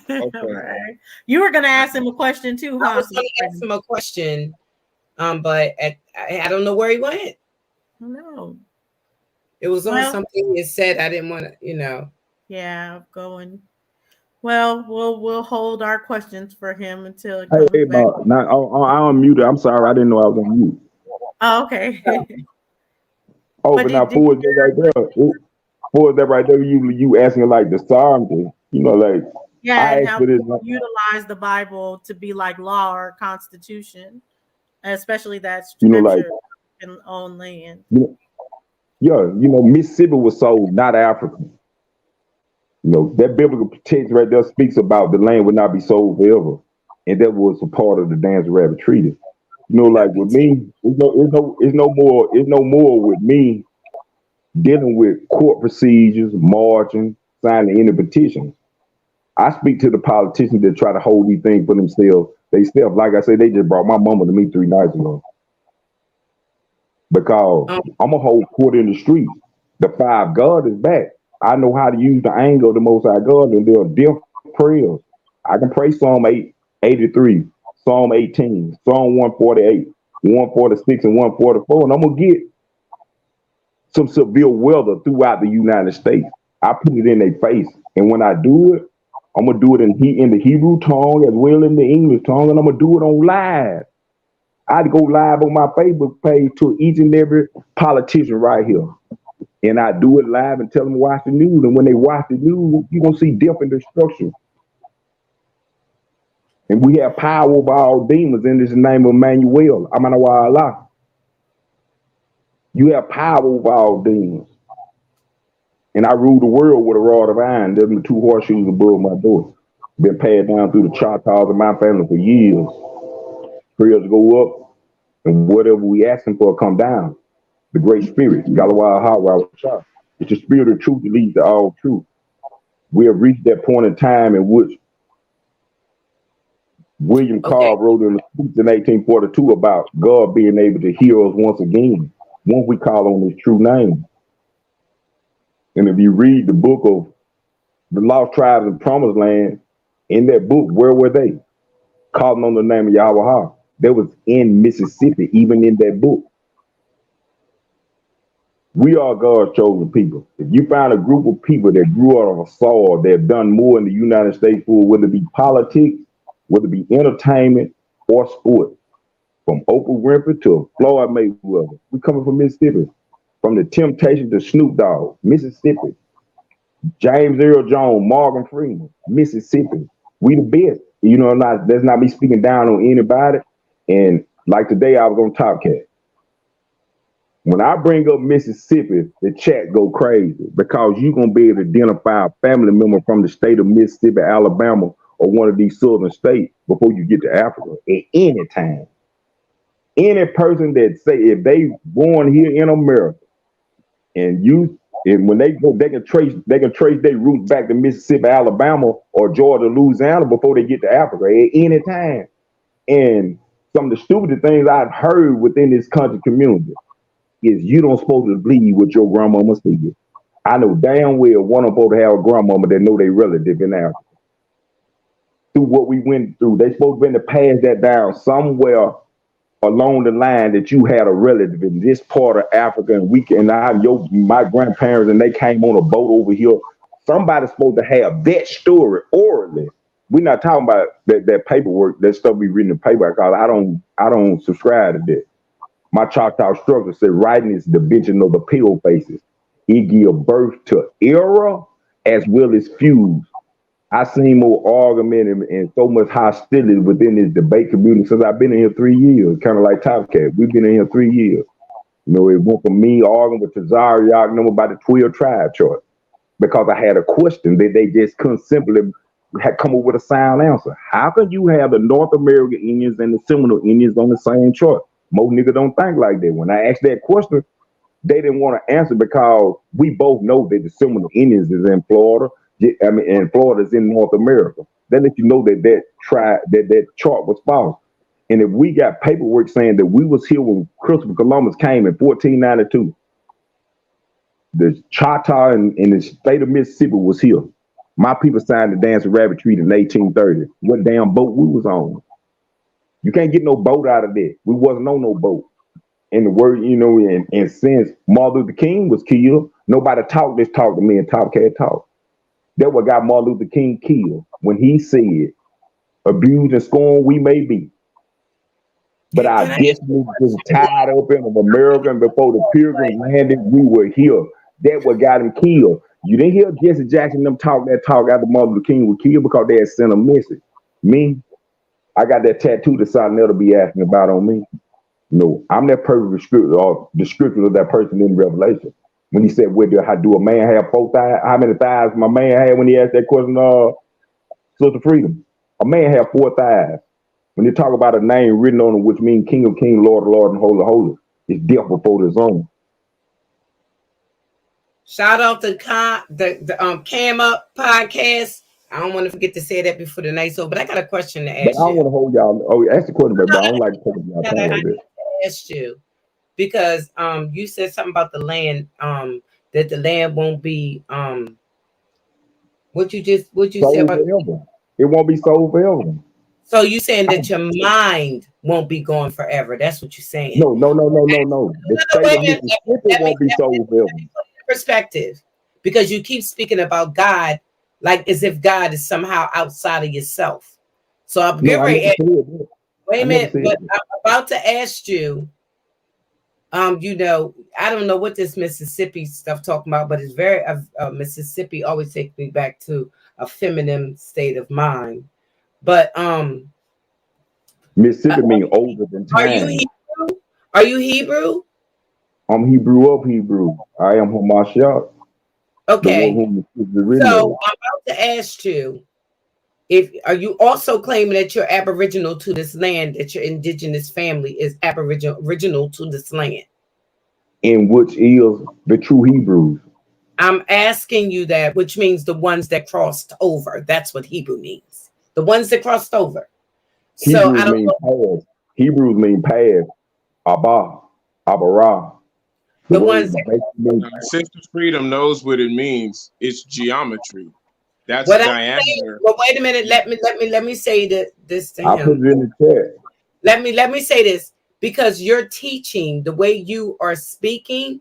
Okay. Right. You were gonna ask him a question too, huh? I was gonna ask him a question, but I don't know where he went. No. It was on something you said. I didn't want to, you know. Yeah, going. Well, we'll hold our questions for him until it comes Hey, back. I'm muted. I'm sorry, I didn't know I was on mute. Oh, okay. But now for that right there, for that right there, you asking like the sovereignty, you know, like yeah, I and asked how for this. people utilize the Bible to be like law or constitution, especially that You know, like scripture in own land. Yeah, Mississippi was sold, not Africa. That biblical text right there speaks about the land would not be sold forever. And that was a part of the Dance Rabbit Treaty. Like with me, it's no more with me dealing with court procedures, marching, signing any petitions. I speak to the politicians that try to hold these things for themselves. Like I said, they just brought my mama to me 3 nights ago because I'm a whole court in the streets. The five God is back. I know how to use the anger of the Most High God, and there are different prayers. I can pray Psalm 83, Psalm 18, Psalm 148, 146, and 144, and I'm gonna get some severe weather throughout the United States. I put it in their face, and when I do it, I'm gonna do it in the Hebrew tongue as well in the English tongue, and I'm gonna do it on live. I'd go live on my Facebook page to each and every politician right here. And I do it live and tell them to watch the news. And when they watch the news, you're going to see death and destruction. And we have power over all demons in this name of Emmanuel. Allah. You have power over all demons. And I rule the world with a rod of iron. There's the 2 horseshoes above my door. Been passed down through the Choctaws of my family for years. Prayers go up, and whatever we asking for come down. The great spirit, Galawa Hawa Shah. It's the spirit of truth that leads to all truth. We have reached that point in time in which William Carr wrote in the speech in 1842 about God being able to hear us once again, once we call on his true name. And if you read the book of the Lost Tribes and Promised Land, in that book, where were they? Calling on the name of Yahweh. They was in Mississippi, even in that book. We are God's chosen people. If you find a group of people that grew out of a soil, that have done more in the United States for whether it be politics, whether it be entertainment or sport, from Oprah Winfrey to Floyd Mayweather, we coming from Mississippi. From the Temptation to Snoop Dogg, Mississippi. James Earl Jones, Morgan Freeman, Mississippi. We the best. Let's not be speaking down on anybody. And like today, I was on Top Cat. When I bring up Mississippi, the chat go crazy because you're going to be able to identify a family member from the state of Mississippi, Alabama, or one of these southern states before you get to Africa at any time. Any person that say if they born here in America and when they go, they can trace their roots back to Mississippi, Alabama, or Georgia, Louisiana before they get to Africa at any time. And some of the stupidest things I've heard within this country community is you don't supposed to believe what your grandmama said. I know damn well one of them supposed to have a grandmama that know they relative in Africa. Through what we went through, they supposed to pass that down somewhere along the line that you had a relative in this part of Africa, and my grandparents and they came on a boat over here. Somebody's supposed to have that story orally. We're not talking about that paperwork, that stuff we read in the paper, because I don't subscribe to that. My Choctaw structure said writing is the benching of the pale faces. It give birth to error as well as fuse. I seen more argument and so much hostility within this debate community since I've been in here 3 years, kind of like Top Cat. We've been in here 3 years. It went from me arguing with Tazari about the 12 tribe chart because I had a question that they just couldn't simply had come up with a sound answer. How can you have the North American Indians and the Seminole Indians on the same chart? Most niggas don't think like that. When I asked that question, they didn't want to answer because we both know that the Seminole Indians is in Florida. And Florida's in North America. That lets you know that chart was false. And if we got paperwork saying that we was here when Christopher Columbus came in 1492, the Choctaw in the state of Mississippi was here. My people signed the Dance Rabbit Treaty in 1830. What damn boat we was on? You can't get no boat out of there. We wasn't on no boat. And the word, and since Martin Luther King was killed, nobody talked this talk to me and Top Cat talk. That what got Martin Luther King killed when he said, abused and scorned we may be, but our destiny was tied up in America, and before the Pilgrims landed, we were here. That what got him killed. You didn't hear Jesse Jackson them talk that talk after Martin Luther King was killed because they had sent a message. Me, I got that tattoo that something else to be asking about on me. No, I'm that perfect description of that person in Revelation. When he said, "Where do how do a man have 4 thighs? How many thighs my man had?" When he asked that question, Sister Freedom, a man have 4 thighs. When you talk about a name written on it, which means King of Kings, Lord of Lords, and Holy of Holies, it's death before the zone. Shout out to the Cam Up podcast. I don't want to forget to say that before the night's over, but I got a question to But ask I don't you. want to hold y'all. Oh, ask the question, but I don't like to take up y'all time I like that. asked you because you said something about the land, that the land won't be what you said Sold about. forever. It won't be sold forever. So you saying that your mind won't be gone forever? That's what you're saying. No. The state of Mississippi won't be sold forever. Perspective, because you keep speaking about God like as if God is somehow outside of yourself. So I'm getting ready. Wait a minute, but I'm about to ask you. You know, I don't know what this Mississippi stuff talking about, but it's very Mississippi always takes me back to a feminine state of mind. But Mississippi means older than time. Are you Hebrew? Are you Hebrew? I'm Hebrew of Hebrew. I am Hamashiach. Okay. So I'm about to ask you, if are you also claiming that you're Aboriginal to this land, that your indigenous family is Aboriginal to this land? In which is the true Hebrews. I'm asking you that, which means the ones that crossed over. That's what Hebrew means. The ones that crossed over. So Hebrews I don't mean know. past. Hebrews mean past. Abba, Abarah. The ones Sister Freedom knows what it means. It's geometry. That's what diameter. Well, wait a minute. Let me say this to him. I put it in the chat. Let me say this, because you're teaching the way you are speaking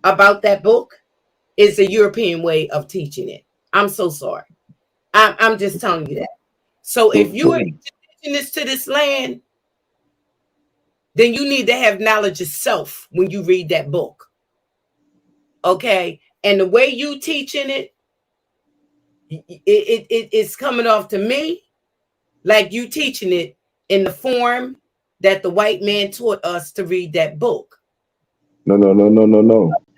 about that book is a European way of teaching it. I'm so sorry. I'm just telling you that. So if you are indigenous to this land, then you need to have knowledge of self when you read that book. Okay. And the way you teaching it, it's coming off to me like you teaching it in the form that the white man taught us to read that book. No.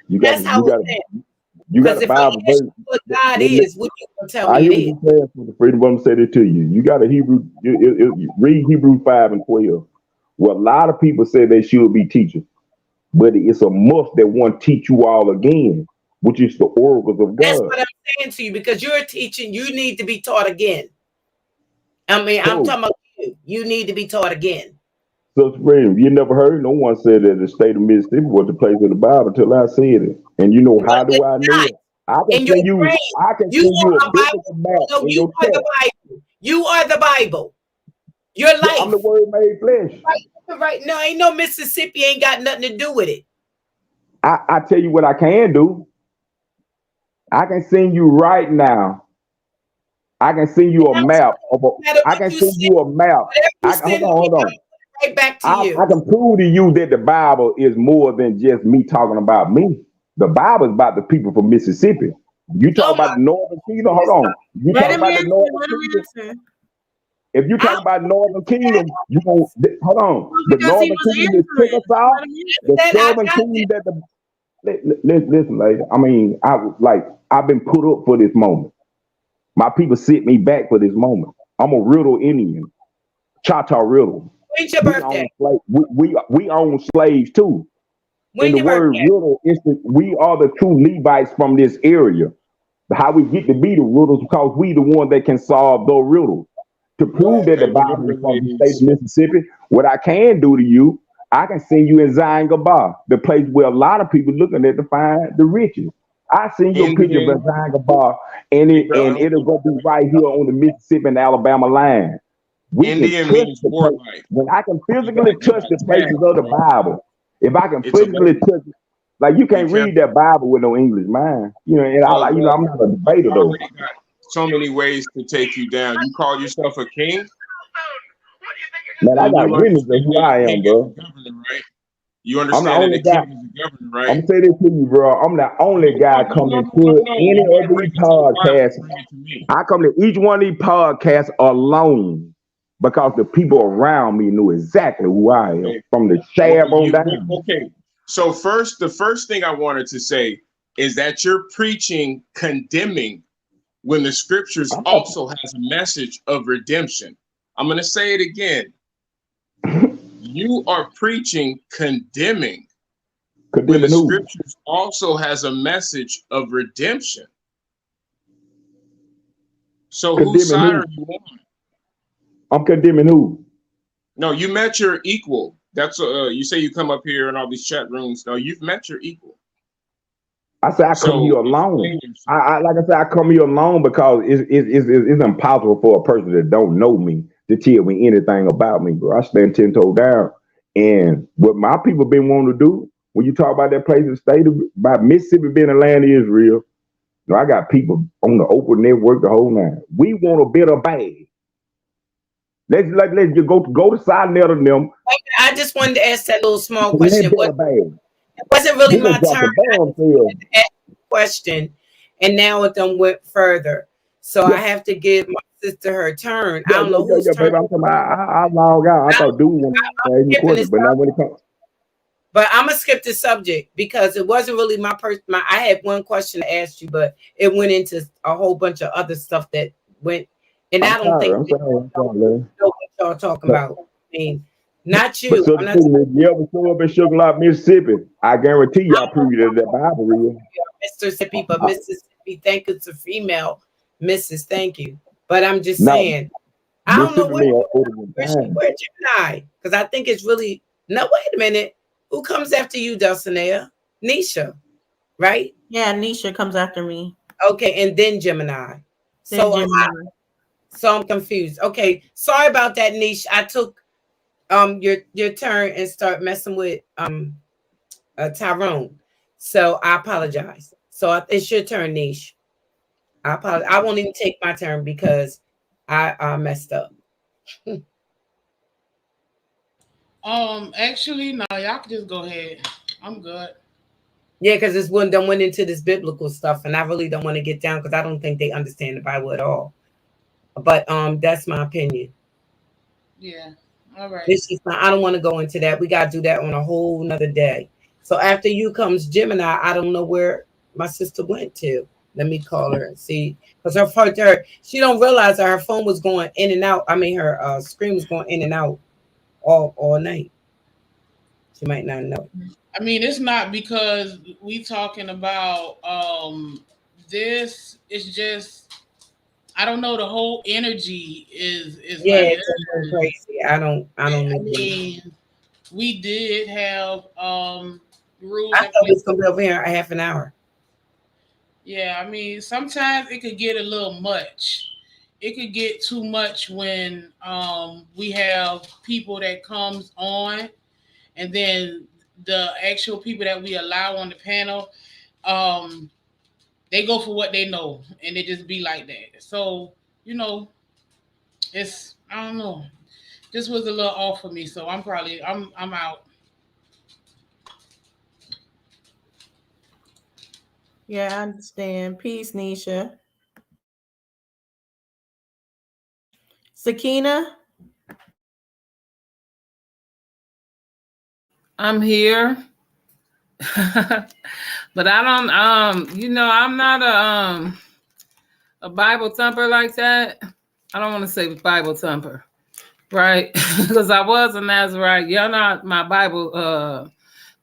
You got the Bible verse. What God is, what you gonna tell I me hear it what is? you're saying for the freedom. I'm say it to you. You got a Hebrew. You read Hebrew 5 and 12. Well, a lot of people say they should be teachers, but it's a must that one teach you all again, which is the oracles of God. That's what I'm saying to you, because you're teaching. You need to be taught again. I mean, I'm talking about you. You need to be taught again. So, freedom. You never heard no one say that the state of Mississippi was the place of the Bible until I said it. And you know, how do I know it? I can send you. I can send you a biblical map in your chat. You are the Bible. Your life. I'm the Word made flesh. Right. No, ain't no Mississippi ain't got nothing to do with it. I tell you what I can do. I can send you right now. I can send you a map of I can send you a map. Hold on. Right back to you. I can prove to you that the Bible is more than just me talking about me. The Bible is about the people from Mississippi. You talk about the Northern Kingdom. Hold on. You talk about the Northern Kingdom. If you talk about Northern Kingdom, you gon' hold on. The Northern Kingdom is Chickasaw. The Southern Kingdom that listen, lady. I mean, I've been put up for this moment. My people sit me back for this moment. I'm a Riddle Indian, Choctaw Riddle. When's your birthday? We own slaves too. When's And the word Riddle is we are the true Levites from this area. How we get to be the riddles because we the one that can solve those riddles. To prove that the Bible is from the state of Mississippi, what I can do to you, I can send you in Zion Gabah, the place where a lot of people looking at to find the riches. I send you a picture of Zion Gabah, and it'll go be right here on the Mississippi and Alabama line. Indian means warlike. When I can physically touch the places of the Bible, if I can physically touch it, like you can't read that Bible with no English mind. You know, and I'm not a debater though. So many ways to take you down. You call yourself a king? Man, I got witness of who I am, bro. Right? You understand that the king is the governor, right? I'm gonna say this to you, bro. I'm the only guy coming to any of these podcasts. I come to each one of these podcasts alone because the people around me knew exactly who I am, from the shab on down. Okay, So the first thing I wanted to say is that you're preaching condemning when the scriptures also has a message of redemption. I'm going to say it again. You are preaching condemning when the Condemning who? scriptures also has a message of redemption. So whose Condemning side who? are you on? I'm condemning who? No, you met your equal. That's you say you come up here in all these chat rooms. No, you've met your equal. I say I come here So alone. explain yourself. I like I said, I come here alone because it's impossible for a person that don't know me to tell me anything about me, bro. I stand 10 toes down. And what my people been wanting to do, when you talk about that place in the state about Mississippi being the land of Israel, you know, I got people on the open network the whole night. We want a better bag. Let's just go to Silent of them. I just wanted to ask that little small That question. better bag. It wasn't really They my just dropped turn. a bomb for I asked the question, and now it done went further. So I have to give my sister her turn. I don't know whose turn. baby. I'm talking about, I log out. I thought dude wanted to ask me skipping questions, this but now when it comes, But I'm gonna skip the subject because it wasn't really my person. I had one question to ask you, but it went into a whole bunch of other stuff that went, and I don't think I'm sorry, know what y'all talking about. I mean, not But you. so I'm the not thing is, you ever show up in Sugar Lot, Mississippi, I guarantee you I prove you that Bible real. Mississippi, but Mississippi, thank you. It's a female Mrs. Thank you. But I'm just No, saying, I don't know Mississippi man older than time. where Gemini, because I think it's really no. Wait a minute, who comes after you, Dulcinea? Nisha, right? Yeah, Nisha comes after me. Okay, and then Gemini. Then So Gemini. so I'm confused. Okay, sorry about that, Nisha. I took your turn and start messing with Tyrone. So I apologize. So it's your turn, Niche. I apologize. I won't even take my turn because I messed up. Actually, no, y'all can just go ahead. I'm good. Yeah, because this one done went into this biblical stuff, and I really don't want to get down because I don't think they understand the Bible at all. But that's my opinion. Yeah. All right. This is not, I don't want to go into that. We got to do that on a whole nother day. So after you comes Gemini, I don't know where my sister went to. Let me call her and see. Because her she don't realize that her phone was going in and out. I mean, her screen was going in and out all night. She might not know. I mean, it's not because we talking about this. It's just I don't know. The whole energy is Yeah, like it's a little crazy. I don't I know. mean, we did have rules. I thought it was gonna be over here a half an hour. Yeah, I mean, sometimes it could get a little much. It could get too much when we have people that comes on, and then the actual people that we allow on the panel, um, they go for what they know, and they just be like that. So it's I don't know. This was a little off for me, so I'm out. Yeah, I understand. Peace, Nisha. Sakina. I'm here. But I don't I'm not a Bible thumper like that. I don't want to say Bible thumper, right? Because I was a Nazarite. Y'all not my Bible,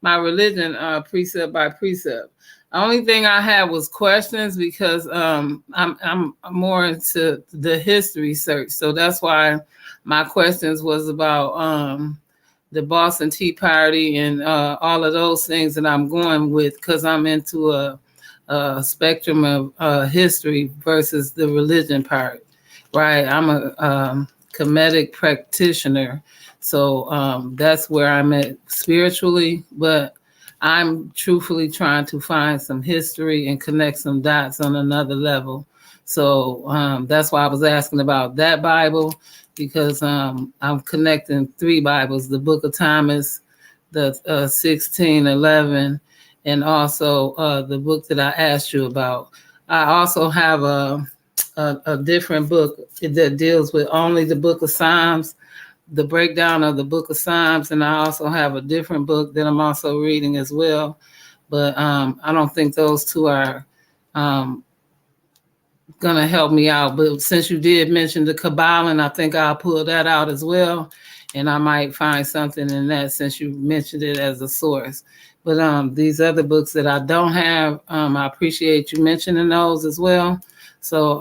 my religion, precept by precept. The only thing I had was questions because I'm more into the history search, so that's why my questions was about the Boston Tea Party and all of those things that I'm going with because I'm into a spectrum of history versus the religion part, right? I'm a comedic practitioner, so that's where I'm at spiritually, but I'm truthfully trying to find some history and connect some dots on another level. So that's why I was asking about that Bible, because I'm connecting 3 Bibles, the Book of Thomas, the 1611, and also the book that I asked you about. I also have a different book that deals with only the Book of Psalms, the breakdown of the Book of Psalms, and I also have a different book that I'm also reading as well. But I don't think those two are gonna help me out. But since you did mention the Kabbalah, I think I'll pull that out as well, and I might find something in that since you mentioned it as a source. But these other books that I don't have, I appreciate you mentioning those as well. So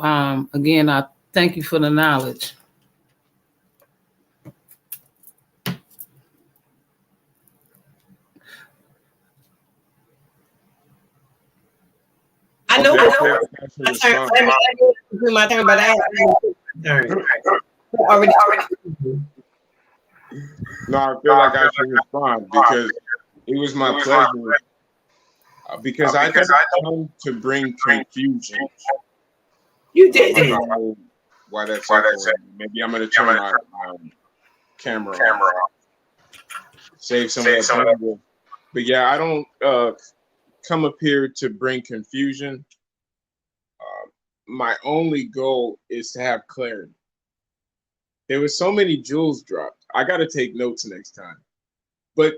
again, I thank you for the knowledge. I know. Okay, I know. I My turn. My turn, but I have turn. Already. No, I feel like I should respond because it was my pleasure. Because I don't come to bring confusion. You did I it. don't know why that's echoing. Maybe I'm gonna turn my camera off. Save some of that. But yeah, I don't come up here to bring confusion. My only goal is to have clarity. There was so many jewels dropped. I got to take notes next time. But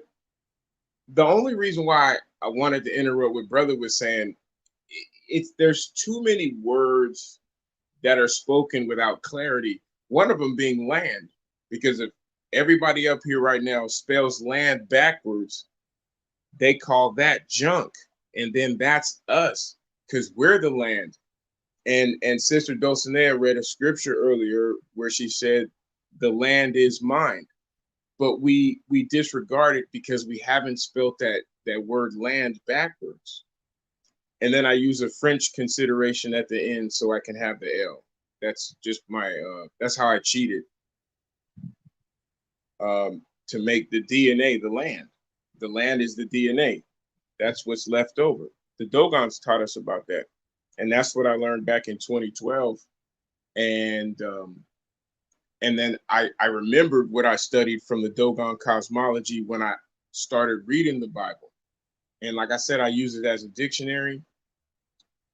the only reason why I wanted to interrupt what brother was saying, there's too many words that are spoken without clarity. One of them being land, because if everybody up here right now spells land backwards, they call that junk, and then that's us because we're the land. And Sister Dulcinea read a scripture earlier where she said, "The land is mine," but we disregard it because we haven't spelt that word land backwards. And then I use a French consideration at the end so I can have the L. That's just my that's how I cheated to make the DNA the land. The land is the DNA. That's what's left over. The Dogons taught us about that, and that's what I learned back in 2012. And then I remembered what I studied from the Dogon cosmology when I started reading the Bible. And like I said, I use it as a dictionary.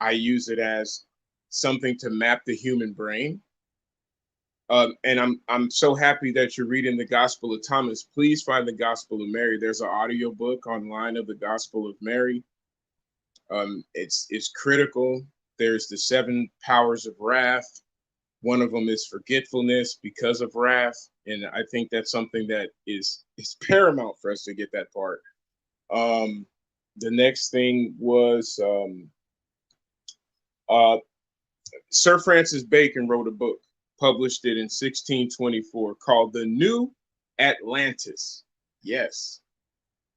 I use it as something to map the human brain. And I'm so happy that you're reading the Gospel of Thomas. Please find the Gospel of Mary. There's an audio book online of the Gospel of Mary. It's critical. There's the 7 powers of wrath. One of them is forgetfulness because of wrath, and I think that's something that is paramount for us to get that part. The next thing was Sir Francis Bacon wrote a book, published it in 1624, called The New Atlantis. Yes,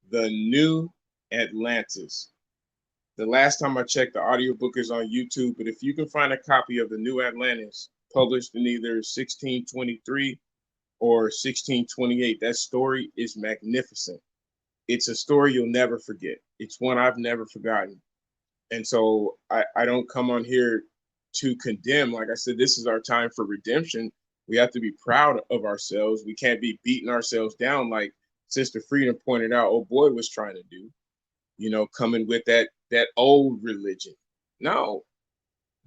The New Atlantis. The last time I checked, the audiobook is on YouTube, but if you can find a copy of The New Atlantis, published in either 1623 or 1628, that story is magnificent. It's a story you'll never forget. It's one I've never forgotten. And so I don't come on here to condemn. Like I said, this is our time for redemption. We have to be proud of ourselves. We can't be beating ourselves down like Sister Freedom pointed out, old boy was trying to do, coming with that old religion. No,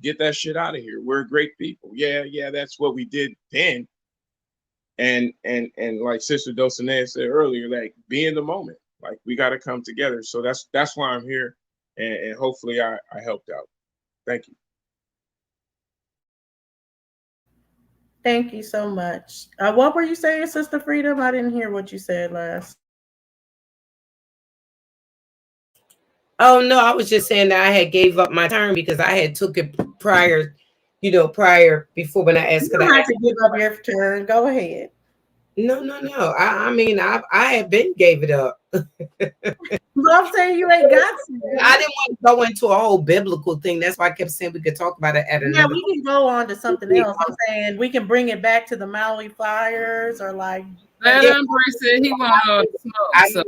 get that shit out of here. We're great people. Yeah, that's what we did then. And like Sister Dulcinea said earlier, like, be in the moment. Like, we got to come together. So that's why I'm here, and hopefully I helped out. Thank you. Thank you so much. What were you saying, Sister Freedom? I didn't hear what you said last. Oh no, I was just saying that I had gave up my turn because I had took it prior before when I asked. You don't have to give up your turn. Go ahead. No. I mean, I had been gave it up. Well, I'm saying you ain't got to. I didn't want to go into a whole biblical thing. That's why I kept saying we could talk about it at another. Yeah, we can go on to something else. I'm saying we can bring it back to the Maui fires or like. Adam said he wanted to smoke. I dropped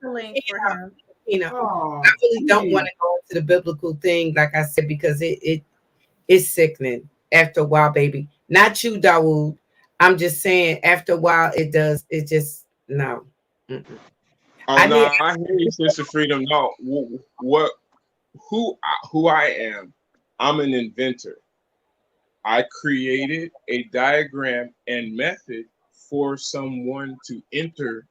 the link for him. I really don't want to go into the biblical thing, like I said, because it's sickening after a while, baby. Not you, Dawood. I'm just saying, after a while, it just no. Mm-mm. I hear you, Sister Freedom. No, who I am, I'm an inventor. I created a diagram and method for someone to enter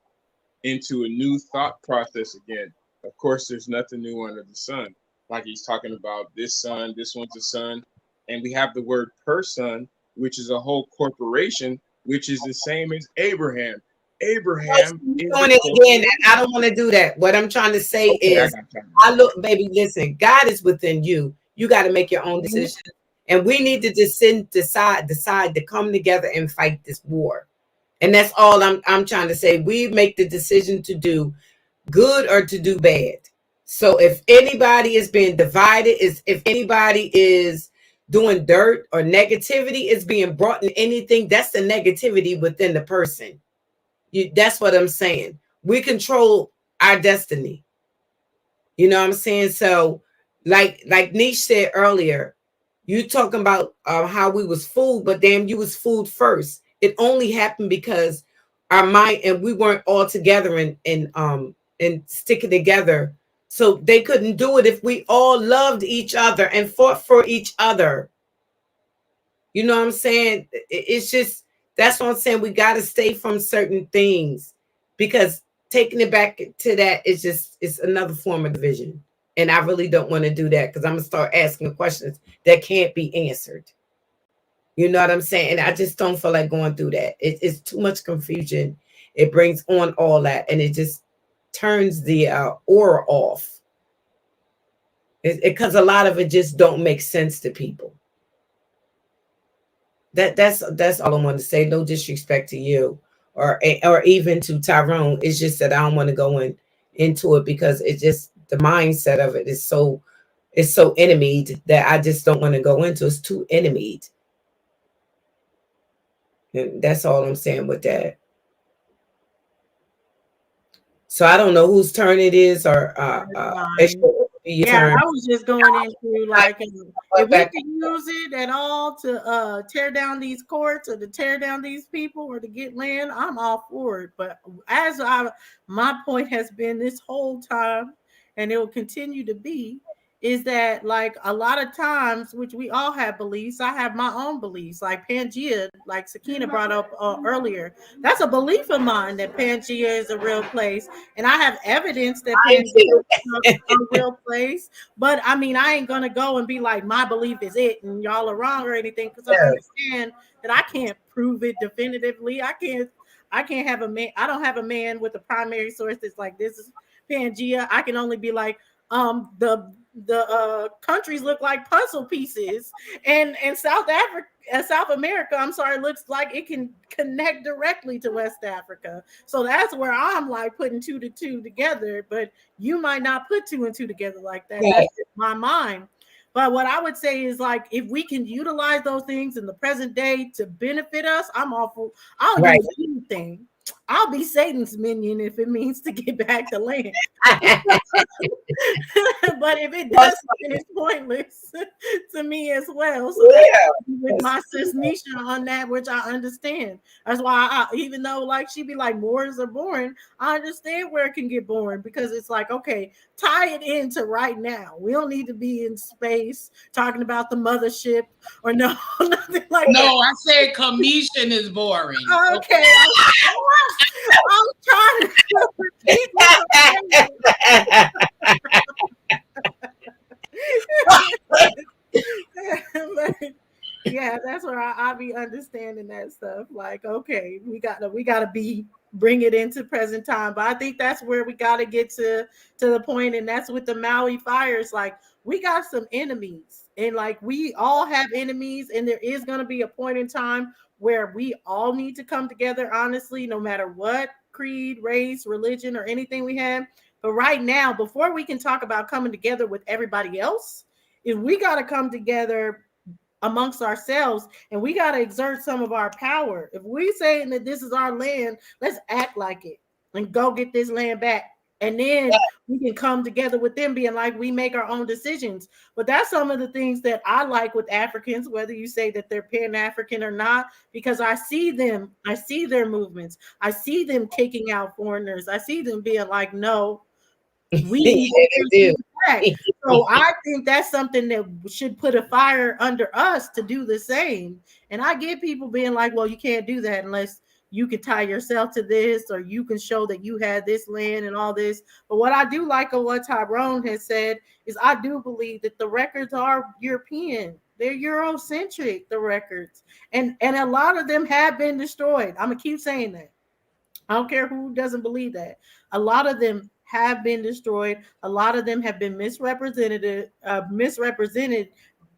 into a new thought process again. Of course, there's nothing new under the sun. Like he's talking about this son, this one's a son, and we have the word person, which is a whole corporation, which is the same as Abraham. Abraham is Doing a it again, corporation. and I don't want to do that. What I'm trying to say Okay, I is, got time. I look, baby, listen, God is within you. You got to make your own decision. And we need to decide to come together and fight this war. And that's all I'm trying to say. We make the decision to do good or to do bad. So if anybody is being divided, is if anybody is doing dirt or negativity is being brought in anything, that's the negativity within the person. That's what I'm saying. We control our destiny. You know what I'm saying? So, like Niche said earlier, you talking about how we was fooled, but damn, you was fooled first. It only happened because our mind and we weren't all together and sticking together. So they couldn't do it if we all loved each other and fought for each other. You know what I'm saying? It's just that's what I'm saying. We got to stay from certain things because taking it back to that is just it's another form of division. And I really don't want to do that because I'm gonna start asking questions that can't be answered. You know what I'm saying? And I just don't feel like going through that. It's too much confusion. It brings on all that, and it just turns the aura off. Because a lot of it just don't make sense to people. That's all I want to say. No disrespect to you or even to Tyrone. It's just that I don't want to go into it because it just the mindset of it is so it's so enemied that I just don't want to go into. It's too enemied. And that's all I'm saying with that. So I don't know whose turn it is or it should be your Yeah, turn. I was just going into like if we could use it at all to tear down these courts or to tear down these people or to get land, I'm all for it. But as my point has been this whole time, and it will continue to be, is that like a lot of times, which we all have beliefs, I have my own beliefs, like Pangea, like Sakina brought up earlier. That's a belief of mine that Pangea is a real place, and I have evidence that Pangea is a real place. But I mean, I ain't gonna go and be like my belief is it, and y'all are wrong or anything, because I understand that I can't prove it definitively. I can't have a man. I don't have a man with a primary source that's like this is Pangea. I can only be like the countries look like puzzle pieces, and South America, I'm sorry, looks like it can connect directly to West Africa. So that's where I'm like putting 2 to 2 together, but you might not put 2 and 2 together like that. That's just my mind. But what I would say is like if we can utilize those things in the present day to benefit us, I'm awful. I'll use anything. I'll be Satan's minion if it means to get back to land. But if it doesn't, it's pointless to me as well. So with my sis Nisha on that, which I understand. That's why even though like she'd be like wars are boring, I understand where it can get boring because it's like, okay, tie it into right now. We don't need to be in space talking about the mothership or no, nothing like that. No, I said commission is boring. Okay. I'm trying to repeat yeah, that's where I be understanding that stuff. Like, okay, we gotta be bring it into present time. But I think that's where we gotta get to the point, and that's with the Maui fires. Like, we got some enemies, and like we all have enemies, and there is gonna be a point in time where we all need to come together, honestly, no matter what creed, race, religion, or anything we have. But right now, before we can talk about coming together with everybody else, if we got to come together amongst ourselves and we got to exert some of our power. If we saying that this is our land, let's act like it and go get this land back. And then we can come together with them being like, we make our own decisions. But that's some of the things that I like with Africans, whether you say that they're Pan-African or not, because I see them, I see their movements. I see them kicking out foreigners. I see them being like, no, we need to do that. So I think that's something that should put a fire under us to do the same. And I get people being like, well, you can't do that unless you could tie yourself to this, or you can show that you had this land and all this. But what I do like of what Tyrone has said is I do believe that the records are European. They're Eurocentric, the records. And a lot of them have been destroyed. I'm gonna keep saying that. I don't care who doesn't believe that. A lot of them have been destroyed. A lot of them have been misrepresented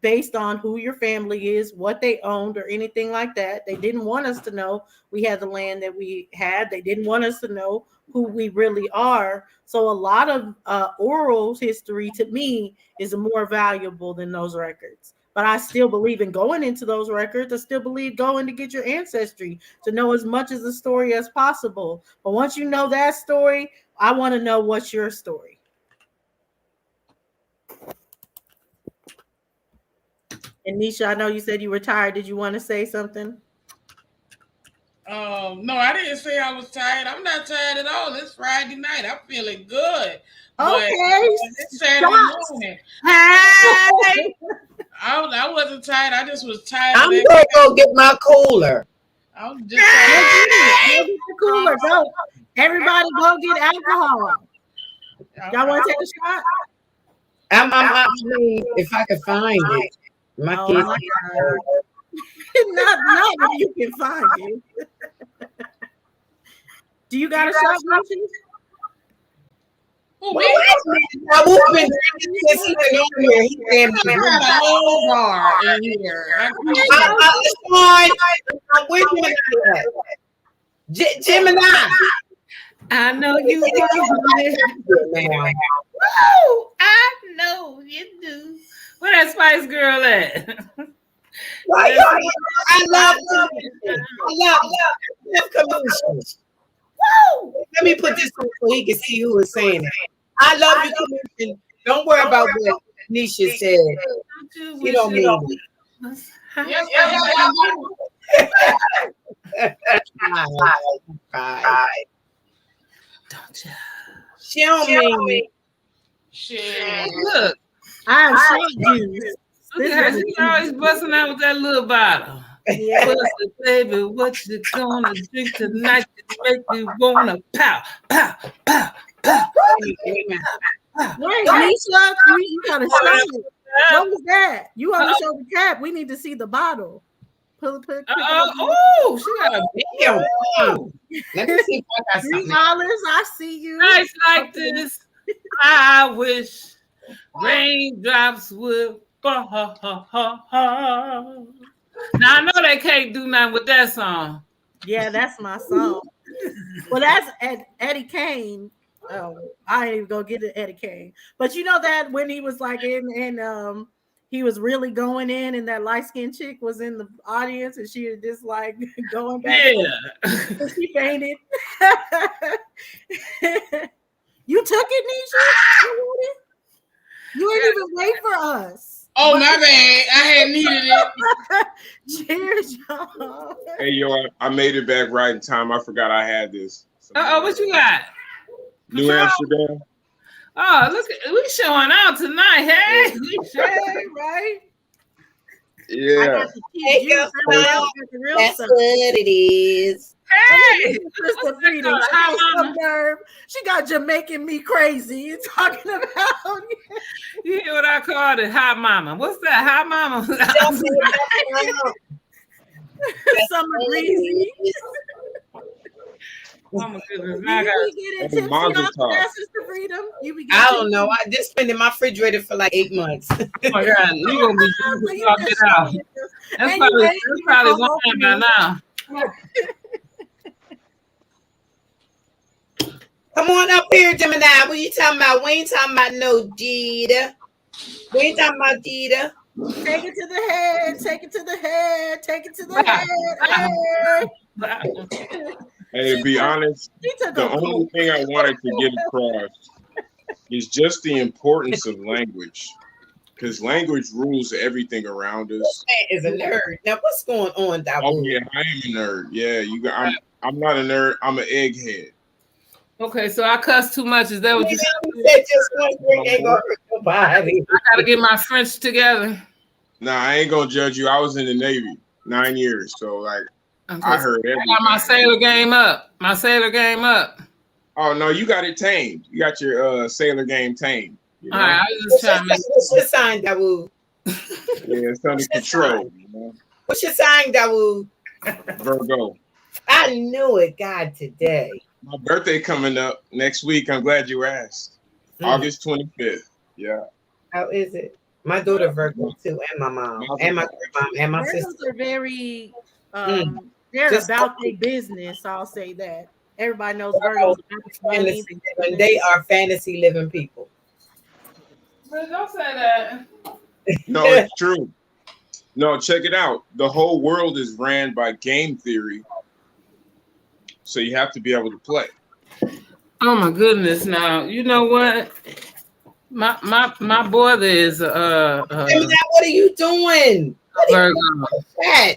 based on who your family is, what they owned, or anything like that. They didn't want us to know we had the land that we had. They didn't want us to know who we really are. So a lot of oral history to me is more valuable than those records. But I still believe in going into those records. I still believe going to get your ancestry to know as much of the story as possible. But once you know that story, I want to know what's your story. And Nisha, I know you said you were tired. Did you want to say something? No, I didn't say I was tired. I'm not tired at all. It's Friday night. I'm feeling good. Okay. It's Saturday morning. Hey. I wasn't tired. I just was tired. I'm gonna go get my cooler. I'm just Go get the cooler. Go. Everybody go get alcohol. Y'all want to take a shot? I mean, if I could find it. My kids. Not if you can find it. Do you got a shot, Lucy? Oh, I would have been since he's been on here. He said, I got a whole bar in here. Where's Gemini? I know you do. I know you do. Where that Spice Girl at? I love commissions. Woo! Let me put this on so he can see who is saying it. I love you, commission. Don't worry about what Nisha said. You don't mean it. Don't you? She don't mean it. Shit. Look, I'm sure you. Look at her. She's always busting out with that little bottle. Yeah. Pussy, baby, what you gonna drink tonight to make you wanna pow, pow, pow, pow. Wait, Nisha, you gotta show it. What was that? You only show the cap. We need to see the bottle. Oh, she got a big. Let me see if I got $3. something. I see you. Nights like this, I wish raindrops would fall. Now I know they can't do nothing with that song. Yeah, that's my song. Well, that's Eddie Kane. Oh, I ain't even gonna get to Eddie Kane. But you know that when he was like he was really going in, and that light-skinned chick was in the audience, and she was just like going back. Yeah. She fainted. You took it, Nisha? You ain't even wait for us. Oh, my bad. I had needed it. Cheers, y'all. Hey, yo, I made it back right in time. I forgot I had this. What you got? New Amsterdam. Oh, look, we showing out tonight. Hey, right? Yeah. That's what it is. Hey, Sister Freedom. She got Jamaican me crazy. You talking about? You hear what I called it? Hot mama. What's that? Hot mama. Summer breezy. Oh my goodness. You be getting tipsy off of that, Sister Freedom? I don't know. I just been in my refrigerator for like 8 months. Oh my God, you gonna be drinking all get out. That's probably wine by now. Come on up here, Gemini. What you talking about? We ain't talking about no Jeter. We ain't talking about Jeter. Take it to the head. Take it to the head. Take it to the head. Hey, to be honest, the only thing I wanted to get across is just the importance of language, because language rules everything around us. That is a nerd. Now, what's going on, Dabu? Oh yeah, I am a nerd. Yeah, you got. I'm not a nerd. I'm an egghead. Okay, so I cuss too much. Is that what you said? Just one drink ain't gonna hurt nobody. I gotta get my French together. Nah, I ain't gonna judge you. I was in the Navy 9 years, so like Okay, I so heard I everything. got my sailor game up. My sailor game up. Oh no, you got it tamed. You got your sailor game tamed. You know? All right, I was just trying to make. What's your sign, Dawood? Yeah, it's under control. You know? What's your sign, Dawood? Virgo. I knew it, God, today. My birthday coming up next week. I'm glad you asked. August 25th. Yeah. How is it? My daughter Virgo too, and my mom, and my grandma, and my Virgos sister. are very, they're Just about their business. I'll say that. Everybody knows Virgos about money. When they are fantasy living people. But don't say that. No, it's true. No, check it out. The whole world is ran by game theory. So you have to be able to play. Oh my goodness! Now you know what? My brother is what are you doing? Virgo. That?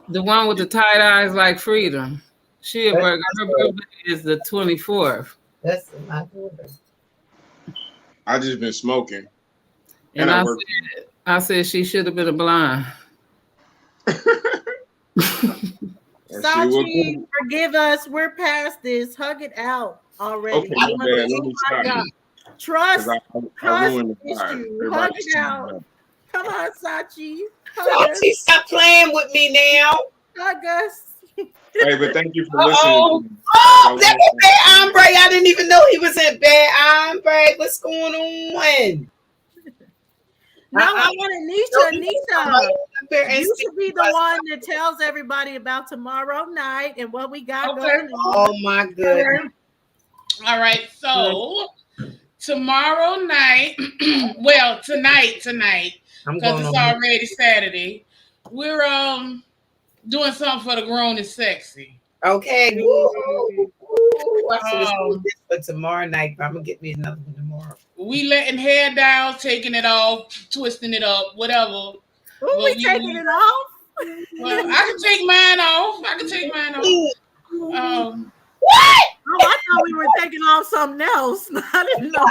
The one with the tight eyes like Freedom. She a That's Virgo. Her birthday is the 24th. That's my daughter. I just been smoking. And I I work. said she should have been a blind. Sachi, forgive us. We're past this. Hug it out already. Okay, my bad. Let me stop you. Trust. I Trust ruined the vibe. issue. Hug Everybody's it out. Come on, Sachi. Sachi, stop playing with me now. Hug us. Hey, but thank you for listening. To me. Oh, that was Bad Hombre. I didn't even know he was in Bad Hombre. What's going on? No, I want Anisha. You should be the one that tells everybody about tomorrow night and what we got going on. Oh my goodness. All right, so tomorrow night, well, tonight, because it's already Saturday, we're doing something for the grown and sexy. Okay. Woo. I should this for tomorrow night, but I'm gonna get me another one tomorrow. We letting hair down, taking it off, twisting it up, whatever. Who we taking it off? Well, I can take mine off. What? Oh, I thought we were taking off something else. I didn't know.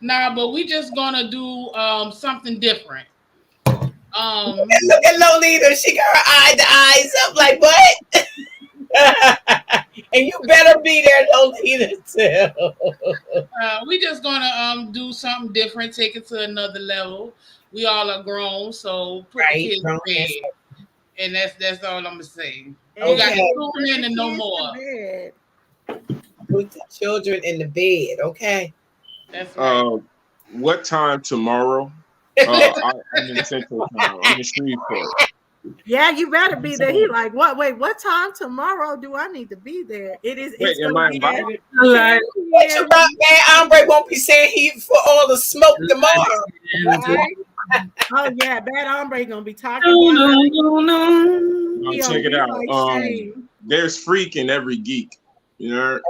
Nah, but we just gonna do something different. Look at Lolita. She got her eyes up like what? And you better be there, Lolita, too. We just gonna do something different, take it to another level. We all are grown, so put the kids to bed. And that's all I'm gonna say. You got to tune in and no more. Put the children in the bed, okay? That's right. What time tomorrow? I'm in Central Time. I'm in Shreveport. Yeah, you better be there. He like, what? Wait, what time tomorrow do I need to be there? It is. Wait, am I invited? What you about, man? Hombre won't be saying he for all the smoke tomorrow. Right? Oh yeah, Bad Hombre gonna be talking. Check it out. There's freak in every geek. You heard?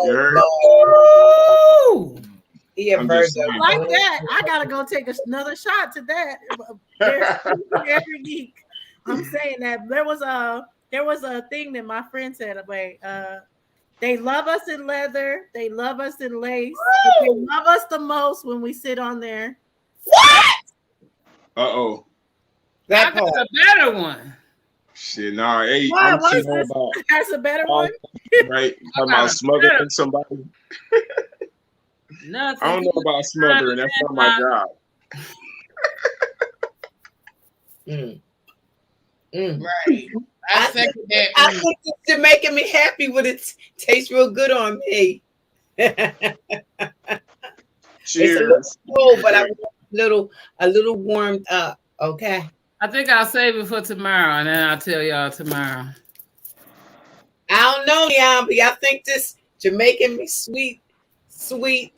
Yeah, like that. I gotta go take another shot to that. There's every geek. I'm saying that there was a thing that my friend said about they love us in leather, they love us in lace, but they love us the most when we sit on there. What? Uh-oh. That's a better one. Shit, nah. Hey, That's a better one? Right? Talking about smothering somebody. Nothing. I don't know about smothering. That's not my job. Right. I second that. I think it's making me happy when it tastes real good on me. Cheers. It's a little cold, but I want a little warmed up. Okay. I think I'll save it for tomorrow, and then I'll tell y'all tomorrow. I don't know, Yambi. I think this Jamaican me sweet,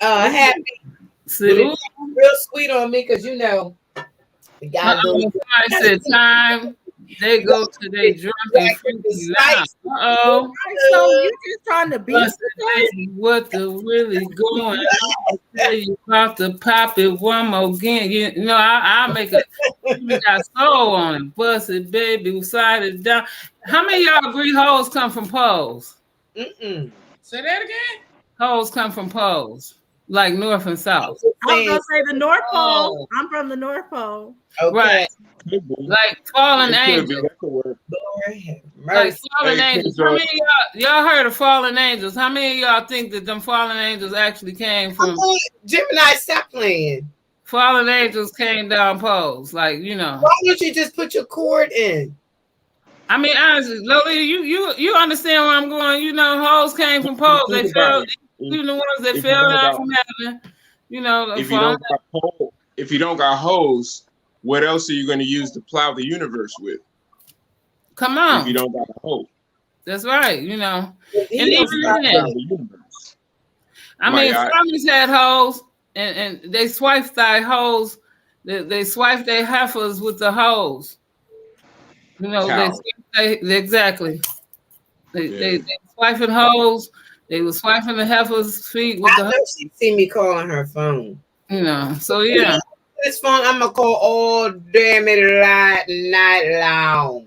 happy. Real sweet on me, because you know the guy. I said time. They go to their drunken freaky loud. Uh-oh. So you just trying to beat us? What the really going on? Tell you about to pop it one more again. You know, I'll make it. We got soul on it. Bust it, baby. Side it down. How many of y'all agree hoes come from poles? Say that again? Hoes come from poles. like north and south. I was gonna say the North Pole. Oh, I'm from the North Pole. okay. Right. Could be. Like fallen It could be. angels. That could work. Lord have Like mercy. fallen Hey, angels. How many of y'all heard of fallen angels? How many of y'all think that them fallen angels actually came Come from on, Gemini, stop playing. fallen angels came down poles? Like, you know. Why don't you just put your cord in? I mean, honestly, Lolita, you understand where I'm going. You know, hoes came from poles. They Think about fell, it. even the ones that If you fell don't down got from heaven. You know, if you fallen. don't got pole, if you don't got hose, what else are you going to use to plow the universe with? Come If you on. don't got a hose, That's right, you know. And He even don't you stop got to plow that. the universe. I My mean, God, farmers had hoes, and they swiped their hoes. They swiped their heifers with the hoes. You know, cow. exactly. They Yeah. swiping hoes. They were swiping the heifers' feet with I the, know she see me calling her phone. you know. So yeah, This phone, I'm gonna call all damn it night long.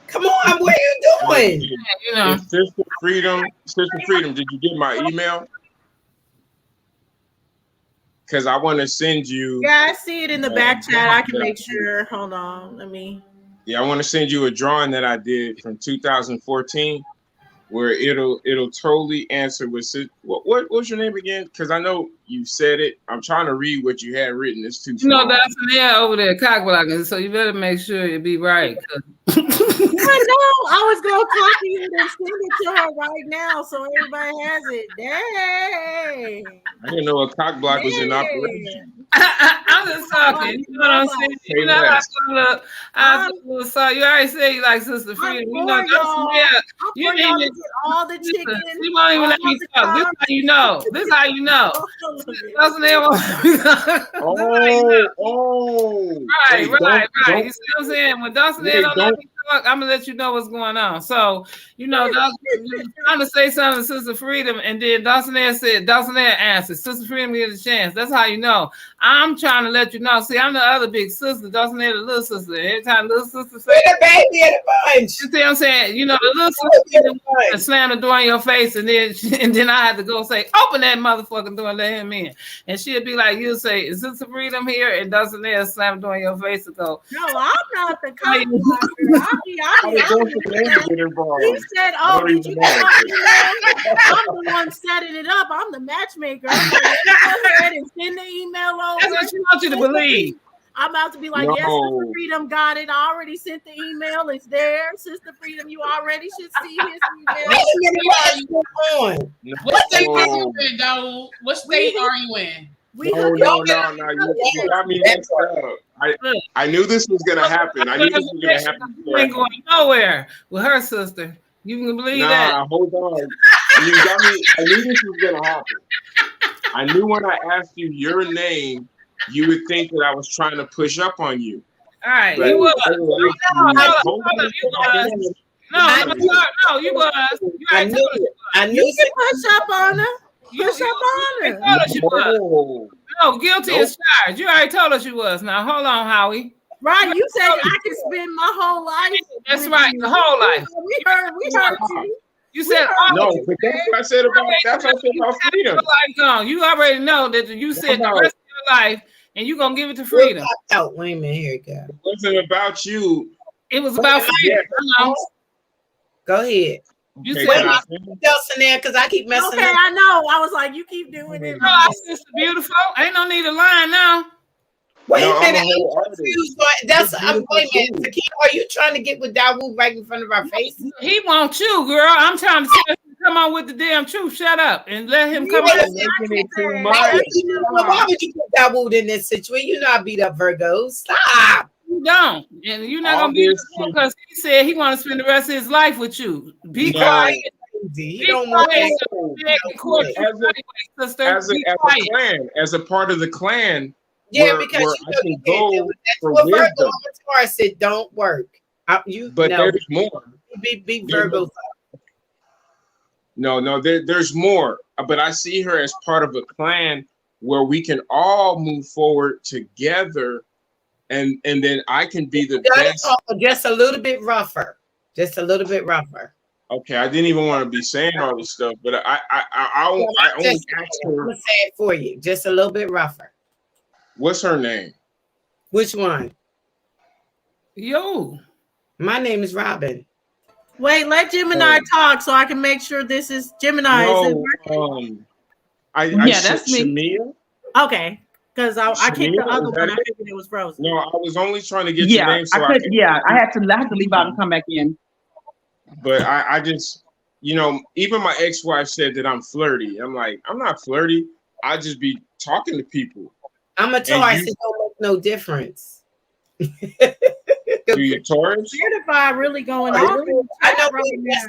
Come on, what are you doing? you know. And Sister Freedom, did you get my email? Because I want to send you. Yeah, I see it in the back chat. I can that I make did. sure. Hold on. Let me. Yeah, I want to send you a drawing that I did from 2014, where it'll totally answer with what's your name again? Because I know you said it. I'm trying to read what you had written. It's too You know, small. that's an air over there, cock blocking. So you better make sure you be right. I know. I was gonna copy it and send it to her right now, so everybody has it. Dang. I didn't know a cock block was in operation. I'm just talking. You know what I'm saying? Say You know less. I was so you already say you like Sister Freedom. You know, for y'all. you I'm for didn't y'all to even get all the chicken. you won't even let me talk. This how you know. This how you know. That's Hey, right. don't You see what I'm saying? When Dawson wait, don't let me talk, I'm gonna let you know what's going on. So, you know, Dawson was trying to say something to Sister Freedom, and then Dawson answered. Sister Freedom get a chance. That's how you know. I'm trying to let you know. See, I'm the other big sister. Dawson the little sister. Every time little sister say the baby in the bunch. You see what I'm saying? You know, the little sister slam the door in your face, and then I had to go say, open that motherfucking door and let him in. And she'll be like, you'll say, is Sister Freedom here? And Dawson slam the door in your face and go, no, I'm not the cock blocker. He said, oh, did you get my email? I'm the one setting it up. I'm the matchmaker. I'm like, go ahead and send the email over. That's what she wants you to believe. I'm about to be like, yes, Sister Freedom got it. I already sent the email. It's there. Sister Freedom, you already should see his email. What state are you in, Dawood? What state are you in? No, you got me messed up. I knew this was gonna happen. I knew this was gonna happen. You ain't going nowhere with her sister. You can believe that. Hold on. You got me. I knew this was gonna happen. I knew when I asked you your name, you would think that I was trying to push up on you. All right, But you was. No, you was. I knew it. I knew you can push up on her. Push up on her. You told us you was. No, guilty as charged. You already told us you was. Now hold on, Howie. Right, you said I can spend my whole life. That's right, the whole life. We heard you. You said no, but that's what I said about freedom. You already know that you said the rest of your life, and you're gonna give it to freedom. Out, wait a minute, here it goes. It wasn't about you. It was about freedom. Go ahead. You Okay, said Dawson there because I keep messing up. I know. I was like, you keep doing it. Oh, sister beautiful. Ain't no need to lie now. Wait a minute, I'm confused. Wait a minute. Are you trying to get with Dawood right in front of our face? He wants you, girl. I'm trying to tell you to come on with the damn truth. Shut up and let him come on. Why would you put Dawood in this situation? You know I beat up Virgos. Stop. You don't, and you're not gonna be because he said he want to spend the rest of his life with you. Be quiet. He don't want as a part of the clan. Yeah, because you know you can't do it. That's what Virgo Taurus said. Don't work. There's more. Big Virgo. No, there's more. But I see her as part of a clan where we can all move forward together. And then I can be the best. Just a little bit rougher. Just a little bit rougher. Okay, I didn't even want to be saying all this stuff, but I only asked I'm her. gonna say it for you, just a little bit rougher. What's her name? Which one? Yo. My name is Robin. Wait, let Gemini talk so I can make sure this is Gemini. Is it No, working? Yeah, that's me. Shamia. Okay, because I kicked the Shamia, other is one. that I it? figured it was frozen. No, I was only trying to get your Yeah, name so I I could. could. Yeah, I have to leave out and come back in. But I just, even my ex-wife said that I'm flirty. I'm like, I'm not flirty. I just be talking to people. I'm a And Taurus. you, It don't make no difference. do you Taurus? Certified really going I off in the chat know. right now.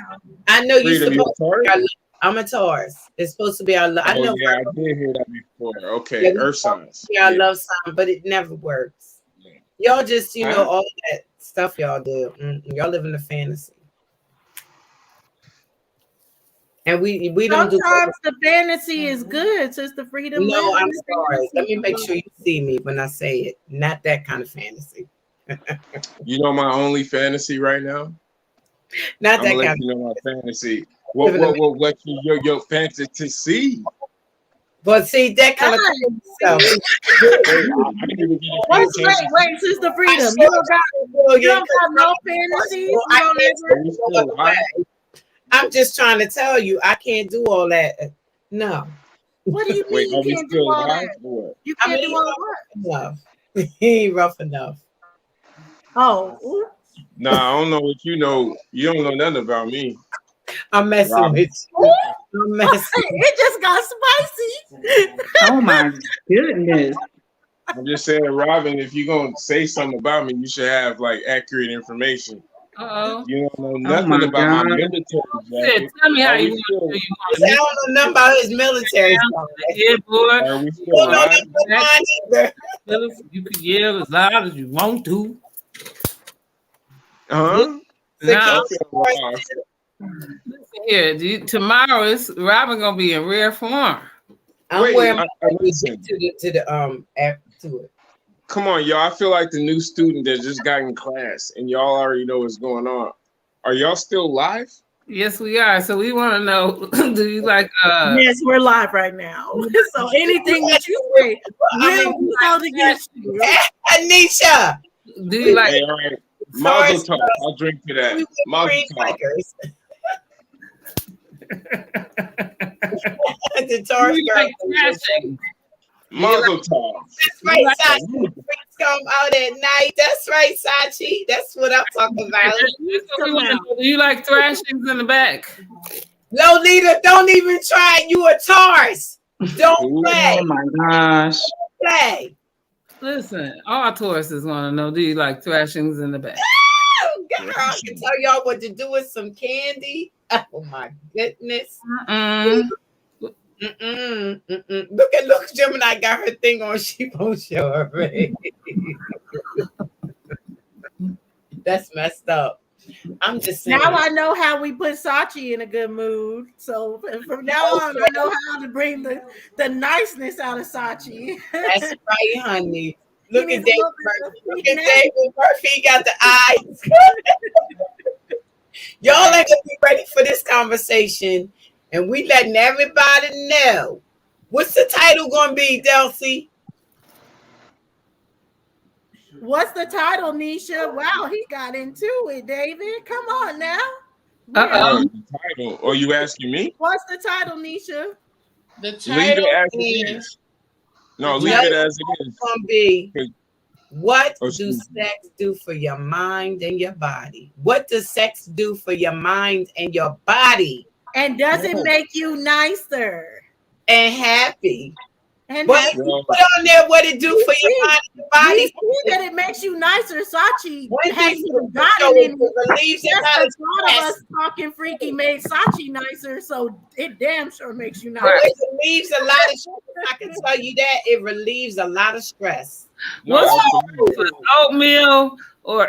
I know you Freedom, you supposed. Taurus? I'm a Taurus. It's supposed to be our love. I Oh know. yeah, I did hear that before. Okay, Yeah, earth signs. yeah, I Yeah. love sign, but it never works. Y'all just, Huh? all that stuff y'all do. Y'all live in a fantasy. And we don't do. Sometimes the fantasy is good, Sister Freedom. No, Live I'm in the sorry. Let me fantasy. make sure you see me when I say it. Not that kind of fantasy. You know my only fantasy right now? Not I'm that gonna let kind you know my fantasy. What your fantasy? But see, that kind of stuff. Wait, Sister Freedom. You don't got no fantasies. You don't ever. I'm just trying to tell you, I can't do all that. No. What do you mean Wait, you are we can't do still all live that? or what? You can't do all what? Enough. He ain't rough enough. Oh. Nah, I don't know what you know. You don't know nothing about me. I'm messing Robin. with you. I'm messing. It just got spicy. Oh my goodness. I'm just saying, Robin, if you're gonna say something about me, you should have like accurate information. Uh-oh. You don't know Oh nothing my about my God. military jacket. Tell me how Are you we want to still, do. I don't know nothing about his military stuff. Yeah, boy. are we You still don't know live? nothing about mine either. You can yell as loud as you want to. Huh? So Nah, I keep feel lost. listen here. Tomorrow is Robin gonna be in rare form. I'm Wait, wearing my listen. to the app to it. Come on, y'all. I feel like the new student that just got in class, and y'all already know what's going on. Are y'all still live? Yes, we are. So we want to know: do you like? Yes, we're live right now. So anything that you say will be held against you. Anisha, Do you like? Hey, all right. Mazel tov. I'll drink to that. Mazel tov. The Taurus girl. Like thrashing? Mazel tov. That's right, Sachi. Freaks come out at night. That's right, Sachi. That's what I'm talking about. Do you like thrashings in the back? Lolita, don't even try it. You a Taurus. Don't play. Oh my gosh. Play. Listen, all Tauruses want to know: do you like thrashings in the back? Oh, girl, I can tell y'all what to do with some candy. Oh my goodness. Look, Gemini got her thing on. She won't show her face. That's messed up. I'm just saying. Now I know how we put Sachi in a good mood. So from now on, I know how to bring the niceness out of Sachi. That's right, honey. Look at David Murphy. Look at David Murphy. He got the eyes. Y'all ain't gonna be ready for this conversation, and we letting everybody know. What's the title gonna be, Delcy? What's the title, Nisha? Wow, he got into it, David. Come on now. The title. Or you asking me? What's the title, Nisha? The Leave title it as it is. No, leave it as it is. Gonna be what Oh, do excuse sex do for your mind and your body? What does sex do for your mind and your body? And does it make you nicer and happy? And but you put on there what it do for your mind and your body. We see that it makes you nicer. Sachi One has thing even gotten in. relieves Just a lot the of thought of stress. us talking freaky made Sachi nicer, so it damn sure makes you nicer. It relieves a lot of stress. I can tell you that it relieves a lot of stress. What's oatmeal or?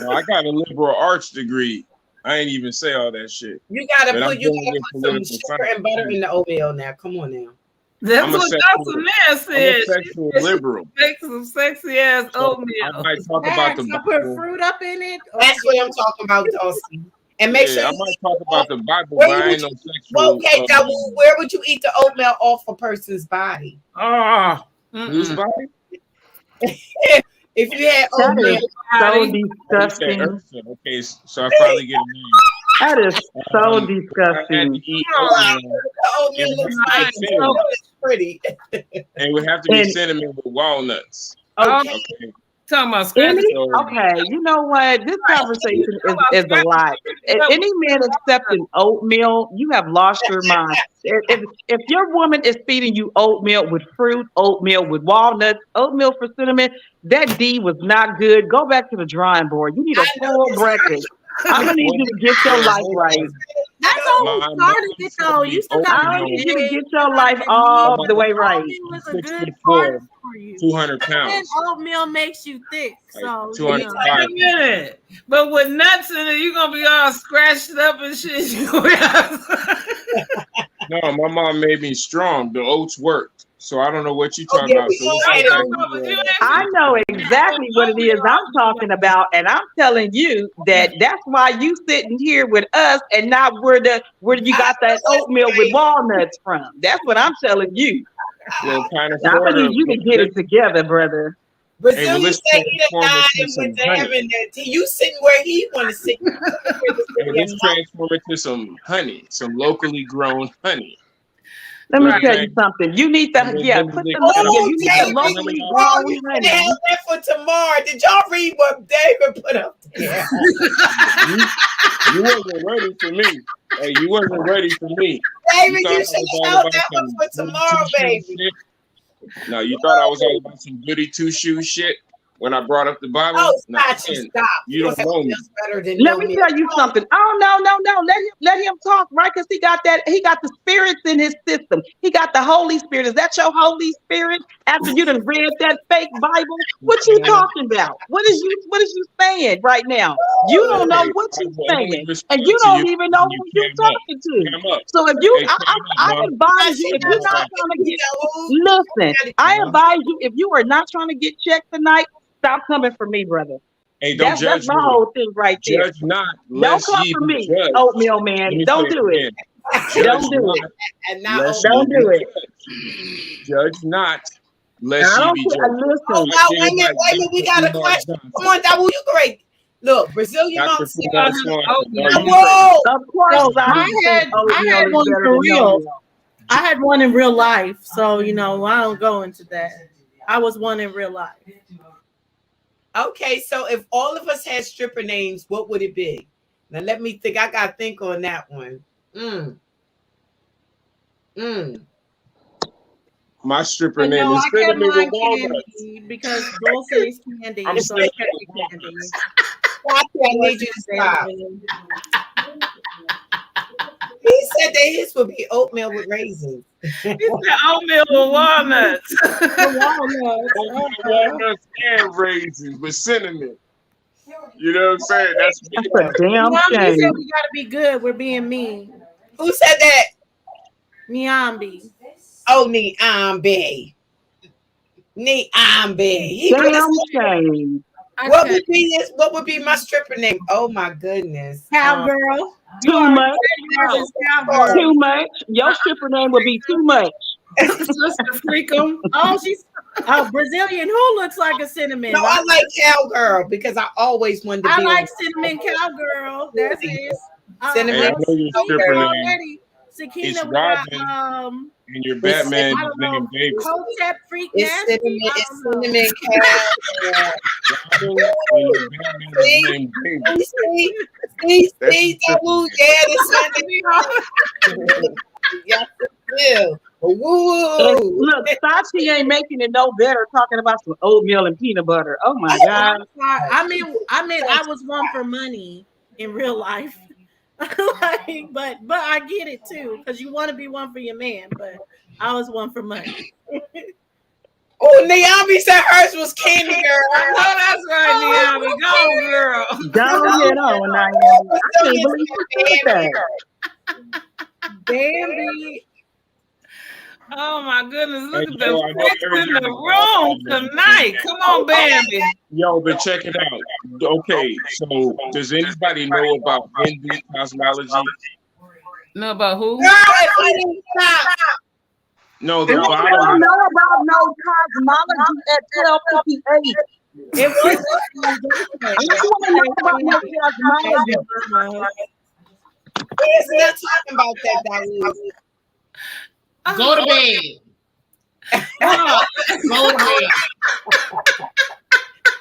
No, I got a liberal arts degree. I ain't even say all that shit. You gotta But I'm put dealing with some political sugar and butter in the oatmeal now. Come on now. That's I'm a what sexual- Dr. Man said. I'm a sexual liberal. Make some sexy ass oatmeal. I might talk about Max, the I put Bible. fruit up in it. That's what I'm talking about, Dawson. And make Yeah, sure I you might eat talk it about off. the Bible, Where but I would ain't no you? Well, sexual. okay, Dawood, where would you eat the oatmeal off a person's body? Oh, Whose body? If you had That oatmeal, is so Oh, you said disgusting. Ursa. Okay, so I finally get it now. That is so If I had to disgusting. eat wow, oatmeal, the it oatmeal would looks have to be like cinnamon. it's pretty. It would have to be And cinnamon with walnuts. oh, Okay. Okay, talking about any scratching. so okay, you know what? This conversation Talking about is a scratching. lot. Any man accepting oatmeal, you have lost your mind. If your woman is feeding you oatmeal with fruit, oatmeal with walnuts, oatmeal for cinnamon, that D was not good. Go back to the drawing board. You need I a know full this. breakfast. I'm gonna need well, you to get your well, life hold right. on. That's No, all My started mom it fed though. me You still gotta I get need oatmeal. you to eggs, get you still your gotta life get My all meat. the mom, way right. Oatmeal is a 6'4", good source for you. 200 And pounds, oatmeal makes you thick. like So, Let me 205 tell Wait you. a pounds. minute. But with nuts in it, you're gonna be all scratched up and shit. You gonna No, my mom made me strong. The oats worked. So I don't know what you're Oh talking yeah, about. we So go let's ahead get back and to I know exactly what it is I'm talking about, and I'm telling you that that's why you sitting here with us and not where you I got know that that's oatmeal with right. walnuts from. That's what I'm telling you. well, kind of, I'm sort gonna need of. you to get it together, brother. Hey, well, Brazilian let's said he done transform it died to and went some to honey. heaven. You sitting where he want to sit. You sit where the Hey, let's Brazilian mouth. transform it to some honey, some locally grown honey. Let You me know what tell I'm you saying? something. You need And the then yeah, what do put they the cut yeah, off? Oh, you They need the cut the David, honey locally off. oh, grown you could have honey. held that for tomorrow. Did y'all read what David put up there? You wasn't ready for me. Hey, you wasn't ready for me. You David, thought you I should was have all held about that one some for goody tomorrow, two shoes baby. shit. No, you thought I was all Woo! about some goody two shoes shit when I brought up the Bible. Oh, No, Scott, you man, stop. you You gonna don't say know oatmeal's me. better than Let no me meal? tell you something. Oh no. Let him talk, right? Because he got the spirits in his system. He got the Holy Spirit. Is that your Holy Spirit? After you done read that fake Bible? What you Man, talking about? What is you saying right now? You don't know hey, what I you only saying. And you respond to you don't even know when you who you came up. talking to. Came up. So if you Hey, came up, I mom. Nah, advise you, she if Come not you're on, not mom. talking trying to to you, get Dawood. listen, I Huh? advise you, if you are not trying to get checked tonight, stop coming for me, brother. Hey, don't That's judge my me. whole thing right there. Judge not, Don't lest come ye for be me, judged. oatmeal Let man. me say Don't it do it. again. Don't Judge do not, it. And not lest ye Don't oatmeal. be do it. judged. Judge not, lest I ye don't be care. judged. Oh, Listen, I now did like wait a minute. We Dr. got a Umar question. Come Johnson. on, Dawood, you great. Look, Brazilian Dr. mouth said, Umar Swanson. No, you great. Whoa! of course So I think I oatmeal had is one better for than no real. meal. I had one in real life. So, I don't go into that. I was one in real life. Okay, so if all of us had stripper names, what would it be? Now let me think. I gotta think on that one. My stripper But name no, is I kept Cinnamon with mine Walnuts. candy because Dulce is candy. I'm So I Cinnamon kept with it candy. Walnuts. Kathy, I need you to stop. He said that his would be oatmeal with raisins. He said oatmeal with walnuts. Walnuts. Oatmeal, walnuts, and raisins with cinnamon. You know what I'm saying? That's me. That's a damn Miambi said shame. we gotta be good. We're being mean. Who said that? Miambi. Oh, Niambe. Niambe. He really Damn said that. shame. What would be my stripper name? Oh my goodness. Cowgirl. You Too already much. said yours is cowgirl. Too much. Your stripper name would be too much. Sister Freakum. Brazilian. Who looks like a cinnamon? No, I like cowgirl because I always wanted to I be like on cinnamon cowgirl. That's it. cinnamon. Hey, I know your stripper name. Already. It's Sakina, we Robin, got and your It's Batman I is don't know, named David. Hotep Freak It's Nasty. I It's don't know. cinnamon cowgirl. Robin, and your Batman is See, named David. That's see, your stripper Dawood, name. yeah, the cinnamon. Yes, it will. Woo! Look, Sachi ain't making it no better talking about some oatmeal and peanut butter. Oh my Oh, God. I'm sorry. I meant I was one for money in real life. but I get it too, because you want to be one for your man, but I was one for money. Oh, Niambi said hers was candy girl. I know that's right, Niambi. Go, girl. Go ahead on, Naomi. I can't believe you said that. Bambi. Oh my goodness! Hey, Look at yo, the I know sex in the everybody room tonight. Come on, baby. Yo, but check it out. Okay, so does anybody know about Hindu cosmology? Know about who? Girl, if you didn't stop. No, I the don't bottom. know about no cosmology at 12:58. It was I don't want to know about no cosmology. He's not talking about that, Dawood. Go to bed. Go to bed.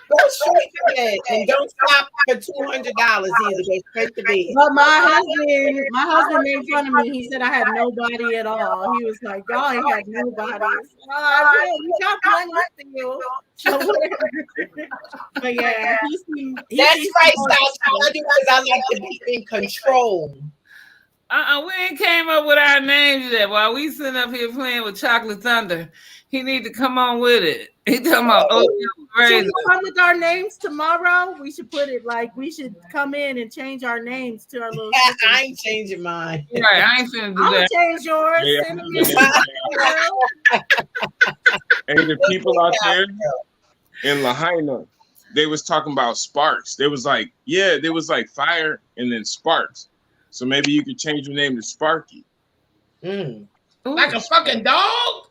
Go straight to bed and don't stop for $200 either. Go straight to bed. But my husband made fun of me. He said I had nobody at all. He was like, y'all ain't had nobody. You got money still. So whatever. But yeah, That's right, Sasha. I do because I like to be in control. We ain't came up with our names yet. While we sitting up here playing with Chocolate Thunder, he need to come on with it. He talking about should we come with our names tomorrow? We should put it like we should come in and change our names to our little. I ain't changing mine. Right, I ain't finna do I'm that. gonna change yours. Yeah, Send them Hey, the people out there in Lahaina, they was talking about sparks. They was like, yeah, there was like fire and then sparks. So maybe you could change your name to Sparky. Like a fucking dog?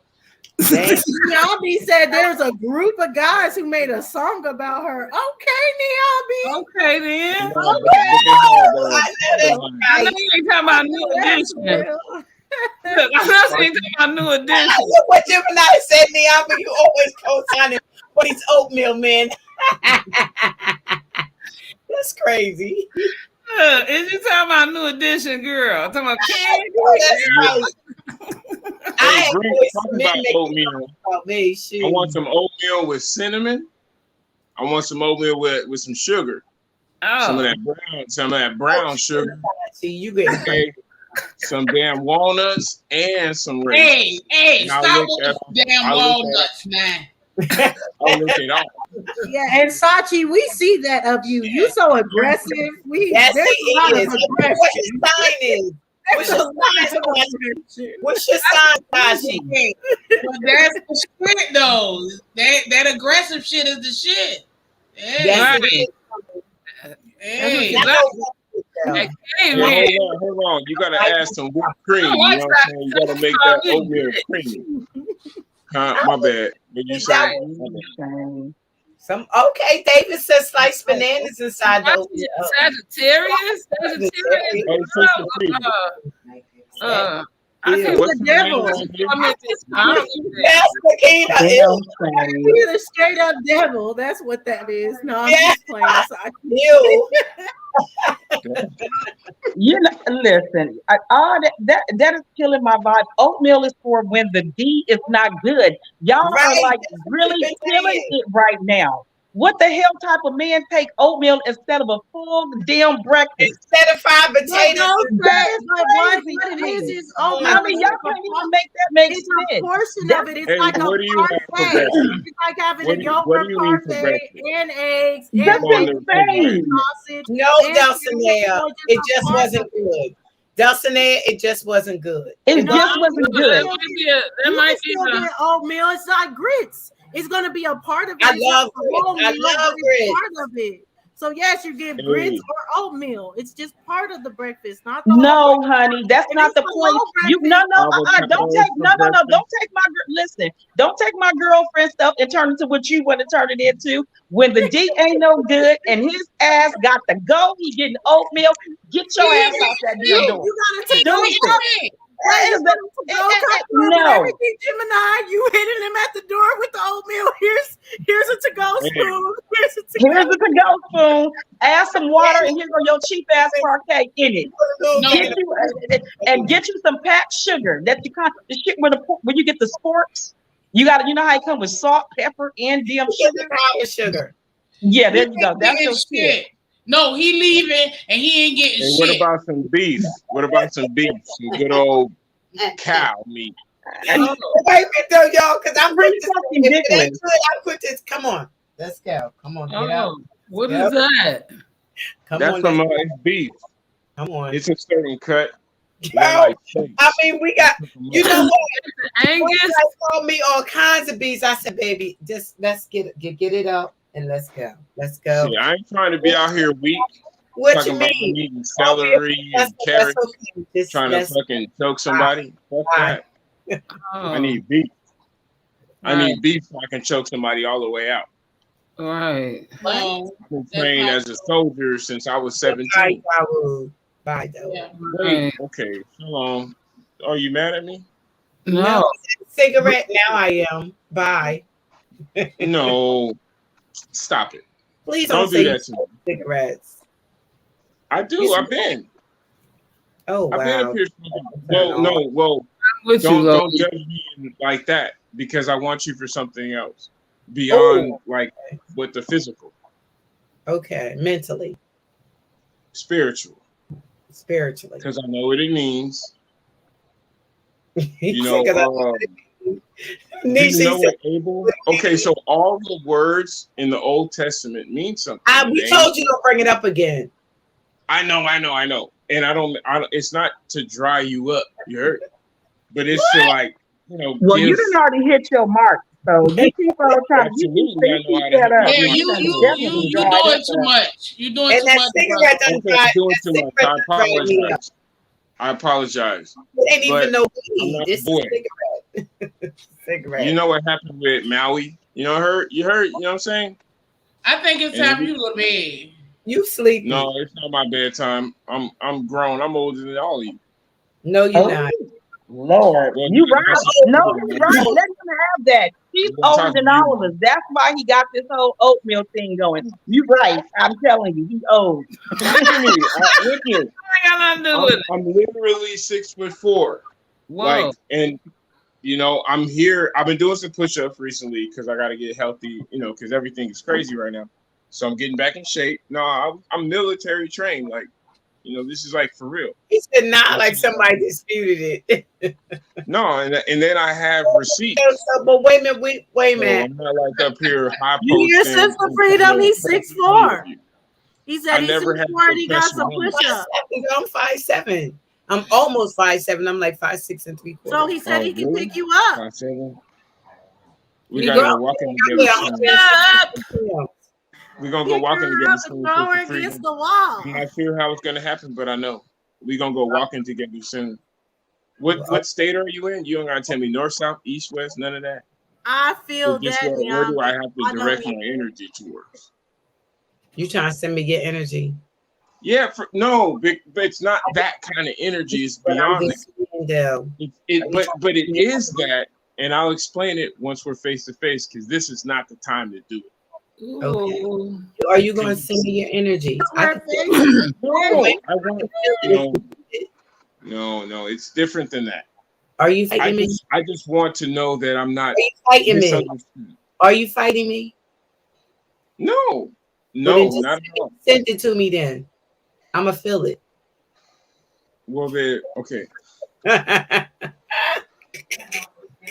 Niambi said there's a group of guys who made a song about her. Okay, Niambi. Okay, then. Okay. I know you ain't talking about New Edition. Look, I know you ain't talking about New Edition. Look what Gemini said, Niambi. You always co-signing for these oatmeal men. That's crazy. Look, is you talking about New Edition, girl? Talking about candy? That's right. Hey, talking about oatmeal. I I want some oatmeal with cinnamon. I want some oatmeal with some sugar. Some of that brown sugar. See, you get okay. Some damn walnuts and some raisins. Hey, stop with the damn walnuts, man. I'll look it up. Yeah, and Sachi, we see that of you. You so aggressive. Yes, there's he a lot is. of What your sign is? What's your sign? What's your sign, Sachi? But that's the shit, though. That aggressive shit is the shit. Hey. Yes, it Hey. Hold on. You gotta add some whipped cream. You know what I'm saying? You gotta make that oatmeal creamy. My bad. What you saying? Okay, David says sliced bananas inside the oatmeal. Sagittarius? I think the devil. That's the He's a straight up devil. That's what that is. No, I'm just playing. You know, listen, all that is killing my vibe. Oatmeal is for when the D is not good. Y'all are like really killing it right now. What the hell type of man take oatmeal instead of a full damn breakfast? Instead of fried potatoes. What it is oatmeal. I mean, y'all can't even make that make sense. It's a portion of it. It's like a parfait. It's like having a yogurt parfait and eggs and sausage. No, Dulcinea, it just wasn't good. Dulcinea, it just wasn't good. It just wasn't good. That might be oatmeal. It's like grits. It's gonna be a part of it. I love grits. Part of it. So yes, you get grits or oatmeal. It's just part of the breakfast, not the no, honey. That's not the point. Don't take my girlfriend stuff and turn it to what you want to turn it into. When the D ain't no good and his ass got to go, he getting oatmeal. Get your ass out that damn door. You gotta take no. Everything, Gemini, you hitting him at the door with the oatmeal. Here's a to-go spoon. Here's a to-go spoon. Add some water and here go your cheap ass parquet in it. Get you some packed sugar. That you kind the shit when you get the sporks. You know how it comes with salt, pepper, and damn sugar. Yeah, there you go. That's your shit. No, he leaving and he ain't getting shit. What about some beef? Some good old cow meat. Wait a minute, though, y'all, because I'm really fucking ridiculous. I put this. Come on, let's go. Come on, get out. What is that? That's some it's beef. Come on. It's a certain cut. Girl, I mean, we got, you know what? Angus called me all kinds of bees. I said, baby, just let's get it up and let's go. Let's go. See, I ain't trying to be out here weak. What Talking you about mean? I'm eating celery and carrots, okay. trying to fucking choke somebody. Fuck that. I need beef. I need beef so I can choke somebody all the way out. Right. No, I've been trained as a soldier since I was 17. Bye, though. Yeah. Wait, okay. So, are you mad at me? No. Cigarette, now I am. Bye. No. Stop it. Please don't do that to me. Cigarettes. I do. I've been. Oh, I've been wow. up here. Well, no. Well, don't judge me like that because I want you for something else beyond like what the physical. Okay. Mentally. Spiritually. Because I know what it means. You know, you know what Abel? Okay, so all the words in the Old Testament mean something. We told you don't bring it up again. I know. And I don't it's not to dry you up, you heard? But it's to like, you know, well, you didn't already hit your mark. So you keep on trying to keep that up. Yeah, you doing too much. You doing too much. Cigarette I'm doing too much. I apologize. I apologize. It ain't even no I'm weed. not This a boy. is cigarette. You know what happened with Maui? You know, you heard, you know what I'm saying? I think it's time you go to bed. You sleep. No, it's not my bedtime. I'm grown. I'm older than all of you. No, you're not. Lord, Well, you right. No, you're you're right. Let him have that. He's older than all of us. That's why he got this whole oatmeal thing going. You right. I'm telling you, he's old. Look at me. Look at I'm literally 6'4". Whoa. Like, and you know, I'm here. I've been doing some push-ups recently because I got to get healthy. You know, because everything is crazy right now. So I'm getting back in shape. No, I'm military trained. Like, you know, this is like for real. He said, "Not like somebody disputed it." No, and then I have receipts. But wait a minute, wait a minute. I'm not like up here high Your posting. sense of freedom, he's 6'4". He said I he's never 6'4" had and he got some push-ups. I'm 5'7". I'm almost 5'7". I'm like 5'6" and 3/4. So he said he can pick you up. 5'7". We gotta go walking together. We're gonna go walking together soon. Throw her against the wall. I'm not sure how it's gonna happen, but I know we're gonna go walking together soon. What state are you in? You don't gotta tell me north, south, east, west, none of that. I feel Just that. where do I have to direct my energy towards? You trying to send me your energy? Yeah, no, but it's not that kind of energy. It's beyond that. But it is that, and I'll explain it once we're face to face because this is not the time to do it. Okay. Are you going to send me your energy? No, it's different than that. Are you fighting me? I just want to know that I'm not. Are you fighting me? Are you fighting me? No, not at all. Send it to me then. I'm gonna feel it. Well, then, okay.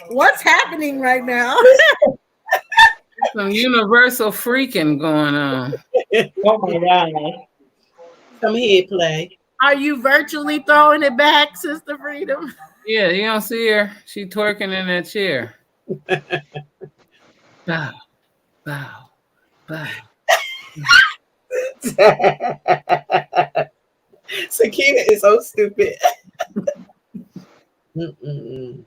What's happening right now? Some universal freaking going on. Oh my God. Come here, play. Are you virtually throwing it back, Sister Freedom? Yeah, you don't see her. She twerking in that chair. Bow, bow, bow. Sakina is so stupid. Mm-mm.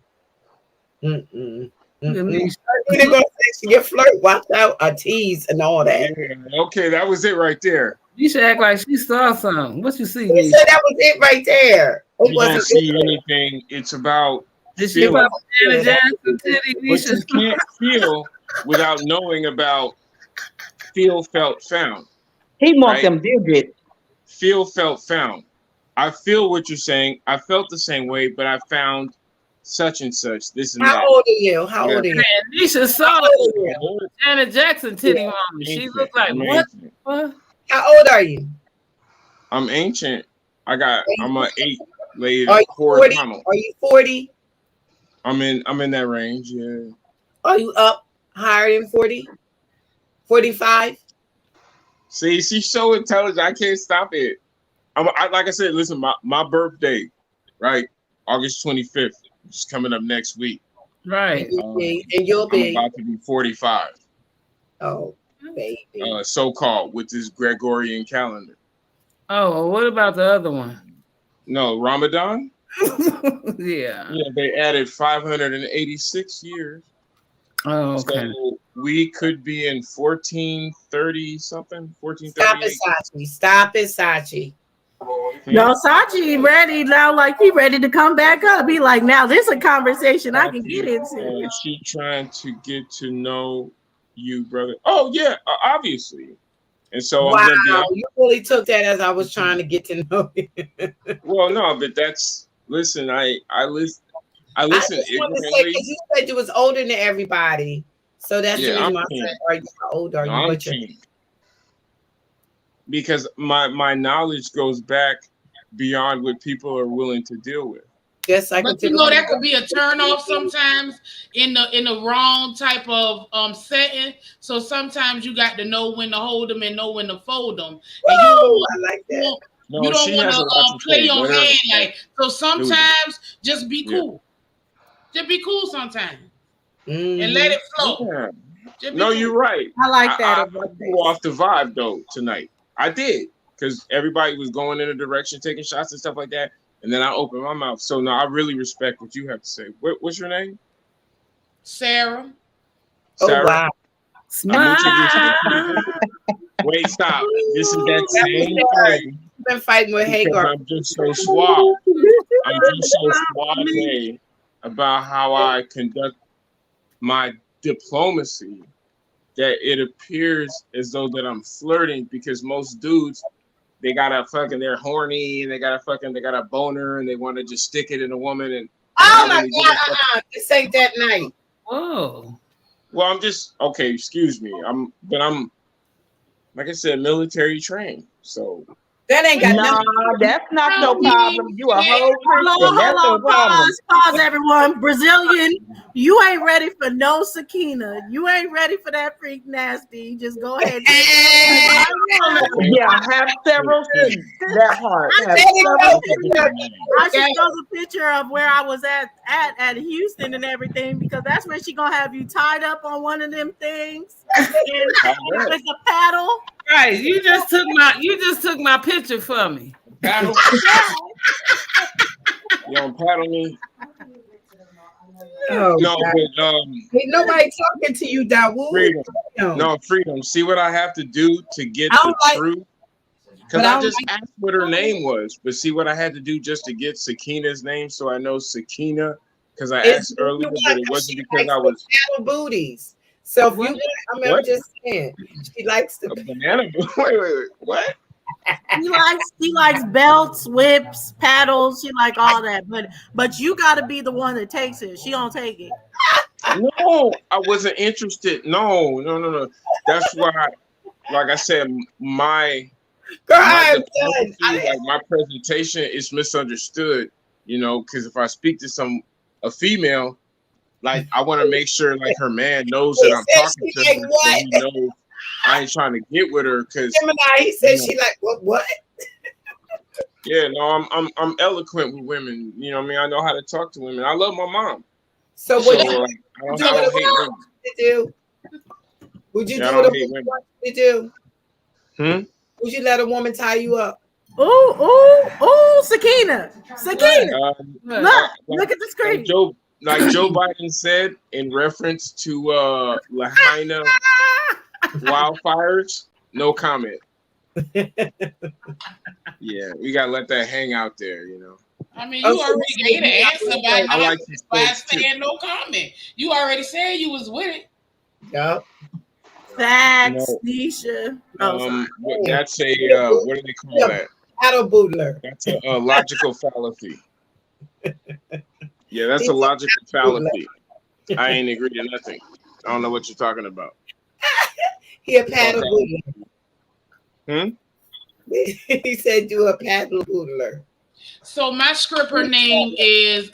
Mm-mm. You're gonna say she get flirt, watch out, a tease, and all that. Yeah, okay, that was it right there. You should act like she saw something. What you see? You said that was it right there. You don't see anything. It's about feeling. But you can't feel without knowing about feel, felt, found. He wants them digits. Feel, felt, found. I feel what you're saying. I felt the same way, but I found such and such. This and that. How old are you? How old are you? Nisha saw Janet Jackson titty mama. She looked like what? How old are you? I'm ancient. I'm an 8 laid Are you 40? horizontal. Are you 40? I'm in that range, yeah. Are you up higher than 40? 45? See, she's so intelligent. I can't stop it. Like I said, listen, my birthday right? August 25th, which is coming up next week. Right. And you'll I'm be. about to be 45. Oh, baby. So-called with this Gregorian calendar. Oh, well, what about the other one? No, Ramadan? Yeah. Yeah, they added 586 years. Oh, okay. So we could be in 1430 something, Stop it, 1438. Sachi. Stop it, Sachi. No, Sachi ready now, like he ready to come back up. Be like, now this is a conversation I can get into. She trying to get to know you, brother. Oh yeah, obviously. And so Wow, I'm gonna be you really took that as I was trying to get to know you. well, no, but that's listen. I listen. I listen just want to say ignorantly. because you said you was older than everybody, so that's the Yeah, reason I'm why I king. said, "Are you how old are No, you?" I'm But you're king. Because my knowledge goes back beyond what people are willing to deal with. just like But you know that could be a turn off sometimes in the wrong type of setting. So sometimes you got to know when to hold them and know when to fold them. And Woo, I like that. No, don't she want has a lot to to play say. your Let her- hand like. So sometimes just be Yeah. cool. Just be cool sometimes Mm-hmm. and let it flow. Yeah. Just be No, cool. you're right. I like that. I threw off the vibe though tonight. I did because everybody was going in a direction, taking shots and stuff like that, and then I opened my mouth. So no, I really respect what you have to say. What's your name? Sarah. Sarah. Oh wow. Wait, stop. This is that same thing. You've been fighting with Because Hagar. I'm just so suave. I'm just so suave about how I conduct my diplomacy that it appears as though that I'm flirting because most dudes they're horny and they got a boner and they want to just stick it in a woman and Oh my God, this ain't that night. Oh. Well, I'm just okay, excuse me. I'm like I said, military trained. So that ain't got nothing. That's not no problem. You a whole Christian. That's Hello, no problem. pause, everyone. Brazilian, you ain't ready for no Sakina. You ain't ready for that freak nasty. Just go ahead. Yeah, have several seats. That part. I should show the picture of where I was at Houston and everything because that's where she gonna have you tied up on one of them things and with a paddle. Right, you just took my picture for me. Paddle. You don't paddle me. Oh, no, God. but ain't nobody talking to you, Dawood. Freedom. No, freedom. See what I have to do to get the truth? Because I just asked what her name was, but see what I had to do just to get Sakina's name, so I know Sakina. Because I asked earlier, but it wasn't because I was paddle booties. So if you, I'm just saying, she likes the banana. Wait, what? She likes belts, whips, paddles. She like all that, but you got to be the one that takes it. She don't take it. No, I wasn't interested. No. That's why, like I said, my presentation is misunderstood. You know, because if I speak to a female, like I want to make sure like her man knows that I'm talking to her, so he knows I ain't trying to get with her. Because he said she like what? Yeah, no, I'm eloquent with women. You know what I mean? I know how to talk to women. I love my mom. So what I don't hate women. Do? Would you Yeah, do I what don't a hate woman women. wants you to do? Hmm? Would you let a woman tie you up? Ooh, Sakina. Look at the screen. Like Joe Biden said in reference to Lahaina wildfires, no comment. Yeah, we gotta let that hang out there, you know. I mean, you already gave the answer by saying no comment. You already said you was with it. Yep. Facts, Nisha. That's a what do they call that? Paddle bootler. That's a logical fallacy. Yeah, that's a logical fallacy. I ain't agree to nothing. I don't know what you're talking about. He a paddle bootler. Hmm? He said do a paddle bootler. So my stripper name is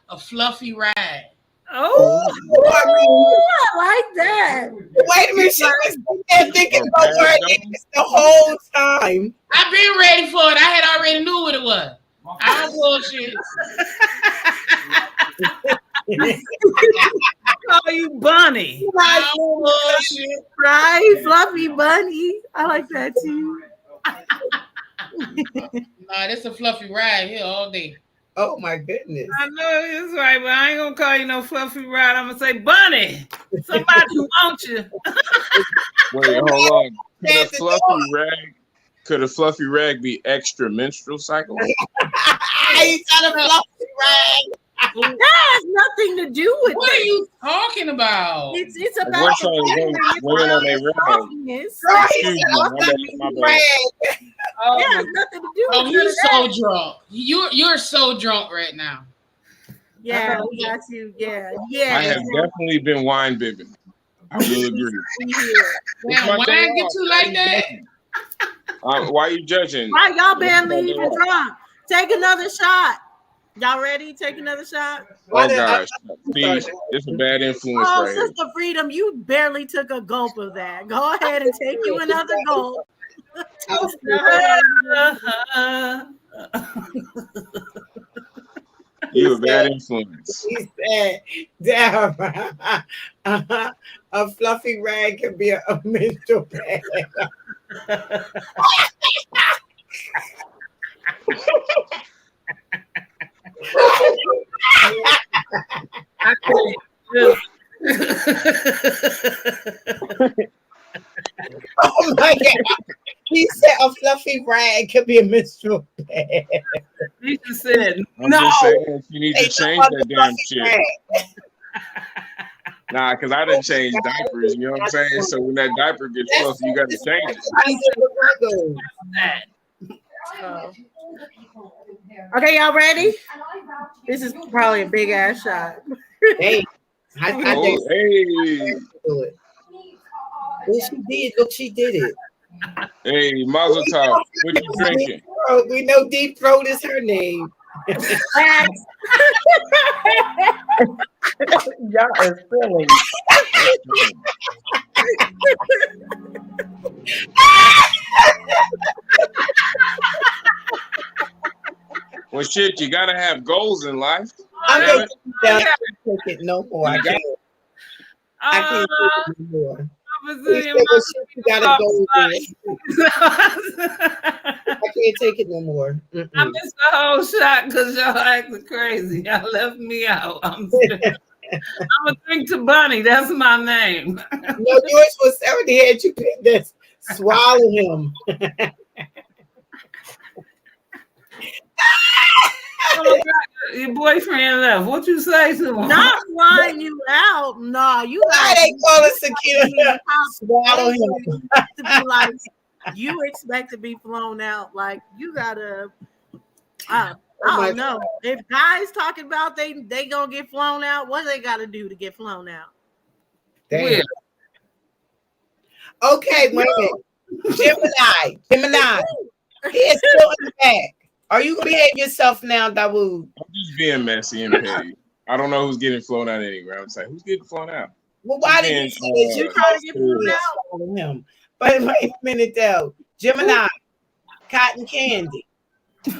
a Fluffy Ride. Oh, I like that. Wait a minute, she was sitting there thinking about where it is the whole time. I've been ready for it. I had already knew what it was. I don't bullshit. call you Bunny. I don't bullshit. Right, fluffy bunny. I like that too. Nah, this a fluffy ride here all day. Oh my goodness. I know it's right, but I ain't gonna call you no fluffy ride. I'm gonna say Bunny. Somebody want you. Wait, hold on. Could a fluffy rag be extra menstrual cycle? He's got a fluffy rag. That has nothing to do with What it. are you talking about? It's about What's on women on their rag? softness. Excuse me, my bad. It has nothing to do Oh, with you so that. drunk. You're so drunk right now. Yeah, we got you. Yeah, I yeah. have definitely been wine bibbing. I will agree. Damn, my why day I get off. you like that? Why are you judging? Why y'all It's barely my day even off. drunk? Take another shot. Y'all ready? Take another shot. Oh gosh, see, it's a bad influence Oh, right here. Sister Freedom, you barely took a gulp of that. Go ahead and take you another gulp. You a bad influence. He said, Dara, a fluffy rag can be a menstrual pad. Oh my God. He said a fluffy rag could be a menstrual pad. He just said I'm just saying you need to change that damn shit. Nah, because I didn't change diapers, you know what I'm saying? So when that diaper gets fluffy, you got to change it. Okay, y'all ready? This is probably a big ass shot. Hey, I think hey. do it. Well, she did. Look, she did it. Hey, Mazel Tov. What you drinking? We know Deep Throat is her name. Y'all are silly. Well, shit, you gotta have goals in life. I'm Damn not it. take it no more. I can't. I can't take it no more. You You gotta go. I can't take it no more. I missed the whole shot because y'all acting crazy. Y'all left me out. I'm a drink to Bunny. That's my name. No, yours was 70 had you picked this. Swallow him. Oh my God, your boyfriend left. What you say to him? Not flying you out. No, you Why they call it security? Swallow him. To be like, you expect to be flown out. Like you gotta. I don't know. If guys talking about they gonna get flown out, what they gotta do to get flown out? Damn. Okay, wait a minute. Gemini. He is still in the back. Are you gonna behave yourself now, Dawood? I'm just being messy and petty. I don't know who's getting flown out anywhere. I'm saying, who's getting flown out? Well, why did you say that you trying to get flown out on him? But wait a minute though. Gemini, cotton candy.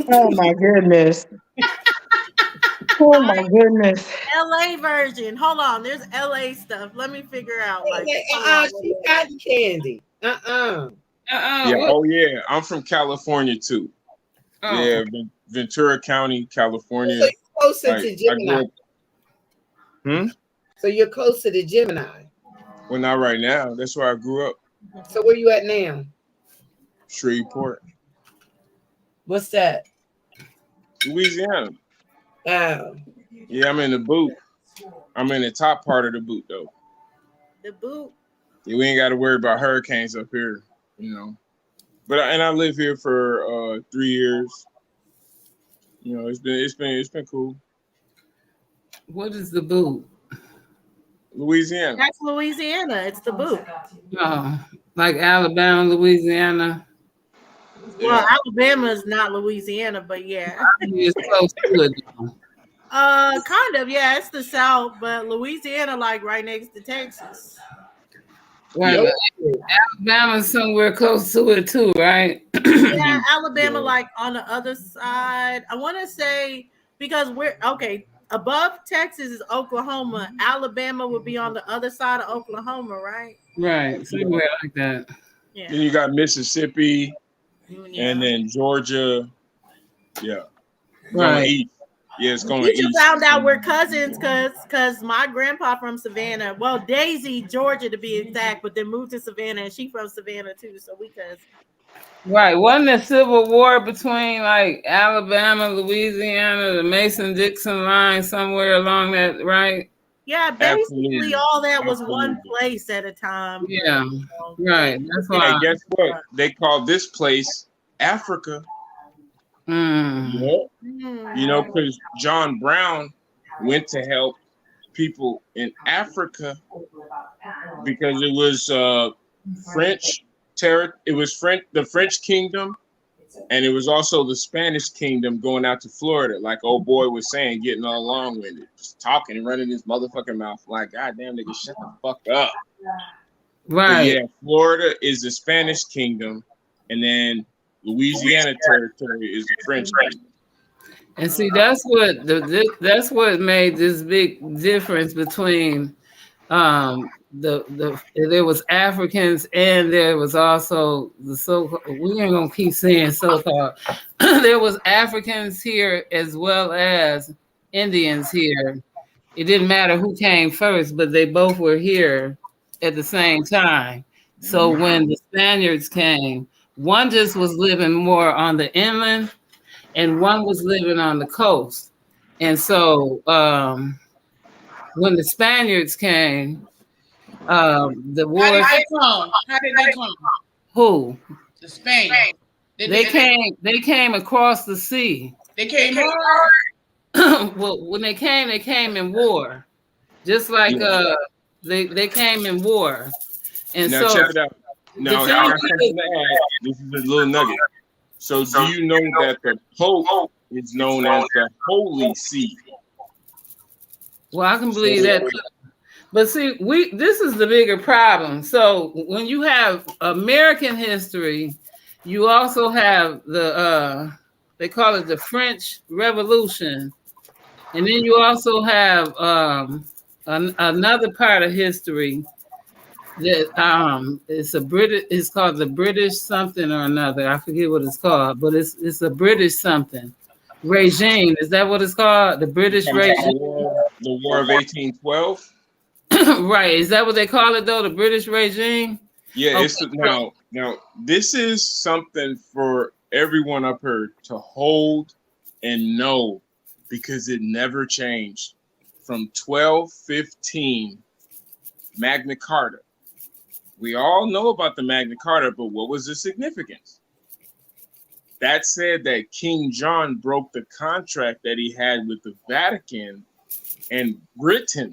Oh my goodness. Oh my goodness. LA version. Hold on, there's LA stuff. Let me figure out. Like, She cotton candy. Yeah. Oh yeah. I'm from California too. Oh. Yeah, Ventura County, California. So you're closer to Gemini. So you're closer to Gemini. Well, not right now. That's where I grew up. So where you at now? Shreveport. What's that? Louisiana. Oh. Yeah, I'm in the boot. I'm in the top part of the boot though. The boot. Yeah, we ain't got to worry about hurricanes up here, you know. But I live here for 3 years. You know, it's been cool. What is the boot? Louisiana. That's Louisiana. It's the boot. Oh, like Alabama, Louisiana. Well, Alabama is not Louisiana, but yeah. It's close to it. Kind of, yeah. It's the South, but Louisiana, like right next to Texas. Right, Yeah. but Alabama's somewhere close to it too, right? Yeah, Alabama, Yeah. like on the other side. I want to say because we're okay. Above Texas is Oklahoma. Alabama would be on the other side of Oklahoma, right? Right, Yeah. somewhere like that. Yeah. Then you got Mississippi, and Yeah. then Georgia. Yeah, going Right. east. Yeah, it's going We just east. found out we're cousins because my grandpa from Savannah. Well, Daisy, Georgia to be exact, but then moved to Savannah, and she from Savannah too. So we cousins. Right. Wasn't there civil war between like Alabama, Louisiana, the Mason-Dixon line somewhere along that, right? Yeah, basically Absolutely. all that was one Absolutely. place at a time. Yeah. But, Right. That's And why. guess what? They call this place Africa. Yeah. You know, because John Brown went to help people in Africa because it was French it was the French kingdom, and it was also the Spanish kingdom going out to Florida, like old boy was saying, getting all along with it, just talking and running his motherfucking mouth like, God damn nigga, shut the fuck up. But Right. yeah, Florida is the Spanish kingdom, and then Louisiana territory is the French kingdom. And see, that's that's what made this big difference between there was Africans and there was also the we ain't gonna keep saying so-called there was Africans here as well as Indians here. It didn't matter who came first, but they both were here at the same time. So when the Spaniards came, one just was living more on the inland and one was living on the coast. And so when the Spaniards came, the How did wars. they come? How did they come? Who? The Spaniards. They came across the sea. They came hard. Well, when they came in war. Just like they came in war. And Now so check it out. Now I got something to add. This is a little nugget. So do you know that the Pope is known as the Holy See? well, I can believe that too. But see, this is the bigger problem. So when you have American history, you also have the they call it the French Revolution, and then you also have another part of history that it's called the British something or another. I forget what it's called, but it's a British something regime. Is that what it's called? The British regime. The War of 1812. Right. Is that what they call it though? The British regime? Yeah, Okay. it's now this is something for everyone up here to hold and know because it never changed. From 1215 Magna Carta. We all know about the Magna Carta, but what was the significance? That said that King John broke the contract that he had with the Vatican, and Britain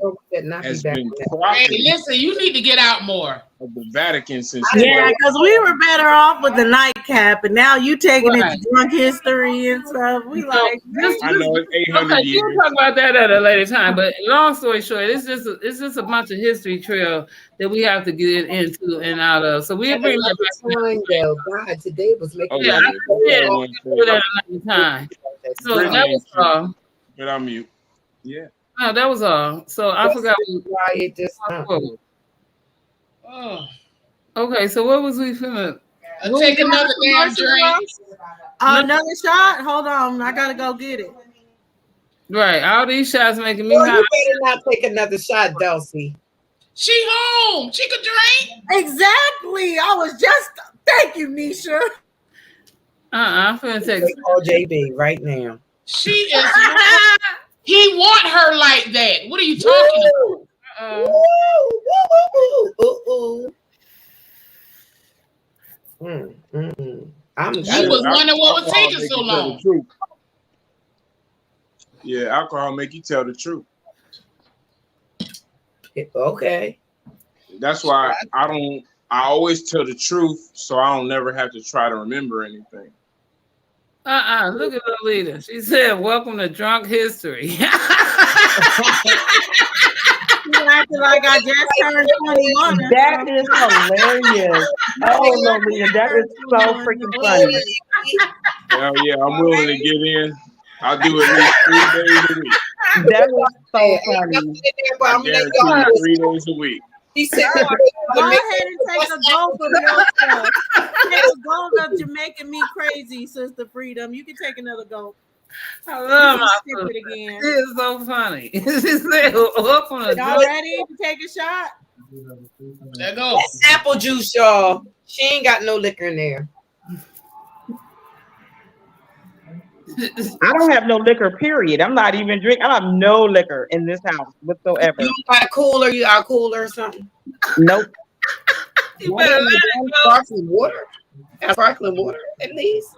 has been Hey, property listen, you need to get out more. of the Vatican since Yeah, because we were better off with the nightcap, and now you taking it Right. to drunk history and stuff. We like, I know it's 800 Okay, years. we'll talk about that at a later time. But long story short, it's just a bunch of history trail that we have to get into and out of. So we'll bring that back. Time though, God, today was making Yeah, yeah. we'll do that another time. So Britain that was ain't shit. all. But I'm mute. Yeah. No, that was all. So I forgot. why it just Oh, Okay, so what was we finna? I'll take another damn drink. another shot. Hold on, I gotta go get it. Right, all these shots making me Boy, high. you better not take another shot, Dulcie. She home. She could drink. Exactly. I was just. Thank you, Nisha. I'm finna take. Call JB right now. She is. He want her like that. What are you talking about? She was wondering what was taking so long. Yeah, alcohol make you tell the truth. Okay. That's why I always tell the truth, so I don't never have to try to remember anything. Look at Lolita. She said, "Welcome to drunk history." You acting like I just turned 21. That is hilarious. Oh, Lolita, that is so freaking funny. Hell yeah, I'm willing to get in. I'll do at least 3 days a week. That was so Hey, funny. I'm in there, but I I'm gonna let guarantee y'all you know. 3 days a week. She said, Go ahead and take a gulp of your stuff. Take a gulp of Jamaican me crazy, Sister Freedom. You can take another gulp. I love my Sip sister. it again. She is so funny. She said, "Welcome to Y'all drunk." ready to take a shot? Let go. That's apple juice, y'all. She ain't got no liquor in there. I don't have no liquor, period. I'm not even drinking. I have no liquor in this house whatsoever. You got a cooler? You got a cooler or something? Nope. You better let it go. Sparkling water? Got sparkling water at least?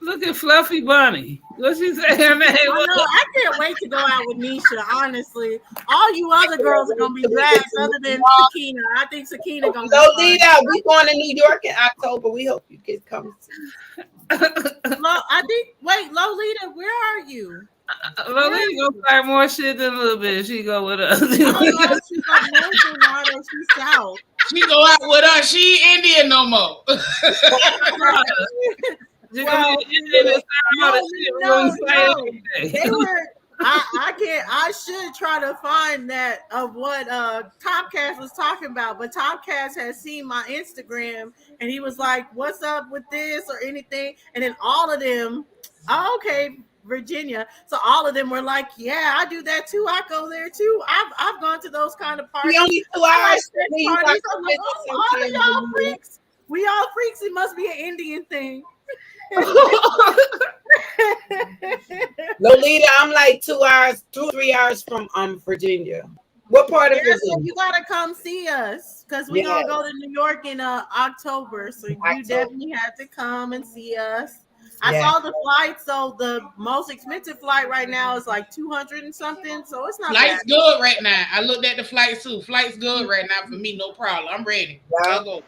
Look at Fluffy Bunny. What she say her name I was? know. I can't wait to go out with Nisha. Honestly, all you other girls are gonna be drags, other than Sakina. I think Sakina gonna be Lolita, we going to New York in October. We hope you can come. I think. Wait, Lolita, where are you? Lolita gonna start more shit than a little bit. She go with us. Oh, no, she's up north now, though. She's south. She go out with us. She ain't Indian no more. Well, they were. I can't. I should try to find that of what Topcast was talking about, but Topcast has seen my Instagram and he was like, "What's up with this or anything?" And then all of them, oh, okay, Virginia. So all of them were like, "Yeah, I do that too. I go there too. I've gone to those kind of parties. We only 2 I like hours. sex parties." I'm like, "Oh, all of y'all freaks. We all freaks. It must be an Indian thing." Lolita, I'm like 2 hours, 2 or 3 hours from Virginia. What part of Yeah, so Virginia? you gotta come see us because we're gonna go to New York in October. So you definitely have to come and see us. I saw the flight, so the most expensive flight right now is like 200 and something. So it's not Flight's bad. good right now. I looked at the flight too. Flight's good right now for me. No problem. I'm ready. I'll go.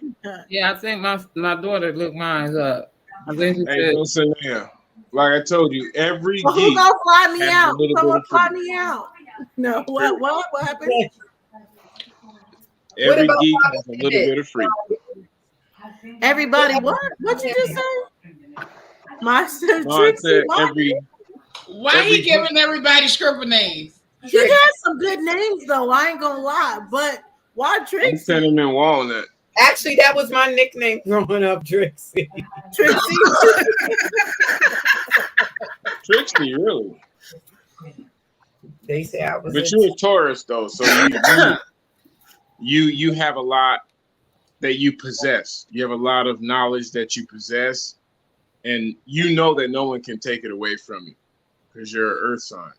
Yeah, I think my daughter looked mine up. I think she Hey, said, listen here. Like I told you, every Well, who geek gonna fly me has a out? little bit Someone of fly freedom. me out. No, what happened? Every about geek has a little bit of freedom. Everybody, what? What you just say? My sister No, I Trixie said Martin. Why he giving everybody scripper names? He has some good names though. I ain't gonna lie, but why I'm Trixie? cinnamon walnut. Actually, that was my nickname growing up, Trixie. Trixie. Trixie, really? They say I was. But you're a Taurus though, so you have a lot that you possess. You have a lot of knowledge that you possess, and you know that no one can take it away from you because you're an Earth sign.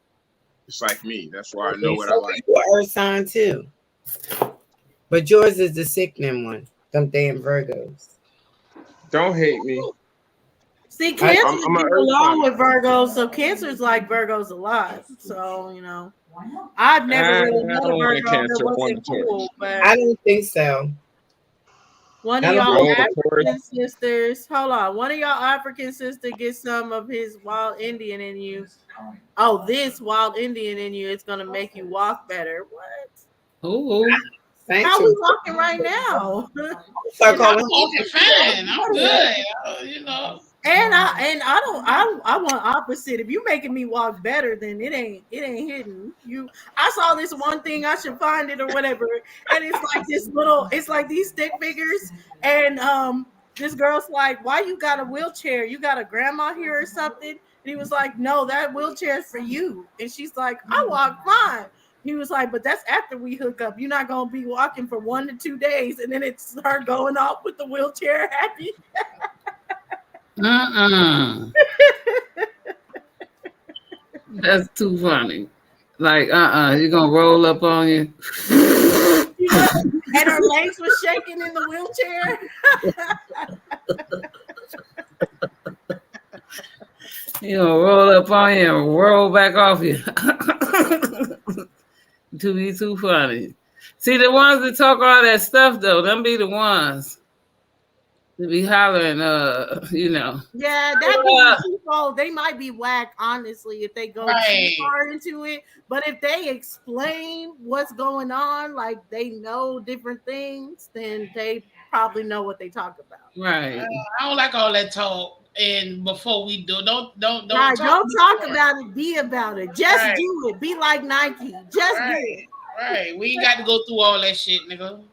It's like me. That's why I know what I like. You're an Earth sign too, but yours is the sickening one. Them damn Virgos. Don't hate me. See, Cancer I'm an gets Earth along sign. with Virgos, so Cancer's like Virgos a lot. So I've never really met a Virgo that wasn't cool, but I don't think so. one of y'all African sisters, hold on, one of y'all African sisters gets some of his wild Indian in you. Oh, this wild Indian in you is gonna make you walk better. What? "Ooh, how we walking right now?" I'm walking fine. I'm good. And I want opposite. If you making me walk better, then it ain't hidden. I saw this one thing, I should find it or whatever, and it's like this little, it's like these stick figures, and this girl's like, "Why you got a wheelchair? You got a grandma here or something?" And he was like, "No, that wheelchair is for you." And she's like, "I walk fine." He was like, "But that's after we hook up. You're not gonna be walking for 1 to 2 days, and then it's her going off with the wheelchair happy." That's too funny. Like, you're gonna roll up on you. And her legs were shaking in the wheelchair. You know, roll up on you and roll back off you. To be too funny. See, the ones that talk all that stuff though, them be the ones that be hollering, Yeah, that be the info, they might be whack, honestly, if they go too Right. far into it. But if they explain what's going on, like they know different things, then they probably know what they talk about. Right. I don't like all that talk. And before we do, don't Right, talk. don't talk before. about it, be about it. Just Right. do it. Be like Nike. Just do Right. Right. We ain't got to go through all that shit, nigga.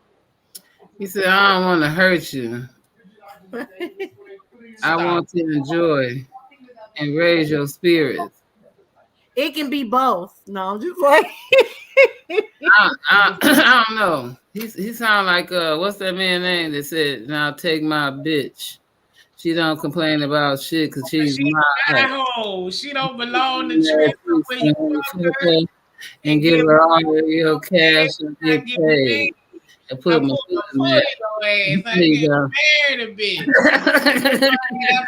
He said, I don't want to hurt you. it. I want to enjoy and raise your spirits. It can be both. No, I'm just like I don't know. He sound like what's that man name that said, "Now take my bitch. She don't complain about shit because she's She my my hoe. She don't belong to Trent where you fuck her and give her all of your cash and I get get paid paid. and I put my put foot my in foot that." in your ass. I There you get go. married a bitch. I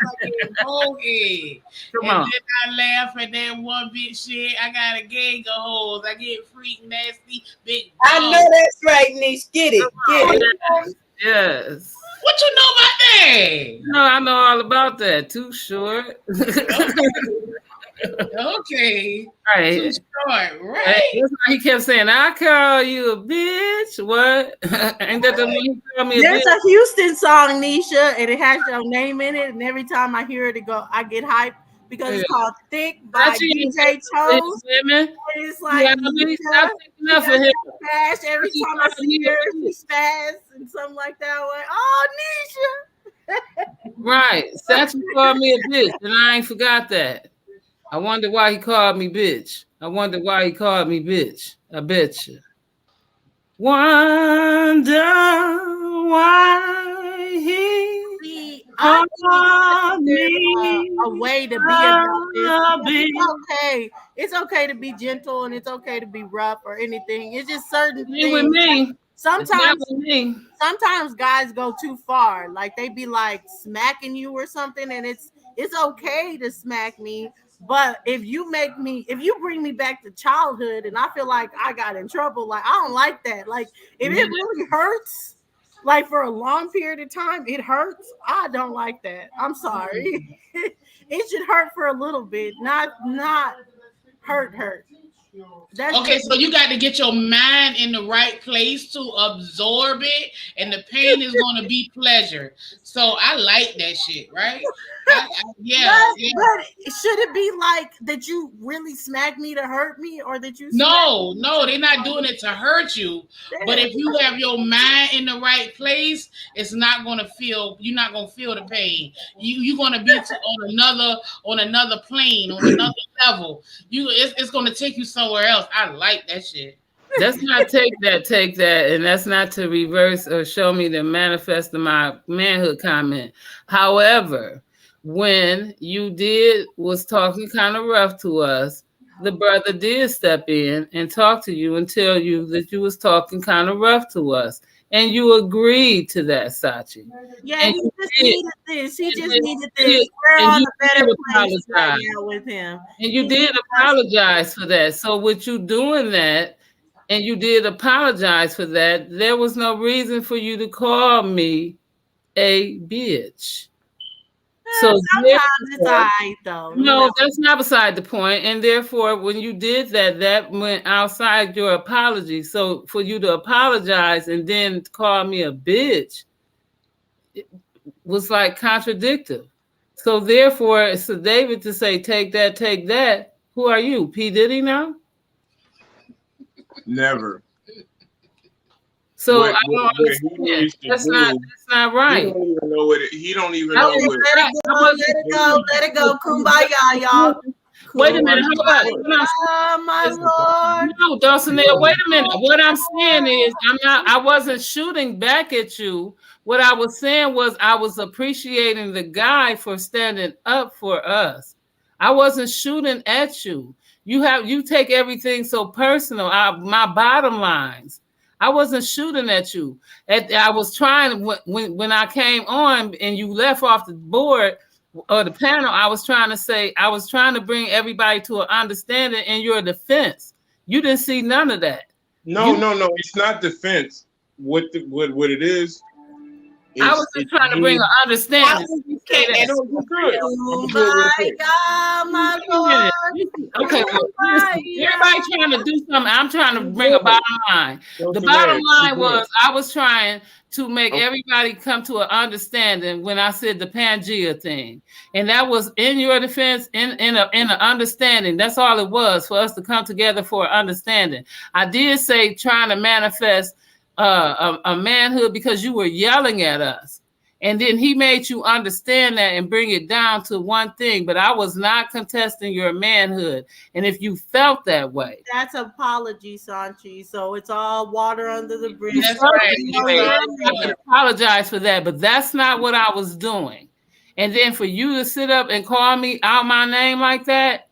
fucking bogey. Come And on. then I laugh at that one bitch shit. I got a gang of hoes. I get freak nasty big I know balls. that's right, Niche. Get it. Get it. Yes. What you know about that? No, I know all about that. Too short. Okay. Right. Too short, right? That's why he kept saying, I call you a bitch. What? Ain't that the one he called me a there's bitch? a Houston song, Nisha, and it has your name in it. And every time I hear it, I get hyped because it's called Thick by That's you DJ Chose. women. And it's like Yeah, I mean, Nisha, stop taking up for him. Spash. Every time I see her, she spaz and something like that. I'm like, oh, Nisha. Right. Satchel called me a bitch, and I ain't forgot that. I wonder why he called me bitch. I wonder why he called me bitch. I bet you. Wonder why he See, I think there's a way to be about this. It's okay. It's okay to be gentle and it's okay to be rough or anything. It's just certain things. With me. Sometimes, with me. sometimes guys go too far. Like they be like smacking you or something, and it's okay to smack me. But if you bring me back to childhood and I feel like I got in trouble, like I don't like that. Like if it really hurts, like for a long period of time, it hurts. I don't like that. I'm sorry. It should hurt for a little bit, not hurt. That's Okay, so you got to get your mind in the right place to absorb it, and the pain is going to be pleasure. So I like that shit, right? Yeah. But should it be like that you really smack me to hurt me, or that you? No, they're not doing it to hurt you. But if you have your mind in the right place, it's not going to feel. You're not going to feel the pain. You're going to be on another plane, on another level. It's going to take you somewhere else. I like that shit. That's not take that, and that's not to reverse or show me to manifest my manhood comment. However, when you was talking kind of rough to us, the brother did step in and talk to you and tell you that you was talking kind of rough to us, and you agreed to that, Sachi. Yeah, and he just needed this. He just needed this. We're on a better place right now with him. And you did apologize for that. So with you doing that, and you did apologize for that, there was no reason for you to call me a bitch. So sometimes it's all right, though. No, that's not beside the point. And therefore, when you did that, that went outside your apology. So for you to apologize and then call me a bitch, it was like contradictory. So therefore, so David to say, take that. Who are you, P. Diddy now? Never. So what, I don't understand. That's not right. He don't even know what. Let it go. Kumbaya, y'all. Wait a minute. Hold on. Oh, my Lord. No, Dulcinea, wait a minute. What I'm saying is, I wasn't shooting back at you. What I was saying was I was appreciating the guy for standing up for us. I wasn't shooting at you. You take everything so personal. My bottom lines. I wasn't shooting at you. I was trying when I came on and you left off the board or the panel. I was trying to bring everybody to an understanding in your defense. You didn't see none of that. No. It's not defense. What it is I was just trying to bring an understanding. You good. I'm gonna do it real quick. My Lord. Okay, well, listen, everybody trying to do something. I'm trying to bring a bottom line. The bottom line was I was trying to make everybody come to an understanding when I said the Pangea thing, and that was in your defense, in an understanding. That's all it was, for us to come together for an understanding. I did say trying to manifest a manhood because you were yelling at us. And then he made you understand that and bring it down to one thing. But I was not contesting your manhood. And if you felt that way. That's apology, Sanchi. So it's all water under the bridge. That's right. I apologize for that. But that's not what I was doing. And then for you to sit up and call me out my name like that,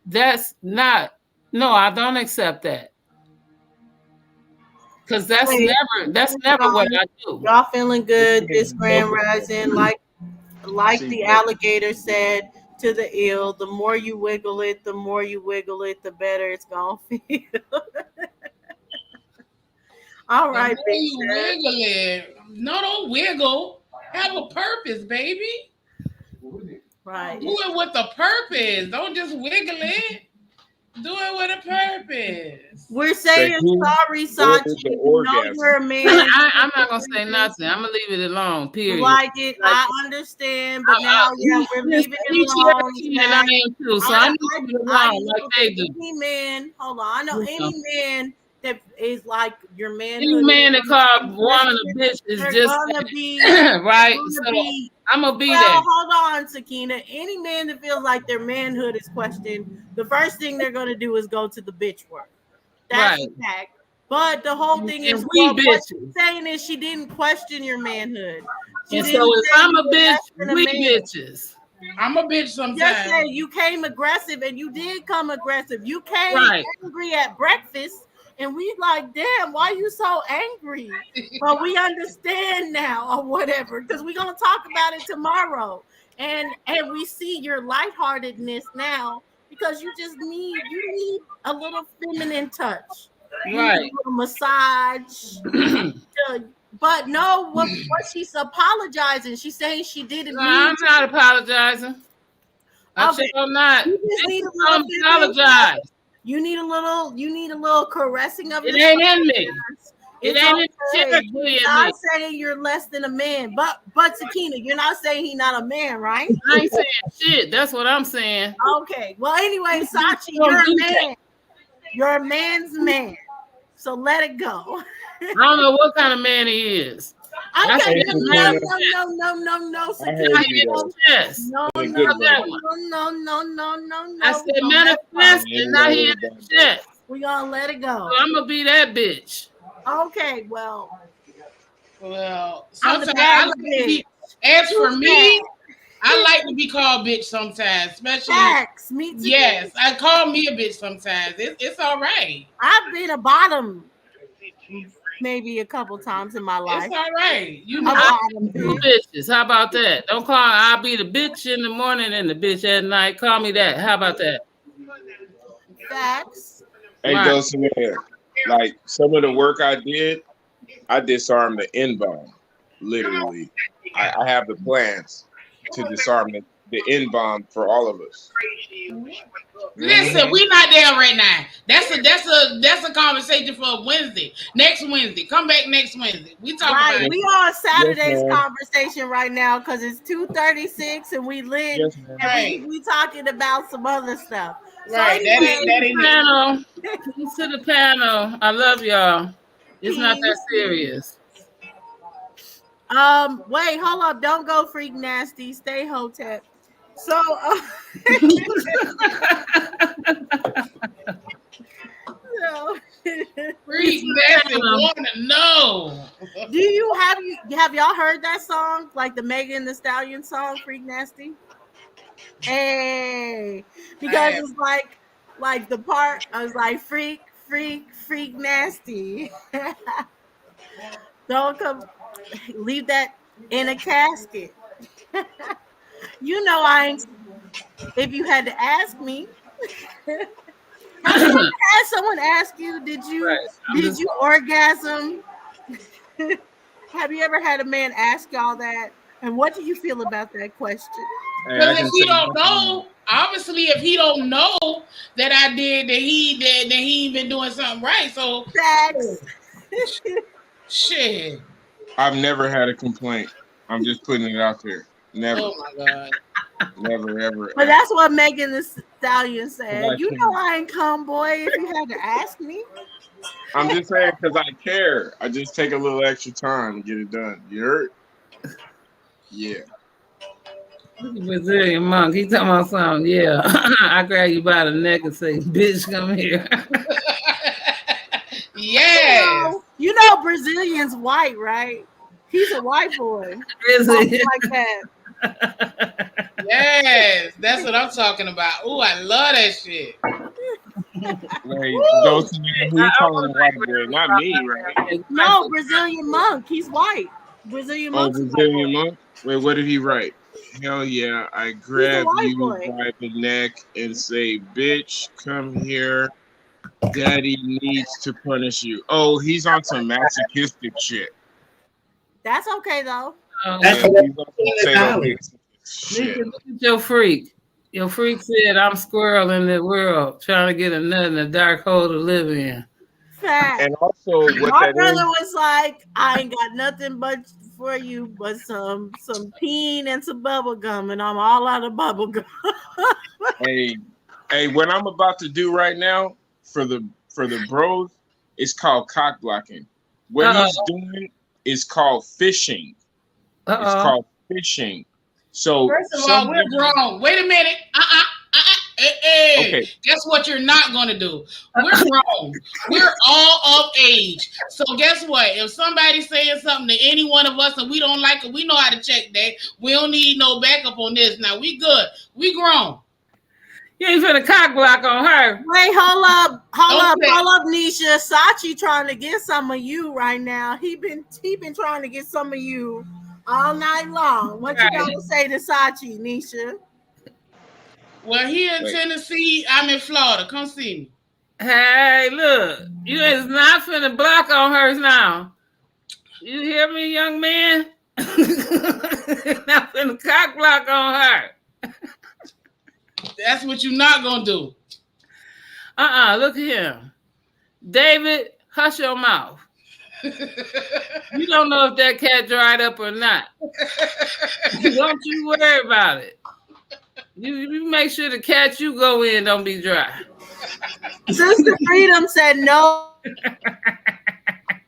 that's not, no, I don't accept that. Because that's never what I do. Y'all feeling good this Grand Rising? Like the alligator said to the eel, the more you wiggle it, the better it's gonna feel. All right, the more you wiggle it. No, don't wiggle. Have a purpose, baby. Right. Do it with a purpose. Don't just wiggle it. Do it with a purpose. We're saying sorry, Sanchi. You know you're a man. I'm not gonna say nothing. I'm gonna leave it alone. Period. Like it, I understand, but now we're leaving it alone. And I am too, so I'm leaving it alone like they do. Any man, hold on. I know any man that is like your man. Any man that called woman a bitch is just gonna be right. I'm gonna be there. Hold on, Sakina. Any man that feels like their manhood is questioned, the first thing they're gonna do is go to the bitch word. That's a fact. But the whole thing is, what she's saying is she didn't question your manhood. And so if I'm a bitch, we bitches. I'm a bitch sometimes. Just say you came aggressive, and you did come aggressive. You came angry at breakfast. And we like, damn, why you so angry? But we understand now or whatever, because we're going to talk about it tomorrow. And we see your lightheartedness now because you need a little feminine touch. Right. A little massage. But no, what she's apologizing. She's saying she didn't mean I'm not apologizing. I shall not. You just need a little apologize. You need a little caressing of it ain't in me. It ain't okay. You're not saying you're less than a man, but Sakina, you're not saying he's not a man, right? I ain't saying shit. That's what I'm saying. Okay. Well, anyway, Sachi, you're a man. You're a man's man. So let it go. I don't know what kind of man he is. Okay. No, Sakina. No. I said manifest and not here in the chest. We gonna let it go. So I'm gonna be that bitch. Okay, well, sometimes I like to be, as for me, I like to be called bitch sometimes, especially. Facts, me too. Yes, I call me a bitch sometimes. It's all right. I've been a bottom maybe a couple times in my life. It's all right. You know, bitches. How about that? Don't call. I'll be the bitch in the morning and the bitch at night. Call me that. How about that? Facts. Hey, Dulcinea, like some of the work I disarmed the N-bomb. Literally, I have the plans to disarm the N-bomb for all of us. Listen, we not there right now. That's a conversation for Wednesday. Next Wednesday, come back next Wednesday. We talk about it. We on Saturday's conversation right now because it's 2:36 and we lit. Yes, and we talking about some other stuff. Right, so anyway, that ain't panel. To the panel. I love y'all. It's not that serious. Wait, hold up. Don't go freak nasty. Stay hotep. So freak nasty want to know. Have y'all heard that song? Like the Megan Thee Stallion song, Freak Nasty? Hey, because it's like the part I was like freak nasty. Don't come leave that in a casket. You know I ain't. If you had to ask me, had someone ask you, did you orgasm? Have you ever had a man ask y'all that? And what do you feel about that question? Hey, I Because if can he say don't nothing. know, obviously, if he don't know that I did, that he ain't been doing something right. So Facts. shit. I've never had a complaint. I'm just putting it out there. Never, Oh my god. never, ever, But ever. that's what Megan the Stallion 'Cause said. I You know care. I ain't come, boy, if you had to ask me. I'm just saying because I care. I just take a little extra time to get it done. You heard? Yeah. Look at Brazilian monk. He talking about something. Yeah, I grab you by the neck and say, "Bitch, come here." Yes. You know Brazilian's white, right? He's a white boy. Talks Brazilian. like that. Yes. That's what I'm talking about. Ooh, I love that shit. Wait, Woo. those who you calling a white boy? Not me, right? No, Brazilian monk. He's white. Brazilian Oh, monk's a white boy. Brazilian monk. Wait, what did he write? Hell yeah! I He's a grab white you boy. by the neck and say, "Bitch, come here. Daddy needs to punish you." Oh, he's on some masochistic shit. That's okay though. That's Yeah, what he's on some I'm calling. sadomasochistic shit. Look at your freak. Your freak said, "I'm squirrel in the world, trying to get a nut in a dark hole to live in." Fact. And also, what My that brother is, was like, I ain't got nothing but for you but some peen and some bubble gum, and I'm all out of bubble gum. hey, hey, what I'm about to do right now for the bros, it's called cock blocking. What Uh he's doing is called fishing. It's oh. called fishing. So First of some all, we're women, grown. Wait a minute. Hey, okay, guess what you're not going to do? We're grown. We're all of age. So guess what? If somebody's saying something to any one of us and we don't like it, we know how to check that. We don't need no backup on this. Now we good. We grown. You ain't finna cock block on her. Wait, hold Don't up, say hold up, Nisha. Sachi trying to get some of you right now. He been trying to get some of you all night long. What you Right. gotta say to Sachi, Nisha? well, he in wait, Tennessee. I'm in Florida. Come see me. Hey, look, you is not finna block on hers now. You hear me, young man? Not finna cock block on her. That's what you're not gonna do. Look at him. David, hush your mouth. You don't know if that cat dried up or not. Don't you worry about it. You make sure the cat you go in don't be dry. Sister Freedom said no.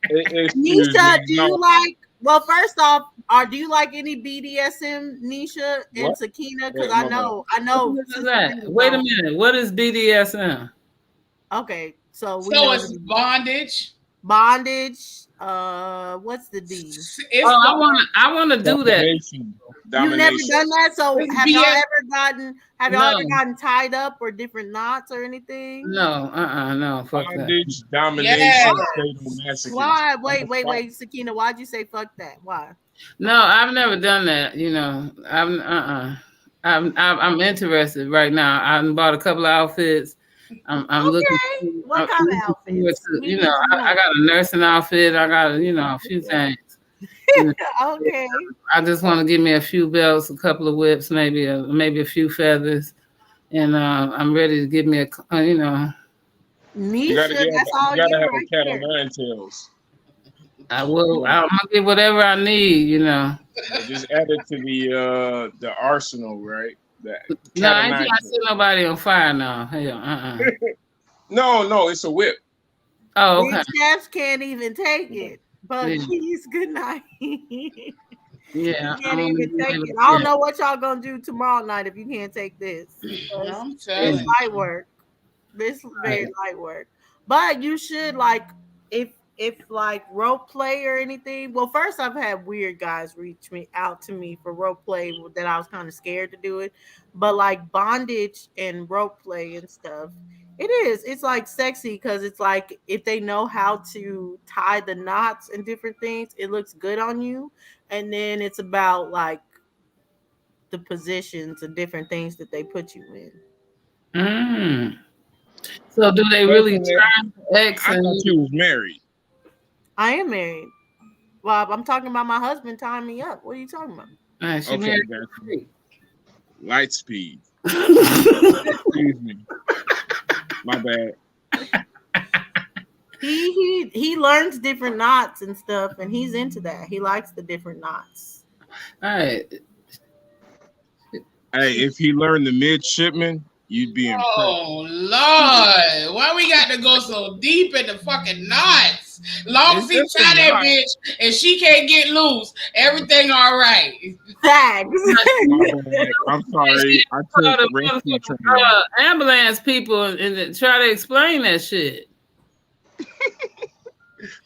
excuse Nisha, me, do no, you like? Well, first off, do you like any BDSM, Nisha and what? Sakina? Because Wait, I my bad. know, What is Sister that? Freedom Wait a don't. minute. What is BDSM? Okay, so we So know it's bondage. bondage. What's the D? It's Oh, the I wanna do that. Domination, You've never domination. done that. So it's have y'all BS. No, ever gotten tied up or different knots or anything? no, no, fuck that. Bondage, Yes. domination, sadomasochism. Why? I'm a fight. Wait, Sakina. Why'd you say fuck that? Why? No, I've never done that. You know, I'm interested right now. I bought a couple of outfits. I'm looking. Okay. I'm What kind of looking forward outfits? to. We You know, need to I know. got a nursing outfit. I got a few things. You know, Okay. I just want to give me a few belts, a couple of whips, maybe a few feathers, and I'm ready to give me You Nisha, gotta get. that's You all gotta you have a right cat on there. nine tails. I will. I'm gonna get whatever I need. You know. Yeah, just add it to the arsenal, right? The No, cat o' I ain't nine trying to tails. set nobody on fire now. Hell, No, no, it's a whip. Oh, okay. Big Steps can't even take it. But Yeah, keys, good night. yeah. You I'm can't gonna even be take able it. to. I don't Yeah, know what y'all gonna do tomorrow night if you can't take this. I'm It's yeah. telling light work. This is Right. very light work. But you should like if like rope play or anything. Well, first I've had weird guys reach me out to me for rope play that I was kind of scared to do it. But like bondage and rope play and stuff, it is. It's like sexy because it's like if they know how to tie the knots and different things, it looks good on you. And then it's about like the positions and different things that they put you in. Mm. So, do they really Personally, turn X I thought and? you was married. I am married. Well, I'm talking about my husband tying me up. What are you talking about? All right, she Okay, married. gotcha. Light speed. Excuse me. My bad. He learns different knots and stuff, and he's into that. He likes the different knots. All right. Hey, if he learned the midshipman, you'd be impressed. Oh Lord, why we got to go so deep in the fucking knots? Long as It's he just a tie that knot. bitch and she can't get loose, everything all right. Facts. My bad. I'm sorry. I Call took the rescue motherfucking, training. ambulance people and try to explain that shit.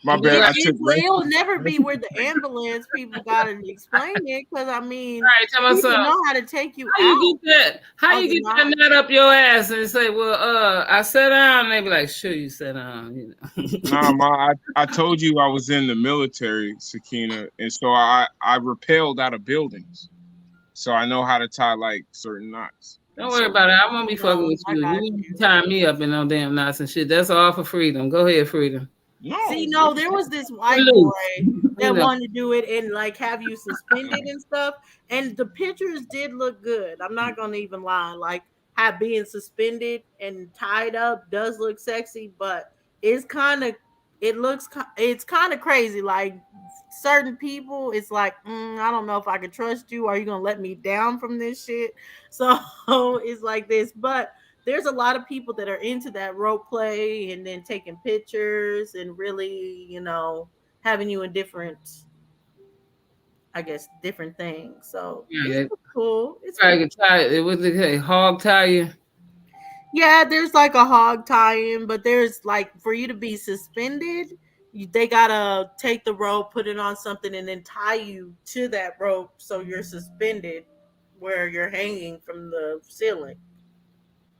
My bad. I took It'll never be where the ambulance people gotta explain it, because I mean, All right, tell me people something. know how to take you How out. you get that? How of you the get that knot. nut up your ass and say, "Well, I sat down," and they be like, "Sure, you sat down." You know. Nah, I told you I was in the military, Sakina, and so I rappelled out of buildings, so I know how to tie like certain knots. Don't worry about it. I won't be fucking with you. You won't be tying me up in no damn knots and shit. That's all for freedom. Go ahead, freedom. See, no, there was this white Loose. boy that You know. wanted to do it and like have you suspended and stuff. And the pictures did look good. I'm not gonna even lie. Like have being suspended and tied up does look sexy, but it's kind of it's kind of crazy. Like certain people, it's like I don't know if I can trust you. Are you gonna let me down from this shit? So it's like this, but there's a lot of people that are into that rope play and then taking pictures and really, having you in different, I guess, different things. So Yeah, it's cool. It's I cool. could tie it. What they say? Hog tie you. Yeah, there's like a hog tie-in, but there's like for you to be suspended, they gotta take the rope, put it on something, and then tie you to that rope so you're suspended where you're hanging from the ceiling.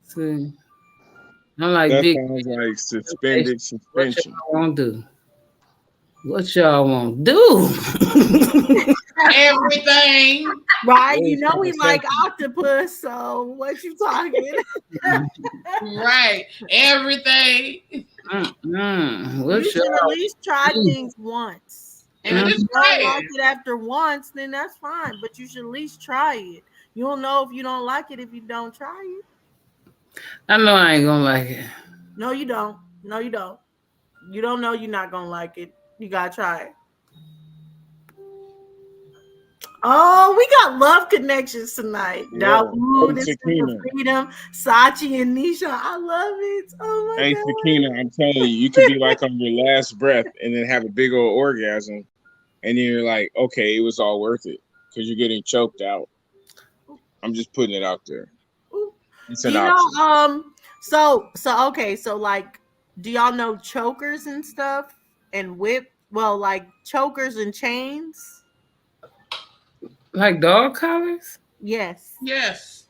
See, I'm like That big. sounds like suspended What suspension. y'all want to do? What y'all want to do? Everything. Right, we like octopus, so what you talking? Right, everything. What You should at least try things once. And if you don't like it after once, then that's fine. But you should at least try it. You'll know if you don't like it if you don't try it. I know I ain't gonna like it. No, you don't. No, you don't. You don't know you're not gonna like it. You gotta try it. Oh, we got love connections tonight. Yeah. Dawood, this is Sakina. the freedom. Sachi and Nisha. I love it. Oh my Hey, god. Sakina, I'm telling you, you could be like on your last breath and then have a big old orgasm, and then you're like, okay, it was all worth it because you're getting choked out. I'm just putting it out there. It's an option. So okay, so like, do y'all know chokers and stuff and whip? Well, like chokers and chains. Like dog collars? Yes. Yes.